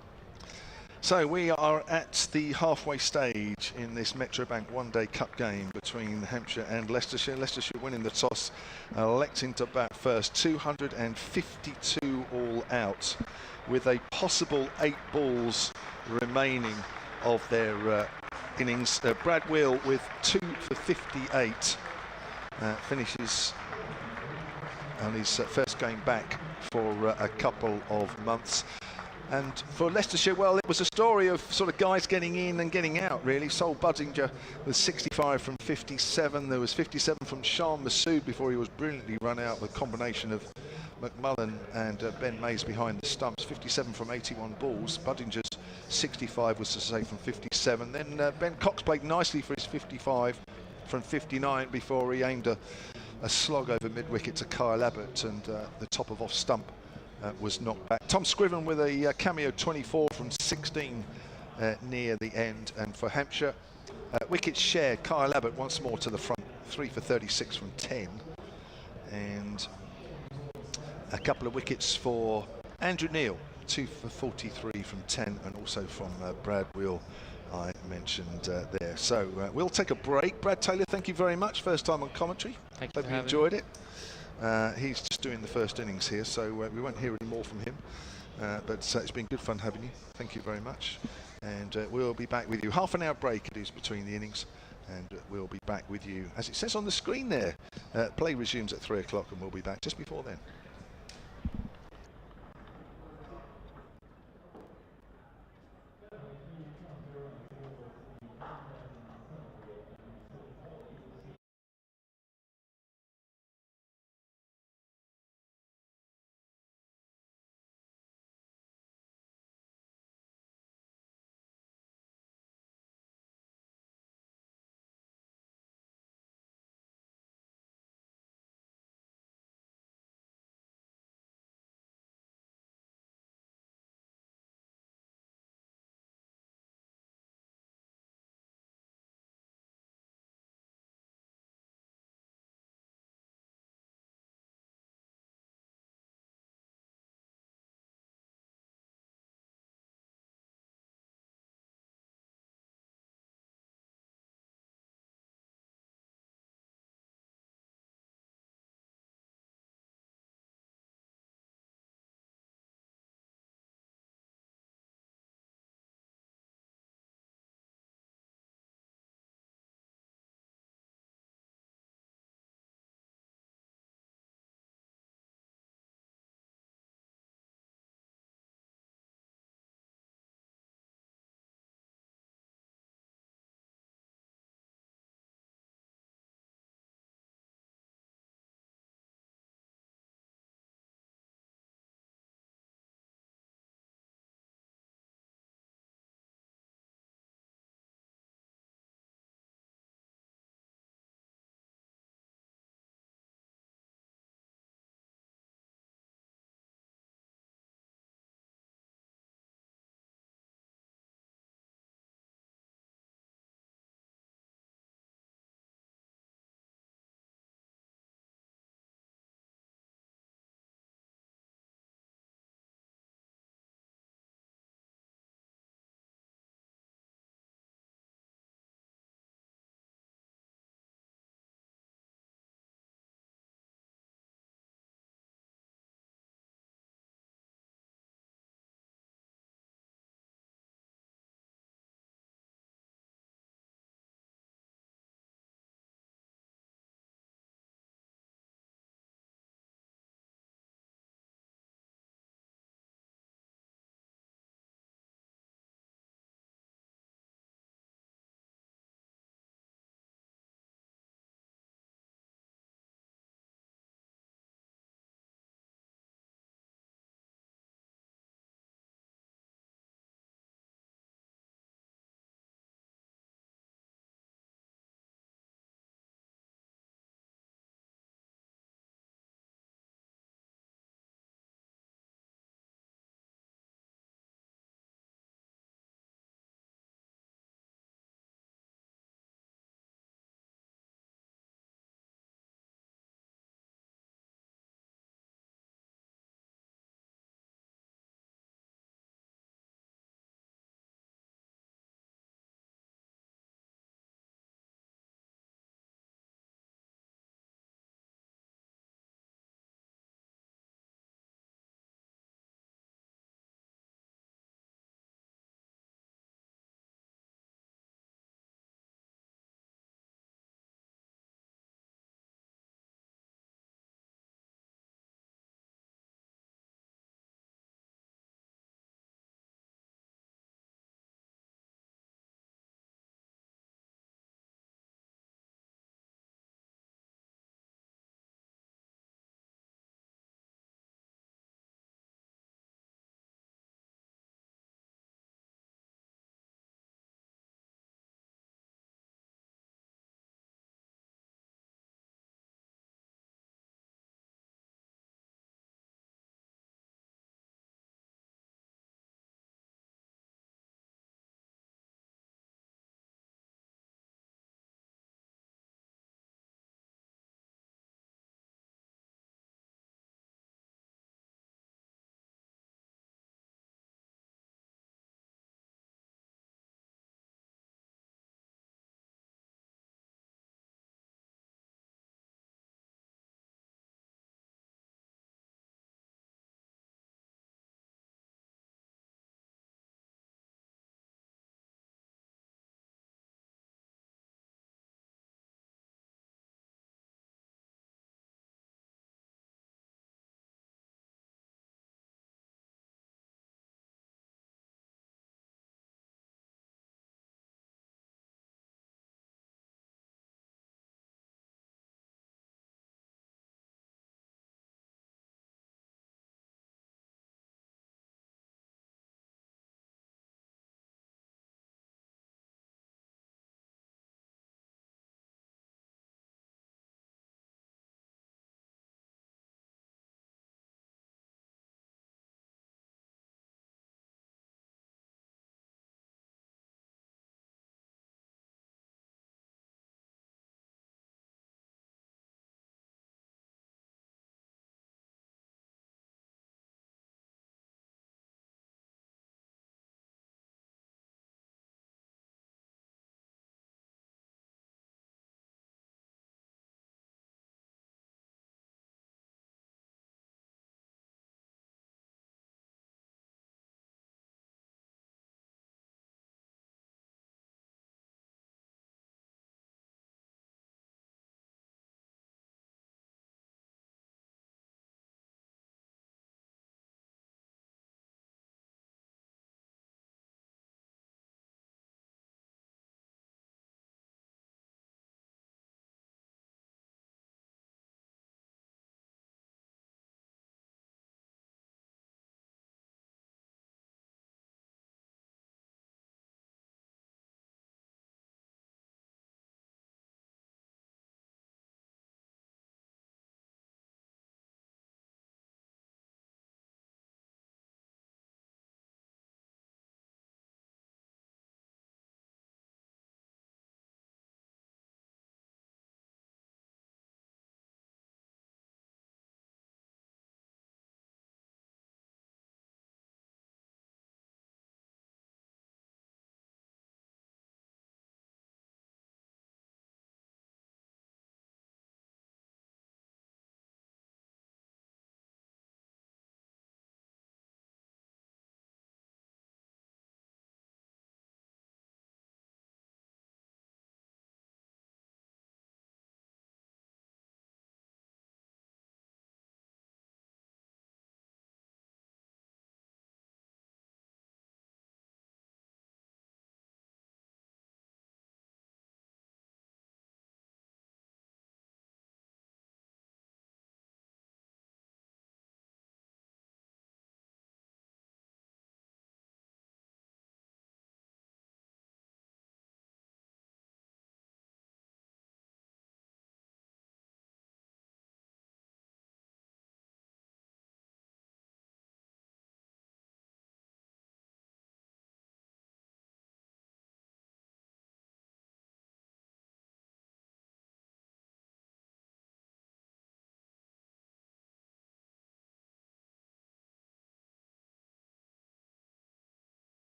So we are at the halfway stage in this Metrobank One-Day Cup game between Hampshire and Leicestershire. Leicestershire winning the toss, electing to bat first. 252 all out, with a possible 8 balls remaining of their innings. Brad Wheel with 2 for 58. Finishes on his first game back for a couple of months. And for Leicestershire, well, it was a story of sort of guys getting in and getting out, really. Sol Budinger with 65 from 57. There was 57 from Shan Massoud before he was brilliantly run out with a combination of McMullen and Ben Mays behind the stumps. 57 from 81 balls. Budinger's 65 was to say from 57. Then Ben Cox played nicely for his 55 from 59 before he aimed a slog over mid-wicket to Kyle Abbott, and the top of off stump was knocked back. Tom Scriven with a cameo 24 from 16 near the end. And for Hampshire, wickets shared. Kyle Abbott once more to the front, 3 for 36 from 10. And a couple of wickets for Andrew Neil, 2 for 43 from 10, and also from Brad Wheel, I mentioned there. So we'll take a break. Brad Taylor, thank you very much. First time on commentary. Thank you. Hope you enjoyed it. He's just doing the first innings here, so we won't hear any more from him. But it's been good fun having you. Thank you very much. And we'll be back with you. Half an hour break it is between the innings, and we'll be back with you, as it says on the screen there. Play resumes at 3 o'clock, and we'll be back just before then.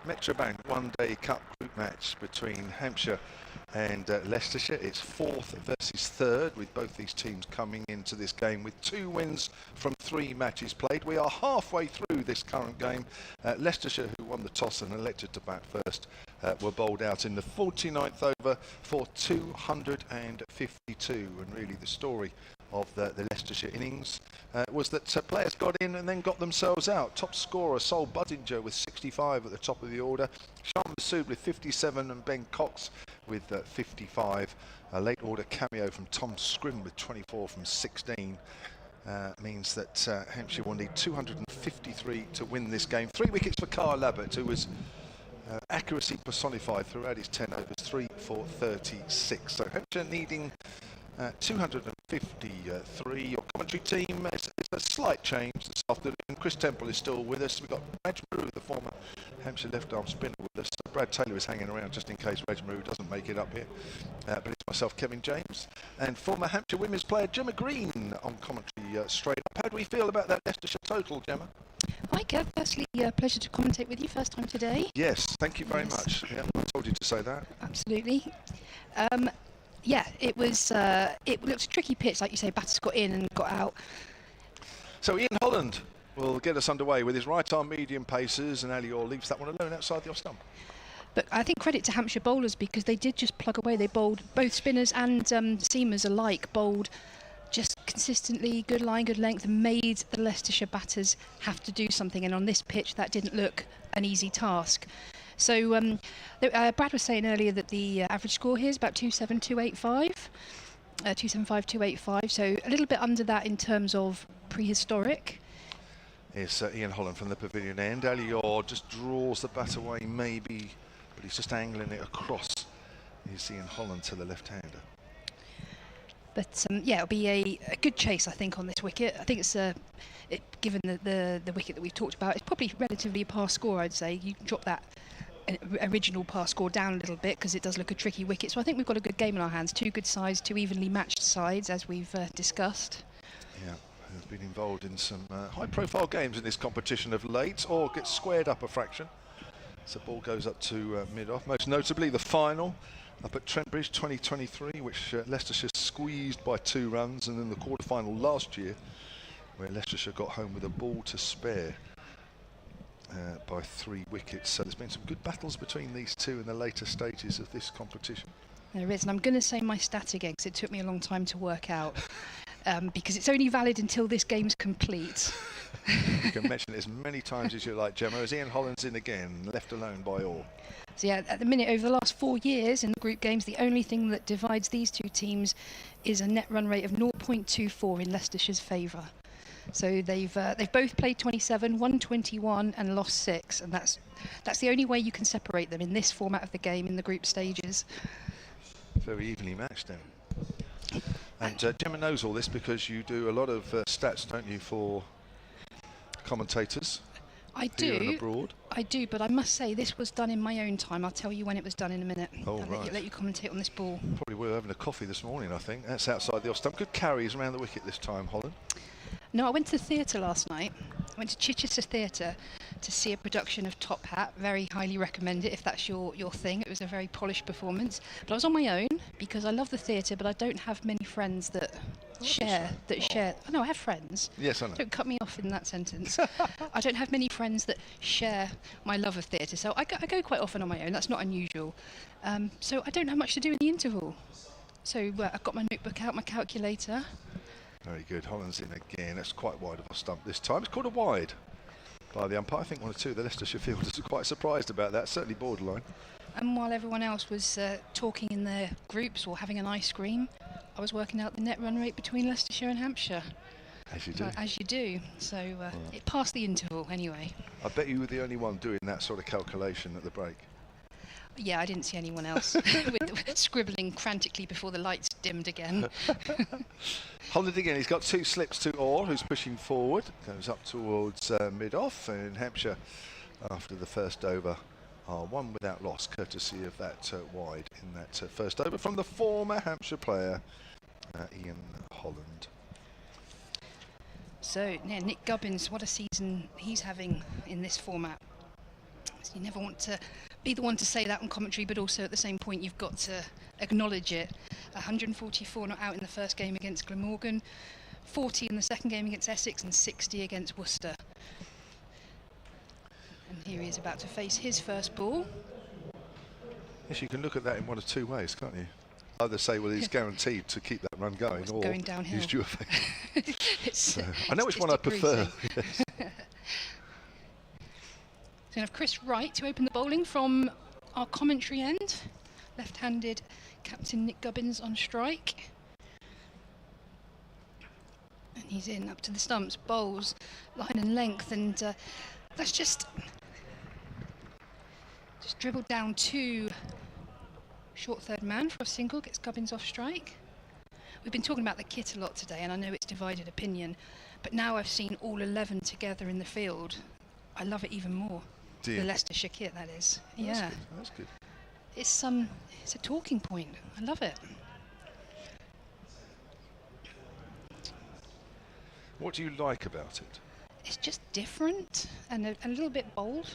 Metrobank one-day cup group match between Hampshire and Leicestershire. It's 4th versus 3rd, with both these teams coming into this game with 2 wins from 3 matches played. We are halfway through this current game. Leicestershire, who won the toss and elected to bat first, were bowled out in the 49th over for 252. And really the story of the Leicestershire innings was that players got in and then got themselves out. Top scorer Sol Budinger with 65 at the top of the order, Shan Masood with 57 and Ben Cox with 55. A late order cameo from Tom Scrim with 24 from 16 means that Hampshire will need 253 to win this game. 3 wickets for Carl Labbott, who was accuracy personified throughout his 10 overs, 3 for 36. So Hampshire needing 253. Your commentary team is a slight change this afternoon. Chris Temple is still with us. We've got Reg Maru, the former Hampshire left-arm spinner, with us. Brad Taylor is hanging around just in case Reg Maru doesn't make it up here. But it's myself, Kevin James, and former Hampshire women's player Gemma Green on commentary straight up. How do we feel about that Leicestershire total, Gemma? Hi Kev, firstly pleasure to commentate with you, first time today. Yes, thank you very much. Yeah, I told you to say that. Absolutely. Yeah, it was. It looked a tricky pitch, like you say. Batters got in and got out. So Ian Holland will get us underway with his right-arm medium paces, and Ali Orr leaves that one alone outside the off stump. But I think credit to Hampshire bowlers, because they did just plug away. They bowled, both spinners and seamers alike bowled just consistently, good line, good length, and made the Leicestershire batters have to do something. And on this pitch, that didn't look an easy task. So Brad was saying earlier that the average score here is about 27285, 275-285. So a little bit under that in terms of prehistoric. It's Ian Holland from the pavilion end. Ali Orr just draws the bat away maybe, but he's just angling it across. Here's Ian Holland to the left-hander. But yeah, it'll be a good chase, I think, on this wicket. I think it's given the wicket that we've talked about, it's probably relatively a pass score, I'd say. You drop that original pass score down a little bit because it does look a tricky wicket. So I think we've got a good game in our hands. 2 good sides, 2 evenly matched sides, as we've discussed. Yeah, has been involved in some high-profile games in this competition of late, or gets squared up a fraction. So the ball goes up to mid-off. Most notably, the final up at Trent Bridge 2023, which Leicestershire squeezed by 2 runs, and then the quarter-final last year, where Leicestershire got home with a ball to spare by 3 wickets. So there's been some good battles between these two in the later stages of this competition. There is, and I'm going to say my stat again because it took me a long time to work out, because it's only valid until this game's complete. You can mention it as many times as you like, Gemma, as Ian Holland's in again, left alone by Orr. So yeah, at the minute, over the last 4 years in the group games, the only thing that divides these 2 teams is a net run rate of 0.24 in Leicestershire's favour. So they've both played 27, won 21 and lost 6, and that's the only way you can separate them in this format of the game in the group stages. Very evenly matched then. And Gemma knows all this because you do a lot of stats, don't you, for commentators? I here and do. abroad. I do, but I must say this was done in my own time. I'll tell you when it was done in a minute. Oh, I'll right. let you commentate on this ball. Probably were having a coffee this morning, I think. That's outside the off stump. Good carries around the wicket this time, Holland. No, I went to the theatre last night. I went to Chichester Theatre to see a production of Top Hat. Very highly recommend it if that's your thing. It was a very polished performance. But I was on my own because I love the theatre, but I don't have many friends that share. Oh, no, I have friends. Yes, I know. Don't cut me off in that sentence. I don't have many friends that share my love of theatre, so I go quite often on my own. That's not unusual. So I don't have much to do in the interval. So I've got my notebook out, my calculator. Very good. Holland's in again. That's quite wide of a stump this time. It's called a wide by the umpire. I think 1 or 2 of the Leicestershire fielders are quite surprised about that. Certainly borderline. And while everyone else was talking in their groups or having an ice cream, I was working out the net run rate between Leicestershire and Hampshire. As you do. As you do. So it passed the interval anyway. I bet you were the only one doing that sort of calculation at the break. Yeah, I didn't see anyone else with scribbling frantically before the lights dimmed again. Holland again, he's got 2 slips to Orr, who's pushing forward, goes up towards mid-off, and Hampshire, after the first over, are 1 without loss, courtesy of that wide in that first over from the former Hampshire player, Ian Holland. So, yeah, Nick Gubbins, what a season he's having in this format. So you never want to be the one to say that on commentary, but also at the same point you've got to acknowledge it. 144 not out in the first game against Glamorgan, 40 in the second game against Essex, and 60 against Worcester. And here he is about to face his first ball. Yes, you can look at that in one of two ways, can't you? Either say, well, he's guaranteed to keep that run going, or going downhill. he's due a fake. So I know which one I prefer. Yes. So we have Chris Wright to open the bowling from our commentary end. Left-handed captain Nick Gubbins on strike. And he's in up to the stumps, bowls, line and length, and that's just dribbled down to short third man for a single, gets Gubbins off strike. We've been talking about the kit a lot today, and I know it's divided opinion, but now I've seen all 11 together in the field, I love it even more. The Leicestershire kit, that is. Oh, yeah, that's good. it's a talking point. I love it. What do you like about it? It's just different and a little bit bold.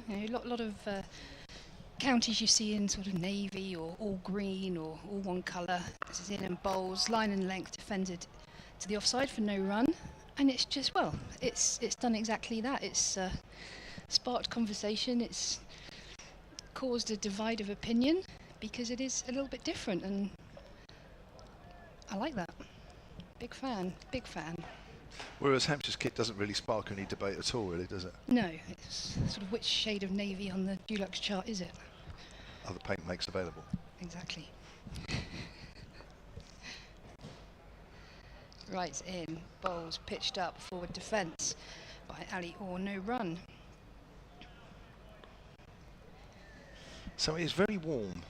You know, a lot of counties you see in sort of navy or all green or all one colour. This is in and bowls, line and length, defended to the offside for no run, and it's just, well, it's done exactly that. It's sparked conversation. It's caused a divide of opinion because it is a little bit different, and I like that. Big fan, big fan. Whereas Hampshire's kit doesn't really spark any debate at all, really, does it? No, it's sort of which shade of navy on the Dulux chart is it? Other paint makes available. Exactly. Right in, bowls pitched up, forward defence by Ali Orr, no run. So it is very warm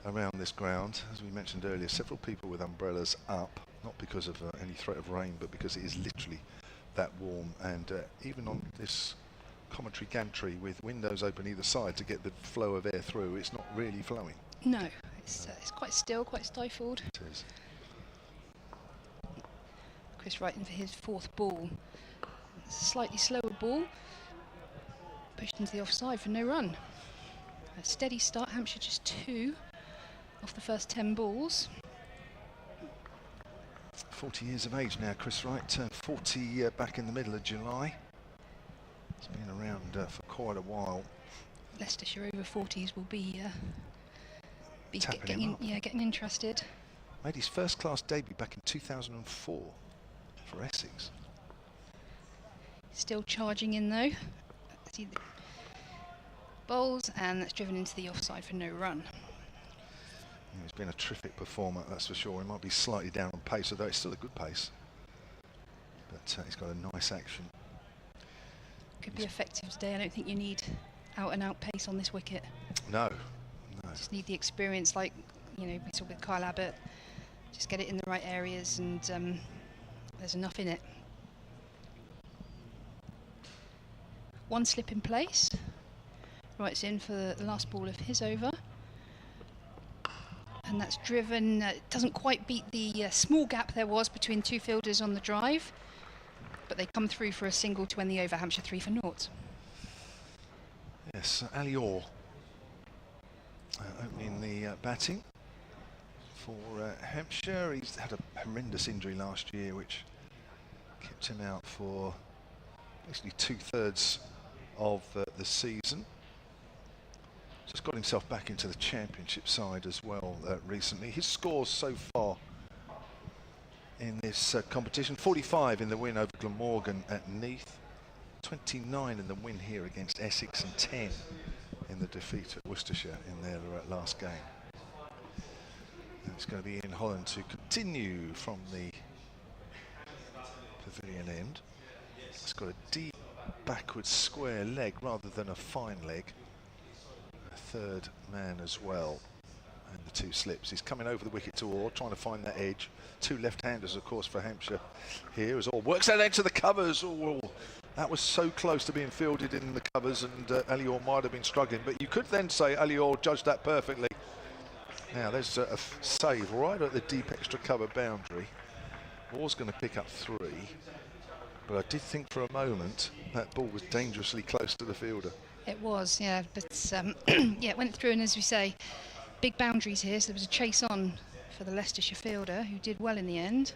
around this ground. As we mentioned earlier, several people with umbrellas up, not because of any threat of rain, but because it is literally that warm. And even on this commentary gantry with windows open either side to get the flow of air through, it's not really flowing. No, it's quite still, quite stifled. It is. Chris Wright in for his fourth ball. It's a slightly slower ball, pushed into the offside for no run. A steady start, Hampshire just 2 off the first 10 balls. 40 years of age now, Chris Wright, turned 40 back in the middle of July. He's been around for quite a while. Leicestershire over 40s will be Tapping getting interested. Made his first class debut back in 2004 for Essex. Still charging in though. See the bowls, and that's driven into the offside for no run. He's been a terrific performer, that's for sure. He might be slightly down on pace, although it's still a good pace. But he's got a nice action. Could be effective today. I don't think you need out and out pace on this wicket. No, no. Just need the experience, like, you know, we saw with Kyle Abbott. Just get it in the right areas, and there's enough in it. One slip in place. Wright's in for the last ball of his over. And that's driven, doesn't quite beat the small gap there was between two fielders on the drive, but they come through for a single to end the over. Hampshire 3 for naught. Yes, Ali Orr opening the batting for Hampshire. He's had a horrendous injury last year, which kept him out for basically 2/3 of the season. Just got himself back into the championship side as well recently. His scores so far in this competition: 45 in the win over Glamorgan at Neath, 29 in the win here against Essex, and 10 in the defeat at Worcestershire in their last game. And it's going to be Ian Holland to continue from the pavilion end. It's got a deep backwards square leg rather than a fine leg. Third man as well, and the 2 slips. He's coming over the wicket to Orr, trying to find that edge. 2 left-handers, of course, for Hampshire here as Orr works that edge to the covers. Oh, that was so close to being fielded in the covers, and Ali Orr might have been struggling, but you could then say Ali Orr judged that perfectly. Now there's a save right at the deep extra cover boundary. Orr's going to pick up 3. But I did think for a moment that ball was dangerously close to the fielder. It was, yeah, but yeah, it went through, and as we say, big boundaries here, so there was a chase on for the Leicestershire fielder, who did well in the end.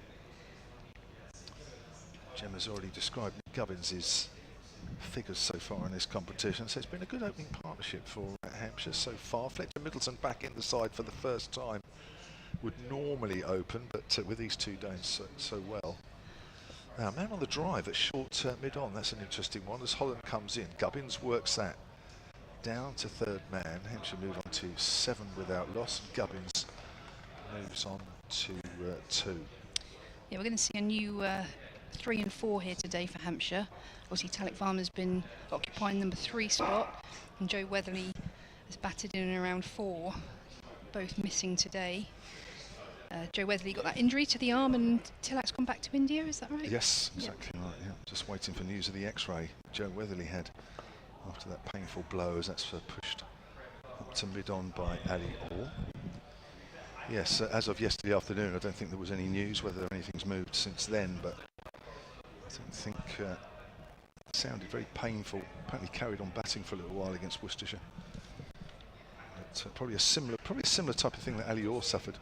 Gemma's already described Nick Gubbins' figures so far in this competition, so it's been a good opening partnership for Hampshire so far. Fletcher Middleton back in the side for the first time. Would normally open, but with these two doing so well. Now, man on the drive at short mid-on, that's an interesting one. As Holland comes in, Gubbins works that down to third man. Hampshire move on to 7 without loss, and Gubbins moves on to 2. Yeah, we're going to see a new 3 and 4 here today for Hampshire. Obviously, Talik Varma's been occupying number 3 spot, and Joe Weatherly has batted in and around 4, both missing today. Joe Weatherly got that injury to the arm, and Tilak's gone back to India, is that right? Yes, exactly right, yeah. Just waiting for news of the X-ray Joe Weatherly had after that painful blow, as that's pushed up to mid-on by Ali Orr. Yes, as of yesterday afternoon, I don't think there was any news whether anything's moved since then, but I don't think it sounded very painful. Apparently carried on batting for a little while against Worcestershire. But, probably a similar type of thing that Ali Orr suffered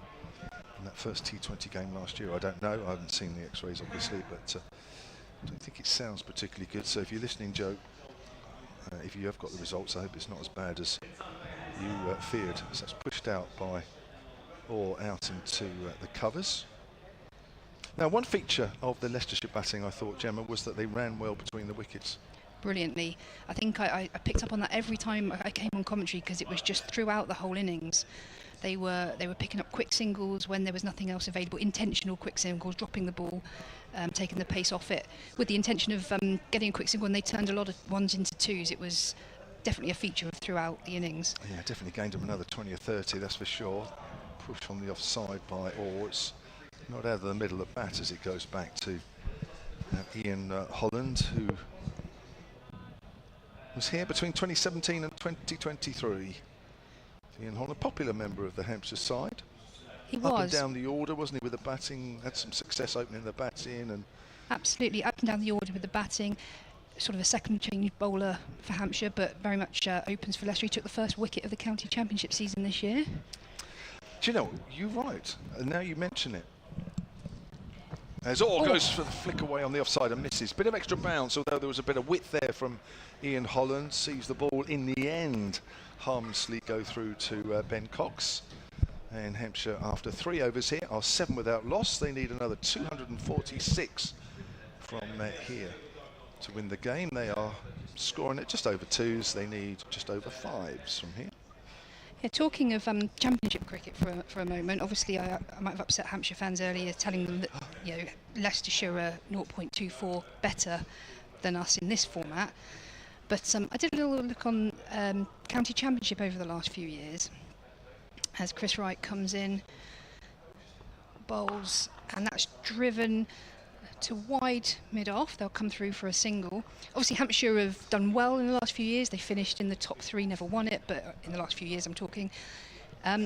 in that first T20 game last year. I don't know, I haven't seen the X-rays obviously, but I don't think it sounds particularly good. So if you're listening, Joe, if you have got the results, I hope it's not as bad as you feared. So that's pushed out by Orr out into the covers. Now, one feature of the Leicestershire batting, I thought, Gemma, was that they ran well between the wickets. Brilliantly. I think I picked up on that every time I came on commentary, because it was just throughout the whole innings. They were picking up quick singles when there was nothing else available, intentional quick singles, dropping the ball, taking the pace off it, with the intention of getting a quick single, and they turned a lot of ones into twos. It was definitely a feature of throughout the innings. Yeah, definitely gained them another 20 or 30, that's for sure. Push on the offside by Orr. It's not out of the middle of bat as it goes back to Ian Holland, who was here between 2017 and 2023. Ian Holland, a popular member of the Hampshire side. He up was. And down the order, wasn't he, with the batting? Had some success opening the bats in. And absolutely, up and down the order with the batting. Sort of a second change bowler for Hampshire, but very much opens for Leicester. He took the first wicket of the county championship season this year. Do you know, you're right. Now you mention it. As Orr goes for the flick away on the offside and misses. Bit of extra bounce, although there was a bit of width there from Ian Holland. Sees the ball in the end harmlessly go through to Ben Cox. And Hampshire, after 3 overs here, are 7 without loss. They need another 246 from here to win the game. They are scoring at just over 2s. They need just over 5s from here. Yeah, talking of championship cricket for a moment, obviously I might have upset Hampshire fans earlier telling them that Leicestershire are 0.24 better than us in this format. But I did a little look on county championship over the last few years as Chris Wright comes in, bowls, and that's driven to wide mid-off. They'll come through for a single. Obviously Hampshire have done well in the last few years. They finished in the top 3, never won it, but in the last few years I'm talking.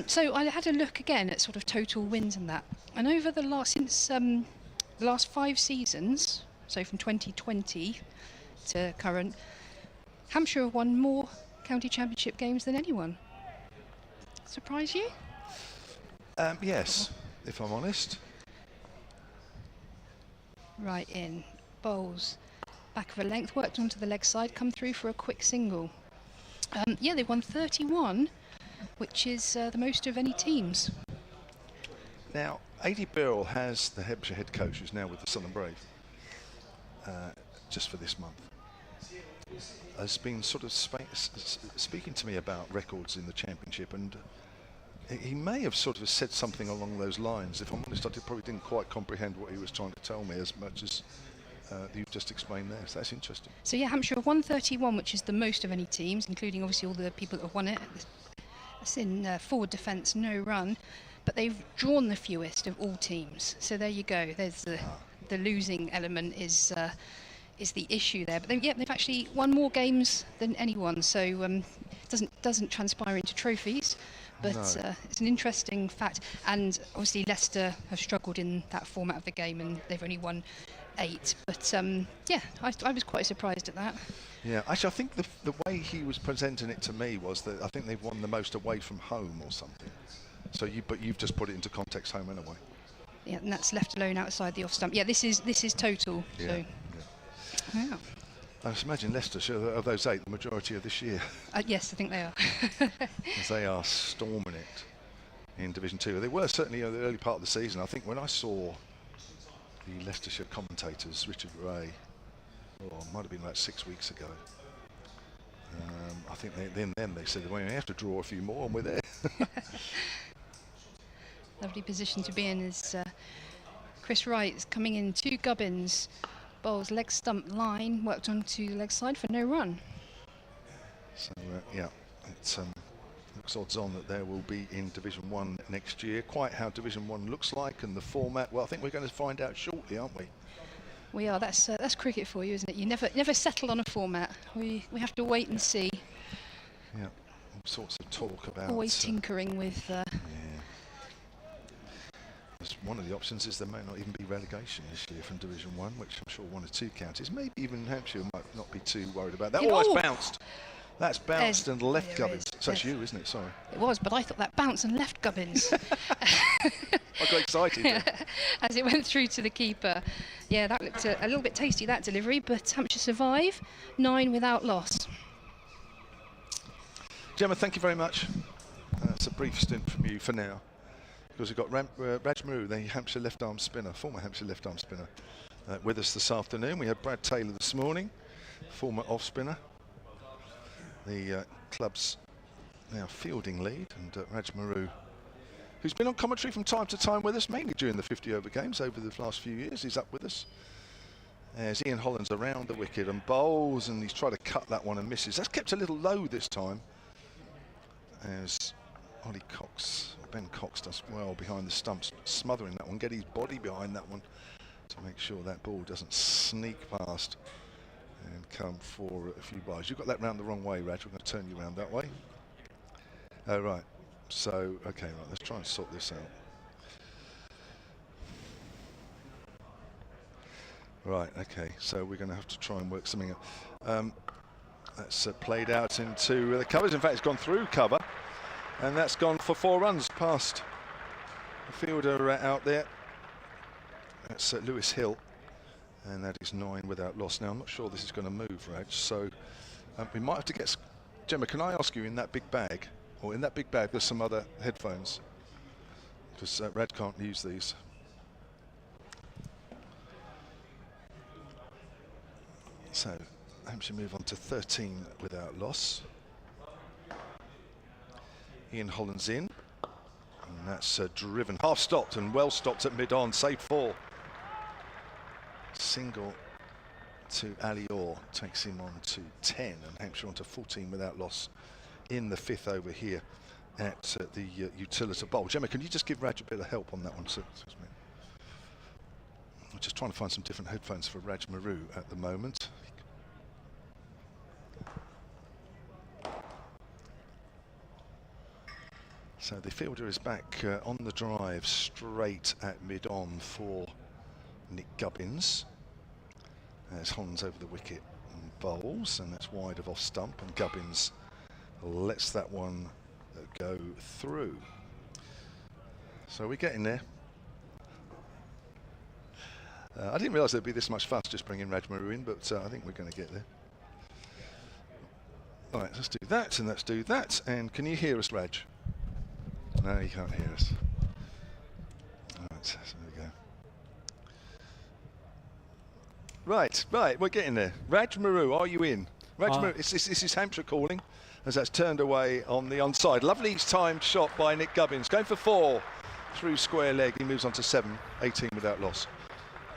So I had a look again at sort of total wins and that. And over the last 5 seasons, so from 2020 to current, Hampshire have won more county championship games than anyone. Surprise you? Yes, if I'm honest. Right in, bowls, back of a length, worked onto the leg side, come through for a quick single. Yeah, they've won 31, which is the most of any teams. Now, A.D. Birrell has the Hampshire head coach, who's now with the Southern Brave, just for this month, has been sort of speaking to me about records in the championship, and he may have sort of said something along those lines. If I'm honest, I probably didn't quite comprehend what he was trying to tell me as much as you've just explained there. So that's interesting. So yeah, Hampshire have won 31, which is the most of any teams, including obviously all the people that have won it. It's in forward defence, no run, but they've drawn the fewest of all teams. So there you go. There's the losing element is the issue there. But they've actually won more games than anyone. So it doesn't transpire into trophies. But no. It's an interesting fact. And obviously Leicester have struggled in that format of the game, and they've only won 8. But yeah, I was quite surprised at that. Yeah, actually, I think the way he was presenting it to me was that I think they've won the most away from home or something. So you've just put it into context, home and away. Yeah, and that's left alone outside the off stump. Yeah, this is total. Yeah, So yeah. I just imagine Leicester, of those 8, the majority of this year. Yes, I think they are. As they are storming it in Division 2. They were certainly in the early part of the season. I think when I saw the Leicestershire commentators, Richard Ray, it might have been about 6 weeks ago. I think then they said, well, we have to draw a few more and we're there. Lovely position to be in is Chris Wright coming in, 2 gubbins. Bowls leg stump line, worked onto the leg side for no run. So yeah, it looks odds on that there will be in Division 1 next year. Quite how Division 1 looks like and the format, well, I think we're going to find out shortly, aren't we? We are. That's cricket for you, isn't it? You never settle on a format. We have to wait and see. Yeah, all sorts of talk about. Always tinkering with. Yeah. One of the options is there may not even be relegation this year from Division 1, which I'm sure 1 or 2 counties, maybe even Hampshire, might not be too worried about that. Oh, it's bounced. That's bounced and left gubbins. So that's you, isn't it? Sorry. It was, but I thought that bounced and left gubbins. I got excited then. As it went through to the keeper. Yeah, that looked a little bit tasty, that delivery, but Hampshire survive, 9 without loss. Gemma, thank you very much. That's a brief stint from you for now. Because we've got Raj Maru, the Hampshire left-arm spinner, former Hampshire left-arm spinner, with us this afternoon. We had Brad Taylor this morning, former off-spinner. The club's now fielding lead, and Raj Maru, who's been on commentary from time to time with us, mainly during the 50-over games over the last few years. He's up with us. As Ian Holland's around the wicket and bowls, and he's tried to cut that one and misses. That's kept a little low this time. As Ollie Cox, Ben Cox does well behind the stumps, smothering that one, get his body behind that one to make sure that ball doesn't sneak past and come for a few byes. You've got that round the wrong way, Raj. We're going to turn you around that way. Oh, right. So, okay, right, let's try and sort this out. Right, okay, so we're going to have to try and work something out. That's played out into the covers. In fact, it's gone through cover. And that's gone for 4 runs past the fielder out there. That's Lewis Hill. And that is 9 without loss. Now, I'm not sure this is going to move, Raj. So we might have to get... Gemma, can I ask you, in that big bag, or in that big bag, there's some other headphones? Because Raj can't use these. So, Hampshire move on to 13 without loss. Ian Holland's in, and that's driven, half stopped and well stopped at mid-on, save 4. Single to Ali Orr takes him on to 10, and Hampshire on to 14 without loss in the 5th over here at the Utilita Bowl. Gemma, can you just give Raj a bit of help on that one? I'm just trying to find some different headphones for Raj Maru at the moment. So the fielder is back on the drive straight at mid-on for Nick Gubbins. As Holland's over the wicket and bowls, and that's wide of off stump, and Gubbins lets that one go through. So we're getting there. I didn't realise there'd be this much fuss just bringing Raj Maru in, but I think we're going to get there. All right, let's do that, and let's do that. And can you hear us, Raj? No, you can't hear us. All right, so there we go. Right, we're getting there. Raj Maru, are you in? Raj Maru, this is Hampshire calling, as that's turned away on the onside. Lovely timed shot by Nick Gubbins, going for 4 through square leg. He moves on to 7, 18 without loss.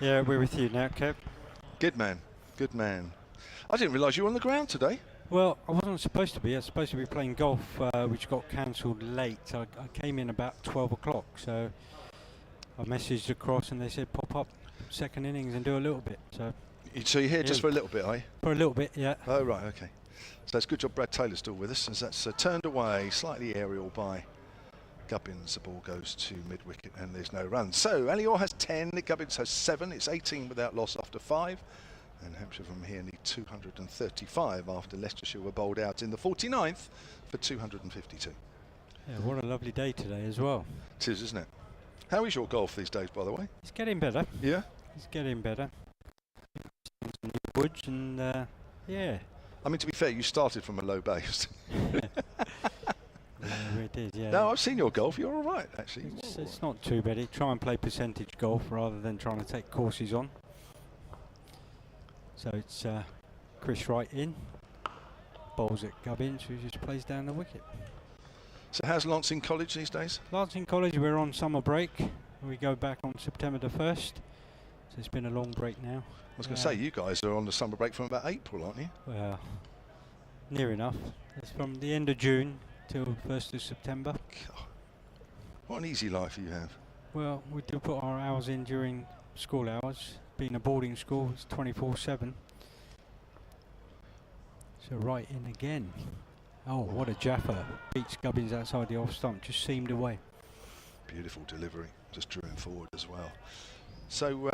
Yeah, we're with you now, Kev. Good man, good man. I didn't realise you were on the ground today. Well, I wasn't supposed to be. I was supposed to be playing golf, which got cancelled late. I came in about 12 o'clock, so I messaged across and they said pop up second innings and do a little bit. So you're here just for a little bit, are you? For a little bit, yeah. Oh, right, okay. So it's good job Brad Taylor's still with us, as that's turned away, slightly aerial by Gubbins, the ball goes to mid-wicket and there's no run. So Alior has 10, Nick Gubbins has 7. It's 18 without loss after 5. And Hampshire from here need 235 after Leicestershire were bowled out in the 49th for 252. Yeah, what a lovely day today as well. It is, isn't it? How is your golf these days, by the way? It's getting better. Yeah? It's getting better. Some new woods and yeah. I mean, to be fair, you started from a low base. Yeah, it is, yeah. No, I've seen your golf. You're all right, actually. It's not too bad. Try and play percentage golf rather than trying to take courses on. So it's Chris Wright in, bowls at Gubbins, who just plays down the wicket. So how's Lancing College these days? Lancing College, we're on summer break. We go back on September the 1st. So it's been a long break now. I was going to say, you guys are on the summer break from about April, aren't you? Well, near enough. It's from the end of June till 1st of September. God, what an easy life you have. Well, we do put our hours in during school hours. Being a boarding school, it's 24/7. So right in again. Oh, what a jaffer. Beats Gubbins outside the off stump, just seamed away. Beautiful delivery, just drew him forward as well. So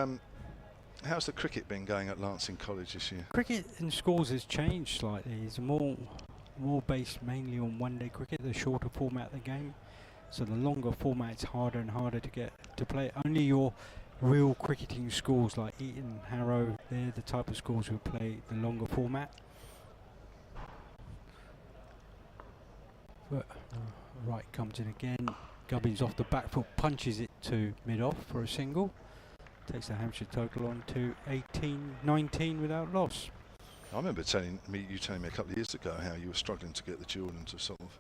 how's the cricket been going at Lancing College this year? Cricket in schools has changed slightly. It's more based mainly on one-day cricket, the shorter format of the game. So the longer format, it's harder and harder to get to play. Only your real cricketing schools like Eton, Harrow, they're the type of schools who play the longer format. But right comes in again. Gubbins off the back foot, punches it to mid-off for a single. Takes the Hampshire total on to 18-19 without loss. I remember you telling me a couple of years ago how you were struggling to get the children to sort of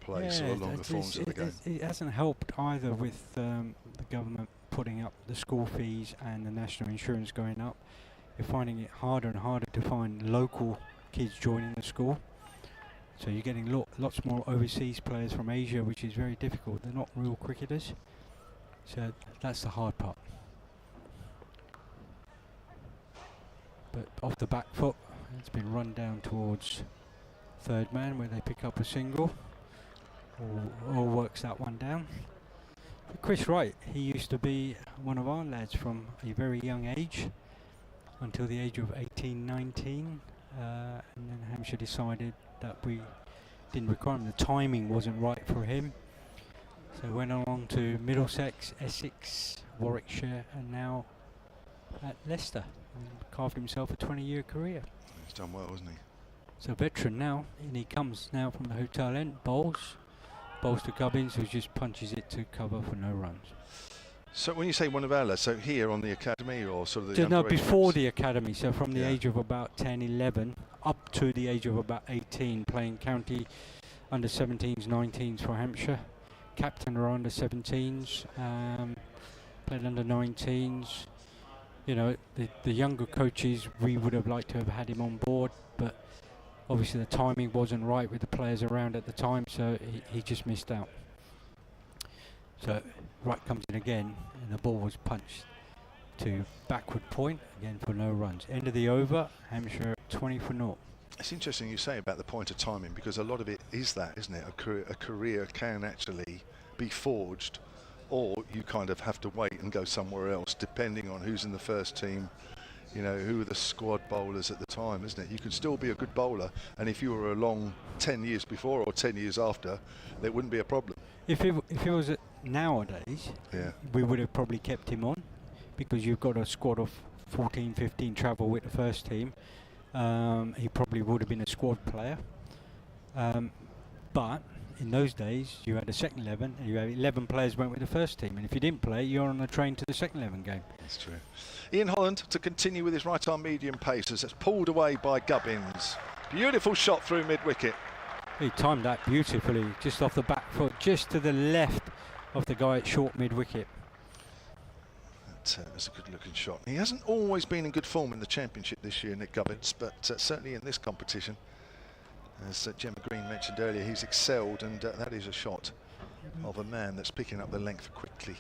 play sort of longer forms of the game. It hasn't helped either with the government putting up the school fees and the national insurance going up. You're finding it harder and harder to find local kids joining the school. So you're getting lots more overseas players from Asia, which is very difficult. They're not real cricketers. So that's the hard part. But off the back foot, it's been run down towards third man where they pick up a single. Or works that one down. But Chris Wright, he used to be one of our lads from a very young age until the age of 18, 19. And then Hampshire decided that we didn't require him. The timing wasn't right for him. So went along to Middlesex, Essex, Warwickshire, and now at Leicester. And carved himself a 20-year career. He's done well, hasn't he? So veteran now, and he comes now from the hotel end, bowls to Gubbins, who just punches it to cover for no runs. So when you say one of our lads, so here on the academy or sort of the... No, before the academy, so from the age of about 10, 11, up to the age of about 18, playing county under 17s, 19s for Hampshire. Captain or under 17s, played under 19s. You know, the younger coaches, we would have liked to have had him on board, but obviously the timing wasn't right with the players around at the time, so he just missed out. So Wright comes in again, and the ball was punched to backward point, again for no runs. End of the over, Hampshire 20 for 0. It's interesting you say about the point of timing, because a lot of it is that, isn't it? A career can actually be forged, or you kind of have to wait and go somewhere else, depending on who's in the first team, you know, who are the squad bowlers at the time, isn't it? You can still be a good bowler, and if you were along 10 years before or 10 years after, there wouldn't be a problem. If it was nowadays, we would have probably kept him on, because you've got a squad of 14, 15 travel with the first team. He probably would have been a squad player. But in those days, you had a second 11, and you had 11 players went with the first team, and if you didn't play, you're on the train to the second 11 game. That's true. Ian Holland to continue with his right-arm medium pace as it's pulled away by Gubbins. Beautiful shot through mid-wicket. He timed that beautifully, just off the back foot, just to the left of the guy at short mid-wicket. That's a good-looking shot. He hasn't always been in good form in the championship this year, Nick Gubbins, but certainly in this competition, as Gemma Green mentioned earlier, he's excelled, and that is a shot of a man that's picking up the length quickly,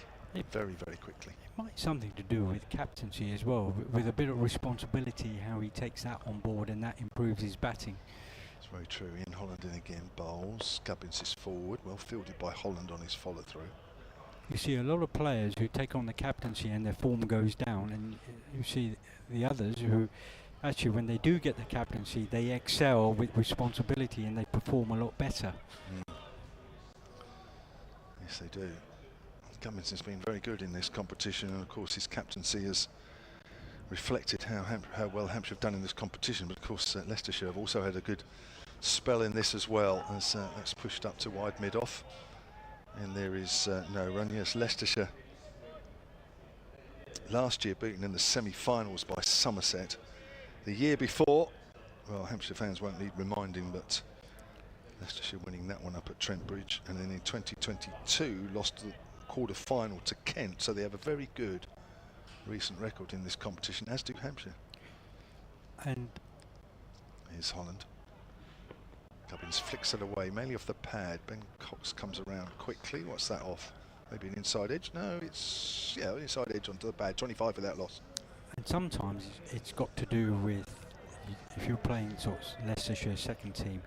very, very quickly. It might something to do with captaincy as well, with a bit of responsibility, how he takes that on board, and that improves his batting. It's very true. Ian Holland in again, bowls. Gubbins is forward, well fielded by Holland on his follow through. You see a lot of players who take on the captaincy and their form goes down, and you see the others who actually, when they do get the captaincy, they excel with responsibility and they perform a lot better. Yes, they do. Gubbins has been very good in this competition, and of course his captaincy has reflected how well Hampshire have done in this competition. But of course Leicestershire have also had a good spell in this as well, as that's pushed up to wide mid-off. And there is no run. Yes, Leicestershire last year beaten in the semi-finals by Somerset. The year before, well, Hampshire fans won't need reminding, but Leicestershire winning that one up at Trent Bridge, and then in 2022 lost the quarter-final to Kent. So they have a very good recent record in this competition, as do Hampshire. And here's Holland. Gubbins flicks it away, mainly off the pad. Ben Cox comes around quickly. What's that off? Maybe an inside edge? No, it's, yeah, inside edge onto the pad. 25 without loss. And sometimes it's got to do with, if you're playing sort of Leicestershire second team,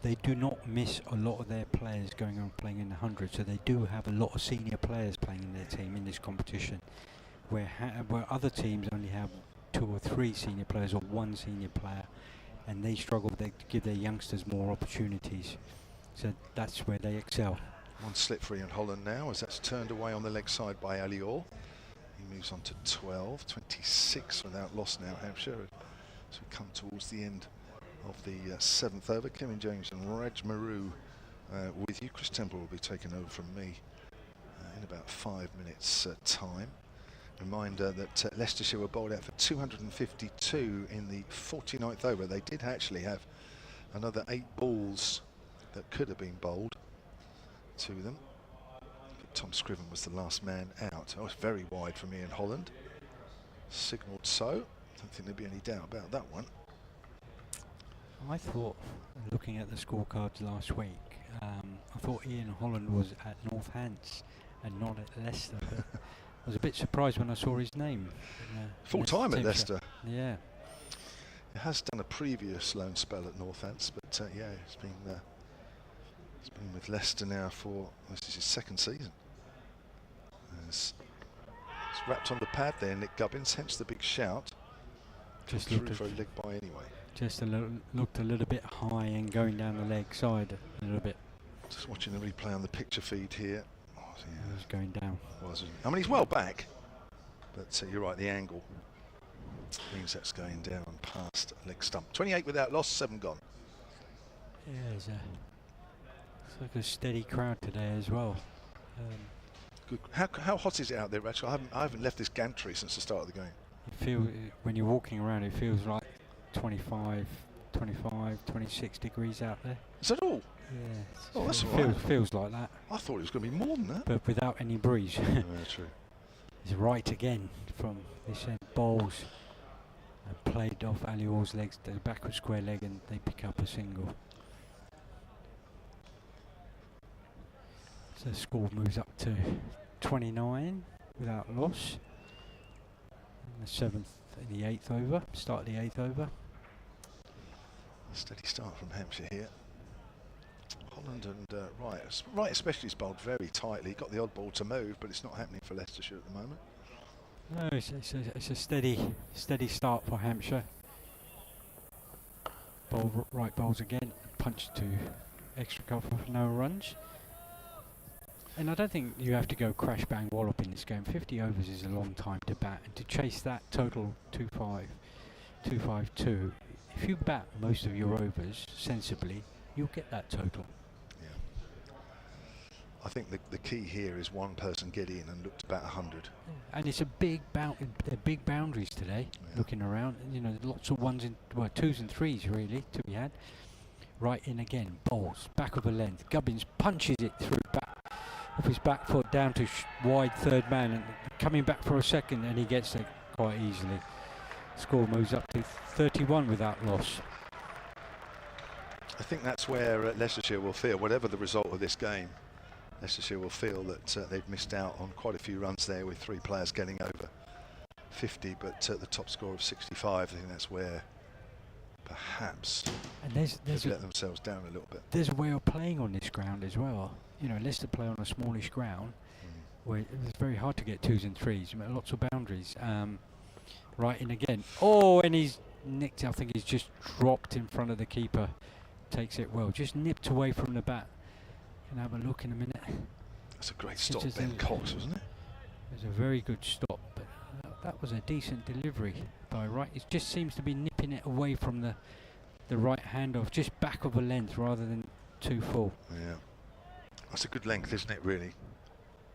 they do not miss a lot of their players going on playing in the 100, so they do have a lot of senior players playing in their team in this competition, where other teams only have 2 or 3 senior players or 1 senior player, and they struggle to give their youngsters more opportunities. So that's where they excel. One slip free in Holland now, as that's turned away on the leg side by Alior. He moves on to 12, 26 without loss now, Hampshire. As we come towards the end of the 7th over, Kevin James and Raj Maru with you. Chris Temple will be taking over from me in about 5 minutes time. Reminder that Leicestershire were bowled out for 252 in the 49th over. They did actually have another 8 balls that could have been bowled to them. But Tom Scriven was the last man out. Oh, it's very wide from Ian Holland. Signalled so. Don't think there'd be any doubt about that one. I thought, looking at the scorecards last week, I thought Ian Holland was at Northants and not at Leicester. I was a bit surprised when I saw his name. Full time at Leicester. Yeah. He has done a previous loan spell at Northants, but yeah, he's been with Leicester now for, this is his 2nd season. It's wrapped on the pad there, Nick Gubbins, hence the big shout. Just through for a leg by anyway. Just looked a little bit high and going down the leg side a little bit. Just watching the replay on the picture feed here. Oh, yeah. It was going down. I mean, he's well back, but you're right, the angle means that's going down past leg stump. 28 without loss, 7 gone. Yeah, it's like a steady crowd today as well. Good. How hot is it out there, actually? I haven't left this gantry since the start of the game. You feel when you're walking around, it feels like 25, 26 degrees out there. Is that all? Yeah. Oh, that's all right. Feels like that. I thought it was going to be more than that. But without any breeze. Yeah, true. It's right again from this end. Bowls and played off Alior's legs, the backward square leg, and they pick up a single. So the score moves up to 29 without loss. In the 7th, in the 8th over, start of the 8th over. Steady start from Hampshire here. Holland and Wright especially is bowled very tightly. Got the odd ball to move, but it's not happening for Leicestershire at the moment. No, it's a steady start for Hampshire. Wright bowls again, punch to extra cover for no runs. And I don't think you have to go crash bang wallop in this game. 50 overs is a long time to bat, and to chase that total 252. If you bat most of your overs sensibly, you'll get that total. Yeah. I think the key here is one person get in and look to bat 100. And it's a big they're big boundaries today. Yeah. Looking around, you know, lots of ones in, well, 2s and 3s really to be had. Right in again, bowls back of a length. Gubbins punches it through back off his back foot down to wide 3rd man, and coming back for a second, and he gets it quite easily. Score moves up to 31 without loss. I think that's where Leicestershire will feel, whatever the result of this game, Leicestershire will feel that they've missed out on quite a few runs there with 3 players getting over 50, but the top score of 65, I think that's where perhaps And there's let themselves down a little bit. there's a way of playing on this ground as well. You know, Leicester play on a smallish ground where it's very hard to get 2s and 3s. Lots of boundaries. Right in again. Oh, and he's nicked. I think he's just dropped in front of the keeper. Takes it well. Just nipped away from the bat. Can have a look in a minute. That's a great stop, Ben Cox, wasn't it? It was a very good stop, but that was a decent delivery by Wright. It just seems to be nipping it away from the right hand off, just back of a length rather than too full. Yeah. That's a good length, isn't it, really?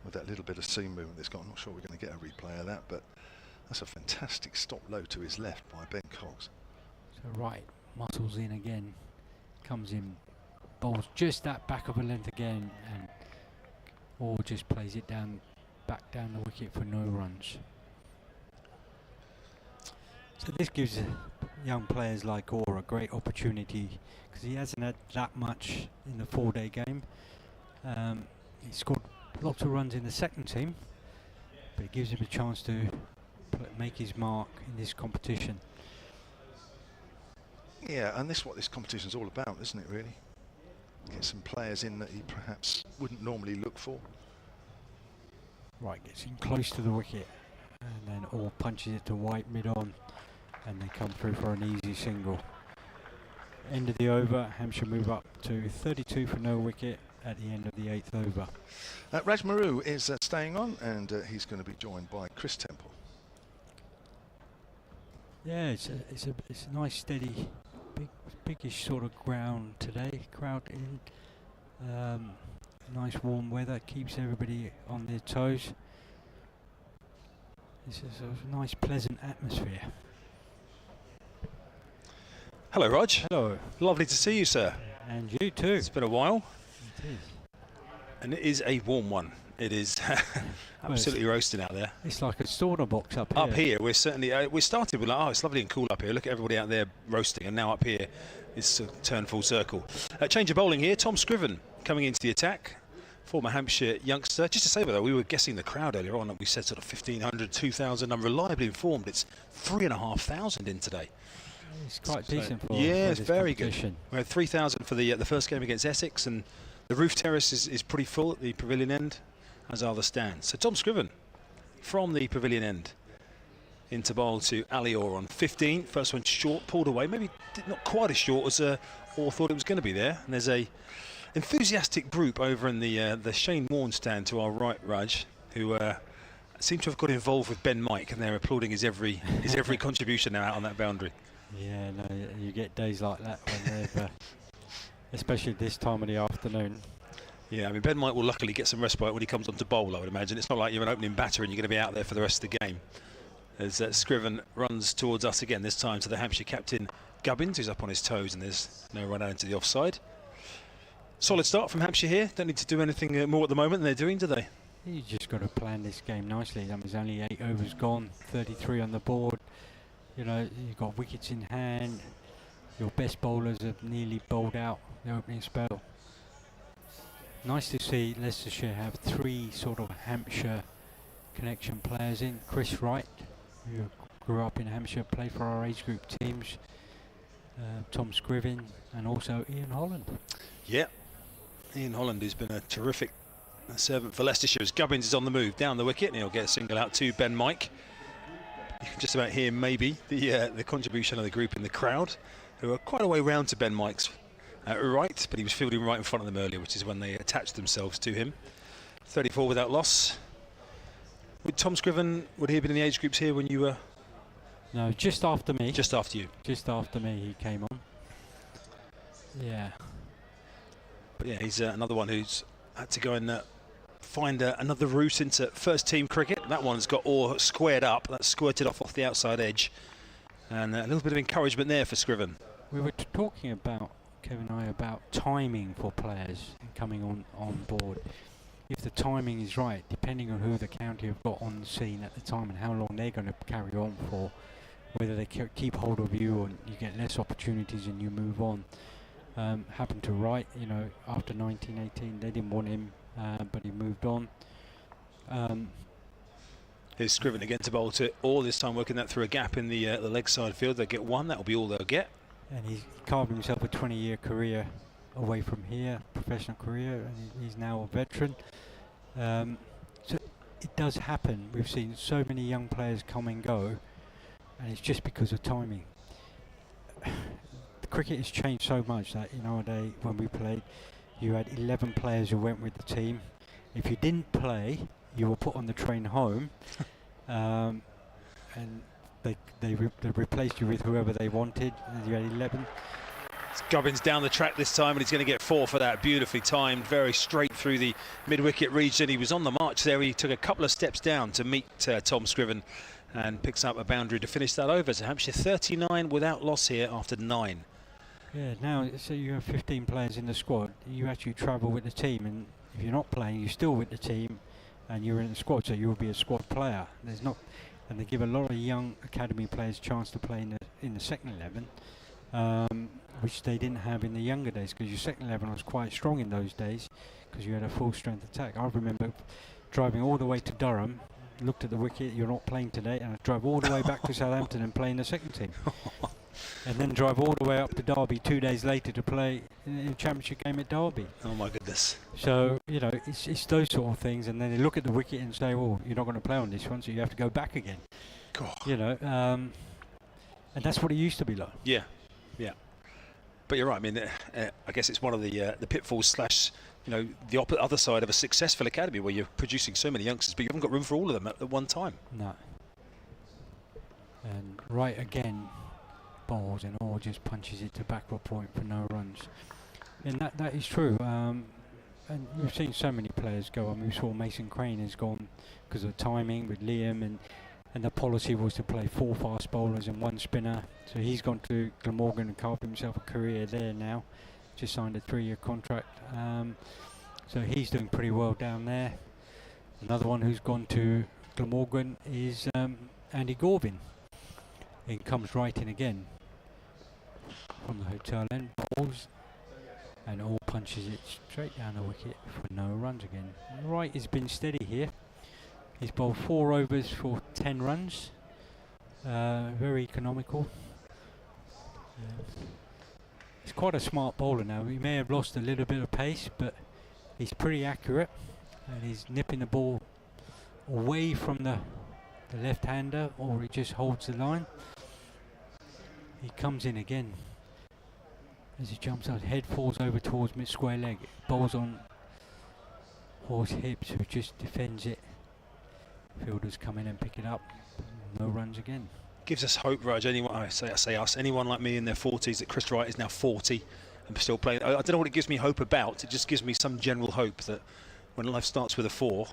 With that little bit of seam movement that's got. I'm not sure we're going to get a replay of that, but that's a fantastic stop low to his left by Ben Cox. So Wright muscles in again, comes in, bowls just that back of a length again, and or just plays it down, back down the wicket for no runs. So this gives young players like Orr a great opportunity, because he hasn't had that much in the 4-day game. He scored lots of runs in the second team, but it gives him a chance to make his mark in this competition. Yeah, and this is what this competition's all about, isn't it, really? Get some players in that he perhaps wouldn't normally look for. Right, gets in close to the wicket, and then Orr punches it to White mid-on, and they come through for an easy single. End of the over, Hampshire move up to 32 for no wicket at the end of the 8th over. Raj Maru is staying on, and he's going to be joined by Chris Temple. Yeah, it's a nice steady, biggish sort of ground today. Crowd in, nice warm weather keeps everybody on their toes. It's a nice pleasant atmosphere. Hello, Raj. Hello. Lovely to see you, sir. And you too. It's been a while. It is. And it is a warm one. It is absolutely roasting out there. It's like a sauna box up here. Up here, we're certainly, we started with like, oh, it's lovely and cool up here. Look at everybody out there roasting, and now up here, it's turned full circle. Change of bowling here. Tom Scriven coming into the attack. Former Hampshire youngster. Just to say, though, we were guessing the crowd earlier on, and we said sort of 1,500, 2,000. I'm reliably informed it's 3,500 in today. It's quite decent for yeah, for it's very good. competition. We had 3,000 for the first game against Essex, and the roof terrace is pretty full at the pavilion end, as are the stands. So Tom Scriven from the pavilion end into bowl to Ali Orr on 15. First one short, pulled away, maybe not quite as short as Orr thought it was going to be there. And there's a enthusiastic group over in the Shane Warne stand to our right, Raj, who seem to have got involved with Ben Mike, and they're applauding his every contribution now out on that boundary. Yeah, no, you get days like that when they've, especially this time of the afternoon. Yeah, I mean, Ben Mike will luckily get some respite when he comes on to bowl, I would imagine. It's not like you're an opening batter and you're going to be out there for the rest of the game. As Scriven runs towards us again, this time to the Hampshire captain Gubbins, who's up on his toes, and there's no run out into the offside. Solid start from Hampshire here. Don't need to do anything more at the moment than they're doing, do they? You just got to plan this game nicely. There's only 8 overs gone, 33 on the board. You know, you've got wickets in hand. Your best bowlers have nearly bowled out the opening spell. Nice to see Leicestershire have 3 sort of Hampshire connection players in. Chris Wright, who grew up in Hampshire, played for our age group teams. Tom Scriven, and also Ian Holland. Yeah, Ian Holland, who's been a terrific servant for Leicestershire, as Gubbins is on the move down the wicket, and he'll get a single out to Ben Mike. You can just about hear maybe the contribution of the group in the crowd, who are quite a way round to Ben Mike's right, but he was fielding right in front of them earlier, which is when they attached themselves to him. 34 without loss. Would Tom Scriven, would he have been in the age groups here when you were? No, just after me. Just after you. Just after me, he came on. Yeah. But yeah, he's another one who's had to go and find another route into first team cricket. That one's got Orr squared up. That's squirted off the outside edge. And a little bit of encouragement there for Scriven. We were talking about, Kevin and I, about timing for players coming on board. If the timing is right, depending on who the county have got on the scene at the time and how long they're going to carry on for, whether they keep hold of you or you get less opportunities and you move on. Happened to Wright, you know, after 1918, they didn't want him, but he moved on. Here's Scriven again to bowl to Orr, this time working that through a gap in the leg side field. They get one, that'll be all they'll get. and he's carved himself a 20-year career away from here, professional career, and he's now a veteran. So it does happen. We've seen so many young players come and go, and it's just because of timing. The cricket has changed so much that in our day, when we played, you had 11 players who went with the team. If you didn't play, you were put on the train home, and they replaced you with whoever they wanted. And you had 11. Gubbins down the track this time, and he's going to get 4 for that. Beautifully timed, very straight through the mid-wicket region. He was on the march there. He took a couple of steps down to meet Tom Scriven and picks up a boundary to finish that over. So Hampshire 39 without loss here after 9. Yeah, now so you have 15 players in the squad. You actually travel with the team, and if you're not playing, you're still with the team, and you're in the squad, so you'll be a squad player. There's not, and they give a lot of young academy players a chance to play in the second 11, which they didn't have in the younger days, because your second 11 was quite strong in those days, because you had a full strength attack. I remember driving all the way to Durham, looked at the wicket, you're not playing today, and I drove all the way back to Southampton and play in the second team. And then drive all the way up to Derby 2 days later to play in a championship game at Derby. Oh my goodness. So, you know, it's those sort of things, and then they look at the wicket and say, well, you're not going to play on this one, so you have to go back again. God. You know, and that's what it used to be like. Yeah, yeah. But you're right. I mean, I guess it's one of the pitfalls slash, you know, the other side of a successful academy where you're producing so many youngsters, but you haven't got room for all of them at one time. No. And right again, bowls and all just punches it to backward point for no runs. And that is true. And we've seen so many players go. I mean, we saw Mason Crane has gone because of timing with Liam, and the policy was to play 4 fast bowlers and 1 spinner. So he's gone to Glamorgan and carved himself a career there now. Just signed a 3-year contract. So he's doing pretty well down there. Another one who's gone to Glamorgan is Andy Gorvin. He comes right in again from the hotel end, bowls, and all punches it straight down the wicket for no runs again. Wright has been steady here. He's bowled 4 overs for 10 runs. Very economical. He's quite a smart bowler now. He may have lost a little bit of pace, but he's pretty accurate, and he's nipping the ball away from the left-hander, or he just holds the line. He comes in again. As he jumps out, head falls over towards mid square leg. Bowls on horse hips, who just defends it. Fielders come in and pick it up. No runs again. Gives us hope, Raj. Anyone, I say us, anyone like me in their 40s, that Chris Wright is now 40 and still playing. I don't know what it gives me hope about. It just gives me some general hope that when life starts with a 4,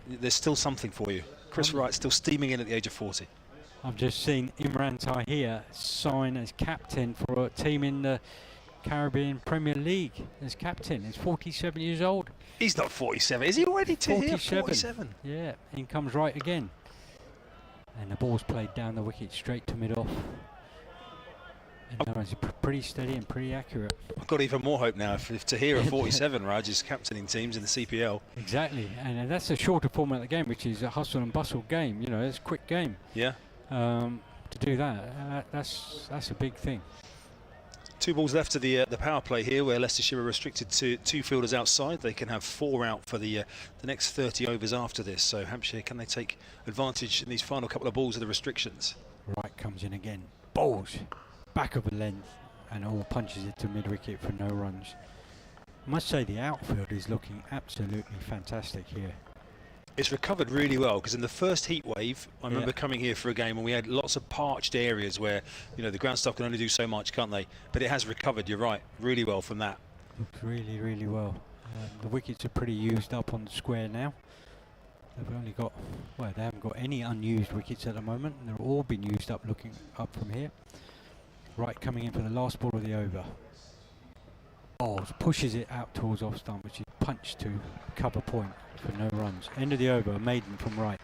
there's still something for you. Chris Wright's still steaming in at the age of 40. I've just seen Imran Tahir sign as captain for a team in the Caribbean Premier League as captain. He's 47 years old. He's not 47. Is he already 47? Yeah, in comes Wright again. And the ball's played down the wicket straight to mid-off. And he's pretty steady and pretty accurate. I've got even more hope now if Tahir at 47, Raj, is captaining teams in the CPL. Exactly, and that's a shorter format of the game, which is a hustle and bustle game. You know, it's a quick game. Yeah. To do that, that's a big thing. 2 balls left to the power play here, where Leicestershire are restricted to 2 fielders outside. They can have 4 out for the next 30 overs after this. So Hampshire, can they take advantage in these final couple of balls of the restrictions? Wright comes in again, bowls back of a length, and all punches it to mid-wicket for no runs. I must say the outfield is looking absolutely fantastic here. It's recovered really well, because in the first heat wave, I remember coming here for a game and we had lots of parched areas where, you know, the ground staff can only do so much, can't they? But it has recovered, you're right, really well from that. Looks really, really well. The wickets are pretty used up on the square now. They've only got, well, they haven't got any unused wickets at the moment. They're all been used up looking up from here. Wright coming in for the last ball of the over. Bowls, pushes it out towards off stump, which is punched to cover point for no runs. End of the over, a maiden from Wright.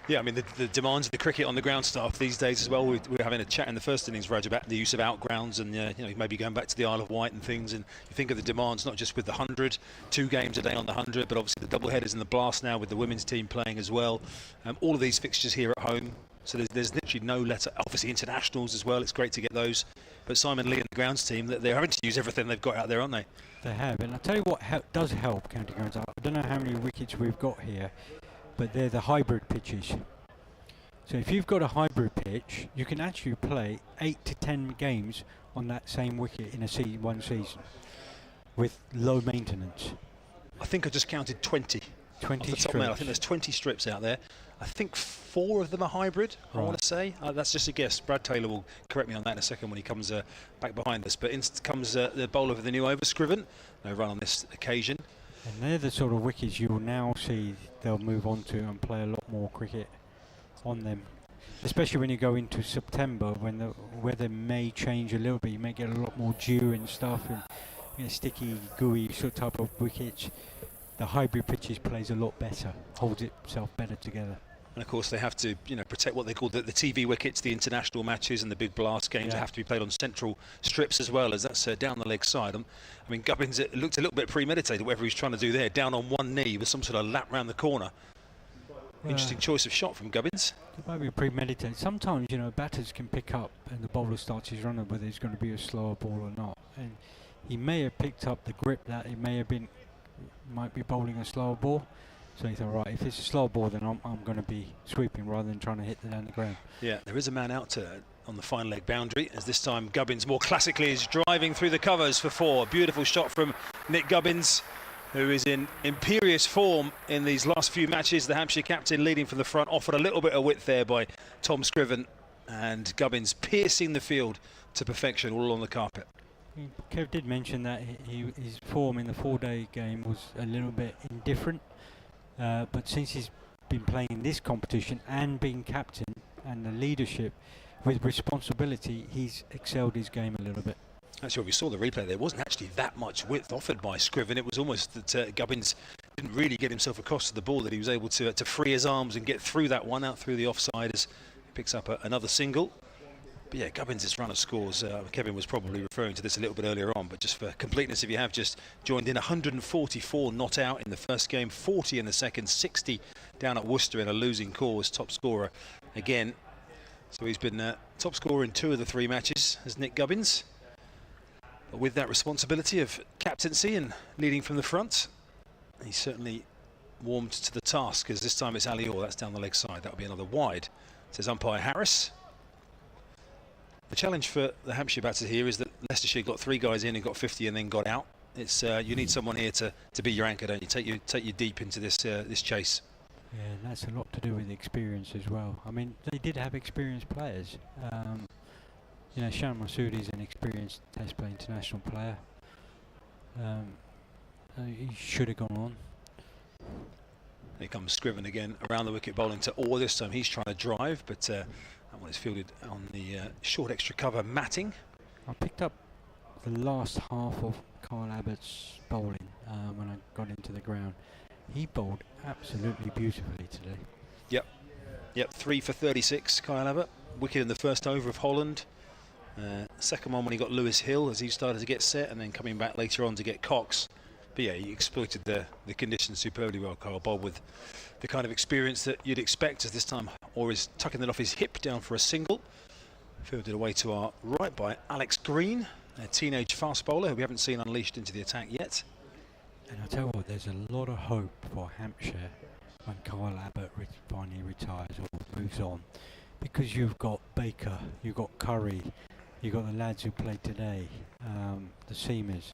Yeah, I mean, the demands of the cricket on the ground staff these days as well. We were having a chat in the first innings, Raj, about the use of outgrounds and, you know, maybe going back to the Isle of Wight and things. And you think of the demands, not just with the 100, 2 games a day on the 100, but obviously the double headers and the blast now with the women's team playing as well. All of these fixtures here at home, So there's literally no letter. Obviously internationals as well, it's great to get those. But Simon Lee and the grounds team, they're having to use everything they've got out there, aren't they? They have, and I'll tell you what does help County Grounds. I don't know how many wickets we've got here, but they're the hybrid pitches. So if you've got a hybrid pitch, you can actually play 8 to 10 games on that same wicket in one season with low maintenance. I think I just counted 20. 20 off the top of my head. I think there's 20 strips out there. I think 4 of them are hybrid, I want to say. That's just a guess. Brad Taylor will correct me on that in a second when he comes back behind us. But in comes the bowler for the new over, Scriven. No run on this occasion. And they're the sort of wickets you'll now see they'll move on to and play a lot more cricket on them. Especially when you go into September, when the weather may change a little bit. You may get a lot more dew and stuff, and sticky, gooey sort of type of wickets. The hybrid pitches plays a lot better, holds itself better together. And of course they have to, protect what they call the TV wickets, the international matches and the big blast games. They have to be played on central strips as well, as that's down the leg side. I mean, Gubbins, it looked a little bit premeditated, whatever he's trying to do there, down on one knee with some sort of lap round the corner. Interesting choice of shot from Gubbins. It might be premeditated. Sometimes, batters can pick up and the bowler starts his run whether it's going to be a slower ball or not. And he may have picked up the grip that it might be bowling a slower ball. So he thought, right, if it's a slow ball, then I'm going to be sweeping rather than trying to hit it down the ground. Yeah, there is a man out on the fine leg boundary, as this time Gubbins more classically is driving through the covers for 4. Beautiful shot from Nick Gubbins, who is in imperious form in these last few matches. The Hampshire captain leading from the front, offered a little bit of width there by Tom Scriven, and Gubbins piercing the field to perfection all on the carpet. Kev did mention that his form in the 4-day game was a little bit indifferent. But since he's been playing this competition and being captain and the leadership with responsibility, he's excelled his game a little bit. Actually, we saw the replay. There wasn't actually that much width offered by Scriven. It was almost that Gubbins didn't really get himself across to the ball, that he was able to free his arms and get through that one out through the offside as he picks up another single. But yeah, Gubbins' run of scores, Kevin was probably referring to this a little bit earlier on, but just for completeness, if you have just joined in, 144 not out in the first game, 40 in the second, 60 down at Worcester in a losing cause, top scorer again. So he's been top scorer in 2 of the 3 matches as Nick Gubbins. But with that responsibility of captaincy and leading from the front, he's certainly warmed to the task, as this time it's Ali Orr, that's down the leg side. That'll be another wide, says umpire Harris. The challenge for the Hampshire batters here is that Leicestershire got 3 guys in and got 50 and then got out. It's you need someone here to be your anchor, don't you? Take you deep into this this chase. Yeah, and that's a lot to do with experience as well. I mean, they did have experienced players. Shan Massoudi is an experienced Test play international player. He should have gone on. Here comes Scriven again around the wicket, bowling to Orr. This time he's trying to drive, but that one is fielded on the short extra cover matting. I picked up the last half of Kyle Abbott's bowling when I got into the ground. He bowled absolutely beautifully today. Yep, 3 for 36, Kyle Abbott. Wicket in the first over of Holland. Second one when he got Lewis Hill as he started to get set, and then coming back later on to get Cox. But yeah, he exploited the conditions superbly well, Kyle. Bowled with the kind of experience that you'd expect, as this time Orr is tucking it off his hip down for a single. Fielded away to our right by Alex Green, a teenage fast bowler who we haven't seen unleashed into the attack yet. And I'll tell you what, there's a lot of hope for Hampshire when Kyle Abbott finally retires or moves on. Because you've got Baker, you've got Curry, you've got the lads who played today, the seamers.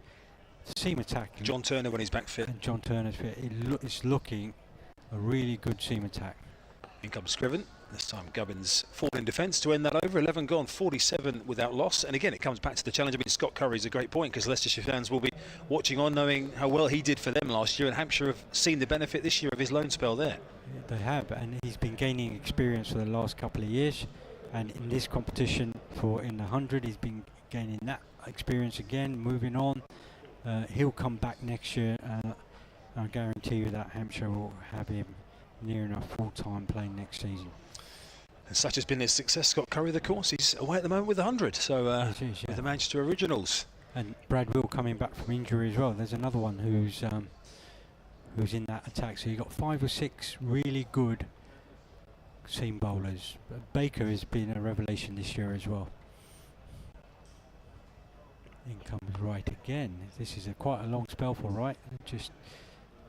The seam attack. John Turner when he's back fit. And John Turner's fit. It's looking a really good seam attack. In comes Scriven. This time Gubbins forward in defence to end that over. 11 gone, 47 without loss. And again, it comes back to the challenge. I mean, Scott Curry's a great point, because Leicestershire fans will be watching on, knowing how well he did for them last year, and Hampshire have seen the benefit this year of his loan spell there. Yeah, they have, and he's been gaining experience for the last couple of years. And in this competition in the 100, he's been gaining that experience again, moving on. He'll come back next year, and I guarantee you that Hampshire will have him near enough full-time playing next season. And such has been his success, Scott Curry, of course. He's away at the moment with 100, so with the Manchester Originals. And Brad Will coming back from injury as well. There's another one who's in that attack. So you've got 5 or 6 really good seam bowlers. Baker has been a revelation this year as well. In comes Wright again. This is quite a long spell for Wright. Just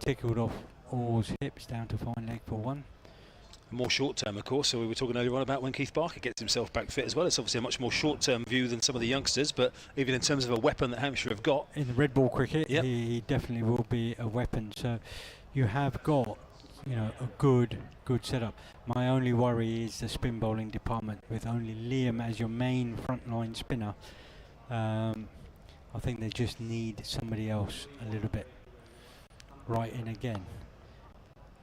tickled off Orr's hips down to fine leg for one. More short-term, of course, so we were talking earlier on about when Keith Barker gets himself back fit as well. It's obviously a much more short-term view than some of the youngsters, but even in terms of a weapon that Hampshire have got. In the red ball cricket, yep, he definitely will be a weapon. So you have got, you know, a good setup. My only worry is the spin bowling department with only Liam as your main frontline spinner. I think they just need somebody else a little bit. Right in again.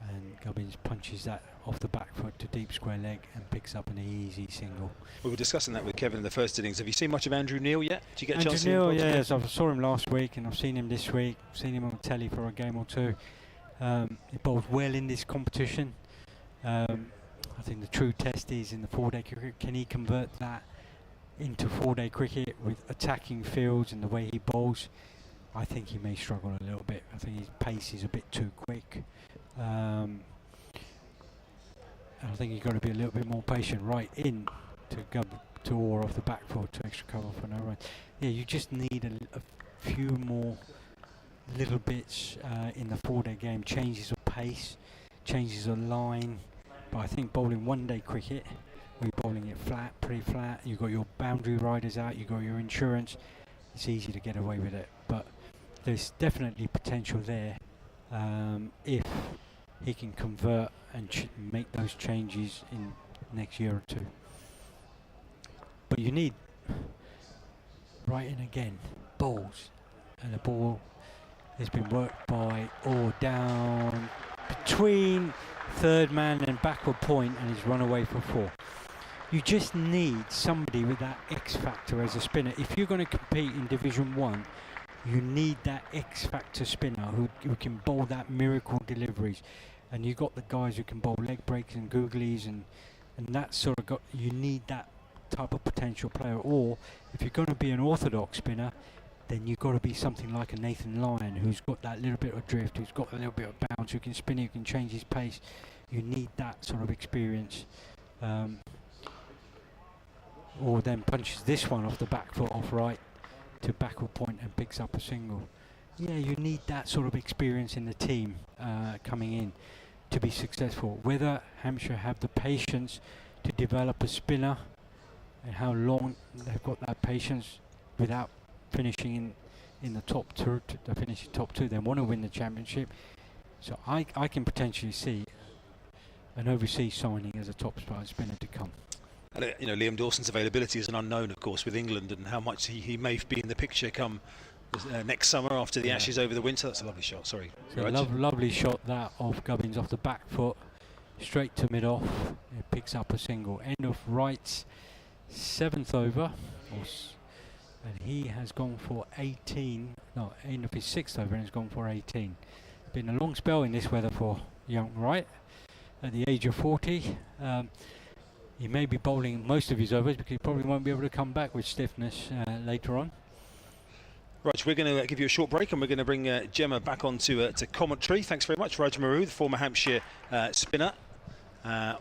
And Gubbins punches that off the back foot to deep square leg and picks up an easy single. We were discussing that with Kevin in the first innings. Have you seen much of Andrew Neil yet? Did you get a chance to see him? Andrew Neil, yes, I saw him last week and I've seen him this week. I've seen him on telly for a game or two. He bowls well in this competition. I think the true test is in the 4-day cricket. Can he convert that into 4-day cricket with attacking fields and the way he bowls? I think he may struggle a little bit. I think his pace is a bit too quick. I think you've got to be a little bit more patient. Right in to Orr off the back foot to extra cover for no run. Yeah, you just need a few more little bits in the 4-day game. Changes of pace, changes of line. But I think bowling 1-day cricket, we're bowling it flat, pretty flat. You've got your boundary riders out, you've got your insurance. It's easy to get away with it. But there's definitely potential there if he can convert and make those changes in next year or two. But you need right in again, balls, and the ball has been worked by Orr down between third man and backward point and he's run away for 4. You just need somebody with that X factor as a spinner. If you're going to compete in Division 1, you need that X factor spinner who can bowl that miracle deliveries. And you've got the guys who can bowl leg breaks and googlies and that sort of you need that type of potential player. Or if you're going to be an orthodox spinner, then you've got to be something like a Nathan Lyon who's got that little bit of drift, who's got a little bit of bounce, who can spin, who can change his pace. You need that sort of experience. Or then punches this one off the back foot off right to backward point and picks up a single. Yeah, you need that sort of experience in the team coming in to be successful. Whether Hampshire have the patience to develop a spinner and how long they've got that patience without finishing in the top 2, to finish top 2, they want to win the championship. So I can potentially see an overseas signing as a top spinner to come. And, you know, Liam Dawson's availability is an unknown, of course, with England and how much he may be in the picture come next summer after the Ashes over the winter. That's a lovely shot, sorry. So lovely shot that of Gubbins off the back foot, straight to mid-off. It picks up a single. End of Wright's 7th over. And he has gone for 18. No, end of his 6th over and has gone for 18. Been a long spell in this weather for young Wright at the age of 40. He may be bowling most of his overs because he probably won't be able to come back with stiffness later on. Right, we're going to give you a short break and we're going to bring Gemma back on to commentary. Thanks very much, Raj Maru, the former Hampshire spinner.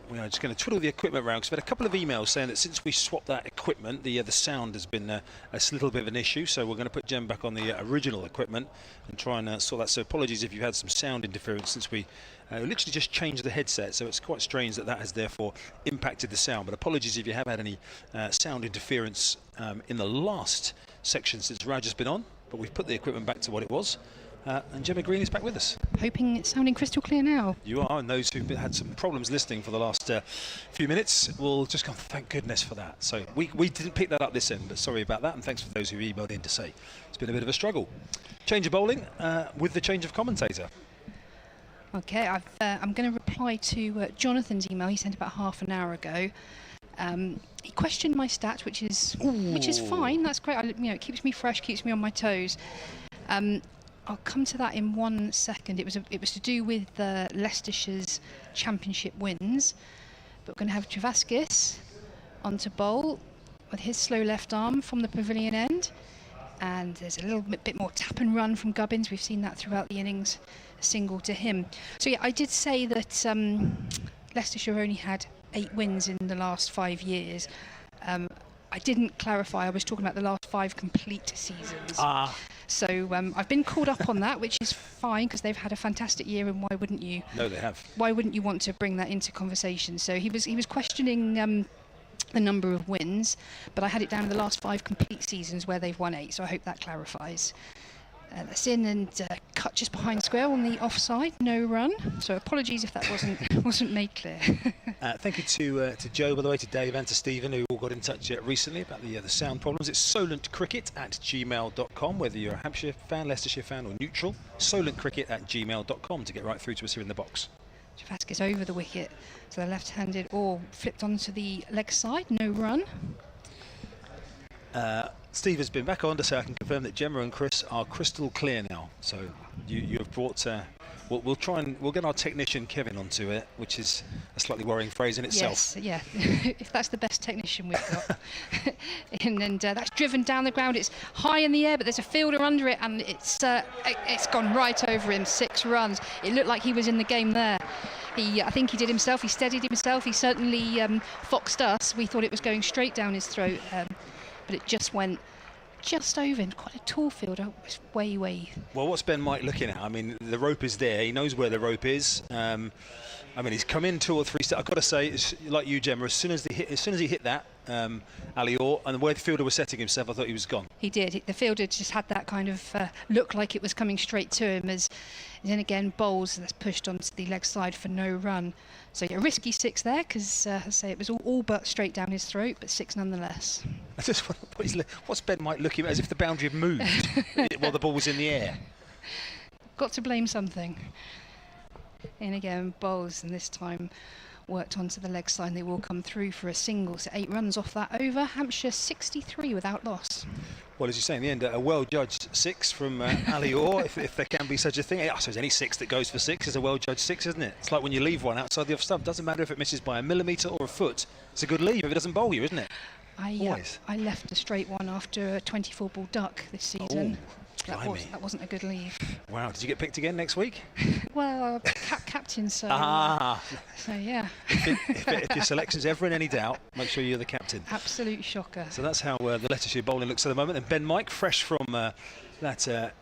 We are just going to twiddle the equipment around because we've had a couple of emails saying that since we swapped that equipment, the sound has been a little bit of an issue. So we're going to put Gemma back on the original equipment and try and sort that. So apologies if you've had some sound interference since we literally just changed the headset. So it's quite strange that has therefore impacted the sound. But apologies if you have had any sound interference in the last section since Raj has been on. But we've put the equipment back to what it was. And Gemma Green is back with us. Hoping it's sounding crystal clear now. You are, and those who've had some problems listening for the last few minutes will just go, thank goodness for that. So we didn't pick that up this end, but sorry about that, and thanks for those who emailed in to say it's been a bit of a struggle. Change of bowling with the change of commentator. Okay, I'm going to reply to Jonathan's email he sent about half an hour ago. He questioned my stats, which is fine. That's great. It keeps me fresh, keeps me on my toes. I'll come to that in 1 second. It was to do with Leicestershire's championship wins. But we're going to have Travaskis on to bowl with his slow left arm from the pavilion end. And there's a little bit more tap and run from Gubbins. We've seen that throughout the innings, a single to him. So yeah, I did say that Leicestershire only had 8 wins in the last 5 years. I didn't clarify, I was talking about the last 5 complete seasons. So I've been called up on that, which is fine because they've had a fantastic year, and why wouldn't you? No, they have. Why wouldn't you want to bring that into conversation? So he was questioning the number of wins, but I had it down to the last 5 complete seasons where they've won 8. So I hope that clarifies. That's in and cut just behind square on the offside, no run. So apologies if that wasn't made clear. Thank you to Joe, by the way, to Dave and to Stephen, who all got in touch recently about the sound problems. It's solentcricket@gmail.com, whether you're a Hampshire fan, Leicestershire fan or neutral. solentcricket@gmail.com to get right through to us here in the box. Javaskis over the wicket, so the left-handed or flipped onto the leg side, no run. Steve has been back on to say I can confirm that Gemma and Chris are crystal clear now. So you have brought. We'll get our technician Kevin onto it, which is a slightly worrying phrase in itself. Yes, yeah. If that's the best technician we've got, and that's driven down the ground. It's high in the air, but there's a fielder under it, and it's gone right over him. 6 runs. It looked like he was in the game there. I think he did himself. He steadied himself. He certainly foxed us. We thought it was going straight down his throat. But it just went just over him. Quite a tall fielder. It's way. Well, what's Ben Mike looking at? I mean, the rope is there. He knows where the rope is. I mean, he's come in 2 or 3 steps. I've got to say, it's like you, Gemma. As soon as he hit that, Ali-Orr, and the way the fielder was setting himself, I thought he was gone. He did. The fielder just had that kind of look like it was coming straight to him. As then again, Bowles that's pushed onto the leg side for no run. So a risky 6 there, because I say it was all but straight down his throat, but 6 nonetheless. I just what's Ben Mike looking at, as if the boundary had moved while the ball was in the air? Got to blame something. In again, Bowles, and this time worked onto the leg side. They will come through for a single, so 8 runs off that over. Hampshire 63 without loss. Well, as you say, in the end, a well-judged 6 from Ali-Orr, if there can be such a thing. I suppose any 6 that goes for 6 is a well-judged 6, isn't it? It's like when you leave one outside the off stump. Doesn't matter if it misses by a millimetre or a foot. It's a good leave if it doesn't bowl you, isn't it? I left a straight one after a 24-ball duck this season. That wasn't a good leave. Wow, did you get picked again next week? Well, captain, so yeah. If your selection's ever in any doubt, make sure you're the captain. Absolute shocker. So that's how the Leicestershire bowling looks at the moment. And Ben Mike, fresh from that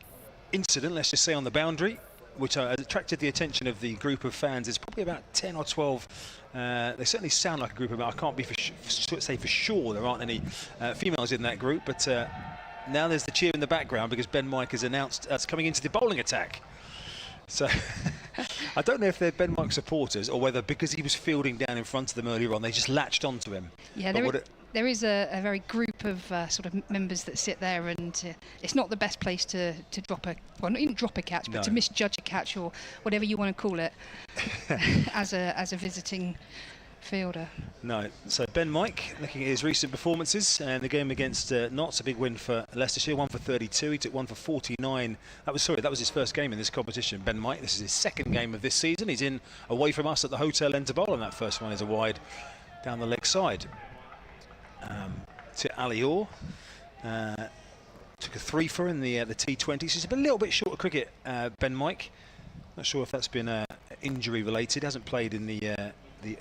incident, let's just say on the boundary, which attracted the attention of the group of fans. There's probably about 10 or 12. They certainly sound like a group of. I can't be say for sure there aren't any females in that group, but. Now there's the cheer in the background because Ben Mike has announced us coming into the bowling attack. So I don't know if they're Ben Mike supporters or whether because he was fielding down in front of them earlier on, they just latched onto him. Yeah, there is a very group of sort of members that sit there, and it's not the best place to drop not even drop a catch, but to misjudge a catch or whatever you want to call it as a visiting fielder. No, so Ben Mike, looking at his recent performances, and the game against Notts, a big win for Leicestershire, 1 for 32. He took 1 for 49. That was his first game in this competition. Ben Mike, this is his 2nd game of this season. He's in away from us at the hotel end to bowl, and that first one is a wide down the leg side. To Ali-Orr, took a 3 for in the T20. So he's been a little bit short of cricket, Ben Mike. Not sure if that's been injury related. Hasn't played in the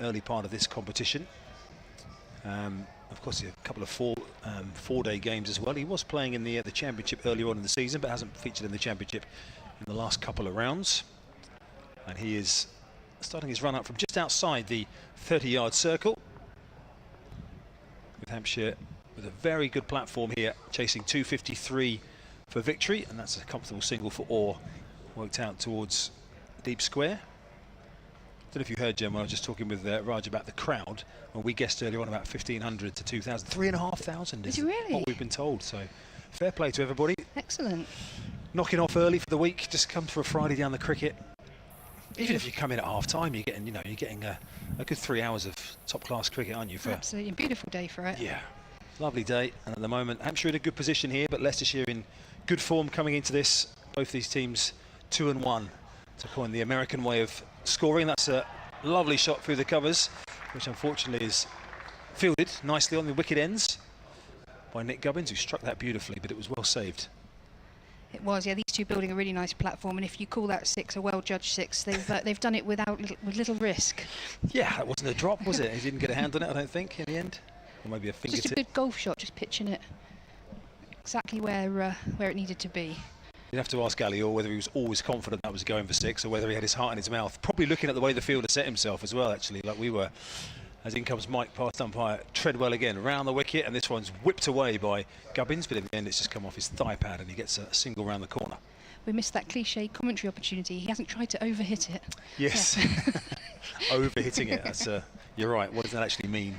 early part of this competition. Of course, a couple of 4-day games as well. He was playing in the championship earlier on in the season, but hasn't featured in the championship in the last couple of rounds. And he is starting his run up from just outside the 30-yard circle, with Hampshire with a very good platform here, chasing 253 for victory, and that's a comfortable single for Orr, worked out towards deep square. I don't know if you heard, Jim, when I was just talking with Raj about the crowd. Well, we guessed earlier on about 1,500 to 2,000. 3,500 is really? What we've been told. So fair play to everybody. Excellent. Knocking off early for the week. Just come for a Friday down the cricket. Even if you come in at half time, you're getting a good 3 hours of top class cricket, aren't you? Absolutely, a beautiful day for it. Yeah, lovely day. And at the moment, Hampshire in a good position here, but Leicestershire in good form coming into this. Both these teams 2-1 to coin the American way of scoring. That's a lovely shot through the covers, which unfortunately is fielded nicely on the wicket ends by Nick Gubbins, who struck that beautifully, but it was well saved. It was, yeah. These two building a really nice platform, and if you call that 6 a well-judged 6, they've done it with little risk. Yeah, that wasn't a drop, was it? He didn't get a hand on it, I don't think, in the end. Or maybe a fingertip. Just a good golf shot, just pitching it exactly where it needed to be. You'd have to ask Ali Orr whether he was always confident that was going for 6 or whether he had his heart in his mouth. Probably looking at the way the fielder set himself as well, actually, like we were. As in comes Mike past umpire Treadwell again, round the wicket, and this one's whipped away by Gubbins, but in the end it's just come off his thigh pad and he gets a single round the corner. We missed that cliche commentary opportunity. He hasn't tried to overhit it. Yes, Yeah. overhitting it. That's you're right. What does that actually mean?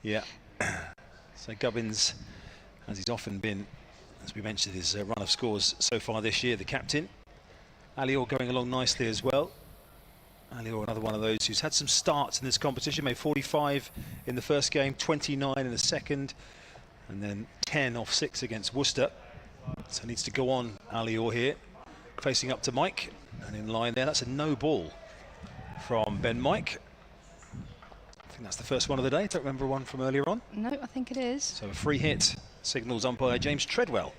Yeah. So Gubbins, as he's often been, as we mentioned, his run of scores so far this year, the captain. Ali Orr going along nicely as well. Ali Orr, another one of those who's had some starts in this competition, made 45 in the first game, 29 in the second, and then 10 off 6 against Worcester. So needs to go on, Ali Orr here, facing up to Mike, and in line there, that's a no ball from Ben Mike. I think that's the first one of the day. Don't remember one from earlier on. No, I think it is. So a free hit signals umpire James Treadwell.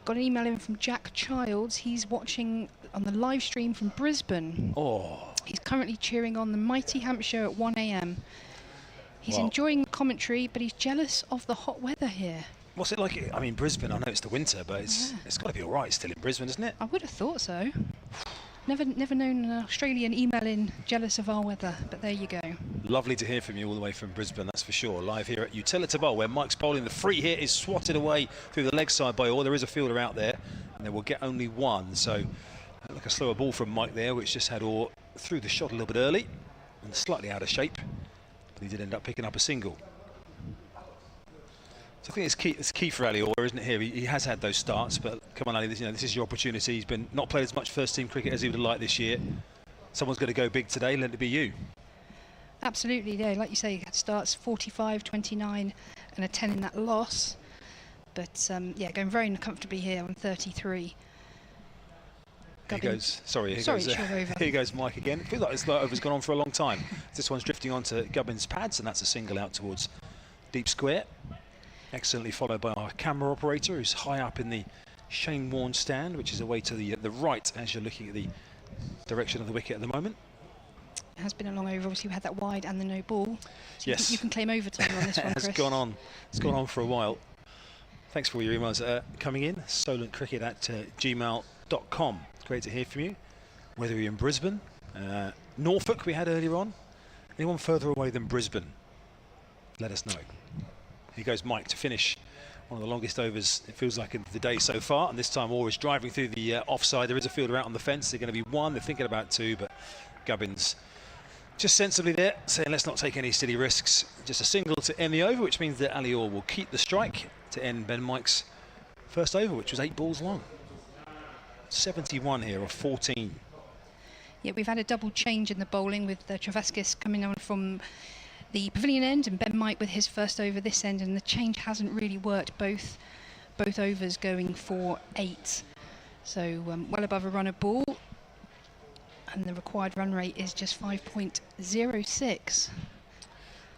Got an email in from Jack Childs. He's watching on the live stream from Brisbane. Oh. He's currently cheering on the mighty Hampshire at 1 AM. He's Wow. enjoying the commentary, but he's jealous of the hot weather here. What's it like? I mean, Brisbane, I know it's the winter, but it's got to be all right still in Brisbane, isn't it? I would have thought so. Never known an Australian emailing jealous of our weather, but there you go. Lovely to hear from you all the way from Brisbane, that's for sure. Live here at Utilita Bowl, where Mike's bowling. The free hit is swatted away through the leg side by Orr. There is a fielder out there, and they will get only one. So, like a slower ball from Mike there, which just had Orr through the shot a little bit early and slightly out of shape. But he did end up picking up a single. So I think it's key for Ali Orr, isn't it? Here he has had those starts, but come on, Ali, this is your opportunity. He's been not played as much first-team cricket as he would have liked this year. Someone's going to go big today. Let it be you. Absolutely, yeah. Like you say, it starts 45, 29, and a 10 in that loss. But yeah, going very comfortably here on 33. Here goes. Sorry, it's your over. Here goes Mike again. I feel like this over's gone on for a long time. This one's drifting onto Gubbins' pads, and that's a single out towards deep square. Excellently followed by our camera operator, who's high up in the Shane Warne stand, which is away to the right as you're looking at the direction of the wicket at the moment. It has been a long over. Obviously, we had that wide and the no ball. So yes, you can claim overtime on this one, Chris. It's gone on. It's gone on for a while. Thanks for all your emails coming in. solentcricket@gmail.com. Great to hear from you. Whether you're in Brisbane, Norfolk we had earlier on. Anyone further away than Brisbane? Let us know. Here goes Mike to finish one of the longest overs, it feels like, in the day so far. And this time Orr is driving through the offside. There is a fielder out on the fence. They're going to be one. They're thinking about two, but Gubbins just sensibly there, saying let's not take any silly risks. Just a single to end the over, which means that Ali Orr will keep the strike to end Ben Mike's first over, which was 8 balls long. 71 here, or 14. Yeah, we've had a double change in the bowling with Travaskis coming on from the pavilion end and Ben Mike with his first over this end, and the change hasn't really worked. Both overs going for 8, so well above a run a ball, and the required run rate is just 5.06.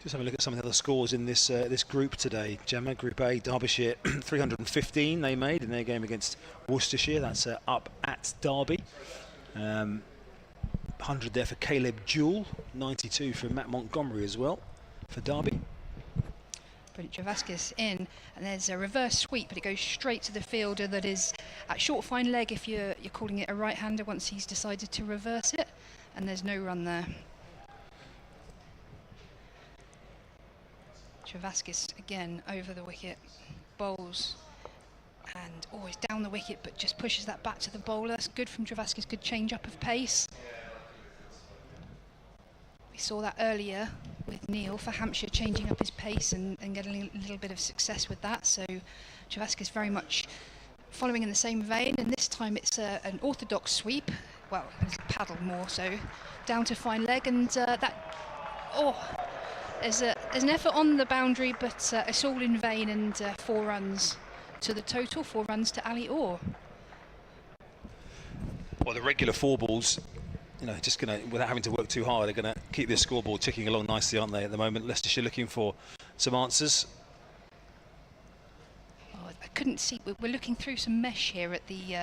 Just have a look at some of the other scores in this this group today. Gemma, Group A, Derbyshire 315 they made in their game against Worcestershire. That's up at Derby. 100 there for Caleb Jewell, 92 for Matt Montgomery as well for Derby. Brilliant. Travaskis in, and there's a reverse sweep, but it goes straight to the fielder that is at short fine leg if you're calling it a right-hander once he's decided to reverse it, and there's no run there. Travaskis again over the wicket, bowls, and always down the wicket, but just pushes that back to the bowler. It's good from Travaskis, good change up of pace. We saw that earlier with Neil for Hampshire, changing up his pace and getting a little bit of success with that. So Travaskis very much following in the same vein, and this time it's an orthodox sweep. Well, it's a paddle more so, down to fine leg, and there's an effort on the boundary, but it's all in vain, and 4 runs to the total, 4 runs to Ali Orr. Well, the regular 4 balls, just going to, without having to work too hard, they're going to keep this scoreboard ticking along nicely, aren't they, at the moment? Leicestershire looking for some answers. Oh, I couldn't see. We're looking through some mesh here at the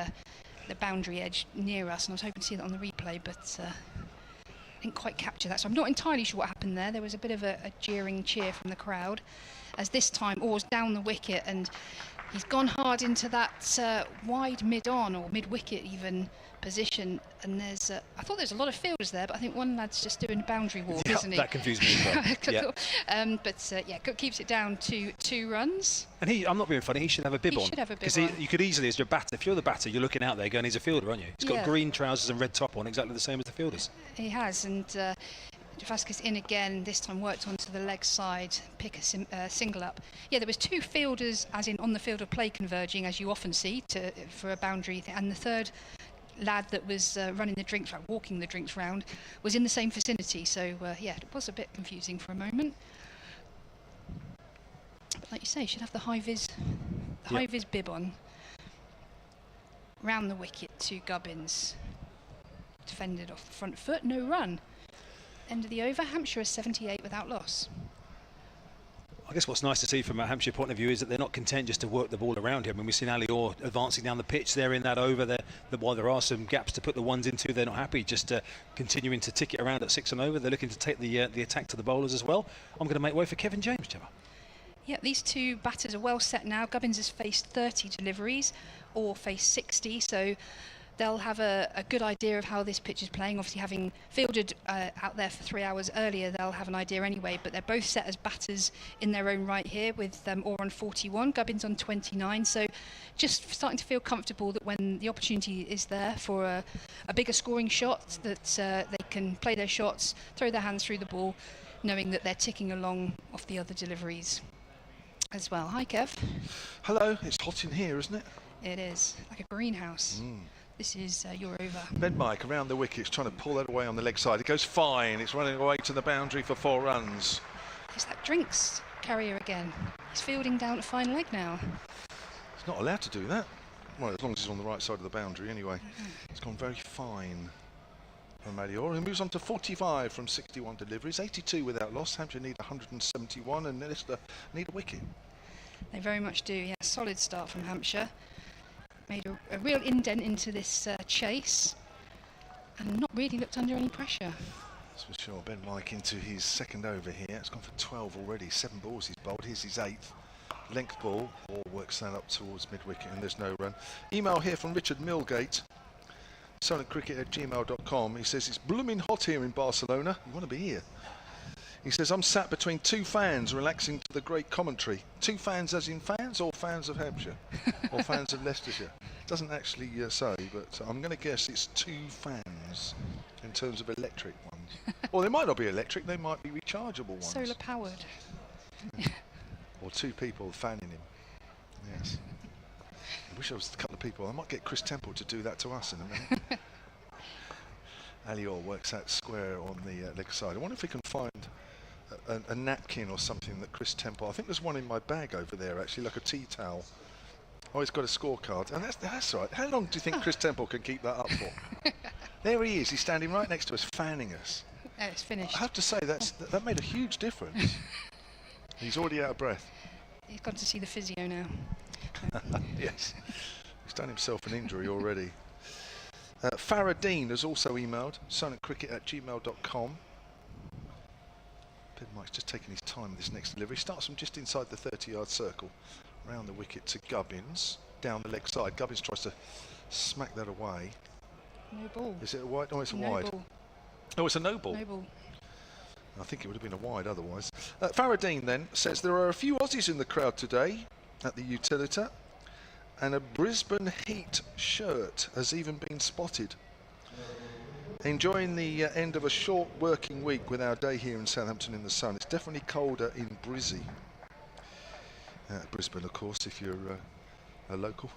boundary edge near us, and I was hoping to see that on the replay, but didn't quite capture that. So I'm not entirely sure what happened there. There was a bit of a jeering cheer from the crowd, as this time Orr's down the wicket, and he's gone hard into that wide mid-on or mid-wicket even position. And there's, I thought there's a lot of fielders there, but I think one lad's just doing a boundary walk, isn't he? That confused me as well. Yeah. Keeps it down to 2 runs. And I'm not being funny, he should have a bib on. He should have a bib Because you could easily, as your batter, if you're the batter, you're looking out there going, he's a fielder, aren't you? He's got green trousers and red top on, exactly the same as the fielders. He has, and Vasquez in again, this time worked onto the leg side, pick a single up. Yeah, there was 2 fielders, as in on the field of play, converging, as you often see, for a boundary, and the third lad that was running the drinks, walking the drinks round, was in the same vicinity. So yeah, it was a bit confusing for a moment. But like you say, you should have the high vis bib on. Round the wicket to Gubbins. Defended off the front foot, no run. End of the over, Hampshire is 78 without loss. I guess what's nice to see from a Hampshire point of view is that they're not content just to work the ball around him. I mean, we've seen Ali Orr advancing down the pitch there in that over there. While there are some gaps to put the ones into, they're not happy just continuing to tick it around at 6 and over. They're looking to take the attack to the bowlers as well. I'm going to make way for Kevin James, Gemma. Yeah, these 2 batters are well set now. Gubbins has faced 30 deliveries, Orr faced 60, so they'll have a good idea of how this pitch is playing. Obviously, having fielded out there for 3 hours earlier, they'll have an idea anyway, but they're both set as batters in their own right here, with Orr on 41, Gubbins on 29, so just starting to feel comfortable that when the opportunity is there for a bigger scoring shot, that they can play their shots, throw their hands through the ball, knowing that they're ticking along off the other deliveries as well. Hi, Kev. Hello, it's hot in here, isn't it? It is, like a greenhouse. This is your over. Ben Mike around the wickets, trying to pull that away on the leg side. It goes fine. It's running away to the boundary for 4 runs. It's that drinks carrier again. He's fielding down to fine leg now. He's not allowed to do that. Well, as long as he's on the right side of the boundary anyway. It's gone very fine from Ali Orr. He moves on to 45 from 61 deliveries, 82 without loss. Hampshire need 171 and Leicester need a wicket. They very much do, yeah. Solid start from Hampshire. Made a real indent into this chase and not really looked under any pressure. That's for sure. Ben Mike into his 2nd over here. It's gone for 12 already. 7 balls he's bowled. Here's his 8th. Length ball. Or works that up towards mid-wicket and there's no run. Email here from Richard Milgate. solentcricket@gmail.com. He says, it's blooming hot here in Barcelona. You want to be here. He says, I'm sat between 2 fans relaxing to the great commentary. 2 fans as in fans or fans of Hampshire? Or fans of Leicestershire? Doesn't actually say, but I'm going to guess it's 2 fans in terms of electric ones. Or they might not be electric, they might be rechargeable ones. Solar powered. Or 2 people fanning him. Yes. I wish I was a couple of people. I might get Chris Temple to do that to us in a minute. Ali Orr works out square on the leg side. I wonder if we can find a napkin or something that Chris Temple... I think there's one in my bag over there, actually, like a tea towel. Oh, he's got a scorecard. And that's right. How long do you think Chris Temple can keep that up for? There he is. He's standing right next to us, fanning us. Oh, it's finished. I have to say, that made a huge difference. He's already out of breath. He's gone to see the physio now. Yes. He's done himself an injury already. Farah Dean has also emailed silentcricket@gmail.com. Ben Mike's just taking his time with this next delivery. Starts from just inside the 30-yard circle, round the wicket to Gubbins, down the leg side. Gubbins tries to smack that away. No ball. Is it a wide? Oh, it's a No wide. ball. Oh, it's a no ball. No ball. I think it would have been a wide otherwise. Farah Dean then says there are a few Aussies in the crowd today at the Utilita, and a Brisbane Heat shirt has even been spotted. Enjoying the end of a short working week with our day here in Southampton in the sun. It's definitely colder in Brizzy. Brisbane, of course, if you're a local.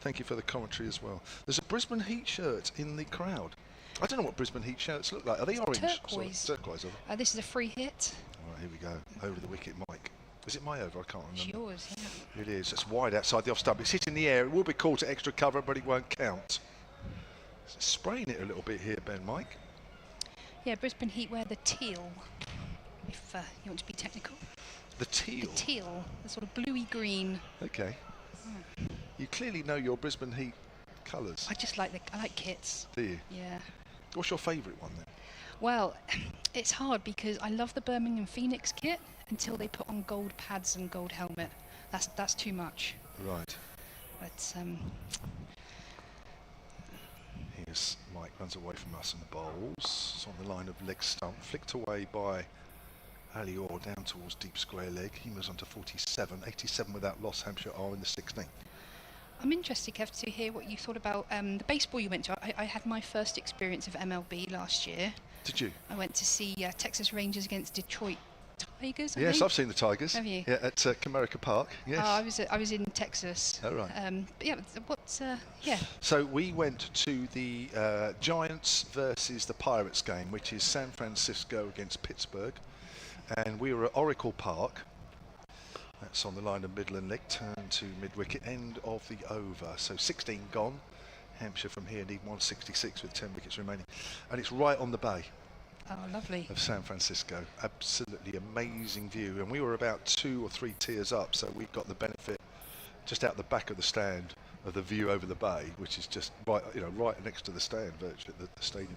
Thank you for the commentary as well. There's a Brisbane Heat shirt in the crowd. I don't know what Brisbane Heat shirts look like. Are they orange? Turquoise. Turquoise, are they? This is a free hit. All right, here we go. Over the wicket, Mike. Is it my over? I can't It's remember. yours, yeah. It is. It's wide outside the off stump. It's hitting the air. It will be called to extra cover, but it won't count. It's spraying it a little bit here, Ben Mike. Yeah, Brisbane Heat wear the teal, if you want to be technical. The teal. The teal, the sort of bluey green. Okay. You clearly know your Brisbane Heat colours. I like kits. Do you? Yeah. What's your favourite one then? Well, it's hard because I love the Birmingham Phoenix kit until they put on gold pads and gold helmet. That's too much. Right. But Here's Mike, runs away from us and bowls. It's on the line of leg stump, flicked away by Ali Orr down towards deep square leg. He moves on to 47. 87 without loss. Hampshire are in the 16th. I'm interested, Kev, to hear what you thought about the baseball you went to. I had my first experience of MLB last year. Did you? I went to see Texas Rangers against Detroit Tigers. I Yes, think. I've seen the Tigers. Have you? Yeah, at Comerica Park. Yes. I was in Texas. Oh, right. But yeah, yeah. So we went to the Giants versus the Pirates game, which is San Francisco against Pittsburgh, and we were at Oracle Park. That's on the line of middle and leg, turn to mid-wicket, end of the over. So 16 gone. Hampshire from here need 166 with 10 wickets remaining. And it's right on the bay Oh, lovely. of San Francisco. Absolutely amazing view. And we were about 2 or 3 tiers up, so we got the benefit just out the back of the stand of the view over the bay, which is just right, right next to the stand, virtually at the stadium.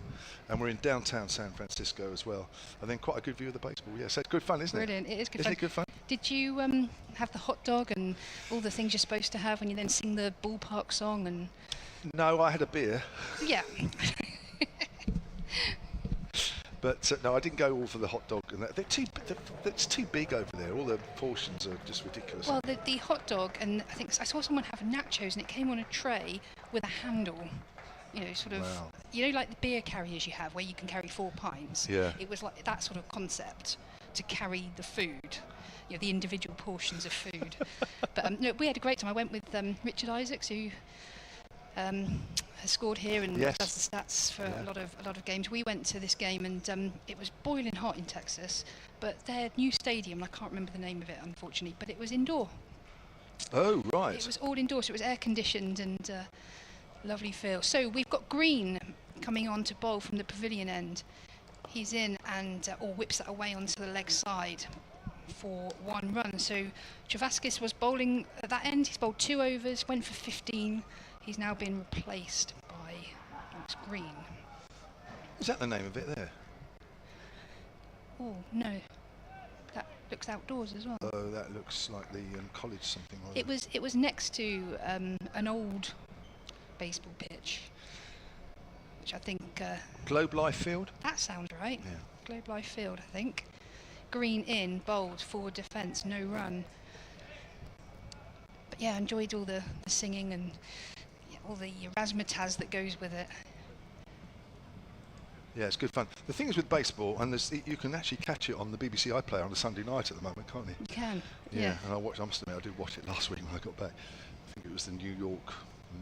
And we're in downtown San Francisco as well. And then quite a good view of the baseball. Yeah, so it's good fun, isn't it? Brilliant. It is good Isn't fun. it good fun? Did you have the hot dog and all the things you're supposed to have when you then sing the ballpark song? And No, I had a beer. yeah. But no, I didn't go all for the hot dog. And it's too big over there. All the portions are just ridiculous. Well, the hot dog, and I think I saw someone have nachos, and it came on a tray with a handle. Sort of, Wow. like the beer carriers you have, where you can carry 4 pints. Yeah. It was like that sort of concept to carry the food, the individual portions of food. But no, we had a great time. I went with Richard Isaacs, who has scored here and Yes. does the stats for Yeah. a lot of games. We went to this game and it was boiling hot in Texas, but their new stadium, I can't remember the name of it unfortunately, but it was indoor. Oh, right. It was all indoors, so it was air conditioned and lovely feel. So we've got Green coming on to bowl from the pavilion end. He's in and or whips that away onto the leg side for 1 run. So Travaskis was bowling at that end. He's bowled 2 overs, went for 15. He's now been replaced by Alex Green. Is that the name of it there? Oh no, that looks outdoors as well. Oh, that looks like the college something. Or It was next to an old baseball pitch, which I think Globe Life Field. that sounds right. Yeah. Globe Life Field, I think. Green in, bowled, forward defence, no run. But yeah, enjoyed all the singing and all the razzmatazz that goes with it. Yeah, it's good fun. The thing is with baseball, and you can actually catch it on the BBC iPlayer on a Sunday night at the moment, can't you? You can. Yeah. And I must admit, I did watch it last week when I got back. I think it was the New York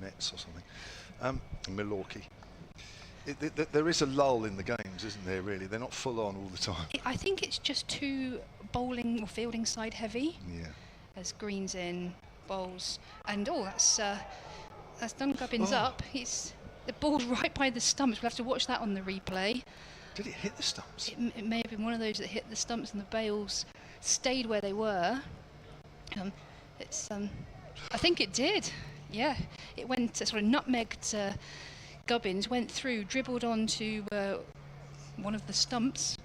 Mets or something. Milwaukee. There is a lull in the games, isn't there, really? They're not full on all the time. I think it's just too bowling or fielding side heavy. Yeah. As Green's in, bowls, and that's done. Gubbins up. The ball's right by the stumps. We'll have to watch that on the replay. Did it hit the stumps? It may have been one of those that hit the stumps and the bails stayed where they were. I think it did. Yeah, it went sort of nutmegged Gubbins, went through, dribbled onto one of the stumps,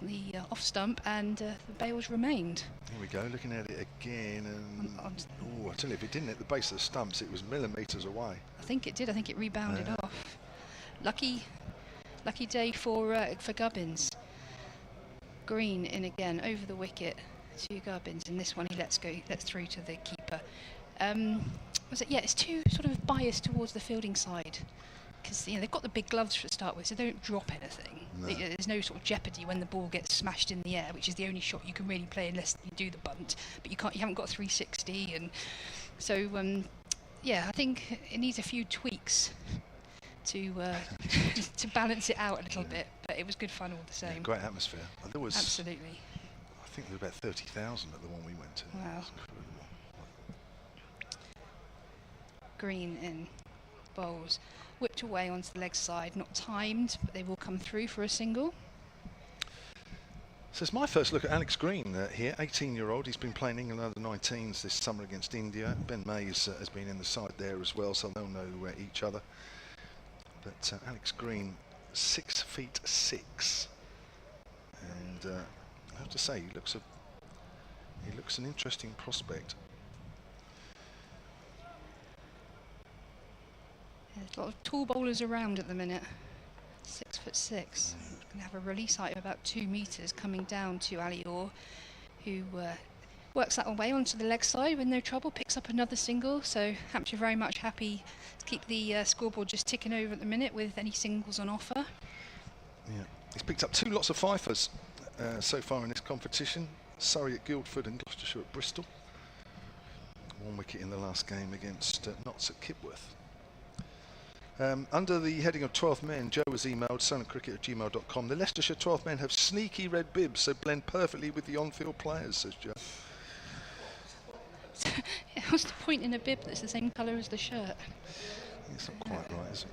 the off stump, and the bails remained. Here we go, looking at it again, and I tell you, if it didn't hit the base of the stumps, it was millimetres away. I think it did. I think it rebounded off. Lucky day for Gubbins. Green in again over the wicket to Gubbins, and this one he lets through to the keeper. It's too sort of biased towards the fielding side because they've got the big gloves to start with, so they don't drop anything. No. There's no sort of jeopardy when the ball gets smashed in the air, which is the only shot you can really play unless you do the bunt. But you haven't got 360, and so I think it needs a few tweaks to to balance it out a little bit. But it was good fun all the same. Yeah, great atmosphere. There was Absolutely. I think there were about 30,000 at the one we went to. Wow. It was incredible. Green in, bowls, whipped away onto the leg side, not timed, but they will come through for a single. So it's my first look at Alex Green here, 18-year-old. He's been playing England under 19s this summer against India. Ben Mays has been in the side there as well, so they'll know each other. But Alex Green, 6'6", and I have to say he looks an interesting prospect. There's a lot of tall bowlers around at the minute. 6'6". Going to have a release height of about 2 metres coming down to Alior, who works that way onto the leg side with no trouble, picks up another single. So Hampshire very much happy to keep the scoreboard just ticking over at the minute with any singles on offer. Yeah, he's picked up 2 lots of fifers so far in this competition. Surrey at Guildford and Gloucestershire at Bristol. 1 wicket in the last game against Notts at Kibworth. Under the heading of 12th men, Joe has emailed silentcricket@gmail.com. The Leicestershire 12th men have sneaky red bibs, so blend perfectly with the on-field players, says Joe. What's the point in a bib that's the same colour as the shirt? It's not quite right, is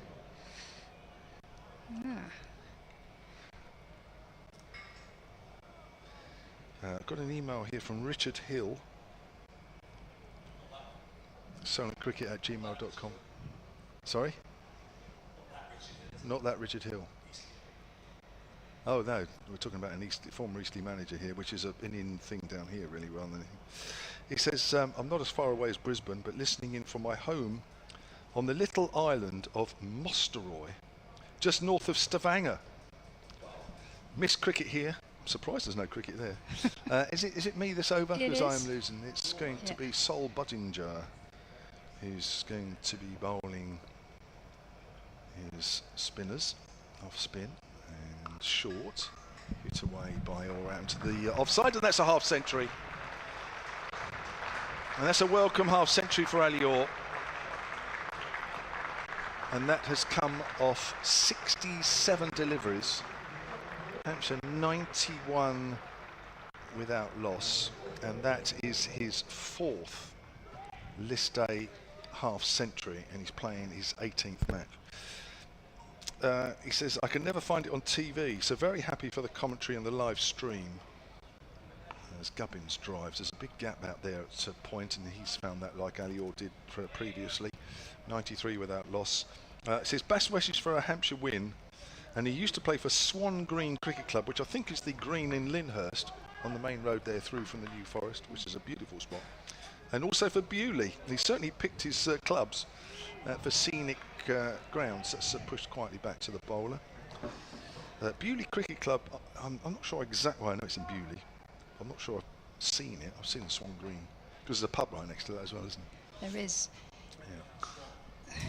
it? Got an email here from Richard Hill. silentcricket@gmail.com. Sorry? Not that Richard Hill. Oh no, we're talking about an former Eastleigh manager here, which is an in thing down here really rather than anything. He says, I'm not as far away as Brisbane, but listening in from my home on the little island of Mosteroy, just north of Stavanger. Miss cricket here. I'm surprised there's no cricket there. Is it me this over? Because I am losing. It's going to be Sol Buttinger who's going to be bowling his spinners off spin and short, hit away by all round to the offside, and that's a half century. And that's a welcome half century for Alior. And that has come off 67 deliveries. Hampshire 91 without loss, and that is his 4th list day half century, and he's playing his 18th match. He says, I can never find it on TV, so very happy for the commentary and the live stream. As Gubbins drives, there's a big gap out there at a point, and he's found that like Alior did previously. 93 without loss. It says, best wishes for a Hampshire win, and he used to play for Swan Green Cricket Club, which I think is the green in Lyndhurst, on the main road there through from the New Forest, which is a beautiful spot. And also for Bewley. He certainly picked his clubs for scenic grounds. That's pushed quietly back to the bowler. Bewley Cricket Club, I'm not sure exactly, well I know it's in Bewley. I'm not sure I've seen it. I've seen the Swan Green. Because there's a pub right next to that as well, isn't There is. Yeah.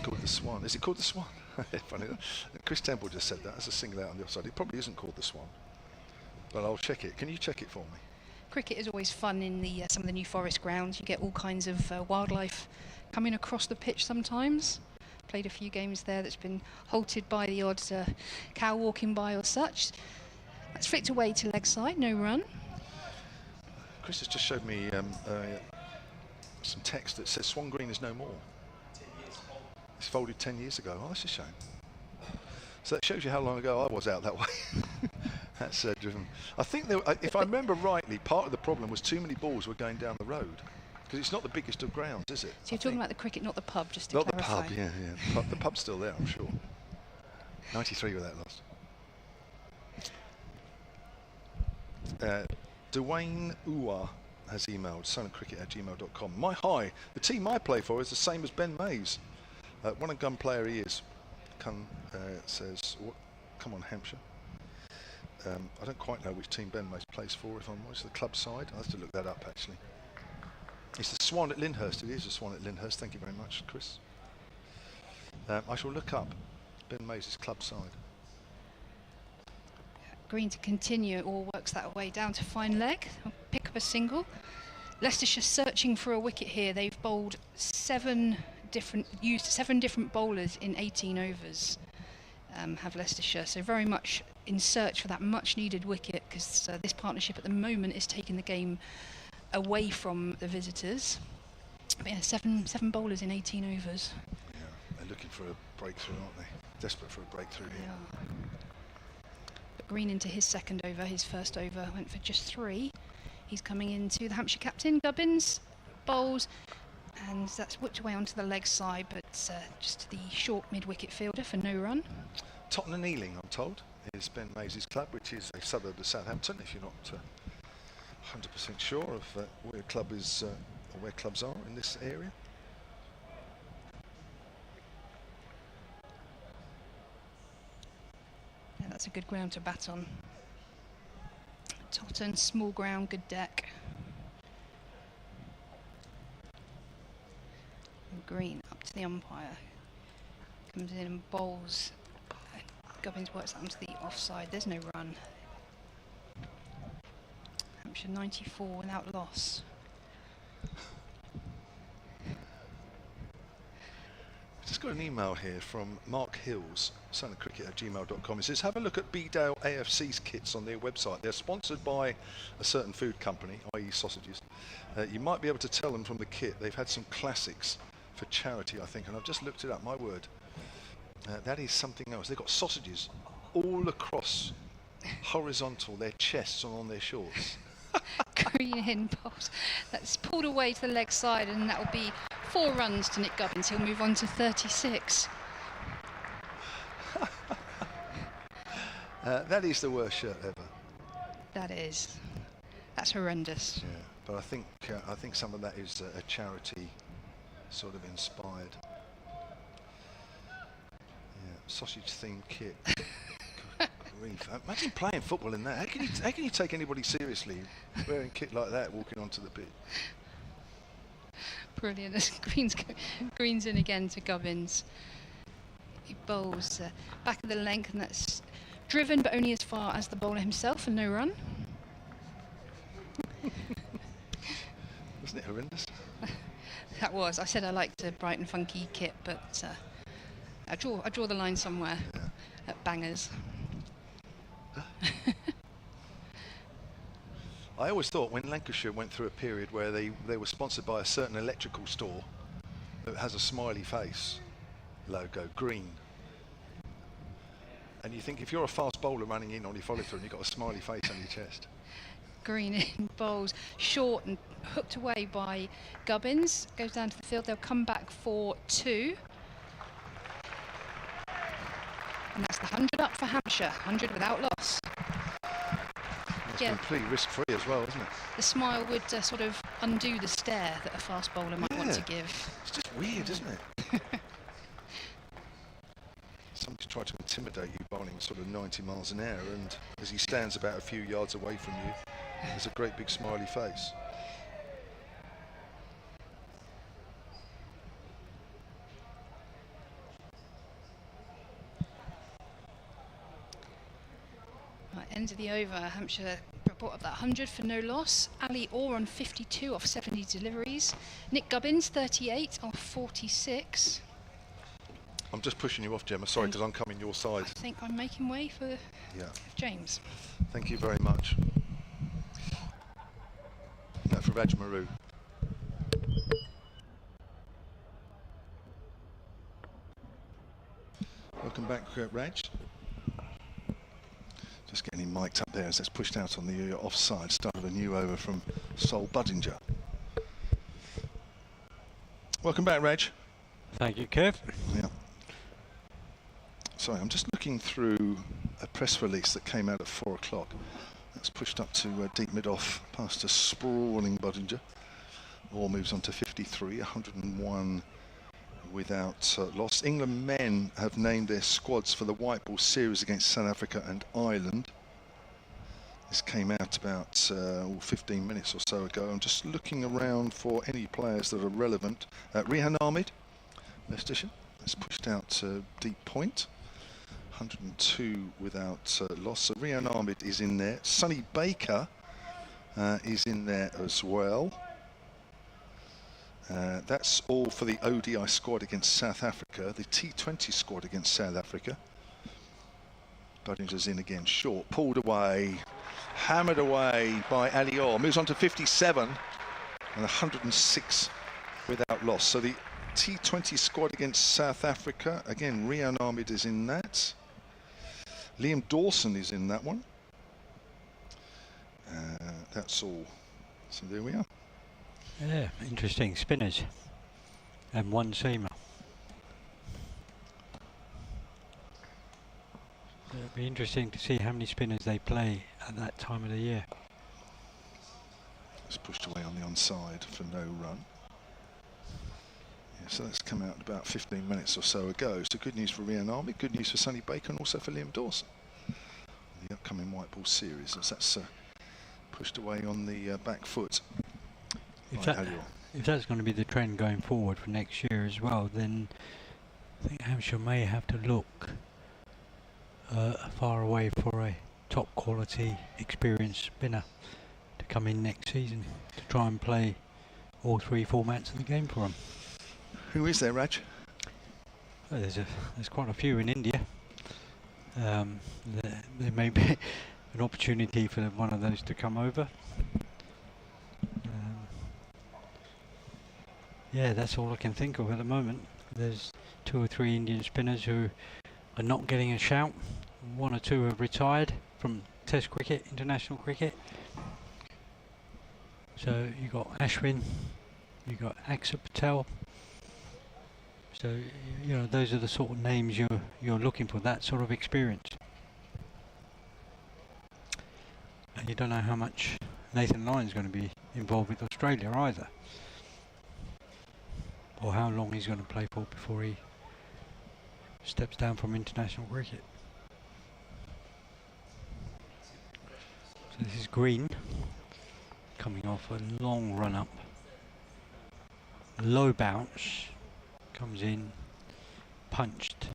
Called the Swan. Is it called the Swan? Funny. Chris Temple just said that as a single out on the offside. It probably isn't called the Swan. But I'll check it. Can you check it for me? Cricket is always fun in the some of the New Forest grounds. You get all kinds of wildlife coming across the pitch sometimes. Played a few games there that's been halted by the odd cow walking by or such. That's flicked away to leg side, no run. Chris has just showed me some text that says Swan Green is no more. It's folded 10 years ago. Oh, that's a shame. So that shows you how long ago I was out that way. That's driven. I think, if I remember rightly, part of the problem was too many balls were going down the road. Because it's not the biggest of grounds, is it? So you're talking about the cricket, not the pub, just to not clarify. Not the pub, yeah. The pub's still there, I'm sure. 93 without loss. Dwayne Uwa has emailed silentcricket@gmail.com. My hi, the team I play for is the same as Ben Mays. One and gun player he is. Says, come on Hampshire. I don't quite know which team Ben Mays plays for, if I'm honest, the club side. I'll have to look that up actually. It's the Swan at Lyndhurst. It is the Swan at Lyndhurst. Thank you very much, Chris. I shall look up Ben Mays' club side. Green to continue, it all works that way down to fine leg. I'll pick up a single. Leicestershire searching for a wicket here. They've bowled used seven different bowlers in 18 overs. Have Leicestershire, so very much in search for that much needed wicket, because this partnership at the moment is taking the game away from the visitors. But yeah, seven bowlers in 18 overs. Yeah, they're looking for a breakthrough, aren't they? Desperate for a breakthrough here. Yeah. Green into his second over. His first over went for just 3. He's coming into the Hampshire captain, Gubbins, bowls, and that's whipped away onto the leg side, but just the short mid-wicket fielder for no run. Tottenham Ealing, I'm told, is Ben Mays' club, which is a suburb of Southampton, if you're not 100% sure of where club is or where clubs are in this area. Yeah, that's a good ground to bat on. Tottenham, small ground, good deck. And Green up to the umpire. Comes in and bowls. Gubbins works that onto the offside. There's no run. Hampshire 94 without loss. Just got an email here from Mark Hills, sonofcricket@gmail.com. He says, have a look at Bedale AFC's kits on their website. They're sponsored by a certain food company, i.e. sausages. You might be able to tell them from the kit. They've had some classics for charity, I think, and I've just looked it up, my word. That is something else. They've got sausages all across, horizontal, their chests and on their shorts. Green in bowls. That's pulled away to the leg side, and that will be 4 runs to Nick Gubbins. He'll move on to 36. That is the worst shirt ever. That is. That's horrendous. Yeah, but I think some of that is a charity sort of inspired. Yeah, sausage themed kit. Grief. Imagine playing football in that. How can you take anybody seriously wearing kit like that, walking onto the pitch? Brilliant. Green's in again to Gubbins. He bowls back of the length, and that's driven, but only as far as the bowler himself, and no run. Wasn't it horrendous? That was. I said I liked a bright and funky kit, but I draw the line somewhere at bangers. I always thought when Lancashire went through a period where they were sponsored by a certain electrical store that has a smiley face logo, green. And you think if you're a fast bowler running in on your follow through and you've got a smiley face on your chest. Green in bowls, short and hooked away by Gubbins. Goes down to the field. They'll come back for 2. And that's the 100 up for Hampshire. 100 without loss. It's completely risk-free as well, isn't it? The smile would sort of undo the stare that a fast bowler might want to give. It's just weird, isn't it? Somebody's tried to intimidate you bowling sort of 90 miles an hour, and as he stands about a few yards away from you, there's a great big smiley face. Right, end of the over. Hampshire brought up that 100 for no loss. Ali Orr on 52 off 70 deliveries. Nick Gubbins 38 off 46. I'm just pushing you off, Gemma. Sorry, because I'm coming your side. I think I'm making way for James. Thank you very much. No, for Raj Maru. Welcome back, Raj. Just getting him mic'd up there as that's pushed out on the offside. Start of a new over from Sol Budinger. Welcome back, Raj. Thank you, Kev. Yeah. Sorry, I'm just looking through a press release that came out at 4 o'clock. That's pushed up to deep mid-off past a sprawling Budinger. All moves on to 53, 101 without loss. England men have named their squads for the white ball series against South Africa and Ireland. This came out about 15 minutes or so ago. I'm just looking around for any players that are relevant. Rehan Ahmed, Leicestershire, has pushed out to deep point. 102 without loss. So Rehan Ahmed is in there. Sonny Baker is in there as well. That's all for the ODI squad against South Africa. The T20 squad against South Africa. Budinger's in again, short, pulled away, hammered away by Ali Orr. Moves on to 57 and 106 without loss. So the T20 squad against South Africa, again, Rehan Ahmed is in that. Liam Dawson is in that one. That's all. So there we are. Yeah, interesting. Spinners and one seamer. It'll be interesting to see how many spinners they play at that time of the year. It's pushed away on the onside for no run. Yeah, so that's come out about 15 minutes or so ago. So good news for Rian Army, good news for Sonny Baker, and also for Liam Dawson. The upcoming white ball series, as that's pushed away on the back foot. If that's going to be the trend going forward for next year as well, then I think Hampshire may have to look far away for a top quality experienced spinner to come in next season to try and play all 3 formats of the game for them. Who is there, Raj? Well, there's quite a few in India. There may be an opportunity for one of those to come over. Yeah, that's all I can think of at the moment. There's 2 or 3 Indian spinners who are not getting a shout. 1 or 2 have retired from Test cricket, international cricket. So you got Ashwin, you got Akshar Patel. So you know those are the sort of names you're looking for, that sort of experience. And you don't know how much Nathan Lyon's going to be involved with Australia either, or how long he's going to play for before he steps down from international cricket. So this is Green coming off a long run up, low bounce, comes in, punched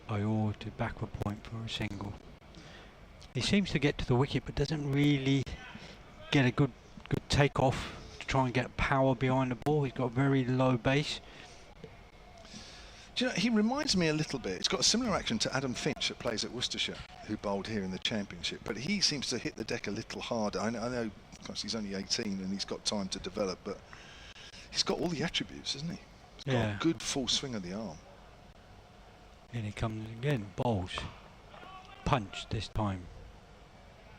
by Orr to backward point for a single. He seems to get to the wicket but doesn't really get a good take off to try and get power behind the ball. He's got a very low base. Do you know, he reminds me a little bit. It's got a similar action to Adam Finch that plays at Worcestershire, who bowled here in the Championship, but he seems to hit the deck a little harder. I know of course, he's only 18 and he's got time to develop, but he's got all the attributes, hasn't he? He's got a good full swing of the arm. And he comes again, bowls, punch this time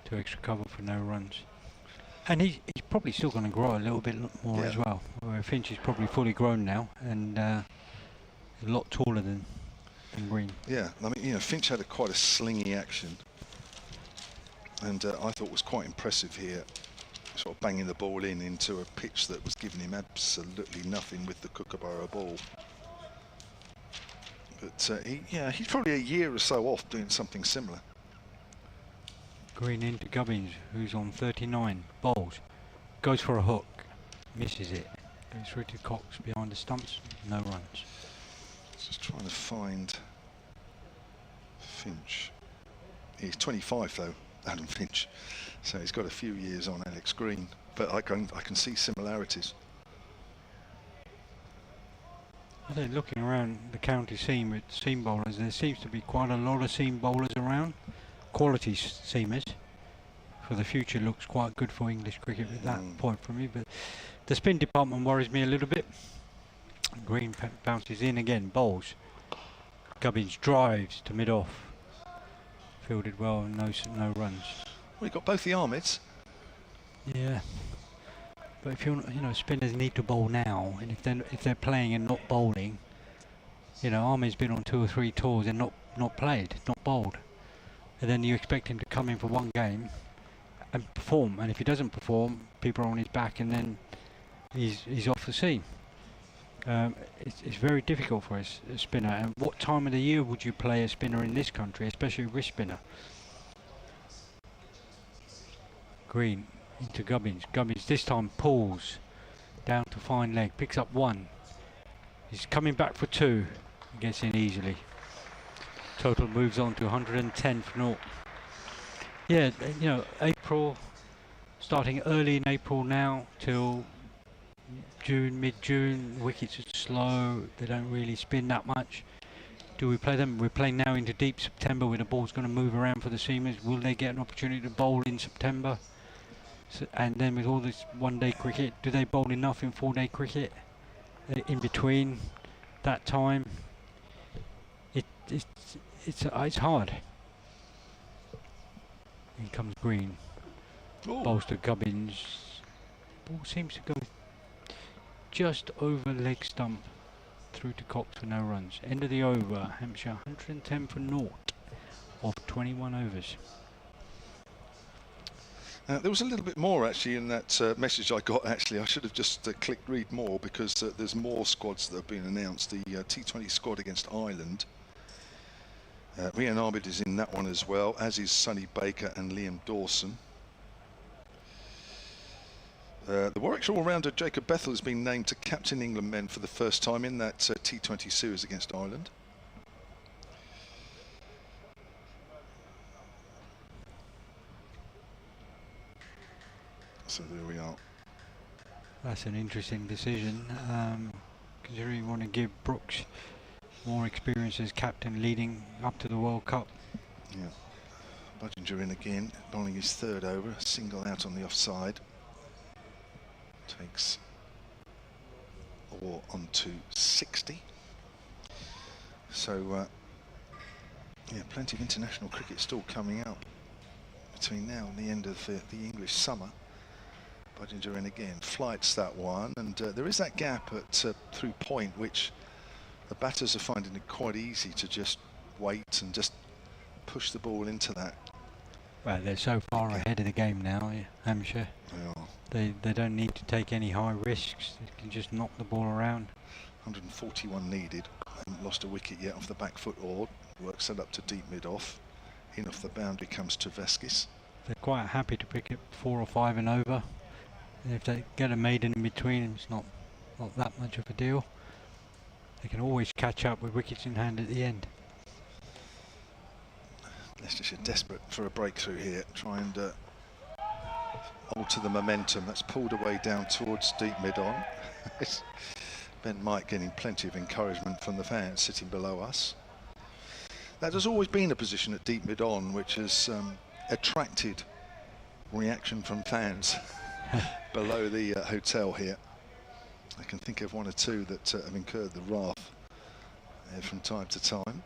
to extra cover for no runs. And he's probably still going to grow a little bit more as well. Where Finch is probably fully grown now and a lot taller than Green. Yeah, I mean, you know, Finch had quite a slingy action, and I thought was quite impressive here, sort of banging the ball into a pitch that was giving him absolutely nothing with the Kookaburra ball. But he's probably a year or so off doing something similar. Green into Gubbins, who's on 39, bowls, goes for a hook, misses it, goes through to Cox behind the stumps, no runs. Just trying to find Finch. He's 25 though, Adam Finch, so he's got a few years on Alex Green, but I can see similarities. I think looking around the county scene with seam bowlers, there seems to be quite a lot of seam bowlers around, quality seamers. For the future looks quite good for English cricket at that point for me, but the spin department worries me a little bit. Green bounces in again, bowls. Gubbins drives to mid-off. Fielded well, no runs. Well, you've got both the Ahmeds. Yeah. But if spinners need to bowl now, and if they're playing and not bowling, Ahmed's been on 2 or 3 tours and not played, not bowled, and then you expect him to come in for one game and perform, and if he doesn't perform, people are on his back, and then he's off the scene. It's very difficult for a spinner. And what time of the year would you play a spinner in this country, especially a wrist spinner? Green into Gubbins. Gubbins this time pulls down to fine leg, picks up 1. He's coming back for 2. He gets in easily. Total moves on to 110 for naught. Yeah, April, starting early in April now till June, mid-June, wickets are slow, they don't really spin that much. Do we play them? We're playing now into deep September where the ball's going to move around for the seamers. Will they get an opportunity to bowl in September? And then with all this one-day cricket, do they bowl enough in 4-day cricket in between that time? It's hard. In comes Green. Ooh. Bowls to Gubbins. Ball seems to go just over leg stump through to Cox for no runs. End of the over. Hampshire 110 for naught of 21 overs. There was a little bit more actually in that message I got. Actually, I should have just clicked read more, because there's more squads that have been announced. The T20 squad against Ireland. Rian Ahmed is in that one as well, as is Sonny Baker and Liam Dawson. The Warwickshire all-rounder Jacob Bethel has been named to captain England men for the first time in that T20 series against Ireland. So there we are. That's an interesting decision, considering you want to give Brooks more experience as captain leading up to the World Cup. Yeah. Budginger in again, bowling his third over, single out on the offside. Takes all on to 60. So, yeah, plenty of international cricket still coming up between now and the end of the English summer. Budginger in again, flights that one, and there is that gap at through point, which the batters are finding it quite easy to just wait and just push the ball into that. Well, they're so far ahead of the game now, Hampshire. They don't need to take any high risks. They can just knock the ball around. 141 needed. Haven't lost a wicket yet off the back foot. Or works it up to deep mid off. In off the boundary comes Taveskis. They're quite happy to pick it 4 or 5 and over. And if they get a maiden in between, it's not that much of a deal. They can always catch up with wickets in hand at the end. Leicestershire desperate for a breakthrough here. Try and alter the momentum. That's pulled away down towards deep mid on. Ben Mike getting plenty of encouragement from the fans sitting below us. That has always been a position at deep mid on which has attracted reaction from fans below the hotel here. I can think of 1 or 2 that have incurred the wrath from time to time.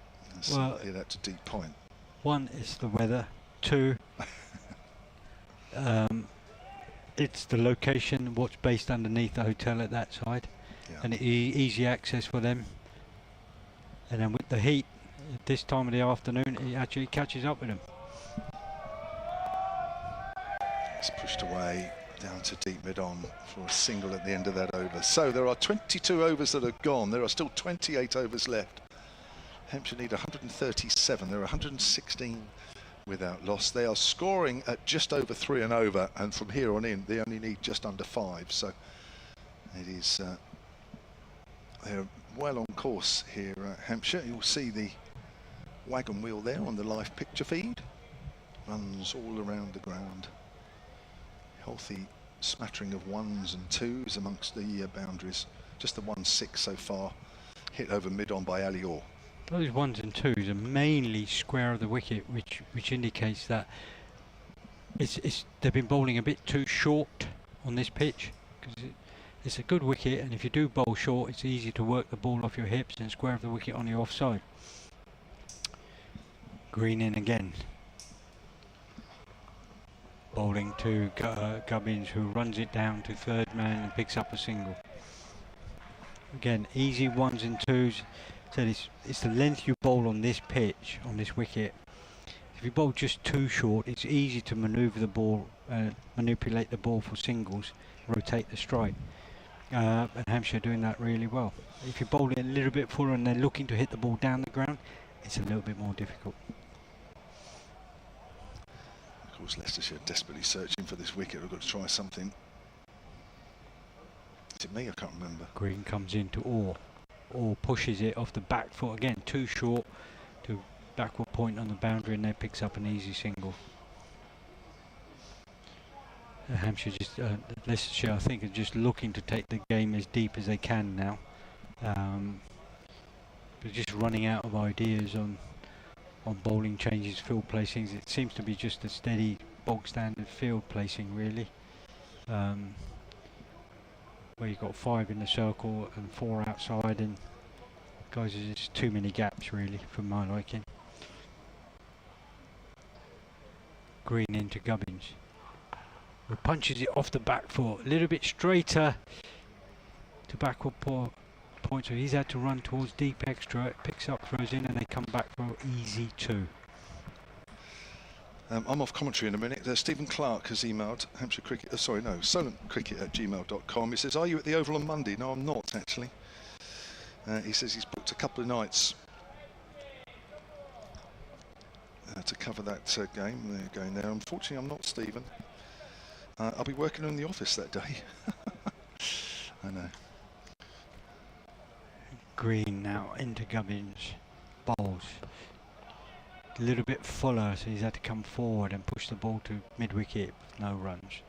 Well, that to deep point. 1 is the weather. 2, it's the location, what's based underneath the hotel at that side, and easy access for them. And then with the heat at this time of the afternoon, it actually catches up with them. It's pushed away down to deep mid on for a single at the end of that over. So there are 22 overs that are gone. There are still 28 overs left. Hampshire need 137. There are 116 without loss. They are scoring at just over 3 and over, and from here on in they only need just under 5. So it is they're well on course here, Hampshire. You'll see the wagon wheel there on the live picture feed. Runs all around the ground. Healthy smattering of 1s and 2s amongst the boundaries. Just the 1-6 so far, hit over mid on by Ali Orr. Those 1s and 2s are mainly square of the wicket, which indicates that they've been bowling a bit too short on this pitch, because it's a good wicket, and if you do bowl short, it's easy to work the ball off your hips and square of the wicket on the offside. Green in again. Bowling to Gubbins, who runs it down to third man and picks up a single. Again, easy 1s and 2s. So it's the length you bowl on this pitch, on this wicket. If you bowl just too short, it's easy to manoeuvre the ball, manipulate the ball for singles, rotate the strike. And Hampshire doing that really well. If you bowl it a little bit fuller and they're looking to hit the ball down the ground, it's a little bit more difficult. Of course, Leicestershire desperately searching for this wicket. We've got to try something. Is it me? I can't remember. Green comes into Orr. Orr pushes it off the back foot again, too short to backward point on the boundary, and then picks up an easy single. Hampshire just, Leicestershire, I think, are just looking to take the game as deep as they can now. They're just running out of ideas on bowling changes, field placings. It seems to be just a steady, bog standard field placing, really. Where you've got 5 in the circle and 4 outside, and guys, there's just too many gaps, really, for my liking. Green into Gubbins, who punches it off the back foot, a little bit straighter to backward point, so he's had to run towards deep extra. It picks up, throws in, and they come back for easy 2. I'm off commentary in a minute. Stephen Clark has emailed Hampshire Cricket, solentcricket@gmail.com. He says, are you at the Oval on Monday? No, I'm not actually. He says he's booked a couple of nights to cover that game. They're going there. Unfortunately, I'm not, Stephen. I'll be working in the office that day. I know. Green now into Gubbins, bowls. A little bit fuller, so he's had to come forward and push the ball to mid-wicket, no runs.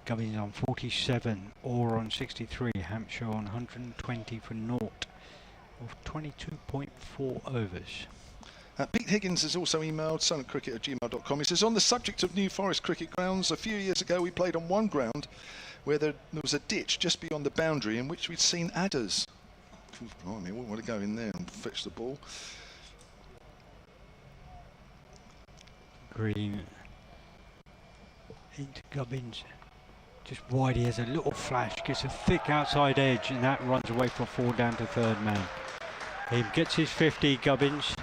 Gubbins on 47, Orr on 63, Hampshire on 120 for naught of 22.4 overs. Pete Higgins has also emailed solentcricket@gmail.com. He says, on the subject of New Forest cricket grounds, a few years ago we played on one ground where there was a ditch just beyond the boundary in which we'd seen adders. Blimey, I wouldn't want to go in there and fetch the ball. Green into Gubbins, just wide. He has a little flash, gets a thick outside edge, and that runs away for 4 down to third man. He gets his 50. Gubbins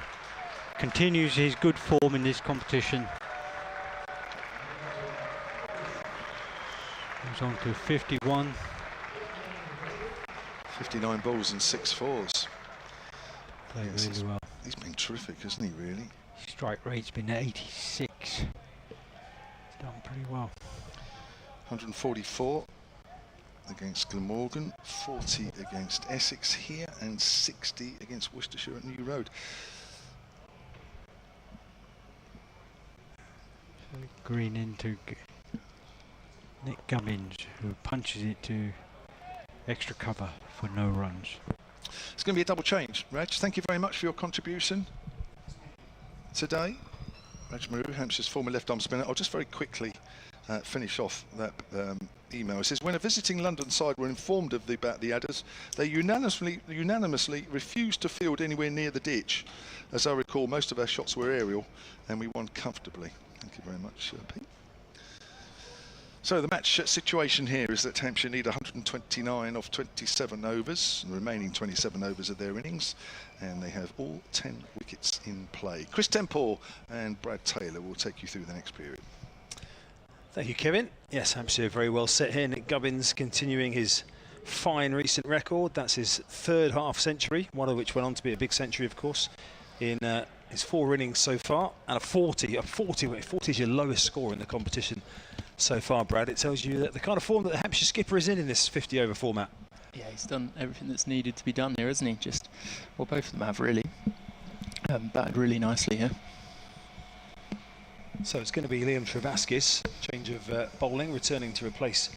continues his good form in this competition. Goes on to 51. 59 balls and 6 fours. Played really well. He's been terrific, hasn't he, really? Strike rate's been 86. He's done pretty well. 144 against Glamorgan, 40 against Essex here, and 60 against Worcestershire at New Road. So Green into Nick Gubbins, who punches it to extra cover for no runs. It's going to be a double change. Raj, thank you very much for your contribution today. Raj Maru, Hampshire's former left-arm spinner. I'll just very quickly finish off that email. It says, when a visiting London side were informed about the adders, they unanimously refused to field anywhere near the ditch. As I recall, most of our shots were aerial, and we won comfortably. Thank you very much, Pete. So the match situation here is that Hampshire need 129 of 27 overs, and the remaining 27 overs of their innings, and they have all 10 wickets in play. Chris Temple and Brad Taylor will take you through the next period. Thank you, Kevin. Yes, Hampshire very well set here. Nick Gubbins continuing his fine recent record. That's his 3rd half century, one of which went on to be a big century, of course, in his 4 innings so far, and a 40 is your lowest score in the competition so far, Brad. It tells you that the kind of form that the Hampshire skipper is in this 50-over format. Yeah, he's done everything that's needed to be done here, hasn't he? Just, well, both of them have really. Batted really nicely here. So it's going to be Liam Travaskis, change of bowling, returning to replace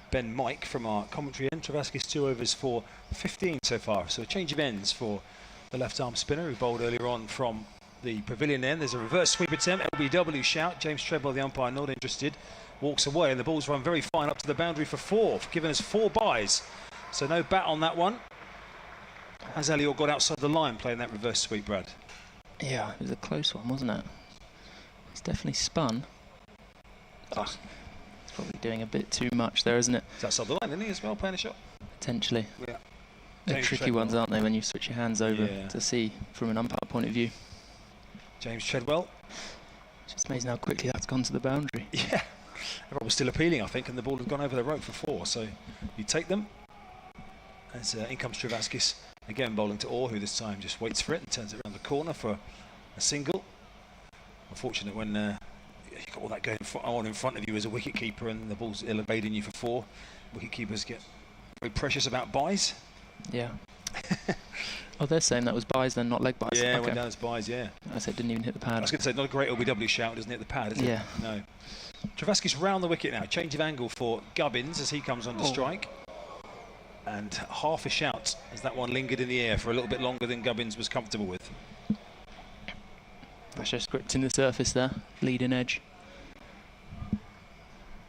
Ben Mike from our commentary end. Travaskis 2 overs for 15 so far, so a change of ends for the left-arm spinner who bowled earlier on from the pavilion end. There's a reverse sweep attempt, LBW shout. James Treadwell, the umpire, not interested, walks away, and the ball's run very fine up to the boundary for 4, giving us 4 byes. So no bat on that one. Has Elliot got outside the line playing that reverse sweep, Brad? Yeah, it was a close one, wasn't it? It's definitely spun. Oh, it's probably doing a bit too much there, isn't it? It's outside the line, isn't he, as well, playing a shot? Potentially. Yeah. They're tricky ones, aren't they, when you switch your hands over to see from an umpire point of view. James Treadwell. Just amazing how quickly that's gone to the boundary. Yeah. Everyone was still appealing, I think, and the ball had gone over the rope for 4, so you take them. As in comes Travaskis, again bowling to Orr, who this time just waits for it and turns it around the corner for a single. Unfortunate when you've got all that going on in front of you as a wicket-keeper and the ball's evading you for 4. Wicket-keepers get very precious about byes. Yeah. Oh, they're saying that was byes then, not leg byes. Yeah, okay. went down as byes, yeah. I said didn't even hit the pad. I was going to say, not a great LBW shout, doesn't hit the pad, is it? No. Travaskis round the wicket now. Change of angle for Gubbins as he comes under strike. And half a shout as that one lingered in the air for a little bit longer than Gubbins was comfortable with. Pressure scripting the surface there, leading edge.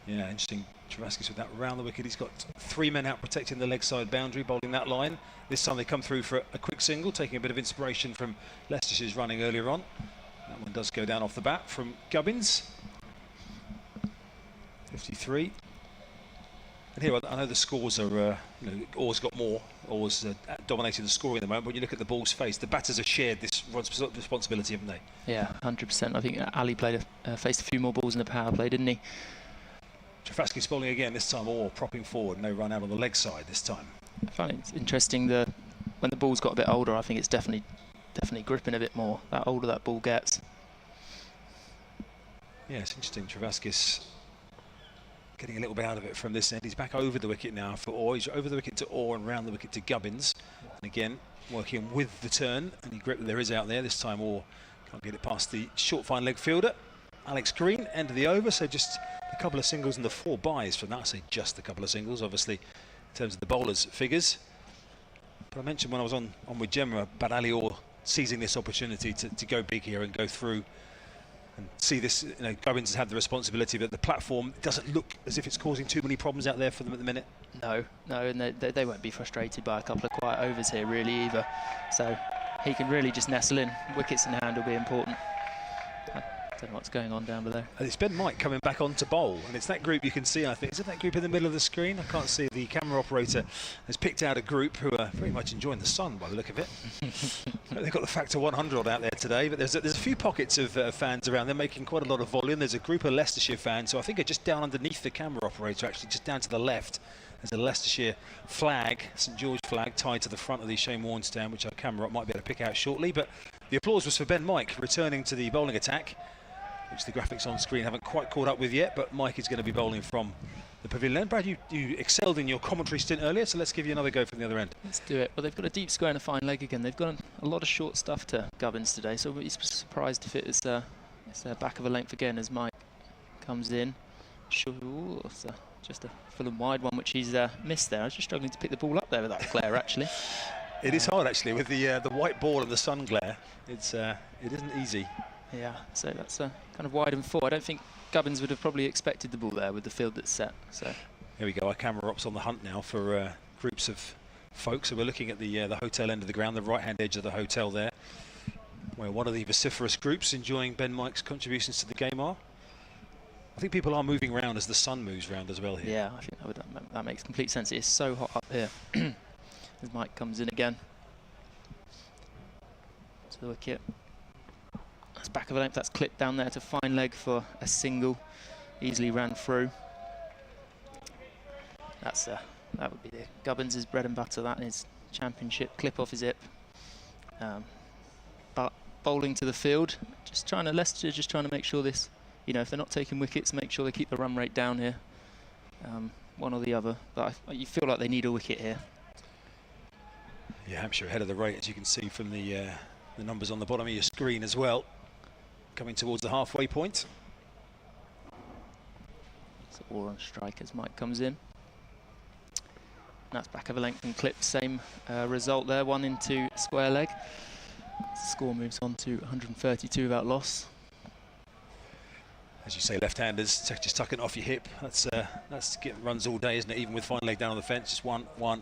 Yeah, interesting. Travaskis with that round the wicket. He's got 3 men out protecting the leg side boundary, bowling that line. This time they come through for a quick single, taking a bit of inspiration from Leicestershire's running earlier on. That one does go down off the bat from Gubbins. 53. And here, I know the scores are, Orr's got more. Orr's dominating the scoring at the moment. But when you look at the ball's face, the batters have shared this responsibility, haven't they? Yeah, 100%. I think Ali faced a few more balls in the power play, didn't he? Travaski's bowling again, this time Orr propping forward. No run out on the leg side this time. I find it interesting when the ball's got a bit older, I think it's definitely gripping a bit more. That older that ball gets. Yeah, it's interesting. Travaskis getting a little bit out of it from this end. He's back over the wicket now for Orr. He's over the wicket to Orr and round the wicket to Gubbins. And again, working with the turn. Any grip that there is out there. This time Orr can't get it past the short fine leg fielder. Alex Green, end of the over. So just a couple of singles and the 4 byes from that. I say just a couple of singles, obviously, in terms of the bowlers' figures. But I mentioned when I was on with Gemma about Ali Orr seizing this opportunity to go big here and go through and see this. Gubbins has had the responsibility, but the platform doesn't look as if it's causing too many problems out there for them at the minute. No, and they won't be frustrated by a couple of quiet overs here really either. So he can really just nestle in. Wickets in hand will be important. I don't know what's going on down below. And it's Ben Mike coming back on to bowl, and it's that group you can see, I think. Is it that group in the middle of the screen? I can't see. The camera operator has picked out a group who are very much enjoying the sun by the look of it. They've got the factor 100 out there today, but there's a few pockets of fans around. They're making quite a lot of volume. There's a group of Leicestershire fans who I think are just down underneath the camera operator, actually just down to the left. There's a Leicestershire flag, St George flag, tied to the front of the Shane Warne stand, which our camera op might be able to pick out shortly. But the applause was for Ben Mike returning to the bowling attack, which the graphics on screen haven't quite caught up with yet, but Mike is going to be bowling from the pavilion. Brad, you excelled in your commentary stint earlier, so let's give you another go from the other end. Let's do it. Well, they've got a deep square and a fine leg again. They've got a lot of short stuff to Gubbins today, so we'll be surprised if it's back of a length again as Mike comes in. Ooh, it's just a full and wide one, which he's missed there. I was just struggling to pick the ball up there with that glare, actually. It is hard, actually, with the white ball and the sun glare. It isn't easy. Yeah, so that's kind of wide and full. I don't think Gubbins would have probably expected the ball there with the field that's set. So here we go. Our camera op's on the hunt now for groups of folks. So we're looking at the hotel end of the ground, the right-hand edge of the hotel there, where one of the vociferous groups enjoying Ben Mike's contributions to the game are. I think people are moving around as the sun moves around as well here. Yeah, I think that makes complete sense. It is so hot up here. As Mike comes in again to the wicket. That's back of a length, that's clipped down there to fine leg for a single. Easily ran through. That would be Gubbins' bread and butter, that is championship. Clip off his hip. But bowling to the field, Leicester just trying to make sure this, if they're not taking wickets, make sure they keep the run rate down here. One or the other, but you feel like they need a wicket here. Yeah, Hampshire ahead of the rate, as you can see from the numbers on the bottom of your screen as well. Coming towards the halfway point. So Orr on strike as Mike comes in. And that's back of a length and clip. Same result there, 1 into square leg. The score moves on to 132 without loss. As you say, left-handers, just tucking it off your hip. That's getting runs all day, isn't it? Even with fine leg down on the fence, just one. All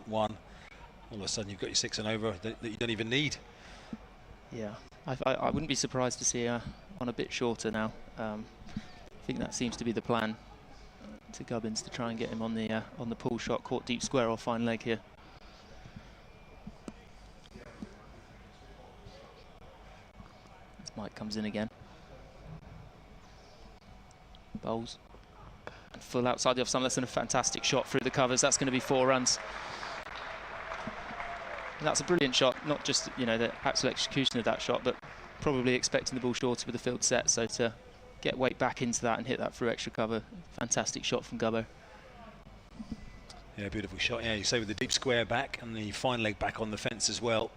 of a sudden, you've got your 6 and over that you don't even need. Yeah, I wouldn't be surprised to see one a bit shorter now. I think that seems to be the plan to Gubbins, to try and get him on the pull shot, caught deep square or fine leg here. As Mike comes in again. Bowls. And full outside the off stump. That's a fantastic shot through the covers. That's going to be 4 runs. And that's a brilliant shot, not just the actual execution of that shot, but probably expecting the ball shorter with the field set. So to get weight back into that and hit that through extra cover, fantastic shot from Gubbo. Yeah, beautiful shot. Yeah, you say with the deep square back and the fine leg back on the fence as well,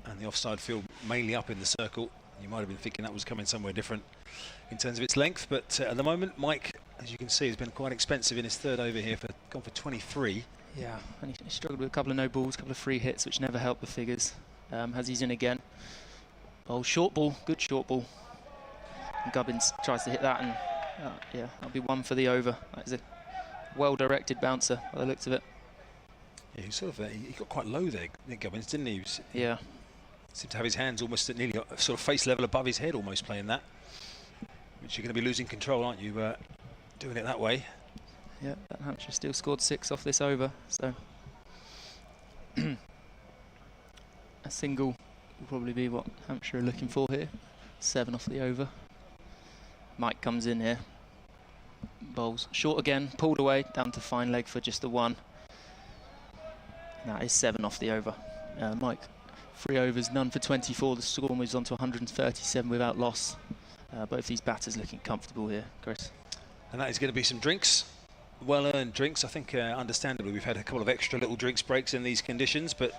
and the offside field mainly up in the circle. You might have been thinking that was coming somewhere different in terms of its length, but at the moment, Mike, as you can see, has been quite expensive in his 3rd over here, gone for 23. Yeah, and he struggled with a couple of no balls, a couple of free hits, which never helped the figures. As he's in again. Oh, short ball, good short ball. And Gubbins tries to hit that, and yeah, that'll be 1 for the over. That is a well-directed bouncer by the looks of it. Yeah, he got quite low there, Nick Gubbins, didn't he? Yeah. Seemed to have his hands almost at nearly sort of face level above his head, almost playing that. Which you're going to be losing control, aren't you, doing it that way? Yeah, Hampshire still scored 6 off this over, so a single will probably be what Hampshire are looking for here. 7 off the over. Mike comes in here, bowls short again, pulled away, down to fine leg for just the 1. That is 7 off the over. Mike, 3 overs, none for 24. The score moves on to 137 without loss. Both these batters looking comfortable here, Chris. And that is going to be some drinks, well-earned drinks. I think, understandably, we've had a couple of extra little drinks breaks in these conditions, but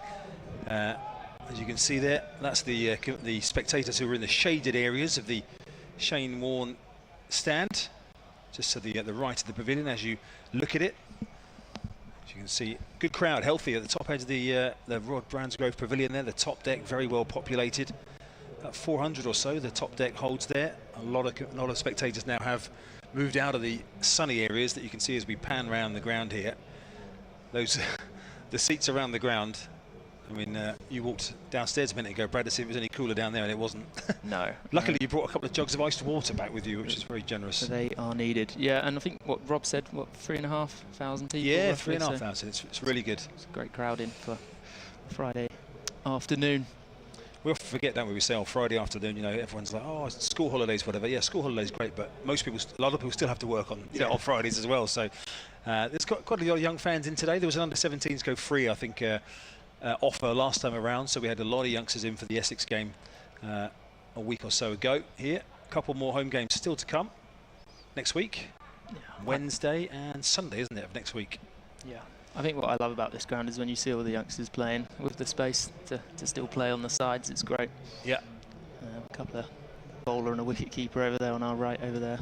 as you can see there, that's the spectators who are in the shaded areas of the Shane Warne stand, just to the right of the pavilion as you look at it. As you can see, good crowd, healthy at the top edge of the Rod Bransgrove Pavilion there. The top deck very well populated. About 400 or so the top deck holds there. A lot of spectators now have moved out of the sunny areas that you can see as we pan around the ground here. Those the seats around the ground. I mean, you walked downstairs a minute ago, Brad, to see if it was any cooler down there, and it wasn't. No. Luckily, you brought a couple of jugs of iced water back with you, which is very generous. They are needed. Yeah, and I think what Rob said, 3,500 people? Yeah, roughly, 3,500. It's really good. It's a great crowd in for Friday afternoon. We often forget, don't we? We say on Friday afternoon, you know, everyone's like, oh, it's school holidays, whatever. Yeah, school holidays great, but most people, a lot of people still have to work on, you know, on Fridays as well. So there's quite a lot of young fans in today. There was an under-17s go free, I think, offer last time around, so we had a lot of youngsters in for the Essex game a week or so ago here. A couple more home games still to come next week, Wednesday and Sunday, isn't it, of next week? Yeah, I think what I love about this ground is when you see all the youngsters playing with the space to still play on the sides. It's great. Yeah. A couple of bowler and a wicket keeper over there on our right over there.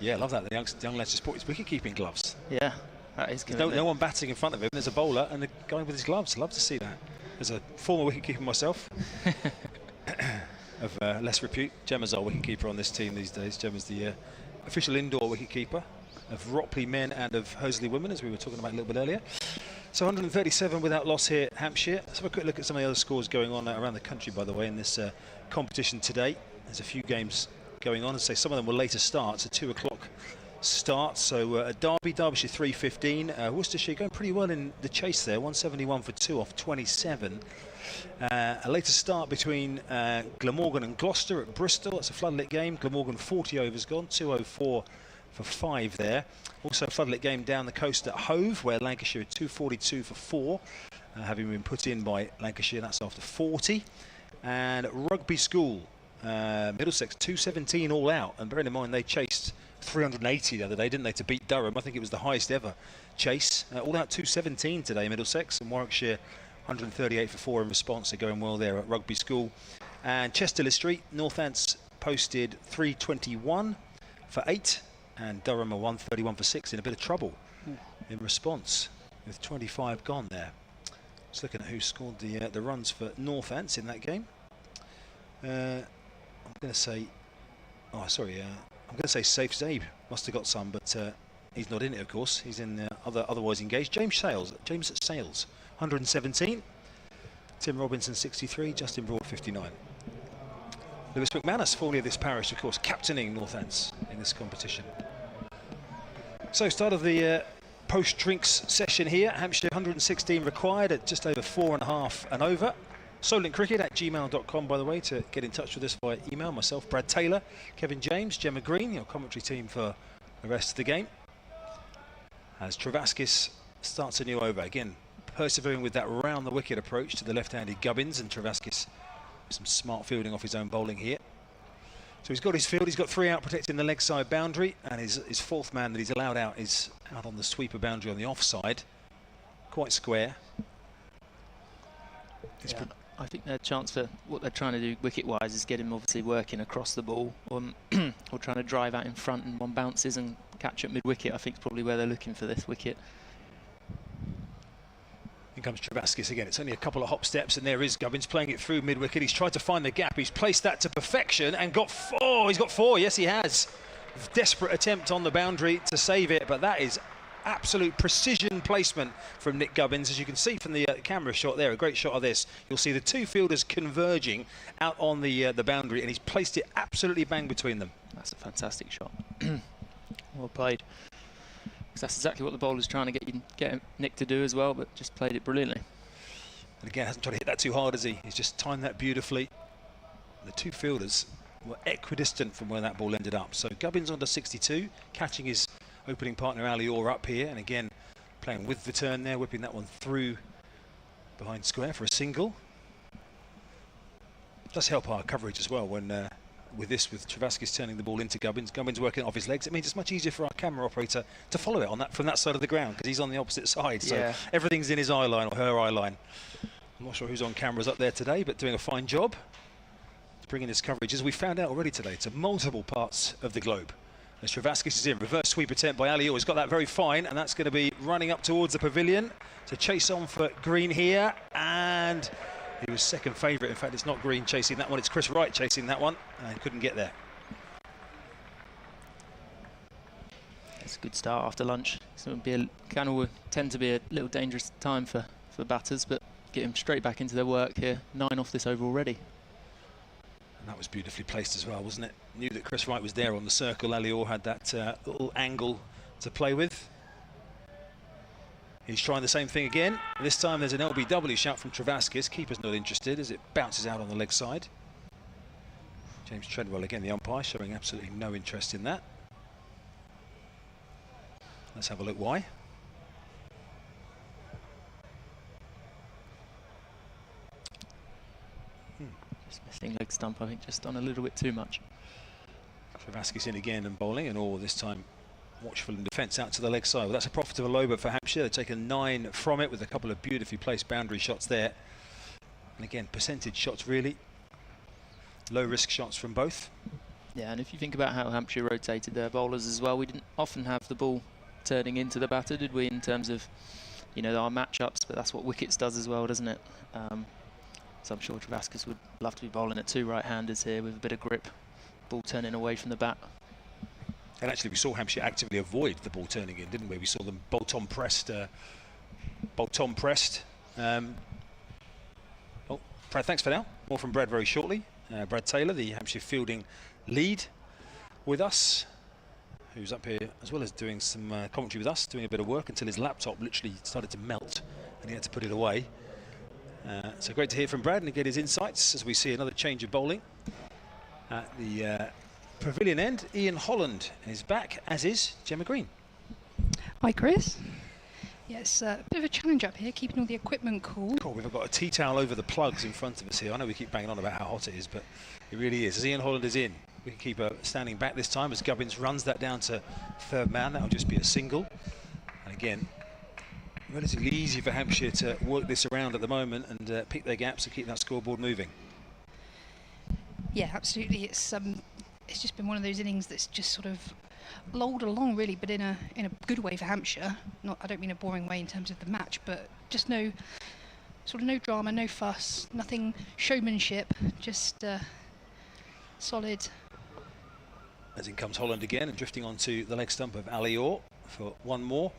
Yeah, I love that. The young Leicester sport is wicket keeping gloves. Yeah. That is There's no one batting in front of him. There's a bowler and the guy with his gloves. Love to see that. As a former wicketkeeper myself, of less repute, Gemma's our wicketkeeper on this team these days. Gemma's the official indoor wicketkeeper of Ropley men and of Hoseley women, as we were talking about a little bit earlier. So 137 without loss here at Hampshire. Let's have a quick look at some of the other scores going on around the country, by the way, in this competition today. There's a few games going on. As I say, some of them will later start. It's a 2 o'clock start. So Derbyshire 3:15. Worcestershire going pretty well in the chase there, 171 for 2 off 27. A later start between Glamorgan and Gloucester at Bristol. It's a floodlit game. Glamorgan 40 overs gone, 204 for 5 there. Also a floodlit game down the coast at Hove, where Lancashire 242 for 4, having been put in by Lancashire. That's after 40. And Rugby School, Middlesex 217 all out. And bearing in mind they chased 380 the other day, didn't they, to beat Durham? I think it was the highest ever chase. All out 217 today, Middlesex, and Warwickshire 138 for 4 in response. They're going well there at Rugby School. And Chesterley Street, Northants posted 321 for 8, and Durham are 131 for 6, in a bit of trouble in response, with 25 gone there. Just looking at who scored the runs for Northants in that game. I'm going to say, I'm going to say Safe Zabe must have got some, but he's not in it, of course. He's in otherwise engaged. James Sales, 117. Tim Robinson, 63. Justin Broad, 59. Lewis McManus, formerly of this parish, of course, captaining Northants in this competition. So, start of the post-drinks session here. Hampshire 116 required at just over 4.5 and over. SoulLinkCricket@gmail.com, by the way, to get in touch with us via email. Myself, Brad Taylor, Kevin James, Gemma Green, your commentary team for the rest of the game. As Travaskis starts a new over. Again, persevering with that round-the-wicket approach to the left-handed Gubbins, and Travaskis with some smart fielding off his own bowling here. So he's got his field, he's got 3 out protecting the leg side boundary, and his fourth man that he's allowed out is out on the sweeper boundary on the offside. Quite square. Yeah. I think their chance for what they're trying to do wicket-wise is get him obviously working across the ball, or trying to drive out in front and one bounces and catch at mid-wicket. I think is probably where they're looking for this wicket. In comes Travaskis again. It's only a couple of hop steps, and there is Gubbins playing it through mid-wicket. He's tried to find the gap. He's placed that to perfection and got 4. He's got 4. Yes, he has. Desperate attempt on the boundary to save it, but that is absolute precision placement from Nick Gubbins. As you can see from the camera shot there, a great shot of this. You'll see the 2 fielders converging out on the boundary, and he's placed it absolutely bang between them. That's a fantastic shot. Well played. because that's exactly what the bowler's trying to get Nick to do as well, but just played it brilliantly. And again, hasn't tried to hit that too hard, has he? He's just timed that beautifully. The two fielders were equidistant from where that ball ended up. So Gubbins onto 62, catching his opening partner Ali Orr up here, and again playing with the turn there, whipping that one through behind square for a single. Does help our coverage as well when with Travaskis turning the ball into Gubbins. Gubbins working off his legs. It means it's much easier for our camera operator to follow it on that from that side of the ground because he's on the opposite side. So everything's in his eye line or her eye line. I'm not sure who's on cameras up there today, but doing a fine job bringing this coverage, as we found out already today, to multiple parts of the globe. As Travaskis is in, reverse sweep attempt by Ali Orr. He's got that very fine, and that's going to be running up towards the pavilion to chase on for Green here, and he was second favourite. In fact, it's not Green chasing that one, it's Chris Wright chasing that one, and he couldn't get there. It's a good start after lunch. So it can tend to be a little dangerous time for batters, but get him straight back into their work here. 9 off this over already. And that was beautifully placed as well, wasn't it? Knew that Chris Wright was there on the circle. Ali Orr had that little angle to play with. He's trying the same thing again. This time there's an LBW shout from Travaskis. Keeper's not interested as it bounces out on the leg side. James Treadwell again, the umpire, showing absolutely no interest in that. Let's have a look why. Just missing leg stump, I think, just done a little bit too much. Travaskis in again and bowling, and Orr this time watchful in defence out to the leg side. Well, that's a profitable over for Hampshire. They've taken 9 from it with a couple of beautifully placed boundary shots there. And again, percentage shots really. Low risk shots from both. Yeah, and if you think about how Hampshire rotated their bowlers as well, we didn't often have the ball turning into the batter, did we, in terms of, you know, our matchups, but that's what wickets does as well, doesn't it? So I'm sure Travaskis would love to be bowling at 2 right-handers here with a bit of grip, ball turning away from the bat. And actually we saw Hampshire actively avoid the ball turning in, didn't we? We saw them bolt-on pressed. Oh, Brad, thanks for now. More from Brad very shortly. Brad Taylor, the Hampshire fielding lead with us, who's up here as well as doing some commentary with us, doing a bit of work until his laptop literally started to melt and he had to put it away. So great to hear from Brad and to get his insights as we see another change of bowling at the pavilion end. Ian Holland is back, as is Gemma Green. Hi, Chris. Yes, a bit of a challenge up here, keeping all the equipment cool. Cool, we've got a tea towel over the plugs in front of us here. I know we keep banging on about how hot it is, but it really is. As Ian Holland is in, we can keep her standing back this time as Gubbins runs that down to third man. That'll just be a single. And again, relatively easy for Hampshire to work this around at the moment and pick their gaps and keep that scoreboard moving. Yeah, absolutely. It's just been one of those innings that's just sort of lolled along, really, but in a good way for Hampshire. I don't mean a boring way in terms of the match, but just no drama, no fuss, nothing showmanship, just solid. As in comes Holland again and drifting onto the leg stump of Ali Orr for one more.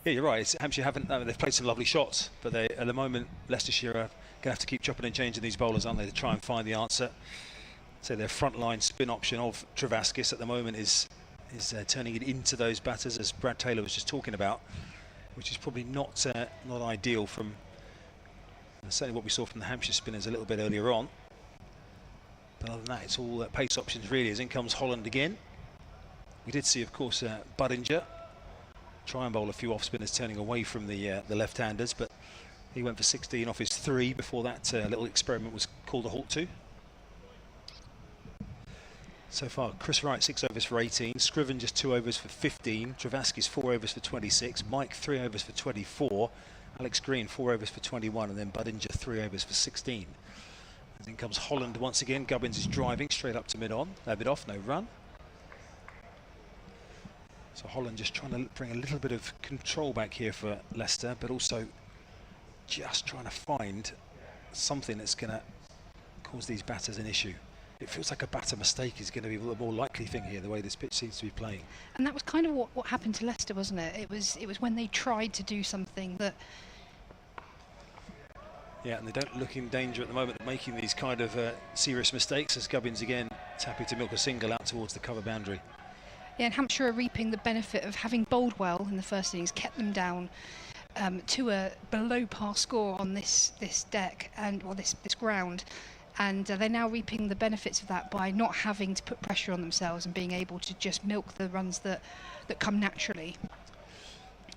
Yeah, you're right. Hampshire they've played some lovely shots, but at the moment Leicestershire are going to have to keep chopping and changing these bowlers, aren't they, to try and find the answer. So their frontline spin option of Travaskis at the moment is turning it into those batters, as Brad Taylor was just talking about, which is probably not ideal from certainly what we saw from the Hampshire spinners a little bit earlier on. But other than that, it's all pace options really. As in comes Holland again. We did see, of course, Budinger try and bowl a few off spinners turning away from the left-handers, but he went for 16 off his 3 before that little experiment was called a halt to. So far, Chris Wright 6 overs for 18, Scriven just 2 overs for 15, Travaskis 4 overs for 26, Mike 3 overs for 24, Alex Green 4 overs for 21, and then Budinger 3 overs for 16. And then comes Holland once again. Gubbins is driving straight up to mid-off, no run. So Holland just trying to bring a little bit of control back here for Leicester, but also just trying to find something that's going to cause these batters an issue. It feels like a batter mistake is going to be the more likely thing here, the way this pitch seems to be playing. And that was kind of what happened to Leicester, wasn't it? It was when they tried to do something that... Yeah, and they don't look in danger at the moment of making these kind of serious mistakes, as Gubbins again is happy to milk a single out towards the cover boundary. Yeah, and Hampshire are reaping the benefit of having bowled well in the first innings, kept them down to a below par score on this deck and this ground, and they're now reaping the benefits of that by not having to put pressure on themselves and being able to just milk the runs that come naturally.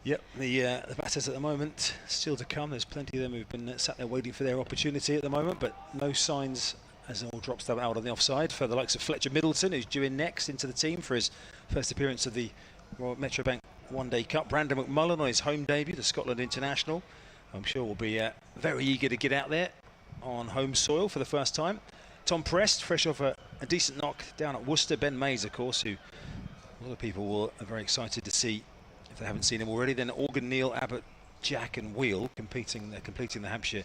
Yep, the batters at the moment still to come. There's plenty of them who've been sat there waiting for their opportunity at the moment, but no signs as it all drops them out on the offside for the likes of Fletcher Middleton, who's due in next into the team for his first appearance of the Royal Metrobank One Day Cup. Brandon McMullen on his home debut, the Scotland International. I'm sure will be very eager to get out there on home soil for the first time. Tom Prest, fresh off a decent knock down at Worcester. Ben Mays, of course, who a lot of people are very excited to see if they haven't seen him already. Then Organ, Neil, Abbott, Jack and Wheel completing the Hampshire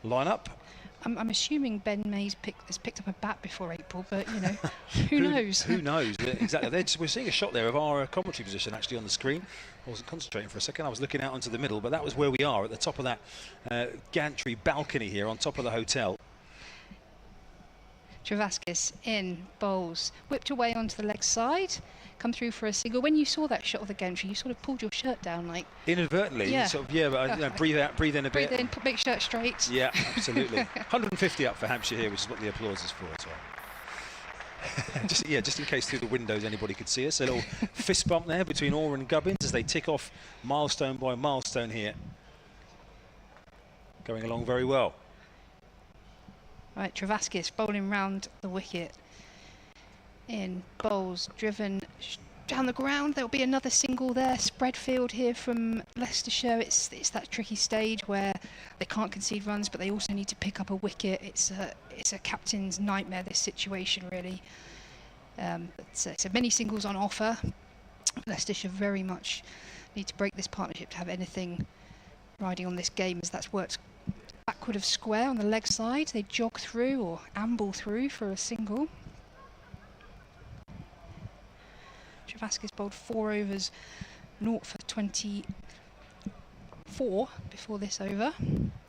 lineup. I'm assuming Ben Mays has picked up a bat before April, but you know, who knows? Who knows? Exactly. We're seeing a shot there of our commentary position actually on the screen. I wasn't concentrating for a second. I was looking out onto the middle, but that was where we are at the top of that gantry balcony here on top of the hotel. Travaskis in, bowls, whipped away onto the leg side, come through for a single. When you saw that shot of the gantry, you sort of pulled your shirt down, like inadvertently. Yeah. Sort of, but breathe out, breathe in a bit. Breathe in, make shirt straight. Yeah, absolutely. 150 up for Hampshire here, which is what the applause is for as well. just in case through the windows anybody could see us. A little fist bump there between Orr and Gubbins as they tick off milestone by milestone here. Going along very well. Right, Travaskis bowling round the wicket. In, bowls, driven down the ground. There'll be another single there. Spread field here from Leicestershire. It's that tricky stage where they can't concede runs, but they also need to pick up a wicket. It's a captain's nightmare, this situation, really. So many singles on offer. Leicestershire very much need to break this partnership to have anything riding on this game, as that's worked backward of square on the leg side. They jog through or amble through for a single. Travaskis bowled 4 overs, 0 for 24 before this over,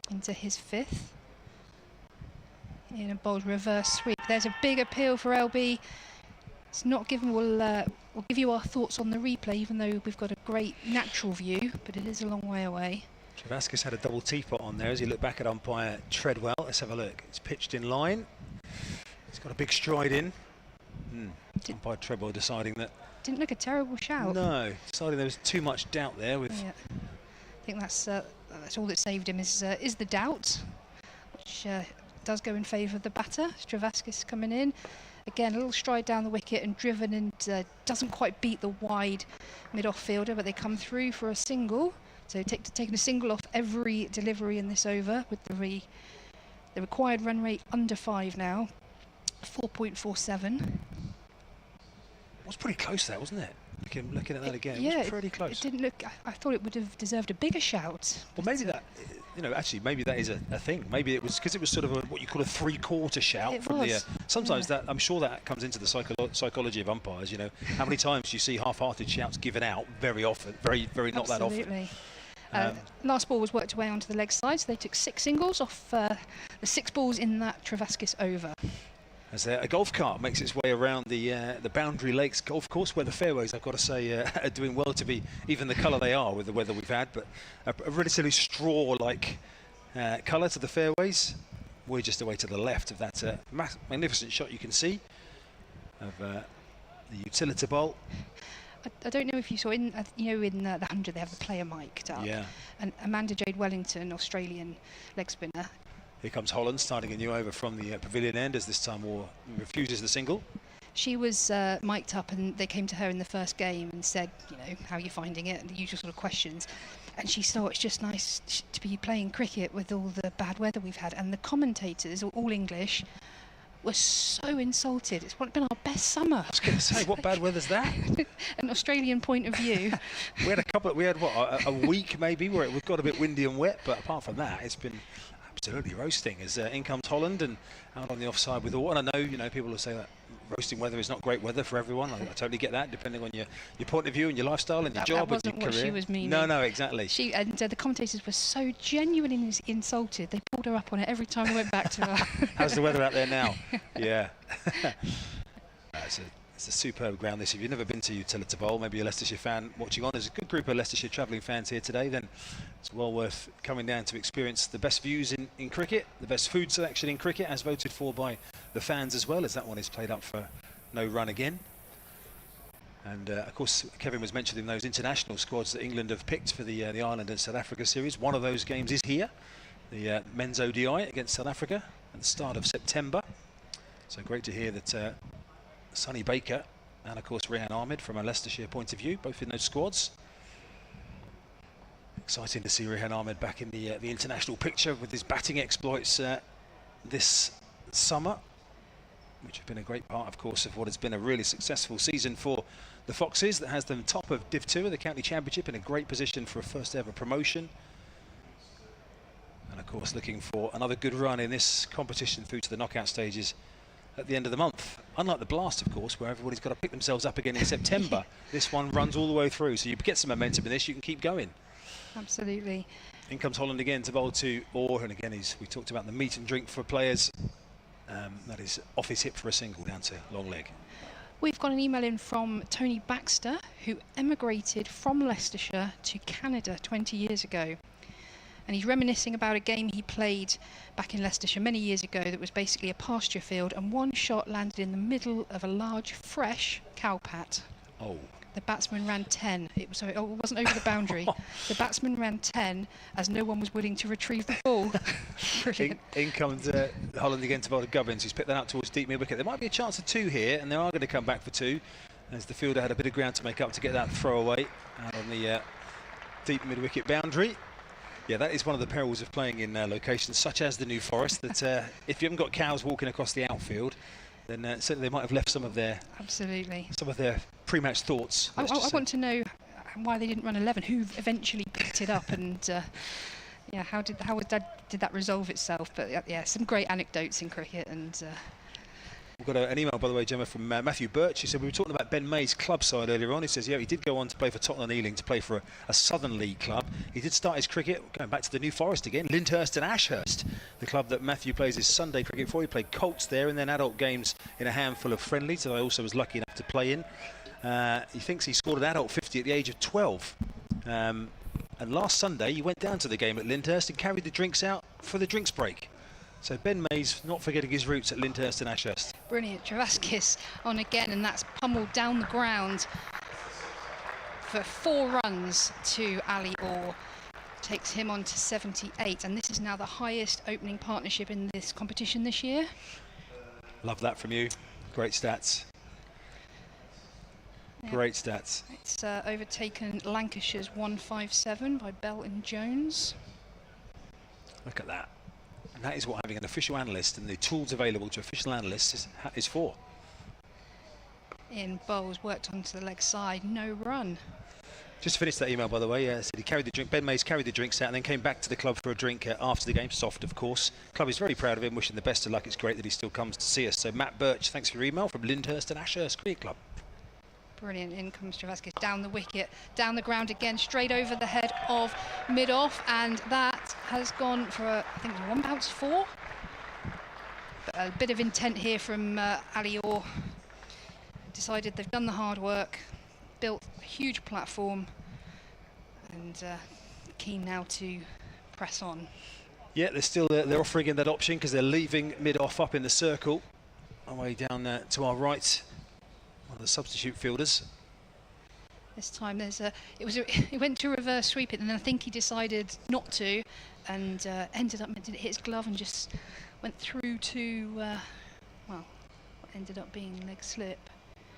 into his 5th. In a bold reverse sweep. There's a big appeal for LB. It's not given. We'll give you our thoughts on the replay, even though we've got a great natural view, but it is a long way away. Travaskis had a double teapot on there as he looked back at umpire Treadwell. Let's have a look. It's pitched in line. He's got a big stride in. Umpire Treadwell deciding that. Didn't look a terrible shout. No, deciding there was too much doubt there. With I think that's all that saved him is the doubt, which does go in favour of the batter. Travaskis coming in. Again, a little stride down the wicket and driven, and doesn't quite beat the wide mid-off fielder, but they come through for a single. So taking a single off every delivery in this over, with the required run rate under 5 now, 4.47. It was pretty close there, wasn't it? Looking at that again, Yeah, it was pretty close. It didn't look. I thought it would have deserved a bigger shout. Well, maybe that, actually, maybe that is a thing. Maybe it was because it was sort of what you call a three-quarter shout It from was. Sometimes that, I'm sure that comes into the psychology of umpires. You know, how many times do you see half-hearted shouts given out? Very often, very not that often. Absolutely. Last ball was worked away onto the leg side, so they took 6 singles off the 6 balls in that Travaskis over. As a golf cart makes its way around the Boundary Lakes golf course, where the fairways, I've got to say, are doing well to be even the colour they are with the weather we've had, but a relatively straw-like colour to the fairways. We're just away to the left of that magnificent shot you can see of the Utilita Bowl. I don't know if you saw in the 100 they have the player mic'd up. Yeah. And Amanda Jade Wellington, Australian leg spinner. Here comes Holland starting a new over from the pavilion end, as this time Moore refuses the single. She was mic'd up, and they came to her in the first game and said, how are you finding it, and the usual sort of questions. And she thought it's just nice to be playing cricket with all the bad weather we've had. And the commentators, all English, were so insulted. It's been our best summer. I was going to say, what bad weather's that? An Australian point of view. we had a week maybe where it got a bit windy and wet, but apart from that, it's been absolutely roasting. As in comes Holland and out on the offside with all. And I know people will say that roasting weather is not great weather for everyone. I totally get that, depending on your point of view and your lifestyle and your job and your career. That wasn't what she was meaning. No, exactly. She and the commentators were so genuinely insulted. They pulled her up on it every time we went back to her. How's the weather out there now? Yeah. It's a superb ground this. If you've never been to Utilita Bowl, maybe a Leicestershire fan watching on, there's a good group of Leicestershire travelling fans here today, then it's well worth coming down to experience the best views in cricket, the best food selection in cricket, as voted for by the fans as well, as that one is played up for no run again. And of course, Kevin was mentioning those international squads that England have picked for the Ireland and South Africa series. One of those games is here, the men's ODI against South Africa at the start of September. So great to hear that Sonny Baker and of course Rehan Ahmed from a Leicestershire point of view, both in those squads. Exciting to see Rehan Ahmed back in the international picture with his batting exploits this summer, which have been a great part, of course, of what has been a really successful season for the Foxes that has them top of Div 2 of the County Championship, in a great position for a first ever promotion. And of course looking for another good run in this competition through to the knockout stages at the end of the month. Unlike the Blast, of course, where everybody's got to pick themselves up again in September, this one runs all the way through, so you get some momentum in this, you can keep going. Absolutely. In comes Holland again to bowl to Orr, and again we talked about the meat and drink for players. That is off his hip for a single down to long leg. We've got an email in from Tony Baxter, who emigrated from Leicestershire to Canada 20 years ago. And he's reminiscing about a game he played back in Leicestershire many years ago that was basically a pasture field, and one shot landed in the middle of a large, fresh cow pat. Oh. The batsman ran 10. It wasn't over the boundary. The batsman ran 10 as no one was willing to retrieve the ball. Brilliant. In comes Holland again to bowl to Gubbins, who's picked that up towards deep mid wicket. There might be a chance of 2 here, and they are going to come back for 2, as the fielder had a bit of ground to make up to get that throw away out on the deep mid wicket boundary. Yeah, that is one of the perils of playing in locations such as the New Forest, that if you haven't got cows walking across the outfield, then certainly they might have left some of their pre-match thoughts. I want to know why they didn't run 11. Who eventually picked it up, and yeah, how did that resolve itself? But yeah, some great anecdotes in cricket. And we've got an email, by the way, Gemma, from Matthew Birch. He said we were talking about Ben May's club side earlier on. He says, yeah, he did go on to play for Tottenham Ealing, to play for a Southern League club. He did start his cricket, going back to the New Forest again, Lyndhurst and Ashurst, the club that Matthew plays his Sunday cricket for. He played Colts there, and then adult games in a handful of friendlies that I also was lucky enough to play in. He thinks he scored an adult 50 at the age of 12. And last Sunday, he went down to the game at Lyndhurst and carried the drinks out for the drinks break. So Ben May's not forgetting his roots at Lyndhurst and Ashurst. Brilliant. Travaskis on again, and that's pummeled down the ground for 4 runs to Ali Orr. Takes him on to 78, and this is now the highest opening partnership in this competition this year. Love that from you. Great stats. Yep. Great stats. It's overtaken Lancashire's 157 by Bell and Jones. Look at that. And that is what having an official analyst and the tools available to official analysts is for. Ian Bowles worked onto the leg side, no run. Just to finish that email, by the way, said he carried the drink. Ben Mays carried the drinks out and then came back to the club for a drink after the game. Soft, of course. Club is very proud of him, wishing the best of luck. It's great that he still comes to see us. So Matt Birch, thanks for your email from Lyndhurst and Ashurst Cricket Club. Brilliant. In comes Travaskis down the wicket, down the ground again, straight over the head of mid-off, and that has gone for I think 1 bounce 4. But a bit of intent here from Ali Orr. Decided they've done the hard work, built a huge platform, and keen now to press on. Yeah, they're offering in that option because they're leaving mid-off up in the circle, away down to our right. One of the substitute fielders. This time he went to reverse sweep it, and then I think he decided not to, and ended up hit his glove and just went through to well, what ended up being leg slip.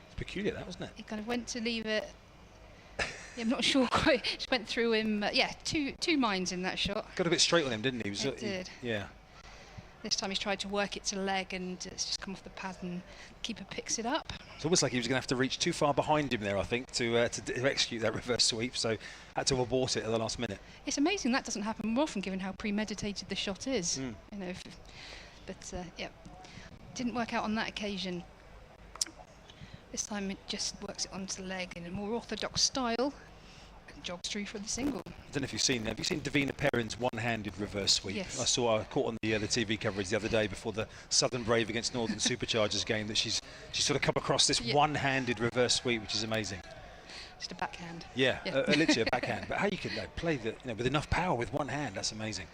It's peculiar, that, wasn't it? He kind of went to leave it. Yeah, I'm not sure quite. Just went through him. Yeah, two minds in that shot. Got a bit straight on him, didn't he? It did. Yeah. This time he's tried to work it to leg, and it's just come off the pad, and keeper picks it up. It's almost like he was going to have to reach too far behind him there, I think, to execute that reverse sweep, so had to abort it at the last minute. It's amazing that doesn't happen more often, given how premeditated the shot is. You know, but yeah, didn't work out on that occasion. This time it just works it onto the leg in a more orthodox style and jogs through for the single. I don't know if you've seen that. Have you seen Davina Perrin's one-handed reverse sweep? Yes. I caught on the TV coverage the other day before the Southern Brave against Northern Superchargers game that she's sort of come across this one-handed reverse sweep, which is amazing. Just a backhand. Yeah, literally a backhand. But how you can play with enough power with one hand, that's amazing.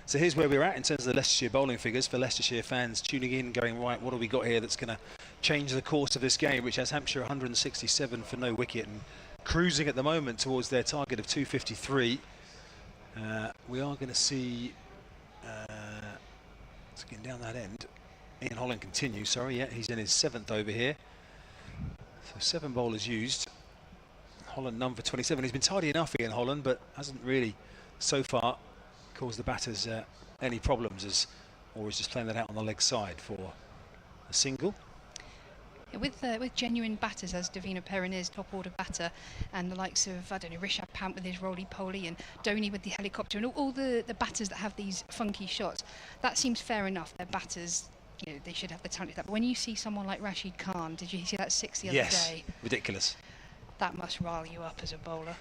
So here's where we're at in terms of the Leicestershire bowling figures for Leicestershire fans tuning in, going, right, what have we got here that's going to change the course of this game, which has Hampshire 167 for no wicket and cruising at the moment towards their target of 253. We are going to see, let's get down that end, Ian Holland continue, he's in his 7th over here. So 7 bowlers used. Holland number 27. He's been tidy enough, Ian Holland, but hasn't really so far caused the batters any problems, or is just playing that out on the leg side for a single. Yeah, with genuine batters, as Davina Perrin is, top order batter, and the likes of, I don't know, Rishabh Pant with his roly-poly, and Dhoni with the helicopter, and all the batters that have these funky shots, that seems fair enough. They're batters, they should have the talent for that. But when you see someone like Rashid Khan, did you see that 6 the other day? Ridiculous. That must rile you up as a bowler.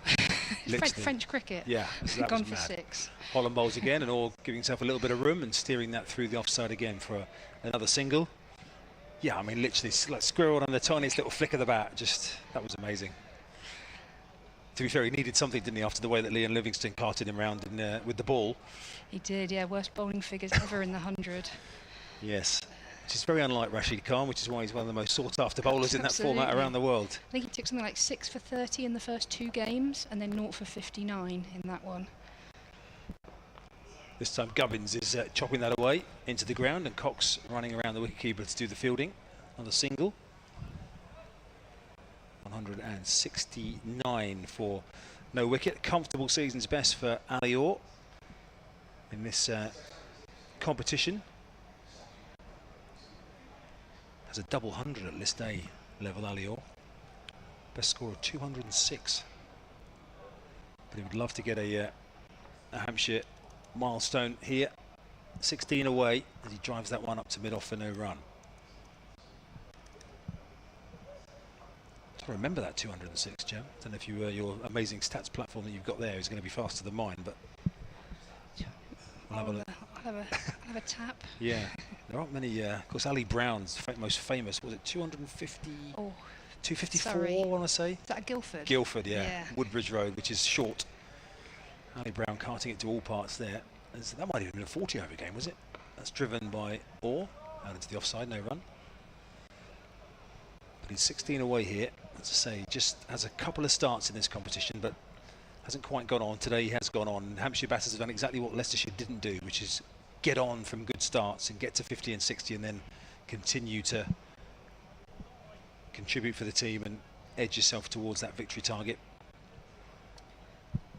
French cricket. Yeah, so gone for 6. Holland bowls again, and all giving himself a little bit of room and steering that through the offside again for another single. Yeah, I mean, literally like squirreled on the tiniest little flick of the bat. That was amazing. To be fair, he needed something, didn't he, after the way that Liam Livingstone carted him round with the ball. He did, yeah. Worst bowling figures ever in the 100. Yes. Which is very unlike Rashid Khan, which is why he's one of the most sought-after bowlers in that format around the world. I think he took something like 6 for 30 in the first 2 games, and then 0 for 59 in that one. This time Gubbins is chopping that away into the ground, and Cox running around the wicketkeeper to do the fielding on the single. 169 for no wicket. Comfortable season's best for Ali Orr in this competition. Has a double 100 at list A level, Ali Orr. Best score of 206. But he would love to get a Hampshire milestone here. 16 away as he drives that one up to mid-off for no run. I remember that 206, Jem. I don't know if your amazing stats platform that you've got there is going to be faster than mine, but I'll have a tap. Yeah, there aren't many. Of course, Ali Brown's most famous, was it 250? Oh, 254, sorry. I want to say. Is that at Guildford? Guildford, yeah. Woodbridge Road, which is short. Ali Brown carting it to all parts there. That might have been a 40-over game, was it? That's driven by Orr out into the offside, no run. But he's 16 away here. As I say, just has a couple of starts in this competition, but hasn't quite gone on. Today he has gone on. Hampshire batters have done exactly what Leicestershire didn't do, which is get on from good starts and get to 50 and 60 and then continue to contribute for the team and edge yourself towards that victory target.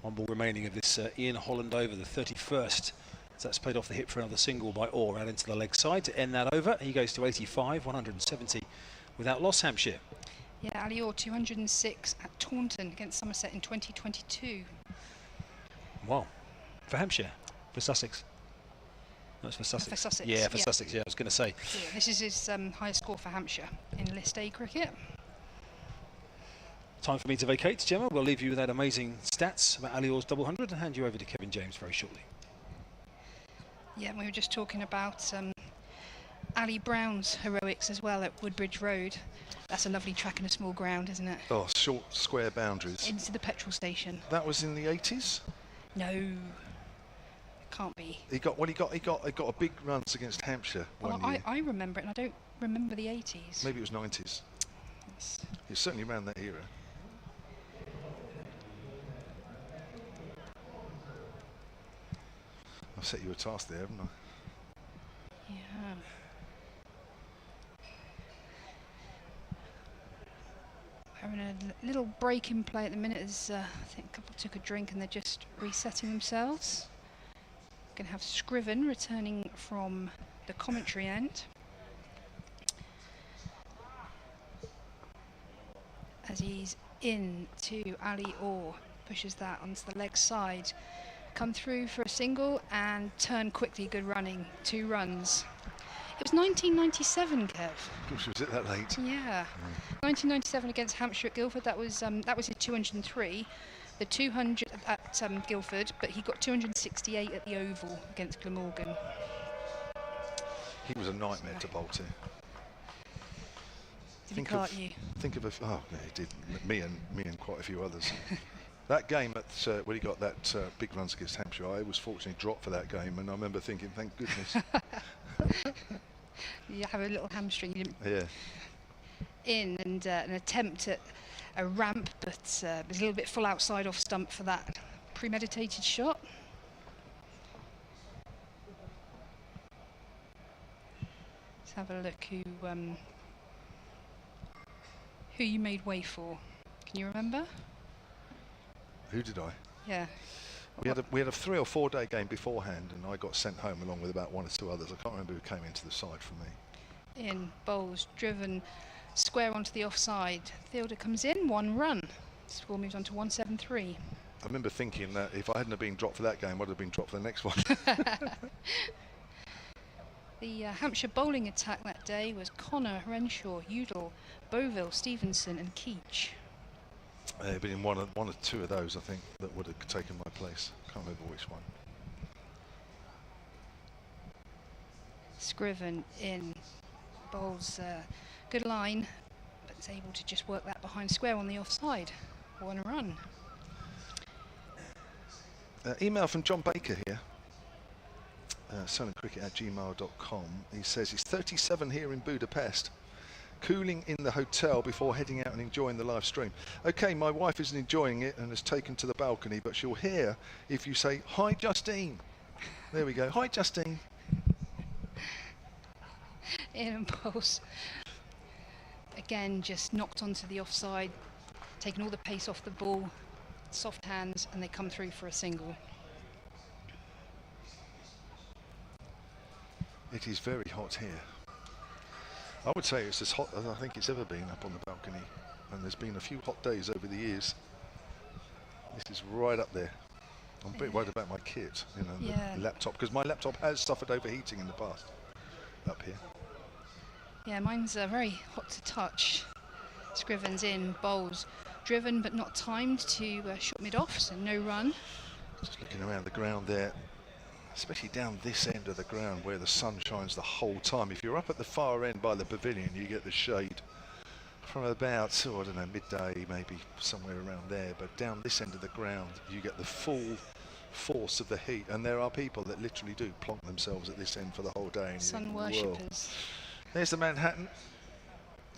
One ball remaining of this Ian Holland over, the 31st. So that's played off the hip for another single by Orr out into the leg side to end that over. He goes to 85, 170 without loss, Hampshire. Yeah, Ali Orr 206 at Taunton against Somerset in 2022. Wow. For Hampshire? For Sussex? No, it's for Sussex. For Sussex. Yeah, for Sussex, yeah, I was going to say. Yeah, this is his highest score for Hampshire in List A cricket. Time for me to vacate, Gemma. We'll leave you with that amazing stats about Ali Orr's double 100 and hand you over to Kevin James very shortly. Yeah, we were just talking about Ali Brown's heroics as well at Woodbridge Road. That's a lovely track and a small ground, isn't it? Oh, short square boundaries. Into the petrol station. That was in the 80s? No, can't be. He got a big runs against Hampshire one year. I remember it, and I don't remember the 80s. Maybe it was 90s. It's certainly around that era. I've set you a task there, haven't I? Yeah. Having a little break in play at the minute as I think a couple took a drink and they're just resetting themselves. Going to have Scriven returning from the commentary end. As he's in to Ali Orr, pushes that onto the leg side. Come through for a single and turn quickly, good running, 2 runs. It was 1997, Kev. Gosh, was it that late? Yeah. 1997 against Hampshire at Guildford. That was his 203. the 200 at Guildford, but he got 268 at the Oval against Glamorgan. He was a nightmare to bowl to. Did he cart you? Think of oh yeah, he did. Me and quite a few others. That game at when he got that big runs against Hampshire, I was fortunately dropped for that game, and I remember thinking, thank goodness. You have a little hamstring. You didn't Yeah. in, and an attempt at a ramp, but was a little bit full outside off stump for that premeditated shot. Let's have a look who you made way for. Can you remember? Who did I? Yeah. We had a 3 or 4 day game beforehand, and I got sent home along with about 1 or 2 others. I can't remember who came into the side for me. In bowls driven square onto the offside. Fielder comes in, 1 run. Score moves on to 173. I remember thinking that if I hadn't have been dropped for that game, I'd have been dropped for the next one. The Hampshire bowling attack that day was Connor, Renshaw, Udall, Boville, Stevenson and Keach. But in one or two of those, I think, that would have taken my place. Can't remember which one. Scriven in. Bowls good line, but is able to just work that behind square on the offside. 1 run. Email from John Baker here. Cricket@gmail.com. He says he's 37 here in Budapest, cooling in the hotel before heading out and enjoying the live stream. Okay, my wife isn't enjoying it and has taken to the balcony, but she'll hear if you say, "Hi, Justine." There we go. Hi, Justine. In and bowls. Again, just knocked onto the offside, taking all the pace off the ball, soft hands, and they come through for a single. It is very hot here. I would say it's as hot as I think it's ever been up on the balcony, and there's been a few hot days over the years. This is right up there. I'm a bit worried about my kit, you know, the laptop, because my laptop has suffered overheating in the past up here. Yeah, mine's very hot to touch. Scriven's in, bowls driven but not timed to shot mid off, so no run. Just looking around the ground there, especially down this end of the ground where the sun shines the whole time. If you're up at the far end by the pavilion, you get the shade from about, I don't know, midday, maybe somewhere around there. But down this end of the ground, you get the full force of the heat. And there are people that literally do plonk themselves at this end for the whole day. And Sun think, worshippers. There's the Manhattan.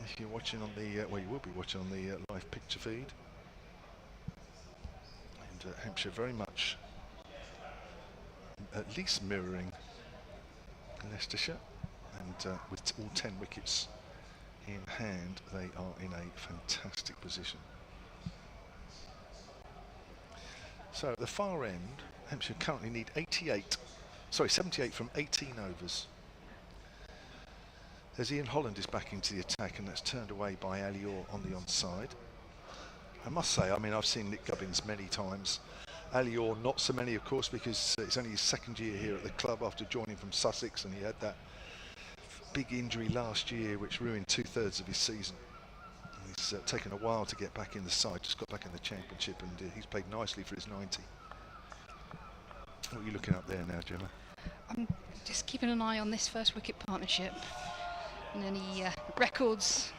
If you're watching on the, well, you will be watching on the live picture feed. And Hampshire very much at least mirroring Leicestershire, and with all 10 wickets in hand, they are in a fantastic position. So at the far end, Hampshire currently need 78 from 18 overs. As Ian Holland is back into the attack, and that's turned away by Alior on the onside. I must say, I mean, I've seen Nick Gubbins many times. Alior not so many, of course, because it's only his 2nd year here at the club after joining from Sussex, and he had that big injury last year which ruined 2/3 of his season. He's taken a while to get back in the side, just got back in the championship, and he's played nicely for his 90. What are you looking up there now, Gemma? I'm just keeping an eye on this first wicket partnership and any records.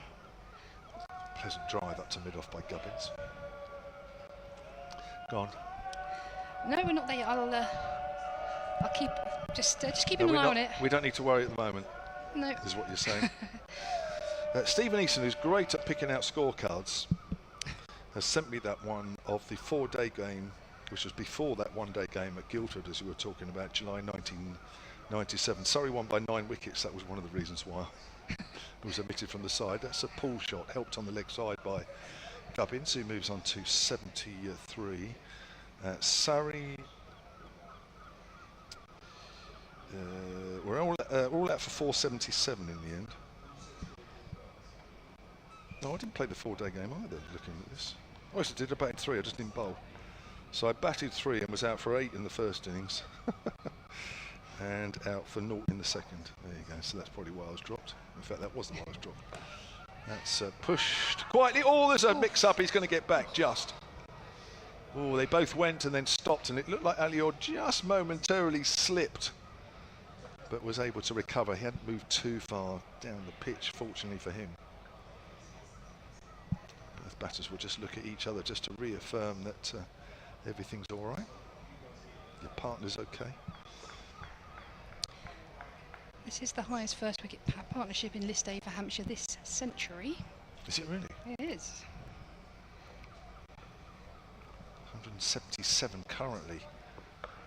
Pleasant drive up to mid-off by Gubbins. Gone. No, we're not there. I'll keep just keeping an eye on it. We don't need to worry at the moment. No. Is what you're saying. Stephen Eason, who's great at picking out scorecards, has sent me that one of the 4-day game, which was before that 1-day game at Guildford, as you were talking about, July 1997. Surrey won by 9 wickets. That was one of the reasons why it was omitted from the side. That's a pull shot, helped on the leg side by Gubbins, who moves on to 73. Surrey we're all out for 477 in the end. No, I didn't play the 4-day game either, looking at this. I also did. I batted 3, I just didn't bowl. So I batted 3 and was out for 8 in the first innings. And out for 0 in the second. There you go, so that's probably why I was dropped. In fact, that wasn't why I was dropped. That's pushed quietly. Oh, there's a mix-up. He's going to get back just. Oh, they both went and then stopped, and it looked like Alior just momentarily slipped, but was able to recover. He hadn't moved too far down the pitch, fortunately for him. Both batters will just look at each other just to reaffirm that everything's all right. Your partner's okay. This is the highest first wicket partnership in List A for Hampshire this century. Is it really? It is. 177 currently.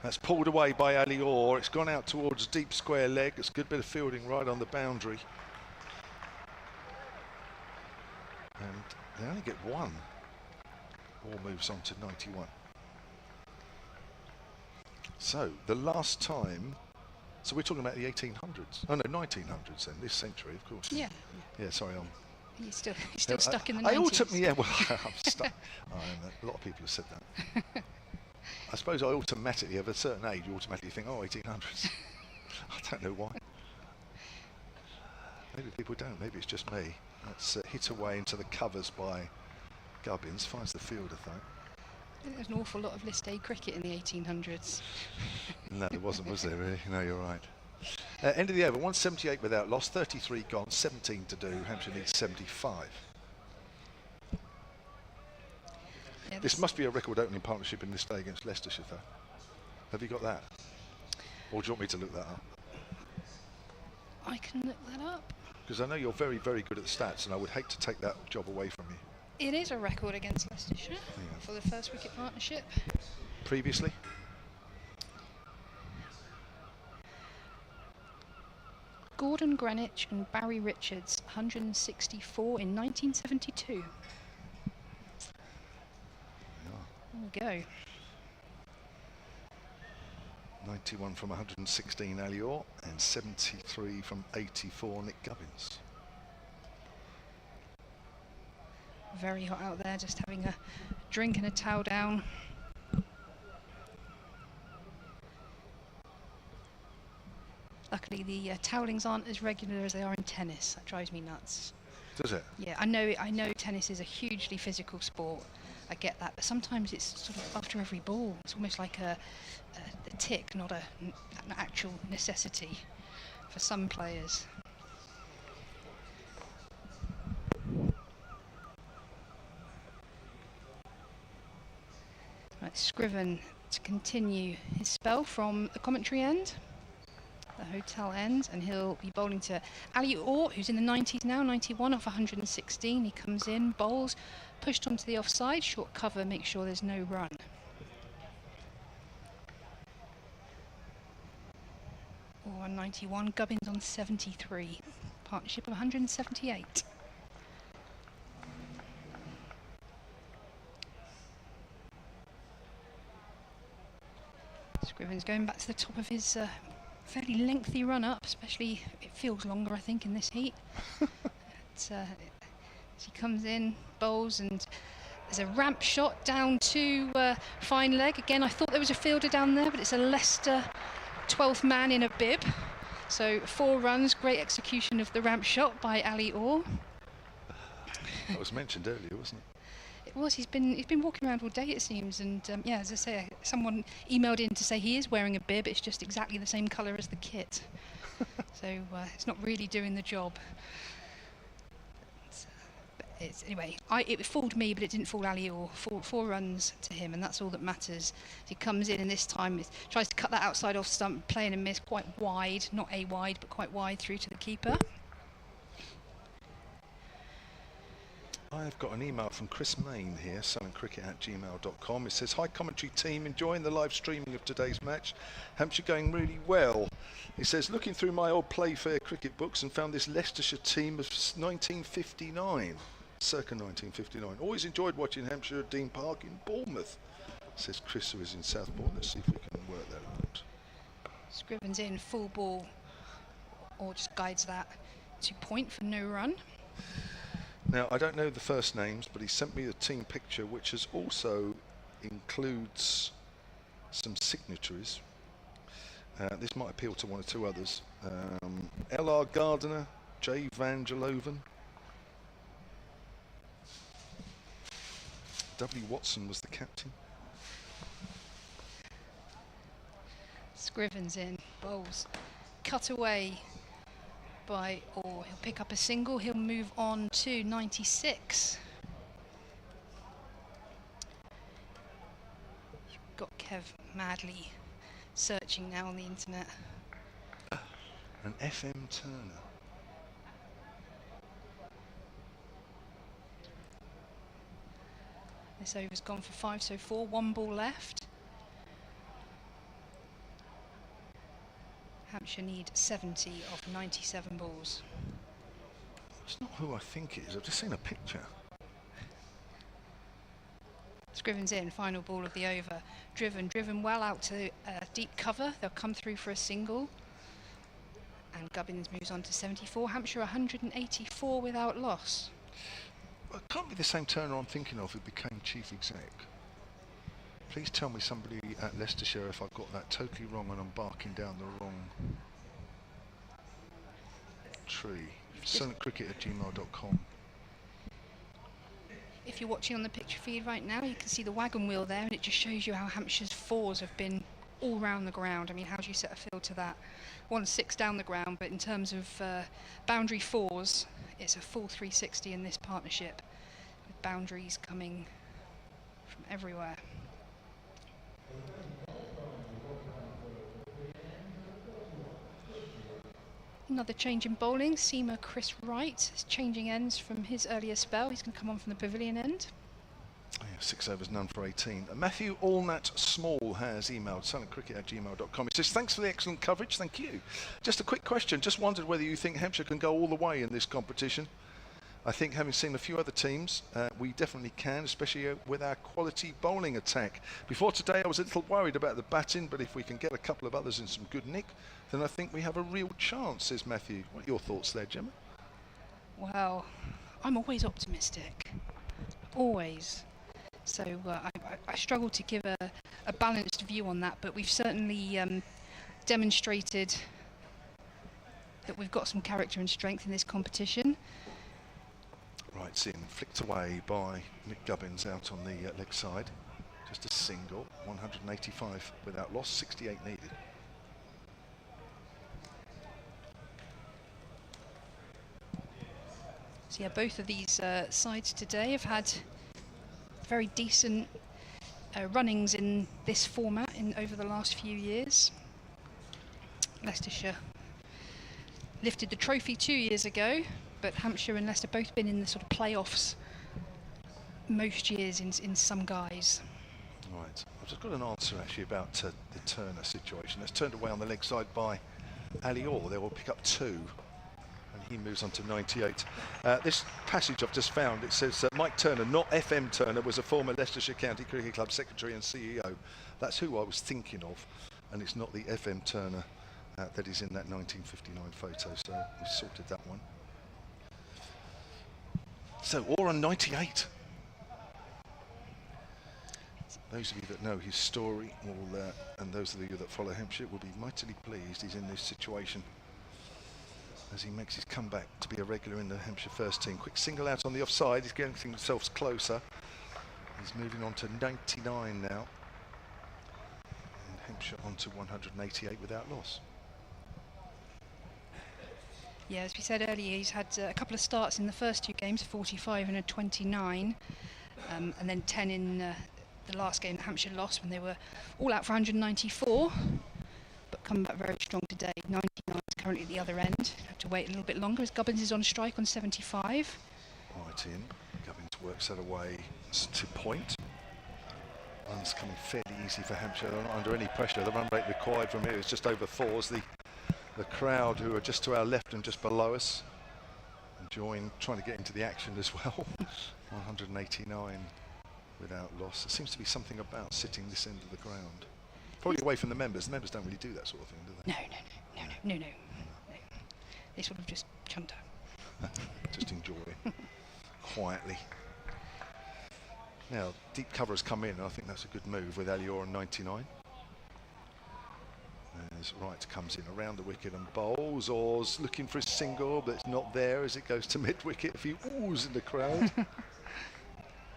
That's pulled away by Alior. It's gone out towards deep square leg. It's a good bit of fielding right on the boundary. And they only get one. Ball moves on to 91. So the last time, so we're talking about the 1800s. Oh no, 1900s then, this century of course. Yeah. Yeah, sorry, You're still stuck in the 90s. Yeah, well, I'm stuck. A lot of people have said that. I suppose I automatically, at a certain age, you automatically think, oh, 1800s. I don't know why. Maybe people don't. Maybe it's just me. That's hit away into the covers by Gubbins. Finds the fielder, though. There's an awful lot of List A cricket in the 1800s. No, there wasn't, was there, really? No, you're right. End of the over, 178 without loss, 33 gone, 17 to do. Hampshire needs 75. Yeah, This must be a record opening partnership in this day against Leicestershire, though. Have you got that? Or do you want me to look that up? I can look that up. Because I know you're very, very good at the stats, and I would hate to take that job away from you. It is a record against Leicestershire for the first wicket partnership. Previously? Gordon Greenwich and Barry Richards, 164 in 1972. There we go. 91 from 116 Alior and 73 from 84 Nick Gubbins. Very hot out there, just having a drink and a towel down. Luckily the towelings aren't as regular as they are in tennis. That drives me nuts. Does it? Yeah, I know tennis is a hugely physical sport. I get that, but sometimes it's sort of after every ball. It's almost like a tick, not an actual necessity for some players. Right, Scriven to continue his spell from the commentary end, the hotel end, and he'll be bowling to Ali Orr, who's in the 90s now, 91 off 116. He comes in, bowls, pushed onto the offside, short cover, make sure there's no run. Orr on 91, Gubbins on 73. Partnership of 178. Scriven's going back to the top of his fairly lengthy run up, especially it feels longer I think in this heat. As he comes in, bowls, and there's a ramp shot down to fine leg. Again, I thought there was a fielder down there, but it's a Leicester 12th man in a bib. So 4 runs, great execution of the ramp shot by Ali Orr. That was mentioned earlier, wasn't it? It was. He's been walking around all day, it seems, and yeah, as I say, someone emailed in to say he is wearing a bib. It's just exactly the same colour as the kit, so it's not really doing the job. Anyway, it fooled me, but it didn't fool Ali Orr. 4 runs to him, and that's all that matters. He comes in, and this time he tries to cut that outside off stump, playing a miss quite wide, not a wide, but quite wide through to the keeper. I've got an email from Chris Main here, sellingcricket@gmail.com. It says, hi commentary team, enjoying the live streaming of today's match. Hampshire going really well. He says, looking through my old Playfair cricket books and found this Leicestershire team of 1959, circa 1959. Always enjoyed watching Hampshire at Dean Park in Bournemouth. Says Chris, who is in Southbourne. Let's see if we can work that out. Scriven's in, full ball, or just guides that to point for no run. Now, I don't know the first names, but he sent me the team picture, which also includes some signatories. This might appeal to 1 or 2 others. L.R. Gardiner, J. Van Geloven. W. Watson was the captain. Scrivens in, bowls, cut away by, or he'll pick up a single, he'll move on to 96. Got Kev madly searching now on the internet. An FM Turner. This over's gone for 5, so 4, 1 ball left. Hampshire need 70 of 97 balls. It's not who I think it is. I've just seen a picture. Scrivens in, final ball of the over. Driven well out to deep cover. They'll come through for a single. And Gubbins moves on to 74. Hampshire 184 without loss. Well, it can't be the same Turner I'm thinking of who became chief exec. Please tell me somebody at Leicestershire if I've got that totally wrong and I'm barking down the wrong tree. silentcricket@gmail.com. If you're watching on the picture feed right now, you can see the wagon wheel there, and it just shows you how Hampshire's fours have been all round the ground. I mean, how do you set a field to that? 1-6 down the ground, but in terms of boundary fours, it's a full 360 in this partnership, with boundaries coming from everywhere. Another change in bowling. Seamer Chris Wright is changing ends from his earlier spell. He's going to come on from the pavilion end. Oh, yeah, 6 overs, none for 18. Matthew Allnut Small has emailed silentcricket@gmail.com. He says, thanks for the excellent coverage. Thank you. Just a quick question. Just wondered whether you think Hampshire can go all the way in this competition. I think, having seen a few other teams, we definitely can, especially with our quality bowling attack. Before today, I was a little worried about the batting, but if we can get a couple of others in some good nick, then I think we have a real chance, says Matthew. What are your thoughts there, Gemma? Well, I'm always optimistic. Always. So I struggle to give a balanced view on that, but we've certainly demonstrated that we've got some character and strength in this competition. Right, in, flicked away by Nick Gubbins out on the leg side. Just a single, 185 without loss, 68 needed. So yeah, both of these sides today have had very decent runnings in this format over the last few years. Leicestershire lifted the trophy 2 years ago, but Hampshire and Leicester both been in the sort of playoffs most years in some guise. Right, I've just got an answer actually about the Turner situation. That's turned away on the leg side by Ali Orr. They will pick up 2. And he moves on to 98. This passage I've just found, it says Mike Turner, not FM Turner, was a former Leicestershire County Cricket Club secretary and CEO. That's who I was thinking of, and it's not the FM Turner that is in that 1959 photo, so we sorted that one. So, Orr on 98. Those of you that know his story, and those of you that follow Hampshire, will be mightily pleased he's in this situation as he makes his comeback to be a regular in the Hampshire first team. Quick single out on the offside, he's getting himself closer. He's moving on to 99 now. And Hampshire on to 188 without loss. Yeah, as we said earlier, he's had a couple of starts in the first 2 games, 45 and a 29, and then 10 in the last game that Hampshire lost when they were all out for 194, but come back very strong today. 99 is currently at the other end. Have to wait a little bit longer as Gubbins is on strike on 75. Right in, Gubbins works that away to point. Runs coming fairly easy for Hampshire, they're not under any pressure. The run rate required from here is just over 4 as the crowd, who are just to our left and just below us, trying to get into the action as well. 189 without loss. There seems to be something about sitting this end of the ground. Probably away from the members. The members don't really do that sort of thing, do they? No. They sort of just chunt out. Just enjoy quietly. Now, deep cover has come in, and I think that's a good move with Alior on 99. As Wright comes in around the wicket and bowls. Orr's looking for a single, but it's not there as it goes to mid-wicket. A few oohs in the crowd.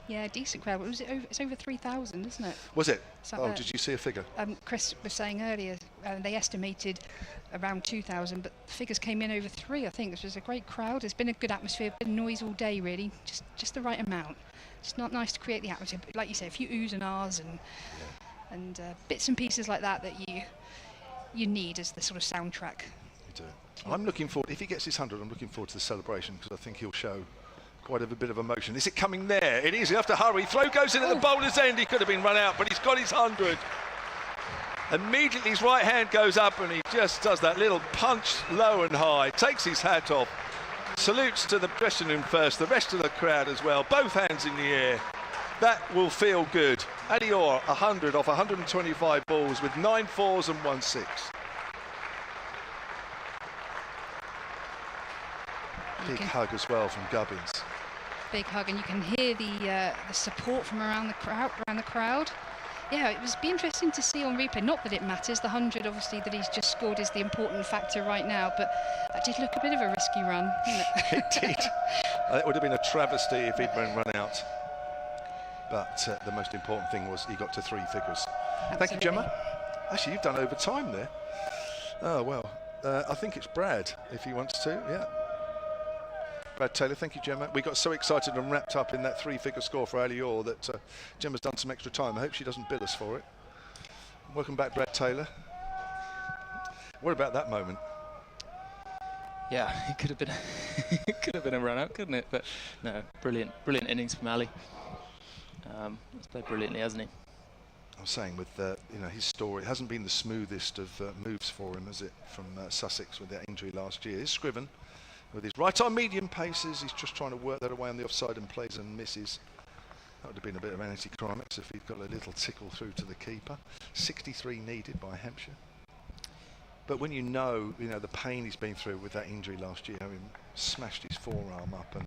Yeah, decent crowd. It's over 3,000, isn't it? Was it? So, oh, did you see a figure? Chris was saying earlier, they estimated around 2,000, but the figures came in over 3, I think. This was a great crowd. There's been a good atmosphere, been noise all day, really. Just the right amount. It's not nice to create the atmosphere, but like you say, a few oohs and ahs and bits and pieces like that you need as the sort of soundtrack. You do. I'm looking forward, if he gets his 100, I'm looking forward to the celebration, because I think he'll show quite a bit of emotion. Is it coming there? It is. You have to hurry. Throw goes in at the bowler's end. He could have been run out, but he's got his 100. Immediately his right hand goes up and he just does that little punch low and high, takes his hat off, salutes to the dressing room first, the rest of the crowd as well, both hands in the air. That will feel good. Ali Orr, 100 off 125 balls with 9 fours and 1 6. Big hug as well from Gubbins. Big hug, and you can hear the support from around the crowd. Yeah, it was be interesting to see on replay. Not that it matters. The 100, obviously, that he's just scored is the important factor right now. But that did look a bit of a risky run, didn't it? It did. It would have been a travesty if he'd been run out. But the most important thing was he got to 3 figures. Absolutely. Thank you, Gemma. Actually, you've done overtime there. Oh, well, I think it's Brad, if he wants to, yeah. Brad Taylor, thank you, Gemma. We got so excited and wrapped up in that 3-figure score for Ali Orr that Gemma's done some extra time. I hope she doesn't bill us for it. Welcome back, Brad Taylor. What about that moment? Yeah, it could have been it could have been a run out, couldn't it? But no, brilliant innings from Ali. He's played brilliantly, hasn't he? I was saying with his story, it hasn't been the smoothest of moves for him, has it? From Sussex with that injury last year. He's Scriven with his right arm medium paces. He's just trying to work that away on the offside and plays and misses. That would have been a bit of an anticlimax if he'd got a little tickle through to the keeper. 63 needed by Hampshire. But when you know the pain he's been through with that injury last year, having smashed his forearm up, and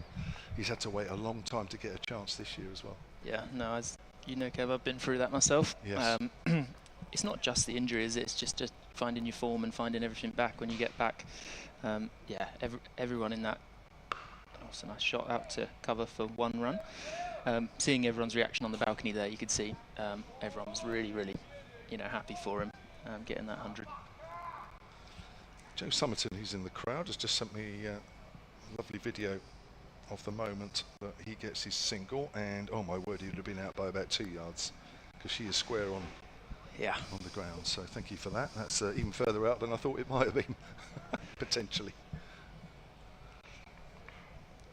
he's had to wait a long time to get a chance this year as well. Yeah, no, as you know, Kev, I've been through that myself. Yes. It's not just the injury, is it? It's just finding your form and finding everything back when you get back. Yeah, everyone in that. That's a nice shot out to cover for 1 run. Seeing everyone's reaction on the balcony there, you could see everyone was really, happy for him getting that 100. Joe Somerton, who's in the crowd, has just sent me a lovely video of the moment that he gets his single, and oh my word, he would have been out by about 2 yards because she is square on the ground. So thank you for that. That's even further out than I thought it might have been potentially.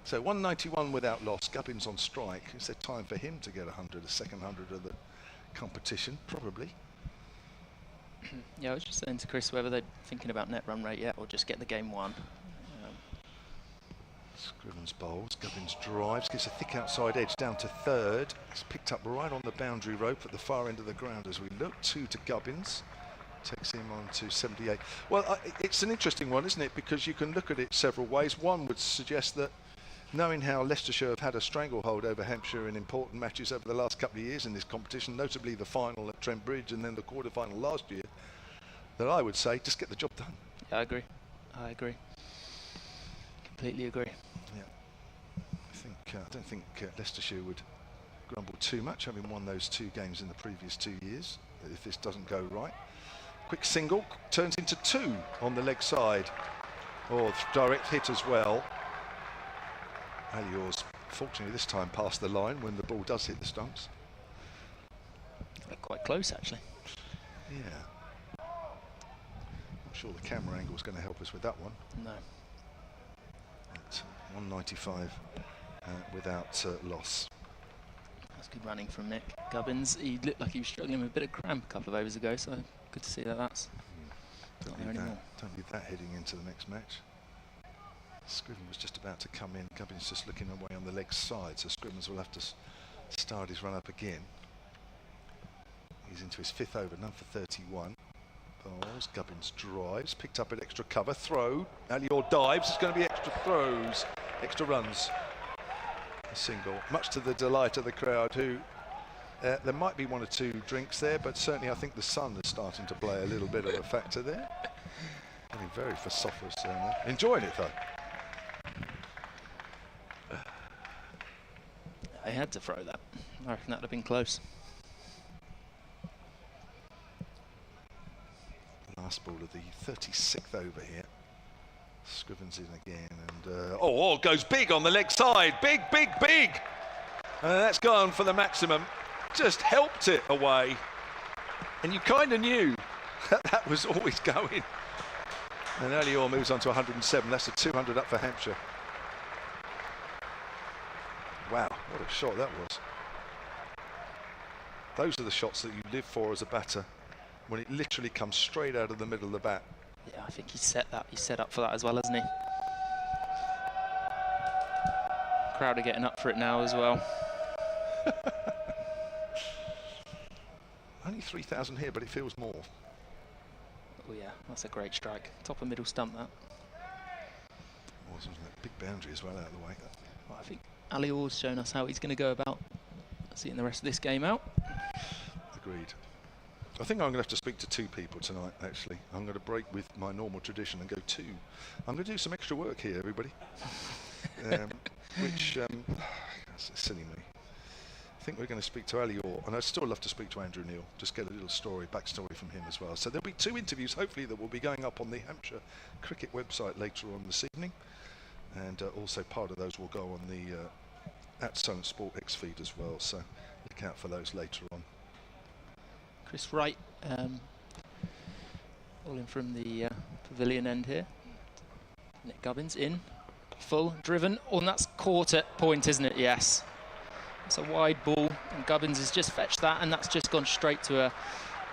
So 191 without loss. Gubbins on strike. Is there time for him to get 100, a second 100 of the competition? Probably. Yeah, I was just saying to Chris whether they're thinking about net run rate yet or just get the game won. Scrivens bowls, Gubbins drives, gives a thick outside edge down to third. It's picked up right on the boundary rope at the far end of the ground as we look. 2 to Gubbins. Takes him on to 78. Well, it's an interesting one, isn't it? Because you can look at it several ways. One would suggest that knowing how Leicestershire have had a stranglehold over Hampshire in important matches over the last couple of years in this competition, notably the final at Trent Bridge and then the quarter-final last year, that I would say just get the job done. Yeah, I agree. Completely agree. Yeah. I don't think Leicestershire would grumble too much, having won those 2 games in the previous 2 years, if this doesn't go right. Quick single, turns into 2 on the leg side. Or direct hit as well. Ali Orr's fortunately this time past the line when the ball does hit the stumps. Quite close, actually. Yeah. Not sure the camera angle is going to help us with that one. No. At 195 without loss. That's good running from Nick Gubbins. He looked like he was struggling with a bit of cramp a couple of overs ago, so good to see that that's not there anymore. Don't leave that heading into the next match. Scrivens was just about to come in. Gubbins just looking away on the leg side, so Scrivens will have to start his run up again. He's into his 5th over, none for 31. Bowls, Gubbins drives, picked up an extra cover, throw. Ali Orr dives, it's going to be extra throws, extra runs. A single, much to the delight of the crowd, who there might be 1 or 2 drinks there, but certainly I think the sun is starting to play a little bit of a factor there. Getting very vociferous there. Enjoying it though. I had to throw that. I reckon that would have been close. last ball of the 36th over here. Scrivens in again, and goes big on the leg side. Big. That's gone for the maximum. Just helped it away. And you kind of knew that was always going. And Alior moves on to 107. That's a 200 up for Hampshire. Wow, what a shot that was. Those are the shots that you live for as a batter, when it literally comes straight out of the middle of the bat. Yeah, I think he's set up for that as well, hasn't he? Crowd are getting up for it now as well. Only 3,000 here, but it feels more. Oh yeah, that's a great strike. Top of middle stump, that. Wasn't it? Big boundary as well out of the way. Well, I think Alior's shown us how he's going to go about seeing the rest of this game out. Agreed. I think I'm going to have to speak to two people tonight, actually. I'm going to break with my normal tradition and go two. I'm going to do some extra work here, everybody. That's silly me. I think we're going to speak to Alior, and I'd still love to speak to Andrew Neil, just get a little backstory from him as well. So there'll be two interviews, hopefully, that will be going up on the Hampshire Cricket website later on this evening. And also part of those will go on the @Sun Sport X feed as well, so look out for those later on. Chris Wright, bowling from the pavilion end here. Nick Gubbins in, full, driven, and that's caught at point, isn't it? Yes. It's a wide ball, and Gubbins has just fetched that, and that's just gone straight to a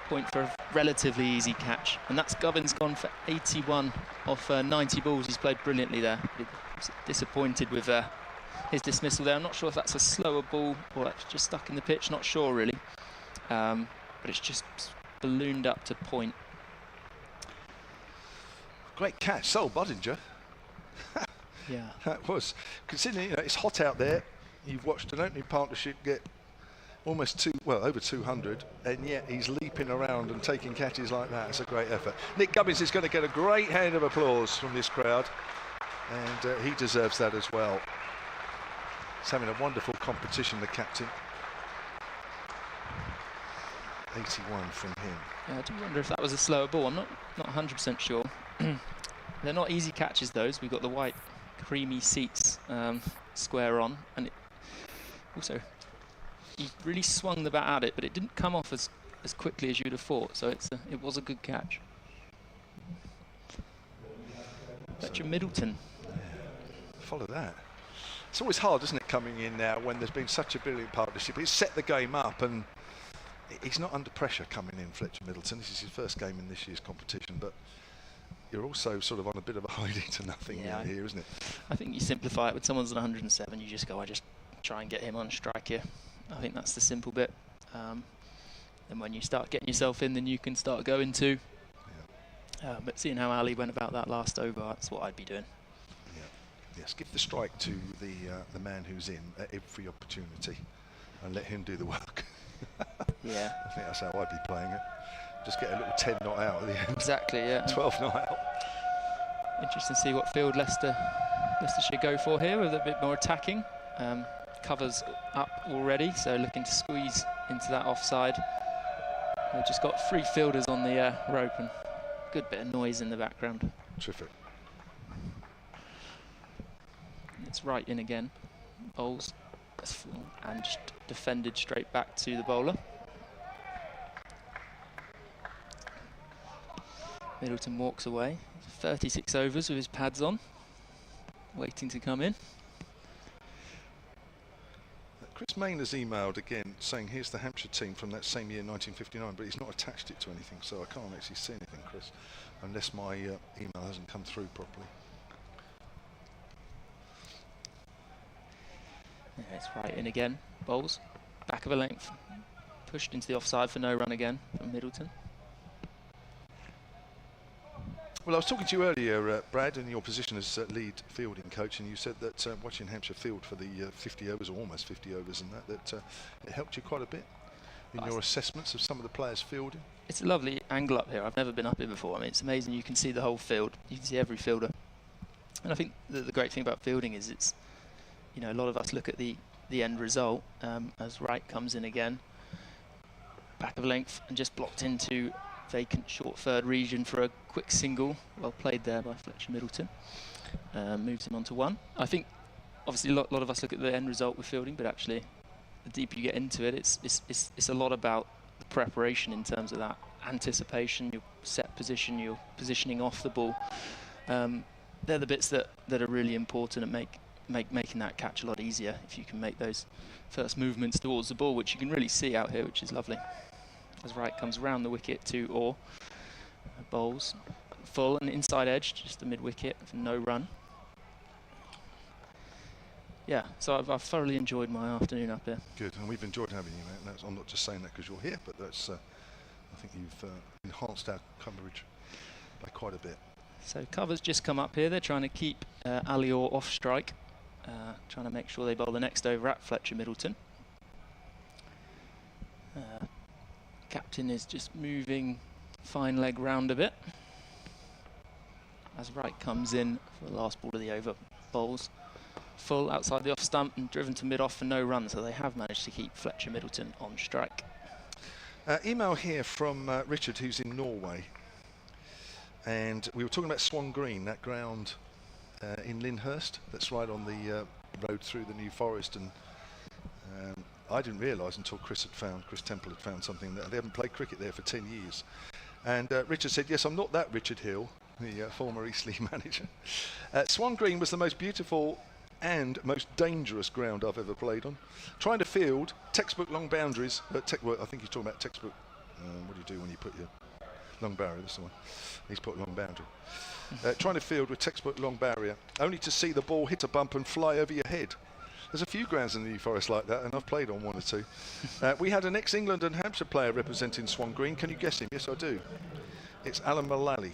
point for a relatively easy catch. And that's Gubbins gone for 81 off 90 balls. He's played brilliantly there. He's disappointed with his dismissal there. I'm not sure if that's a slower ball or that's just stuck in the pitch, not sure really. But it's just ballooned up to point. Great catch, Sol Budinger. Yeah. That was. Considering it's hot out there, you've watched an opening partnership get almost over 200, and yet he's leaping around and taking catches like that. It's a great effort. Nick Gubbins is going to get a great hand of applause from this crowd, and he deserves that as well. He's having a wonderful competition, the captain. 81 from him. Yeah, I do wonder if that was a slower ball. I'm not 100% sure. They're not easy catches, those. We've got the white creamy seats square on, and also he really swung the bat at it, but it didn't come off as quickly as you'd have thought, so it was a good catch. Fletcher Middleton. Yeah, follow that. It's always hard, isn't it, coming in now when there's been such a brilliant partnership. It's set the game up, and he's not under pressure coming in, Fletcher Middleton. This is his first game in this year's competition, but you're also sort of on a bit of a hiding to nothing here, isn't it? I think you simplify it. When someone's at 107, you just go, I just try and get him on strike here. I think that's the simple bit. And when you start getting yourself in, then you can start going too. Yeah. But seeing how Ali went about that last over, that's what I'd be doing. Yeah. Yes, give the strike to the man who's in at every opportunity and let him do the work. Yeah. I think that's how I'd be playing it. Just get a little 10 not out at the end. Exactly, yeah. 12 not out. Interesting to see what field Leicestershire go for here with a bit more attacking. Covers up already, so looking to squeeze into that offside. They've just got 3 fielders on the rope and good bit of noise in the background. Terrific. It's right in again. Bowls and just defended straight back to the bowler. Middleton walks away. 36 overs with his pads on, waiting to come in. Chris Main has emailed again saying here's the Hampshire team from that same year, 1959, but he's not attached it to anything, so I can't actually see anything, Chris, unless my email hasn't come through properly. Yeah, it's right in again. Bowls, back of a length, pushed into the offside for no run again from Middleton. Well, I was talking to you earlier, Brad, in your position as lead fielding coach, and you said that watching Hampshire field for the 50 overs, or almost 50 overs, and that it helped you quite a bit in your assessments of some of the players fielding. It's a lovely angle up here. I've never been up here before. I mean, it's amazing. You can see the whole field. You can see every fielder. And I think the great thing about fielding is it's, you know, a lot of us look at the end result as Wright comes in again, back of length, and just blocked into vacant short third region for a quick single. Well played there by Fletcher Middleton. Moves him on to 1. I think obviously a lot of us look at the end result with fielding, but actually the deeper you get into it, it's a lot about the preparation in terms of that anticipation, your set position, your positioning off the ball. They're the bits that are really important and making that catch a lot easier if you can make those first movements towards the ball, which you can really see out here, which is lovely. As Wright comes round the wicket to Orr, bowls full and inside edge, just a mid wicket for no run. Yeah, so I've thoroughly enjoyed my afternoon up here. Good, and we've enjoyed having you, mate. I'm not just saying that because you're here, but that's I think you've enhanced our coverage by quite a bit. So cover's just come up here. They're trying to keep Ali Orr off strike, trying to make sure they bowl the next over at Fletcher Middleton. Captain is just moving fine leg round a bit as Wright comes in for the last ball of the over. Bowls full outside the off stump and driven to mid off for no run, so they have managed to keep Fletcher Middleton on strike. Email here from Richard, who's in Norway, and we were talking about Swan Green, that ground in Lyndhurst that's right on the road through the New Forest, and I didn't realise until Chris Temple had found something that they haven't played cricket there for 10 years. And Richard said, yes, I'm not that Richard Hill, the former Eastleigh manager. Swan Green was the most beautiful and most dangerous ground I've ever played on. Trying to field textbook long boundaries, I think he's talking about textbook, what do you do when you put your long barrier, that's the one. He's put long boundary. Trying to field with textbook long barrier, only to see the ball hit a bump and fly over your head. There's a few grounds in the New Forest like that, and I've played on 1 or 2. We had an ex-England and Hampshire player representing Swan Green. Can you guess him? Yes, I do. It's Alan Mullally,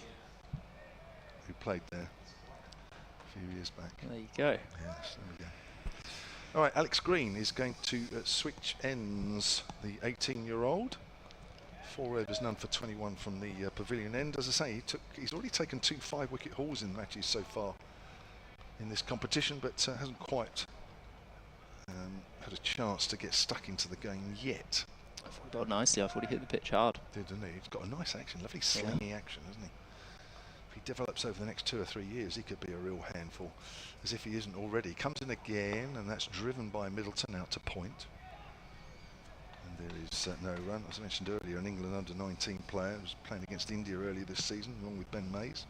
who played there a few years back. There you go. Yes, there we go. All right, Alex Green is going to switch ends, the 18-year-old. 4 overs, none for 21 from the pavilion end. As I say, he's already taken 2 5-wicket hauls in matches so far in this competition, but hasn't quite had a chance to get stuck into the game yet. I thought he bowled nicely. I thought he hit the pitch hard. Didn't he? He's got a nice action, lovely slingy action, hasn't he? If he develops over the next 2 or 3 years, he could be a real handful, as if he isn't already. Comes in again, and that's driven by Middleton out to point. And there is no run. As I mentioned earlier, an England under-19 player was playing against India earlier this season, along with Ben Mays,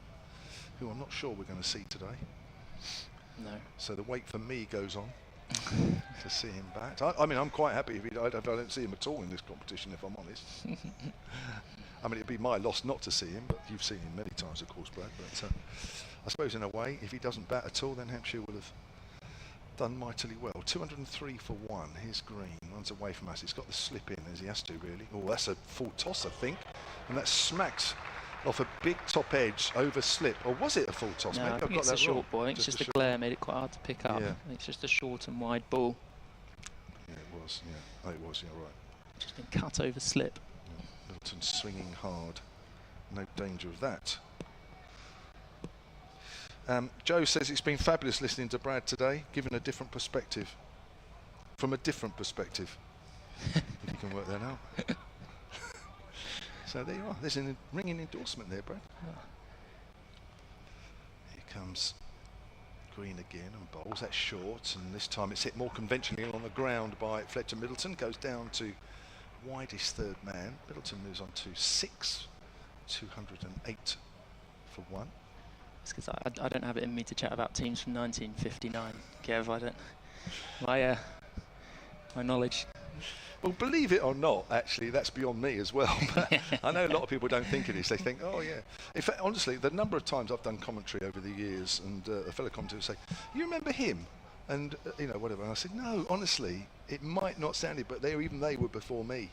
who I'm not sure we're going to see today. No. So the wait for me goes on to see him bat. I mean, I'm quite happy if I don't see him at all in this competition, if I'm honest. I mean, it'd be my loss not to see him, but you've seen him many times, of course, Brad. But I suppose in a way, if he doesn't bat at all, then Hampshire will have done mightily well. 203 for 1. Here's Green, runs away from us. He's got the slip in, as he has to, really. Oh, that's a full toss, I think. And that smacks off a big top edge over slip. Or was it a full toss? No, Maybe I I've think got it's that a short wrong. ball. I think it's just the glare made it quite hard to pick up. Yeah. I think it's just a short and wide ball. Yeah, it was. Yeah, oh, it was. Yeah, right. Just been cut over slip. Yeah. Middleton swinging hard. No danger of that. Joe says it's been fabulous listening to Brad today, given a different perspective. From a different perspective. If you can work that out. So there you are. There's a ringing endorsement there, Brad. Here comes Green again and bowls. That's short, and this time it's hit more conventionally on the ground by Fletcher Middleton. Goes down to widest third man. Middleton moves on to 6. 208 for 1. It's because I don't have it in me to chat about teams from 1959, Kev. I don't. My knowledge. Well, believe it or not, actually, that's beyond me as well. But I know a lot of people don't think of this. They think, oh, yeah. In fact, honestly, the number of times I've done commentary over the years, and a fellow commentator will say, you remember him? And, whatever. And I said, no, honestly, it might not sound it, but even they were before me.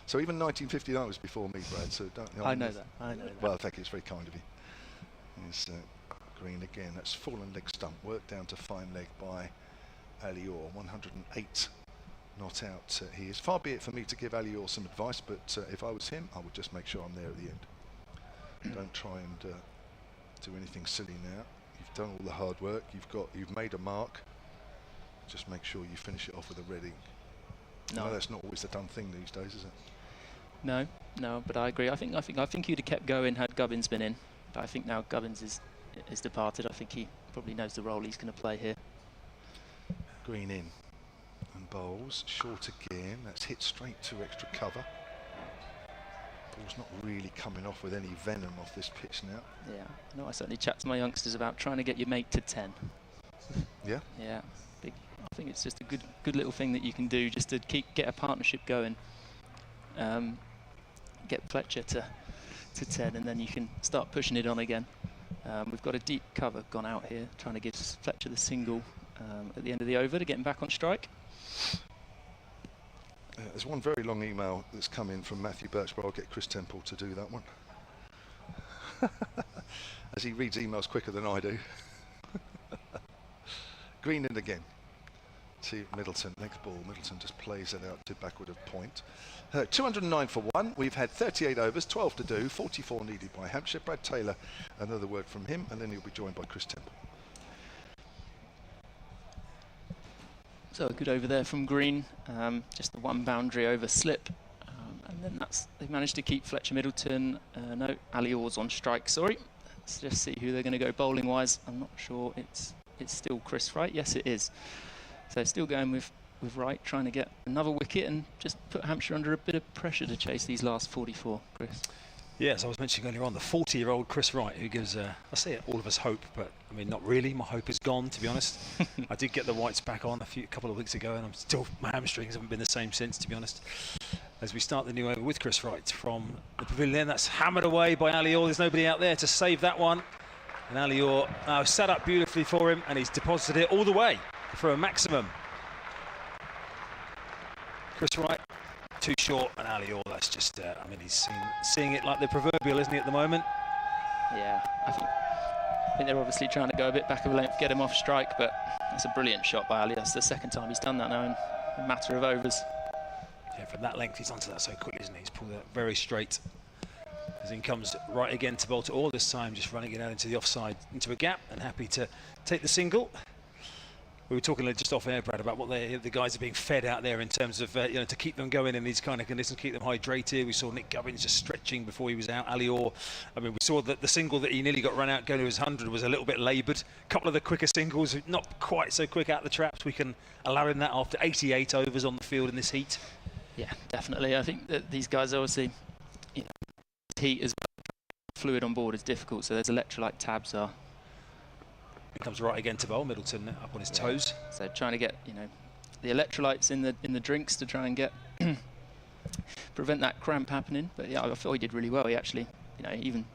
So even 1959 was before me, Brad. So don't. I know that. I know that. Well, thank you. It's very kind of you. Here's Green again. That's fallen leg stump. Worked down to fine leg by Ali Orr. 108 not out. He is. Far be it for me to give Ali Orr some advice, but if I was him, I would just make sure I'm there at the end. Don't try and do anything silly now. You've done all the hard work. You've made a mark. Just make sure you finish it off with a red ink. No, that's not always the done thing these days, is it? No, but I agree. I think he'd have kept going had Gubbins been in. But I think now Gubbins is departed. I think he probably knows the role he's going to play here. Green in and bowls short again. That's hit straight to extra cover. Ball's not really coming off with any venom off this pitch now. Yeah, no, I certainly chat to my youngsters about trying to get your mate to 10. Yeah. Yeah, I think it's just a good little thing that you can do just to get a partnership going. Get Fletcher to 10, and then you can start pushing it on again. We've got a deep cover gone out here, trying to give Fletcher the single at the end of the over to get him back on strike. There's one very long email that's come in from Matthew Birch, but I'll get Chris Temple to do that one. As he reads emails quicker than I do. Green in again to Middleton, next ball. Middleton just plays it out to backward of point. 209 for 1. We've had 38 overs, 12 to do, 44 needed by Hampshire. Brad Taylor, another word from him, and then he'll be joined by Chris Temple. So a good over there from Green, just the one boundary over slip, and then they've managed to keep Fletcher Middleton. No, Ali Orr's on strike. Sorry, let's just see who they're going to go bowling wise. I'm not sure. It's still Chris Wright. Yes, it is. So still going with Wright, trying to get another wicket and just put Hampshire under a bit of pressure to chase these last 44. Chris. Yes, I was mentioning earlier on the 40-year-old Chris Wright, who gives, I say it, all of us hope, but I mean, not really. My hope is gone, to be honest. I did get the Whites back on a couple of weeks ago, and my hamstrings haven't been the same since, to be honest. As we start the new over with Chris Wright from the pavilion, that's hammered away by Ali Orr. There's nobody out there to save that one. And Ali Orr set up beautifully for him, and he's deposited it all the way for a maximum. Chris Wright. Too short, and Ali Orr, that's just, I mean, he's seeing it like the proverbial, isn't he, at the moment? Yeah, I think they're obviously trying to go a bit back of a length, get him off strike, but it's a brilliant shot by Ali. That's the second time he's done that now in a matter of overs. Yeah, from that length, he's onto that so quickly, isn't he? He's pulled that very straight. As in comes right again to bowl to Orr, this time just running it out into the offside, into a gap, and happy to take the single. We were talking just off air, Brad, about what the guys are being fed out there in terms of to keep them going in these kind of conditions, keep them hydrated. We saw Nick Gubbins just stretching before he was out. Ali Orr, I mean, we saw that the single that he nearly got run out going to his 100 was a little bit laboured. A couple of the quicker singles, not quite so quick out the traps. We can allow him that after 88 overs on the field in this heat. Yeah, definitely. I think that these guys obviously, heat as well. Fluid on board is difficult, so there's electrolyte tabs are. He comes right again to bowl. Middleton up on his toes. So trying to get the electrolytes in the drinks to try and get prevent that cramp happening. But yeah, I thought he did really well. He actually, even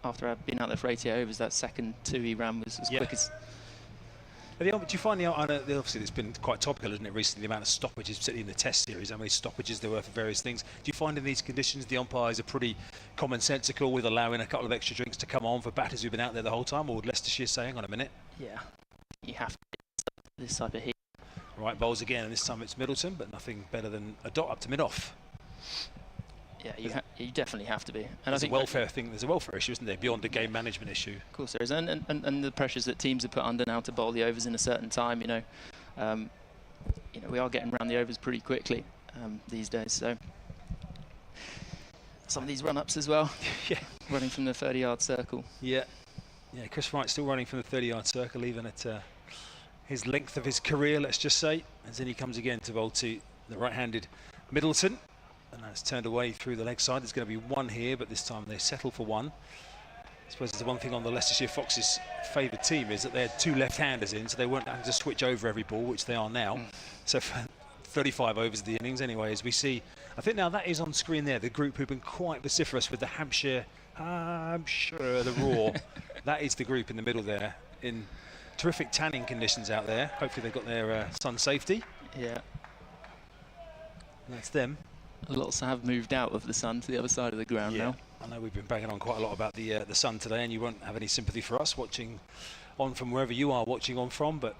after I've been out there for 88 overs, that second two he ran was as quick as. Do you find obviously it's been quite topical, isn't it, recently, the amount of stoppages, particularly in the Test series, how many stoppages there were for various things. Do you find in these conditions the umpires are pretty commonsensical with allowing a couple of extra drinks to come on for batters who've been out there the whole time, or would Leicestershire say, hang on a minute? Yeah, you have to this type of heat. Right, bowls again, and this time it's Middleton, but nothing better than a dot up to mid-off. Yeah, you definitely have to be. And I think there's a welfare issue, isn't there, beyond a game management issue? Of course there is, and the pressures that teams are put under now to bowl the overs in a certain time. We are getting around the overs pretty quickly these days. So some of these run-ups as well. Yeah, running from the 30-yard circle. Yeah, Chris Wright still running from the 30-yard circle, even at his length of his career, let's just say. As then he comes again to bowl to the right-handed Middleton. And that's turned away through the leg side. There's going to be one here, but this time they settle for one. I suppose the one thing on the Leicestershire Foxes' favoured team is that they had two left-handers in, so they weren't having to switch over every ball, which they are now. So for 35 overs of the innings anyway, as we see, I think now that is on screen there, the group who've been quite vociferous with the Hampshire, the roar. That is the group in the middle there, in terrific tanning conditions out there. Hopefully they've got their sun safety. Yeah. That's them. Lots have moved out of the sun to the other side of the ground now. I know we've been banging on quite a lot about the sun today, and you won't have any sympathy for us watching on from wherever you are watching on from, but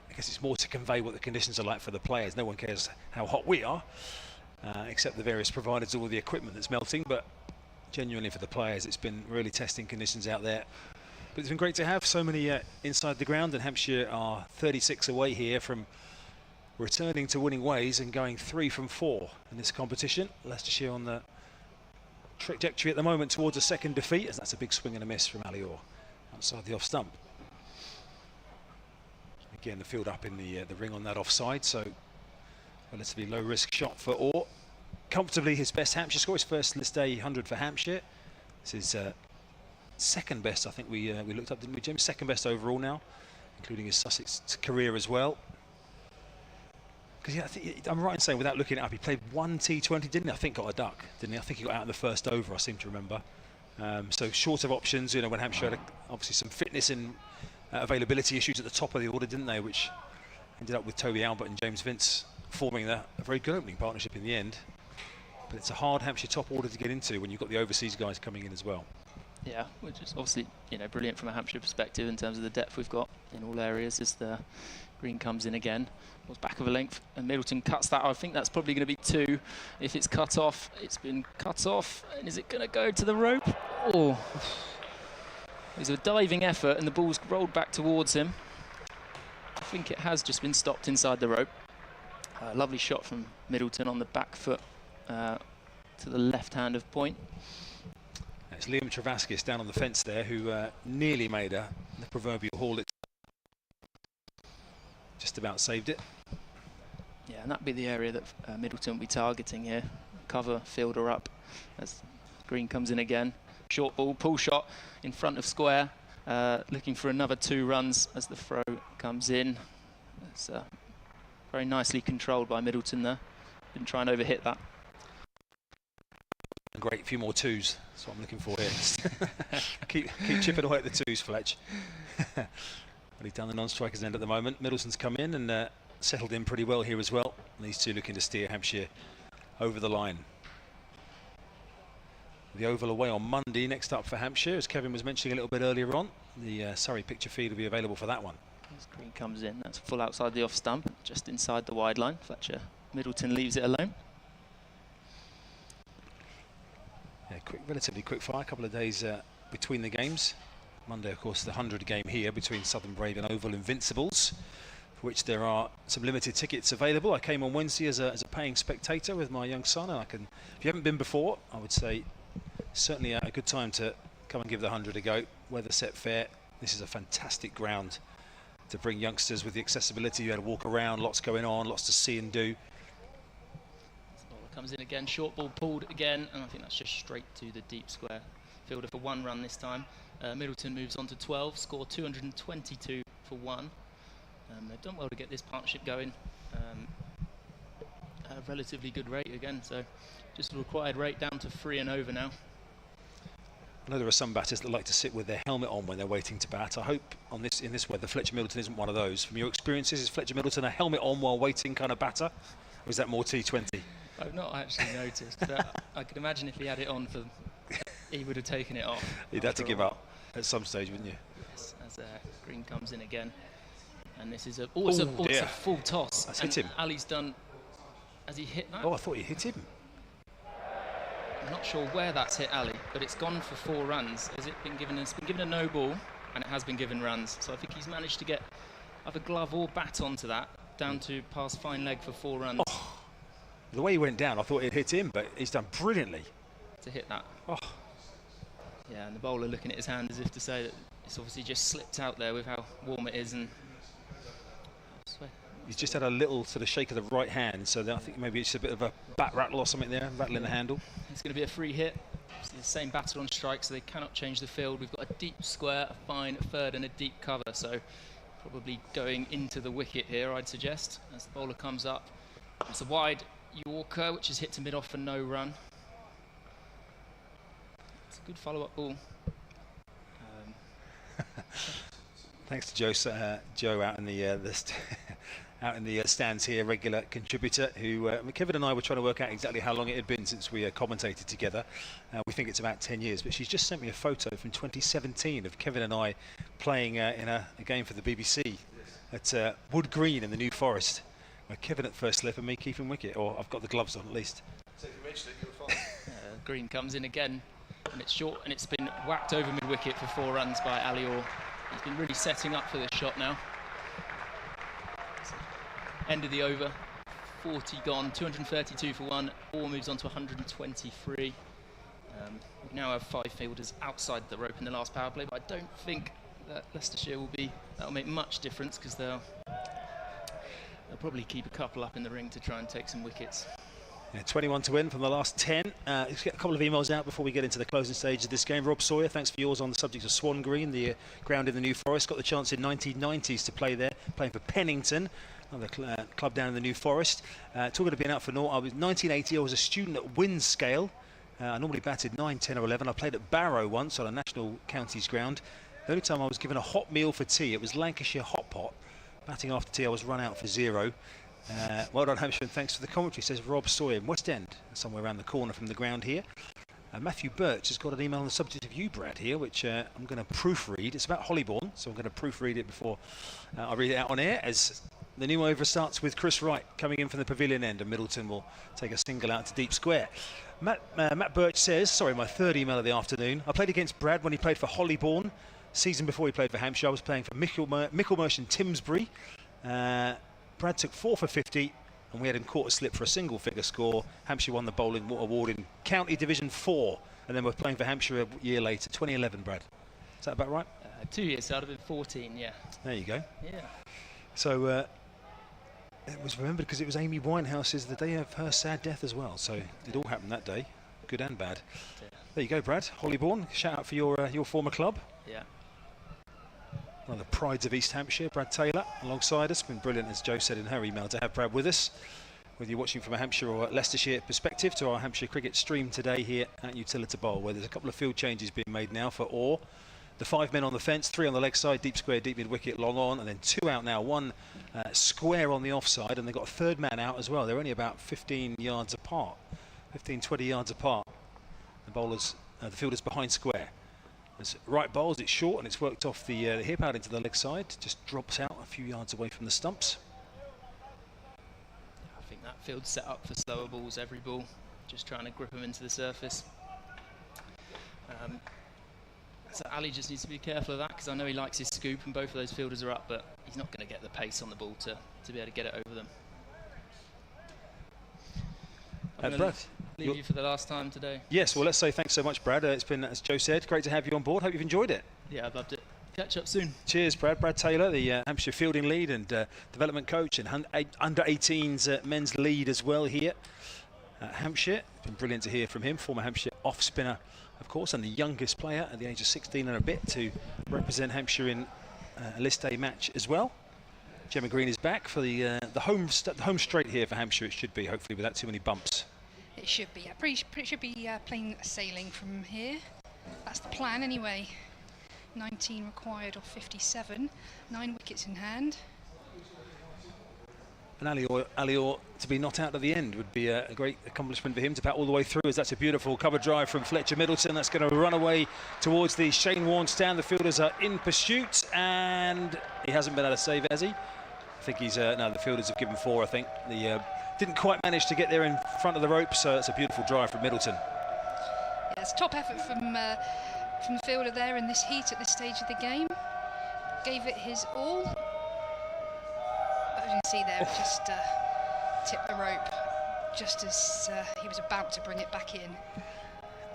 I guess it's more to convey what the conditions are like for the players. No one cares how hot we are, except the various providers of all the equipment that's melting, but genuinely for the players, it's been really testing conditions out there. But it's been great to have so many inside the ground, and Hampshire are 36 away here from returning to winning ways and going 3 from 4 in this competition. Leicestershire on the trajectory at the moment towards a second defeat, as that's a big swing and a miss from Ali Orr outside the off stump. Again, the field up in the ring on that offside, so relatively low risk shot for Orr. Comfortably his best Hampshire score, his first list day 100 for Hampshire. This is second best, I think we looked up, didn't we, Jim? Second best overall now, including his Sussex career as well. Because yeah, I think I'm right in saying, without looking it up, he played one T20, didn't he? I think got a duck, didn't he? I think he got out in the first over, I seem to remember. So short of options, you know, when Hampshire had obviously some fitness and availability issues at the top of the order, didn't they? Which ended up with Toby Albert and James Vince forming a very good opening partnership in the end. But it's a hard Hampshire top order to get into when you've got the overseas guys coming in as well. Yeah, which is obviously, you know, brilliant from a Hampshire perspective in terms of the depth we've got in all areas. As the green comes in again, was back of a length, and Middleton cuts that. I think that's probably going to be 2. If it's cut off, it's been cut off, and is it going to go to the rope? Oh, it was a diving effort, and the ball's rolled back towards him. I think it has just been stopped inside the rope. Lovely shot from Middleton on the back foot to the left hand of point. It's Liam Travaskis down on the fence there, who nearly made the proverbial haul. It just about saved it. Yeah, and that'd be the area that Middleton will be targeting here. Cover fielder up as green comes in again. Short ball, pull shot in front of square, looking for another 2 runs as the throw comes in. It's very nicely controlled by Middleton there. Didn't try and overhit that. Great, a few more 2s. That's what I'm looking for here. keep chipping away at the 2s, Fletch. Well, he's down the non-strikers end at the moment. Middleton's come in and settled in pretty well here as well. And these two looking to steer Hampshire over the line. The Oval away on Monday. Next up for Hampshire, as Kevin was mentioning a little bit earlier on, the Surrey picture feed will be available for that one. As green comes in, that's full outside the off stump, just inside the wide line. Fletcher Middleton leaves it alone. Yeah, relatively quick fire, a couple of days between the games. Monday, of course, the 100 game here between Southern Brave and Oval Invincibles, for which there are some limited tickets available. I came on Wednesday as a paying spectator with my young son, and if you haven't been before, I would say certainly a good time to come and give the 100 a go. Weather set fair. This is a fantastic ground to bring youngsters with the accessibility. You had to walk around, lots going on, lots to see and do. Comes in again, short ball pulled again, and I think that's just straight to the deep square. Fielder for 1 run this time. Middleton moves on to 12, score 222 for 1. They've done well to get this partnership going. At a relatively good rate again, so just the required rate down to 3 and over now. I know there are some batters that like to sit with their helmet on when they're waiting to bat. I hope in this weather, Fletcher Middleton isn't one of those. From your experiences, is Fletcher Middleton a helmet on while waiting kind of batter? Or is that more T20? I've not actually noticed, but I could imagine if he had it on, he would have taken it off. You'd have to give up at some stage, wouldn't you? Yes, as green comes in again. And this is it's a full toss. That's hit him. Ali's done. Has he hit that? Oh, I thought he hit him. I'm not sure where that's hit Ali, but it's gone for 4 runs. It's been given a no ball, and it has been given runs. So I think he's managed to get either glove or bat onto that, down to past fine leg for 4 runs. Oh, the way he went down, I thought it hit him, but he's done brilliantly to hit that. Oh. Yeah, and the bowler looking at his hand as if to say that it's obviously just slipped out there with how warm it is, and he's just had a little sort of shake of the right hand, so I think maybe it's a bit of a bat rattle or something there, rattling the handle. It's going to be a free hit. It's the same batter on strike, so they cannot change the field. We've got a deep square, a fine third, and a deep cover, so probably going into the wicket here, I'd suggest, as the bowler comes up. It's a wide Yorker, which is hit to mid-off for no run. It's a good follow-up ball. Thanks to Joe out in the stands here, regular contributor, who Kevin and I were trying to work out exactly how long it had been since we commentated together. We think it's about 10 years, but she's just sent me a photo from 2017 of Kevin and I playing in a game for the BBC at Wood Green in the New Forest. Kevin at first slip and me keeping wicket, or I've got the gloves on at least. So if you mentioned it, you were fine. Green comes in again, and it's short, and it's been whacked over mid-wicket for 4 runs by Ali Orr. He's been really setting up for this shot now. End of the over, 40 gone, 232 for 1. Orr moves on to 123. We now have 5 fielders outside the rope in the last power play, but I don't think that Leicestershire that'll make much difference, because they'll probably keep a couple up in the ring to try and take some wickets. Yeah, 21 to win from the last 10. Let's get a couple of emails out before we get into the closing stage of this game. Rob Sawyer, thanks for yours on the subject of Swan Green, the ground in the New Forest. Got the chance in 1990s to play there, playing for Pennington, another club down in the New Forest. Talking of being out for naught, 1980, I was a student at Windscale. I normally batted 9, 10 or 11. I played at Barrow once on a national counties ground. The only time I was given a hot meal for tea, it was Lancashire Hot Pot. Batting after tea, I was run out for 0. Well done, Hampshire, and thanks for the commentary, says Rob Sawyer in West End, somewhere around the corner from the ground here. Matthew Birch has got an email on the subject of you, Brad, here, which I'm going to proofread. It's about Hollybourne, so I'm going to proofread it before I read it out on air, as the new over starts with Chris Wright coming in from the pavilion end, and Middleton will take a single out to deep square. Matt Birch says, sorry, my third email of the afternoon, I played against Brad when he played for Hollybourne. Season before he played for Hampshire, I was playing for Michelmersh and Timsbury. Brad took 4 for 50, and we had him caught a slip for a single figure score. Hampshire won the bowling award in County Division 4, and then we're playing for Hampshire a year later, 2011, Brad. Is that about right? 2 years, so I'd have been 14, yeah. There you go. Yeah. So it was remembered because it was Amy Winehouse's the day of her sad death as well. So it all happened that day, good and bad. Yeah. There you go, Brad. Hollybourne, shout out for your former club. Yeah. One of the prides of East Hampshire, Brad Taylor, alongside us. Been brilliant, as Jo said in her email, to have Brad with us. Whether you're watching from a Hampshire or Leicestershire perspective, to our Hampshire cricket stream today here at Utilita Bowl, where there's a couple of field changes being made now for Orr. The 5 men on the fence, 3 on the leg side, deep square, deep mid wicket, long on, and then 2 out now, 1 square on the offside, and they've got a 3rd man out as well. They're only about 15 yards apart, 15, 20 yards apart. The bowlers, the fielders behind square. As Wright bowls, it's short and it's worked off the hip out into the leg side, just drops out a few yards away from the stumps. I think that field's set up for slower balls, every ball, just trying to grip them into the surface. So Ali just needs to be careful of that, because I know he likes his scoop and both of those fielders are up, but he's not going to get the pace on the ball to be able to get it over them. I'm going to leave you for the last time today. Yes, well, let's say thanks so much, Brad. It's been, as Jo said, great to have you on board. Hope you've enjoyed it. Yeah, I've loved it. Catch up soon. Cheers, Brad. Brad Taylor, the Hampshire fielding lead and development coach, and under 18s men's lead as well here at Hampshire. It's been brilliant to hear from him, former Hampshire off spinner, of course, and the youngest player at the age of 16 and a bit to represent Hampshire in a list A match as well. Gemma Green is back for the home straight here for Hampshire. It should be, hopefully, without too many bumps. It should be. It should be plain sailing from here. That's the plan anyway. 19 required off 57. 9 wickets in hand. And Ali Orr to be not out at the end would be a great accomplishment for him to bat all the way through, as that's a beautiful cover drive from Fletcher Middleton. That's going to run away towards the Shane Warne stand. The fielders are in pursuit, and he hasn't been able to save it, has he? I think he's no, the fielders have given 4, I think. The didn't quite manage to get there in front of the rope, so it's a beautiful drive from Middleton. Yeah, it's top effort from the fielder there in this heat at this stage of the game. Gave it his all. But as you can see there, just tipped the rope just as he was about to bring it back in.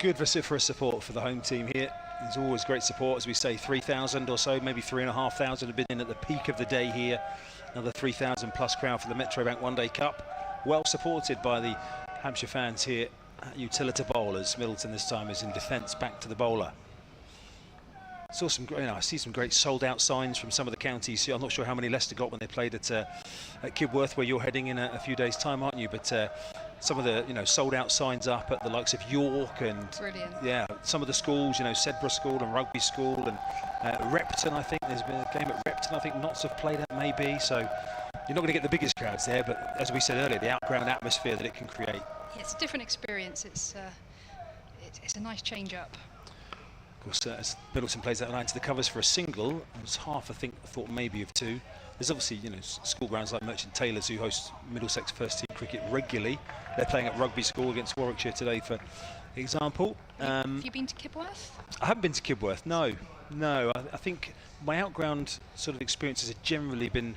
Good vociferous support for the home team here. There's always great support, as we say, 3,000 or so, maybe 3,500 have been in at the peak of the day here. Another 3,000 plus crowd for the Metrobank One Day Cup. Well supported by the Hampshire fans here at Utilita Bowl, as Middleton this time is in defence back to the bowler. Saw some, I see some great sold-out signs from some of the counties. I'm not sure how many Leicester got when they played at Kibworth, where you're heading in a few days' time, aren't you? But some of the sold-out signs up at the likes of York and brilliant. Yeah, some of the schools, Sedborough School and Rugby School and Repton. I think there's been a game at Repton. I think Notts have played at maybe. So you're not going to get the biggest crowds there, but as we said earlier, the outground atmosphere that it can create. Yeah, it's a different experience. It's a nice change up. Of course, as Middleton plays that line to the covers for a single, I was half, I thought maybe of 2. There's obviously, school grounds like Merchant Taylors who host Middlesex first team cricket regularly. They're playing at Rugby School against Warwickshire today, for example. Have you been to Kibworth? I haven't been to Kibworth, no. I think my outground sort of experiences have generally been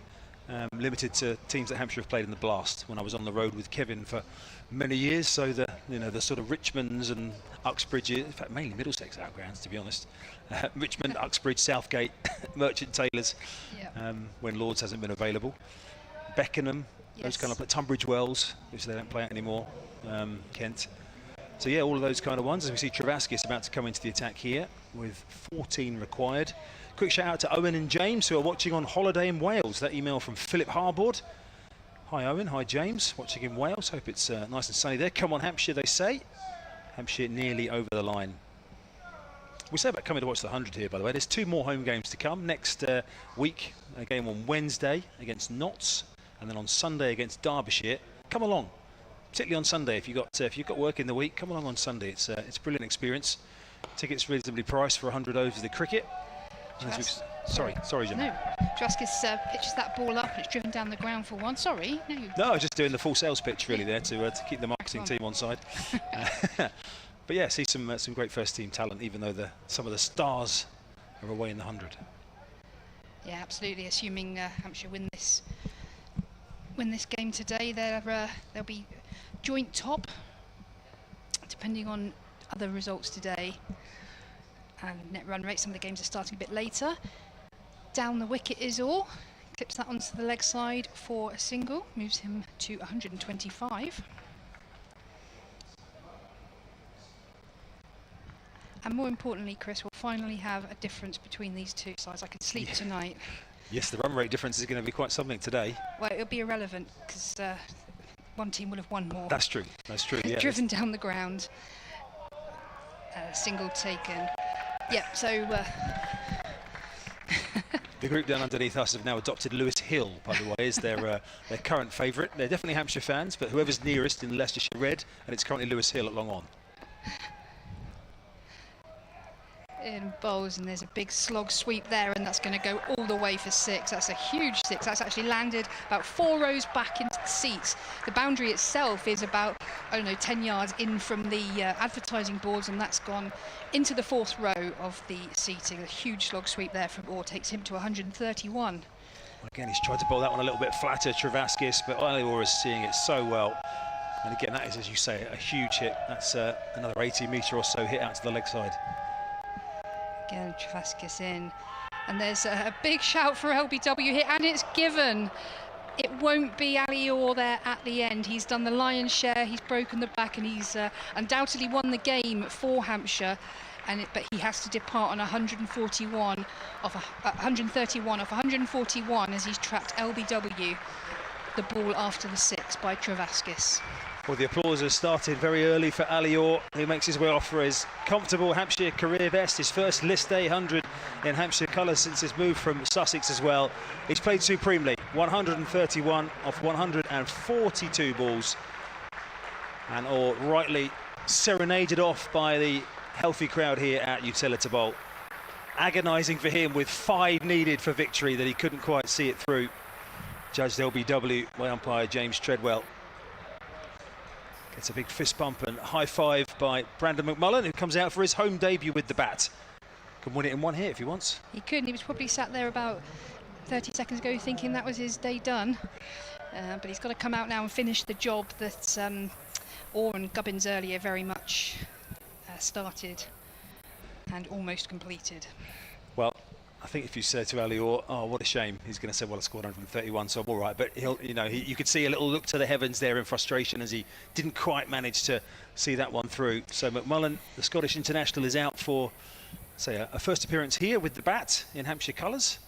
limited to teams that Hampshire have played in the Blast when I was on the road with Kevin for many years. So the sort of Richmonds and Uxbridge, in fact mainly Middlesex outgrounds to be honest. Richmond, Uxbridge, Southgate, Merchant Taylors, when Lords hasn't been available. Beckenham, those kind of Tunbridge Wells, which they don't play at anymore. Kent. So yeah, all of those kind of ones. As we see Travaskis about to come into the attack here with 14 required. Quick shout out to Owen and James who are watching on holiday in Wales. That email from Philip Harbord. Hi Owen, hi James, watching in Wales. Hope it's nice and sunny there. Come on Hampshire, they say. Hampshire nearly over the line. We say about coming to watch the 100 here, by the way. There's 2 more home games to come. Next week, a game on Wednesday against Notts, and then on Sunday against Derbyshire. Come along, particularly on Sunday. If you've got work in the week, come along on Sunday. It's a brilliant experience. Tickets reasonably priced for 100 overs of cricket. Sorry, Jim. No, Travaskis pitches that ball up and it's driven down the ground for one. Sorry. No, I was just doing the full sales pitch really there to keep the marketing team on side. But yeah, see some great first team talent, even though some of the stars are away in the 100. Yeah, absolutely. Assuming Hampshire win this game today, they'll be joint top, depending on other results today. And net run rate, some of the games are starting a bit later. Down the wicket is all. Clips that onto the leg side for a single, moves him to 125. And more importantly, Chris, we'll finally have a difference between these two sides. I can sleep tonight. Yes, the run rate difference is going to be quite something today. Well, it'll be irrelevant because one team will have won more. That's true. Yeah, driven down the ground. Single taken. Yeah, so... The group down underneath us have now adopted Lewis Hill, by the way, as their current favourite. They're definitely Hampshire fans, but whoever's nearest in Leicestershire red, and it's currently Lewis Hill at long on. In bowls, and there's a big slog sweep there, and that's going to go all the way for 6. That's a huge 6. That's actually landed about 4 rows back into the seats. The boundary itself is about, I don't know, 10 yards in from the advertising boards, and that's gone into the 4th row of the seating. A huge slog sweep there from Orr takes him to 131. Well, again, he's tried to bowl that one a little bit flatter, Travaskis, but Alior is seeing it so well. And again, that is, as you say, a huge hit. That's another 80 metre or so hit out to the leg side. Again, Travaskis in, and there's a big shout for LBW here, and it's given. It won't be Alior there at the end. He's done the lion's share, he's broken the back, and he's undoubtedly won the game for Hampshire. But he has to depart on 131 off 141 as he's trapped LBW, the ball after the 6 by Travaskis. Well, the applause has started very early for Alior, who makes his way off for his comfortable Hampshire career best, his first list day 100 in Hampshire colours since his move from Sussex as well. He's played supremely, 131 off 142 balls, and Orr rightly serenaded off by the healthy crowd here at Utilita Bowl. Agonising for him with 5 needed for victory that he couldn't quite see it through. Judged LBW by umpire James Treadwell. Gets a big fist bump and high five by Brandon McMullen, who comes out for his home debut with the bat. Can win it in one hit if he wants. He could, and he was probably sat there about 30 seconds ago thinking that was his day done. But he's got to come out now and finish the job that Orr and Gubbins earlier very much started and almost completed. Well, I think if you said to Alior, "Oh, what a shame," he's going to say, "Well, I scored 131, so I'm all right." But you could see a little look to the heavens there in frustration as he didn't quite manage to see that one through. So McMullen, the Scottish international, is out for, say, a first appearance here with the bat in Hampshire colours.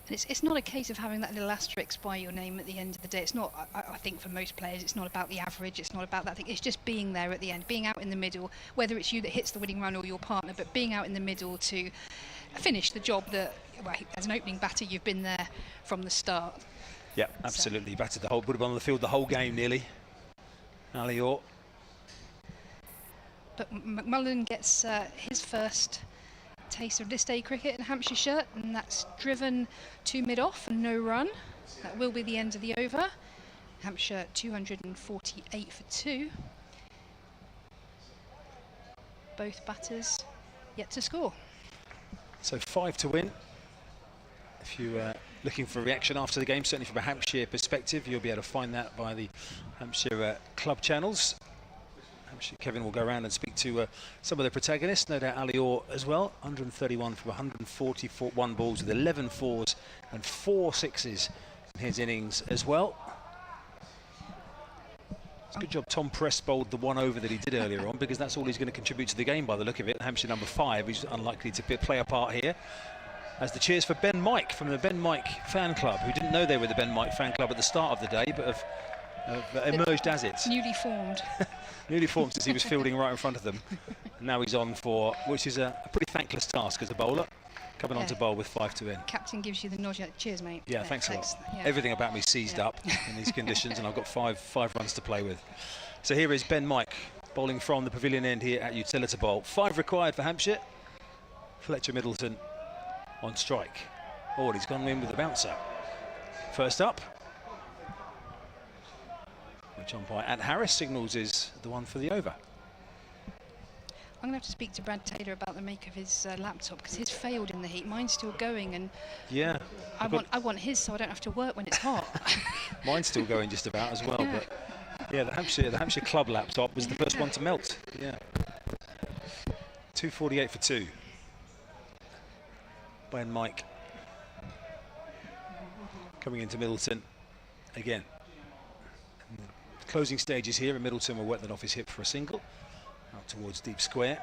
And it's not a case of having that little asterisk by your name at the end of the day. It's not, I think for most players, it's not about the average, it's not about that thing. It's just being there at the end, being out in the middle, whether it's you that hits the winning run or your partner, but being out in the middle to finish the job that, well, as an opening batter, you've been there from the start. Yeah, absolutely. Batted the whole, would have been on the field the whole game nearly. Alior. But McMullen gets his first taste of list day cricket in Hampshire shirt, and that's driven to mid-off and no run. That will be the end of the over. Hampshire 248 for 2. Both batters yet to score. So 5 to win. If you're looking for a reaction after the game, certainly from a Hampshire perspective, you'll be able to find that via the Hampshire club channels. Kevin will go around and speak to some of the protagonists, no doubt Ali Orr as well. 131 from 141 balls with 11 fours and 4 sixes in his innings as well. It's a good job Tom Prest bowled the one over that he did earlier on, because that's all he's going to contribute to the game by the look of it. Hampshire number 5, he's unlikely to play a part here. As the cheers for Ben Mike from the Ben Mike fan club, who didn't know they were the Ben Mike fan club at the start of the day, but have emerged as it. Newly formed. Newly formed, since he was fielding right in front of them. And now he's on for, which is a pretty thankless task as a bowler, coming on to bowl with 5 to in. Captain gives you the nod. Cheers, mate. Yeah, thanks a lot. Yeah. Everything about me seized up in these conditions, and I've got five runs to play with. So here is Ben Mike bowling from the pavilion end here at Utilita Bowl. 5 required for Hampshire. Fletcher Middleton on strike. Oh, and he's gone in with the bouncer. First up, which umpire Ant Harris signals is the one for the over. I'm going to have to speak to Brad Taylor about the make of his laptop, because his failed in the heat. Mine's still going, and yeah, I want his so I don't have to work when it's hot. Mine's still going just about as well, but yeah, the Hampshire club laptop was the first one to melt. Yeah, 248 for 2. Ben Mike coming into Middleton again. Closing stages here, and Middleton will wet that off his hip for a single out towards deep square.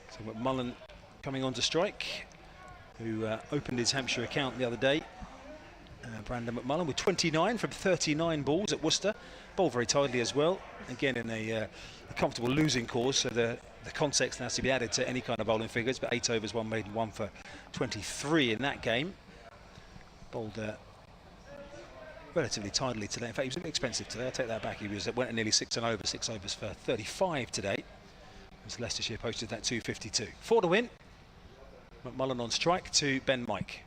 So McMullen coming on to strike, who opened his Hampshire account the other day. Brandon McMullen with 29 from 39 balls at Worcester, bowled very tidily as well, again in a comfortable losing cause, so the context has to be added to any kind of bowling figures, but 8 overs, 1 maiden, 1 for 23 in that game. Bowled relatively tidily today. In fact, he was a bit expensive today. I take that back. He went at nearly 6 and over, 6 overs for 35 today. As Leicestershire posted that 252. 4 to win. McMullen on strike to Ben Mike,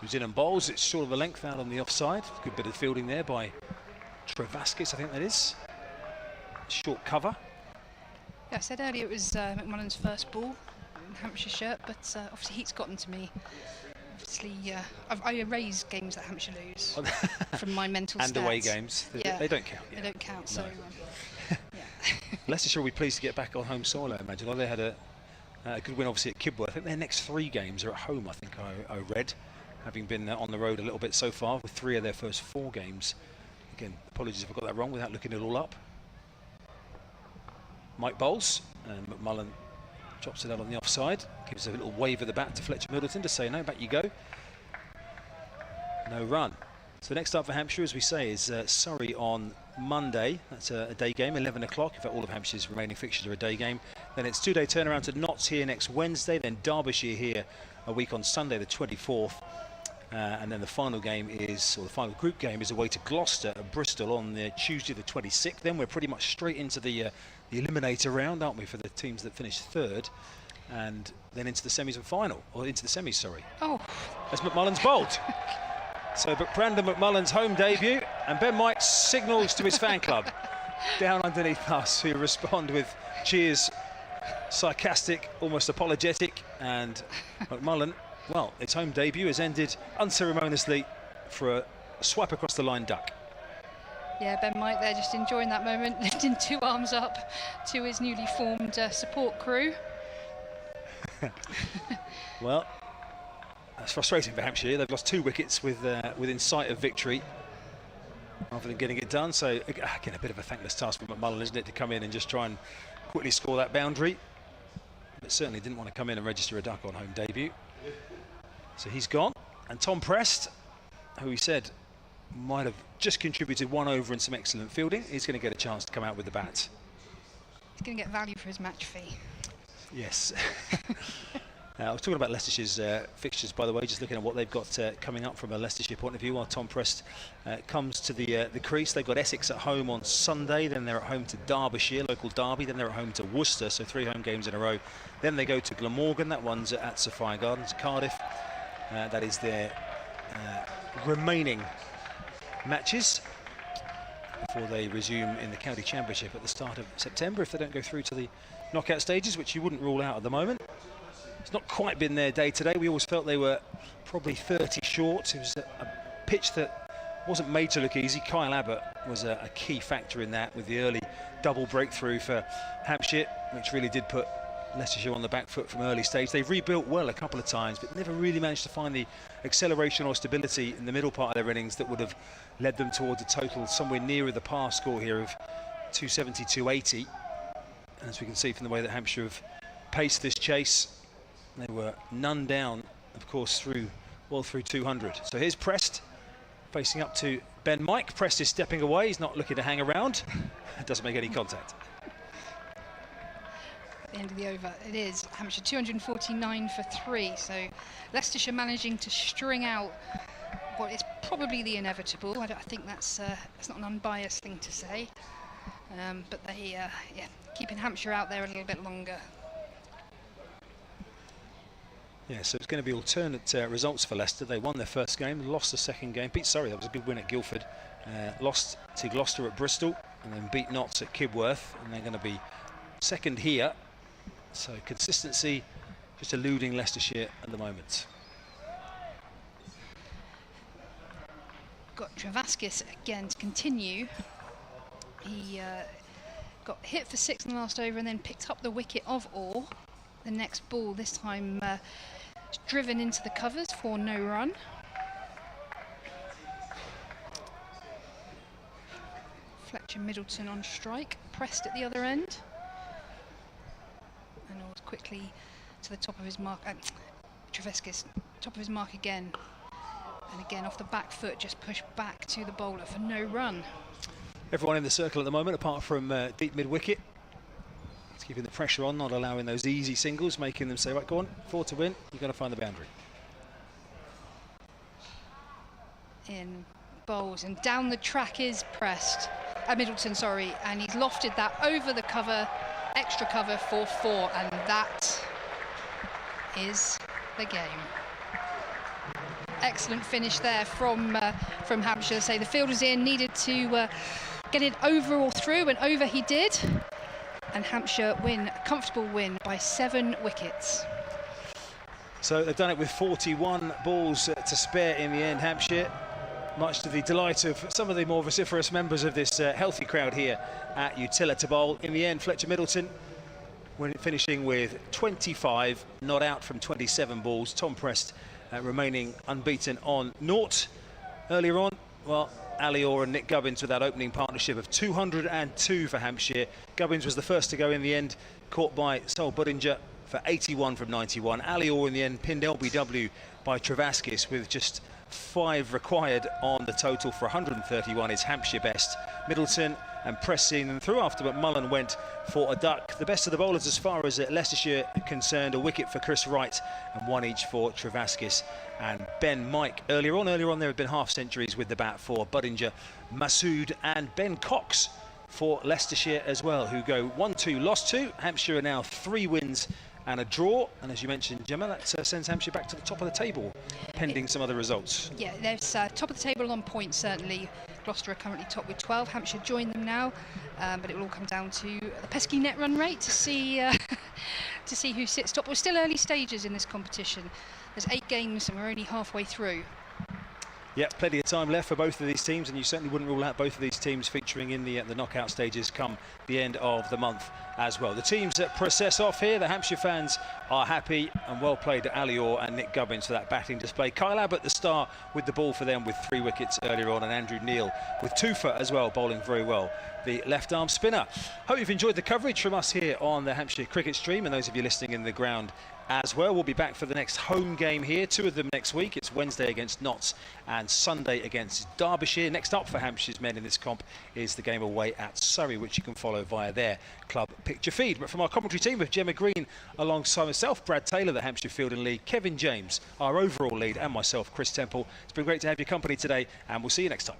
who's in and bowls. It's short of a length out on the offside. Good bit of fielding there by Travaskis, I think that is. Short cover. Yeah, I said earlier it was McMullen's first ball in Hampshire shirt, but obviously heat's gotten to me. Obviously, I erase games that Hampshire lose from my mental and stats. away games. They don't count. They don't count, No. so... Leicestershire will be pleased to get back on home soil, I imagine. Well, they had a good win, obviously, at Kibworth. I think their next 3 games are at home, I think I read, having been on the road a little bit so far, with 3 of their first 4 games. Again, apologies if I got that wrong without looking it all up. Mike bowls, and McMullen chops it out on the offside. Gives a little wave of the bat to Fletcher Middleton to say, no, back you go. No run. So next up for Hampshire, as we say, is Surrey on Monday. That's a day game, 11 o'clock. In fact, all of Hampshire's remaining fixtures are a day game. Then it's 2-day turnaround to Notts here next Wednesday. Then Derbyshire here a week on Sunday, the 24th. And then the final game is, or the final group game is away to Gloucester at Bristol on the Tuesday the 26th. Then we're pretty much straight into the eliminator round, aren't we, for the teams that finish 3rd. And then into the semis and final, or into the semis, sorry. Oh. As McMullen's bowled. So, but Brandon McMullen's home debut, and Ben Mike signals to his fan club down underneath us, who respond with cheers, sarcastic, almost apologetic, and McMullen, well, its home debut has ended unceremoniously for a swipe across the line duck. Yeah, Ben Mike there just enjoying that moment, lifting 2 arms up to his newly formed support crew. Well, that's frustrating for Hampshire. They've lost 2 wickets within sight of victory rather than getting it done. So, again, a bit of a thankless task for McMullen, isn't it, to come in and just try and quickly score that boundary. But certainly didn't want to come in and register a duck on home debut. So he's gone. And Tom Prest, who he said might have just contributed 1 over and some excellent fielding, he's going to get a chance to come out with the bat. He's going to get value for his match fee. Yes. I was talking about Leicestershire's fixtures, by the way, just looking at what they've got coming up from a Leicestershire point of view while Tom Prest comes to the crease. They've got Essex at home on Sunday, then they're at home to Derbyshire, local derby, then they're at home to Worcester, so 3 home games in a row. Then they go to Glamorgan, that one's at Sophia Gardens, Cardiff. That is their remaining matches before they resume in the County Championship at the start of September, if they don't go through to the knockout stages, which you wouldn't rule out at the moment. It's not quite been their day today. We always felt they were probably 30 short. It was a pitch that wasn't made to look easy. Kyle Abbott was a key factor in that, with the early double breakthrough for Hampshire, which really did put Leicestershire on the back foot from early stage. They've rebuilt well a couple of times, but never really managed to find the acceleration or stability in the middle part of their innings that would have led them towards a total somewhere nearer the par score here of 270, 280. And as we can see from the way that Hampshire have paced this chase, they were none down, of course, through 200. So here's Prest facing up to Ben Mike. Prest is stepping away. He's not looking to hang around. Doesn't make any contact. At the end of the over, it is Hampshire 249 for 3. So Leicestershire managing to string out what is probably the inevitable. I think that's not an unbiased thing to say. But they, keeping Hampshire out there a little bit longer. Yeah, so it's going to be alternate results for Leicester. They won their first game, lost the second game, beat Surrey, that was a good win at Guildford, lost to Gloucester at Bristol, and then beat Notts at Kibworth, and they're going to be second here. So consistency just eluding Leicestershire at the moment. Got Travaskis again to continue. He got hit for 6 in the last over and then picked up the wicket of Orr. The next ball, this time driven into the covers for no run. Fletcher Middleton on strike, Prest at the other end. And Orr quickly to the top of his mark. Travaskis, top of his mark again. And again off the back foot, just pushed back to the bowler for no run. Everyone in the circle at the moment, apart from deep mid-wicket. It's keeping the pressure on, not allowing those easy singles, making them say, right, go on, 4 to win, you've got to find the boundary. In bowls, and down the track is Prest, Middleton, sorry, and he's lofted that over the cover, extra cover for 4, and that is the game. Excellent finish there from Hampshire. Say the field was in, needed to get it over or through, and over he did. And Hampshire win, a comfortable win by 7 wickets. So they've done it with 41 balls to spare in the end, Hampshire. Much to the delight of some of the more vociferous members of this healthy crowd here at Utilita Bowl. In the end, Fletcher Middleton finishing with 25, not out from 27 balls. Tom Prest remaining unbeaten on 0. Earlier on, well, Ali Orr and Nick Gubbins with that opening partnership of 202 for Hampshire. Gubbins was the first to go in the end, caught by Sol Budinger for 81 from 91. Ali Orr in the end pinned LBW by Travaskis with just 5 required on the total for 131 is Hampshire best. Middleton and Prest seeing them through after, but Mullen went for a duck. The best of the bowlers as far as Leicestershire concerned, a wicket for Chris Wright and 1 each for Travaskis and Ben Mike. Earlier on there had been half centuries with the bat for Budinger, Masood and Ben Cox for Leicestershire as well, who go 1-2, lost 2. Hampshire are now 3 wins and a draw, and as you mentioned, Gemma, that sends Hampshire back to the top of the table, pending some other results. Yeah, there's top of the table on points, certainly. Gloucester are currently top with 12. Hampshire join them now, but it will all come down to the pesky net run rate to see who sits top. We're still early stages in this competition. There's 8 games and we're only halfway through. Yeah, plenty of time left for both of these teams, and you certainly wouldn't rule out both of these teams featuring in the knockout stages come the end of the month as well. The teams that process off here, the Hampshire fans are happy, and well played to Ali Orr and Nick Gubbins for that batting display. Kyle Abbott, the star, with the ball for them with 3 wickets earlier on, and Andrew Neil with 2 for as well, bowling very well, the left-arm spinner. Hope you've enjoyed the coverage from us here on the Hampshire Cricket Stream, and those of you listening in the ground as well. We'll be back for the next home game here, 2 of them next week. It's Wednesday against Notts and Sunday against Derbyshire. Next up for Hampshire's men in this comp is the game away at Surrey, which you can follow via their club picture feed. But from our commentary team of Gemma Green alongside myself, Brad Taylor, the Hampshire field and lead, Kevin James, our overall lead, and myself, Chris Temple. It's been great to have your company today, and we'll see you next time.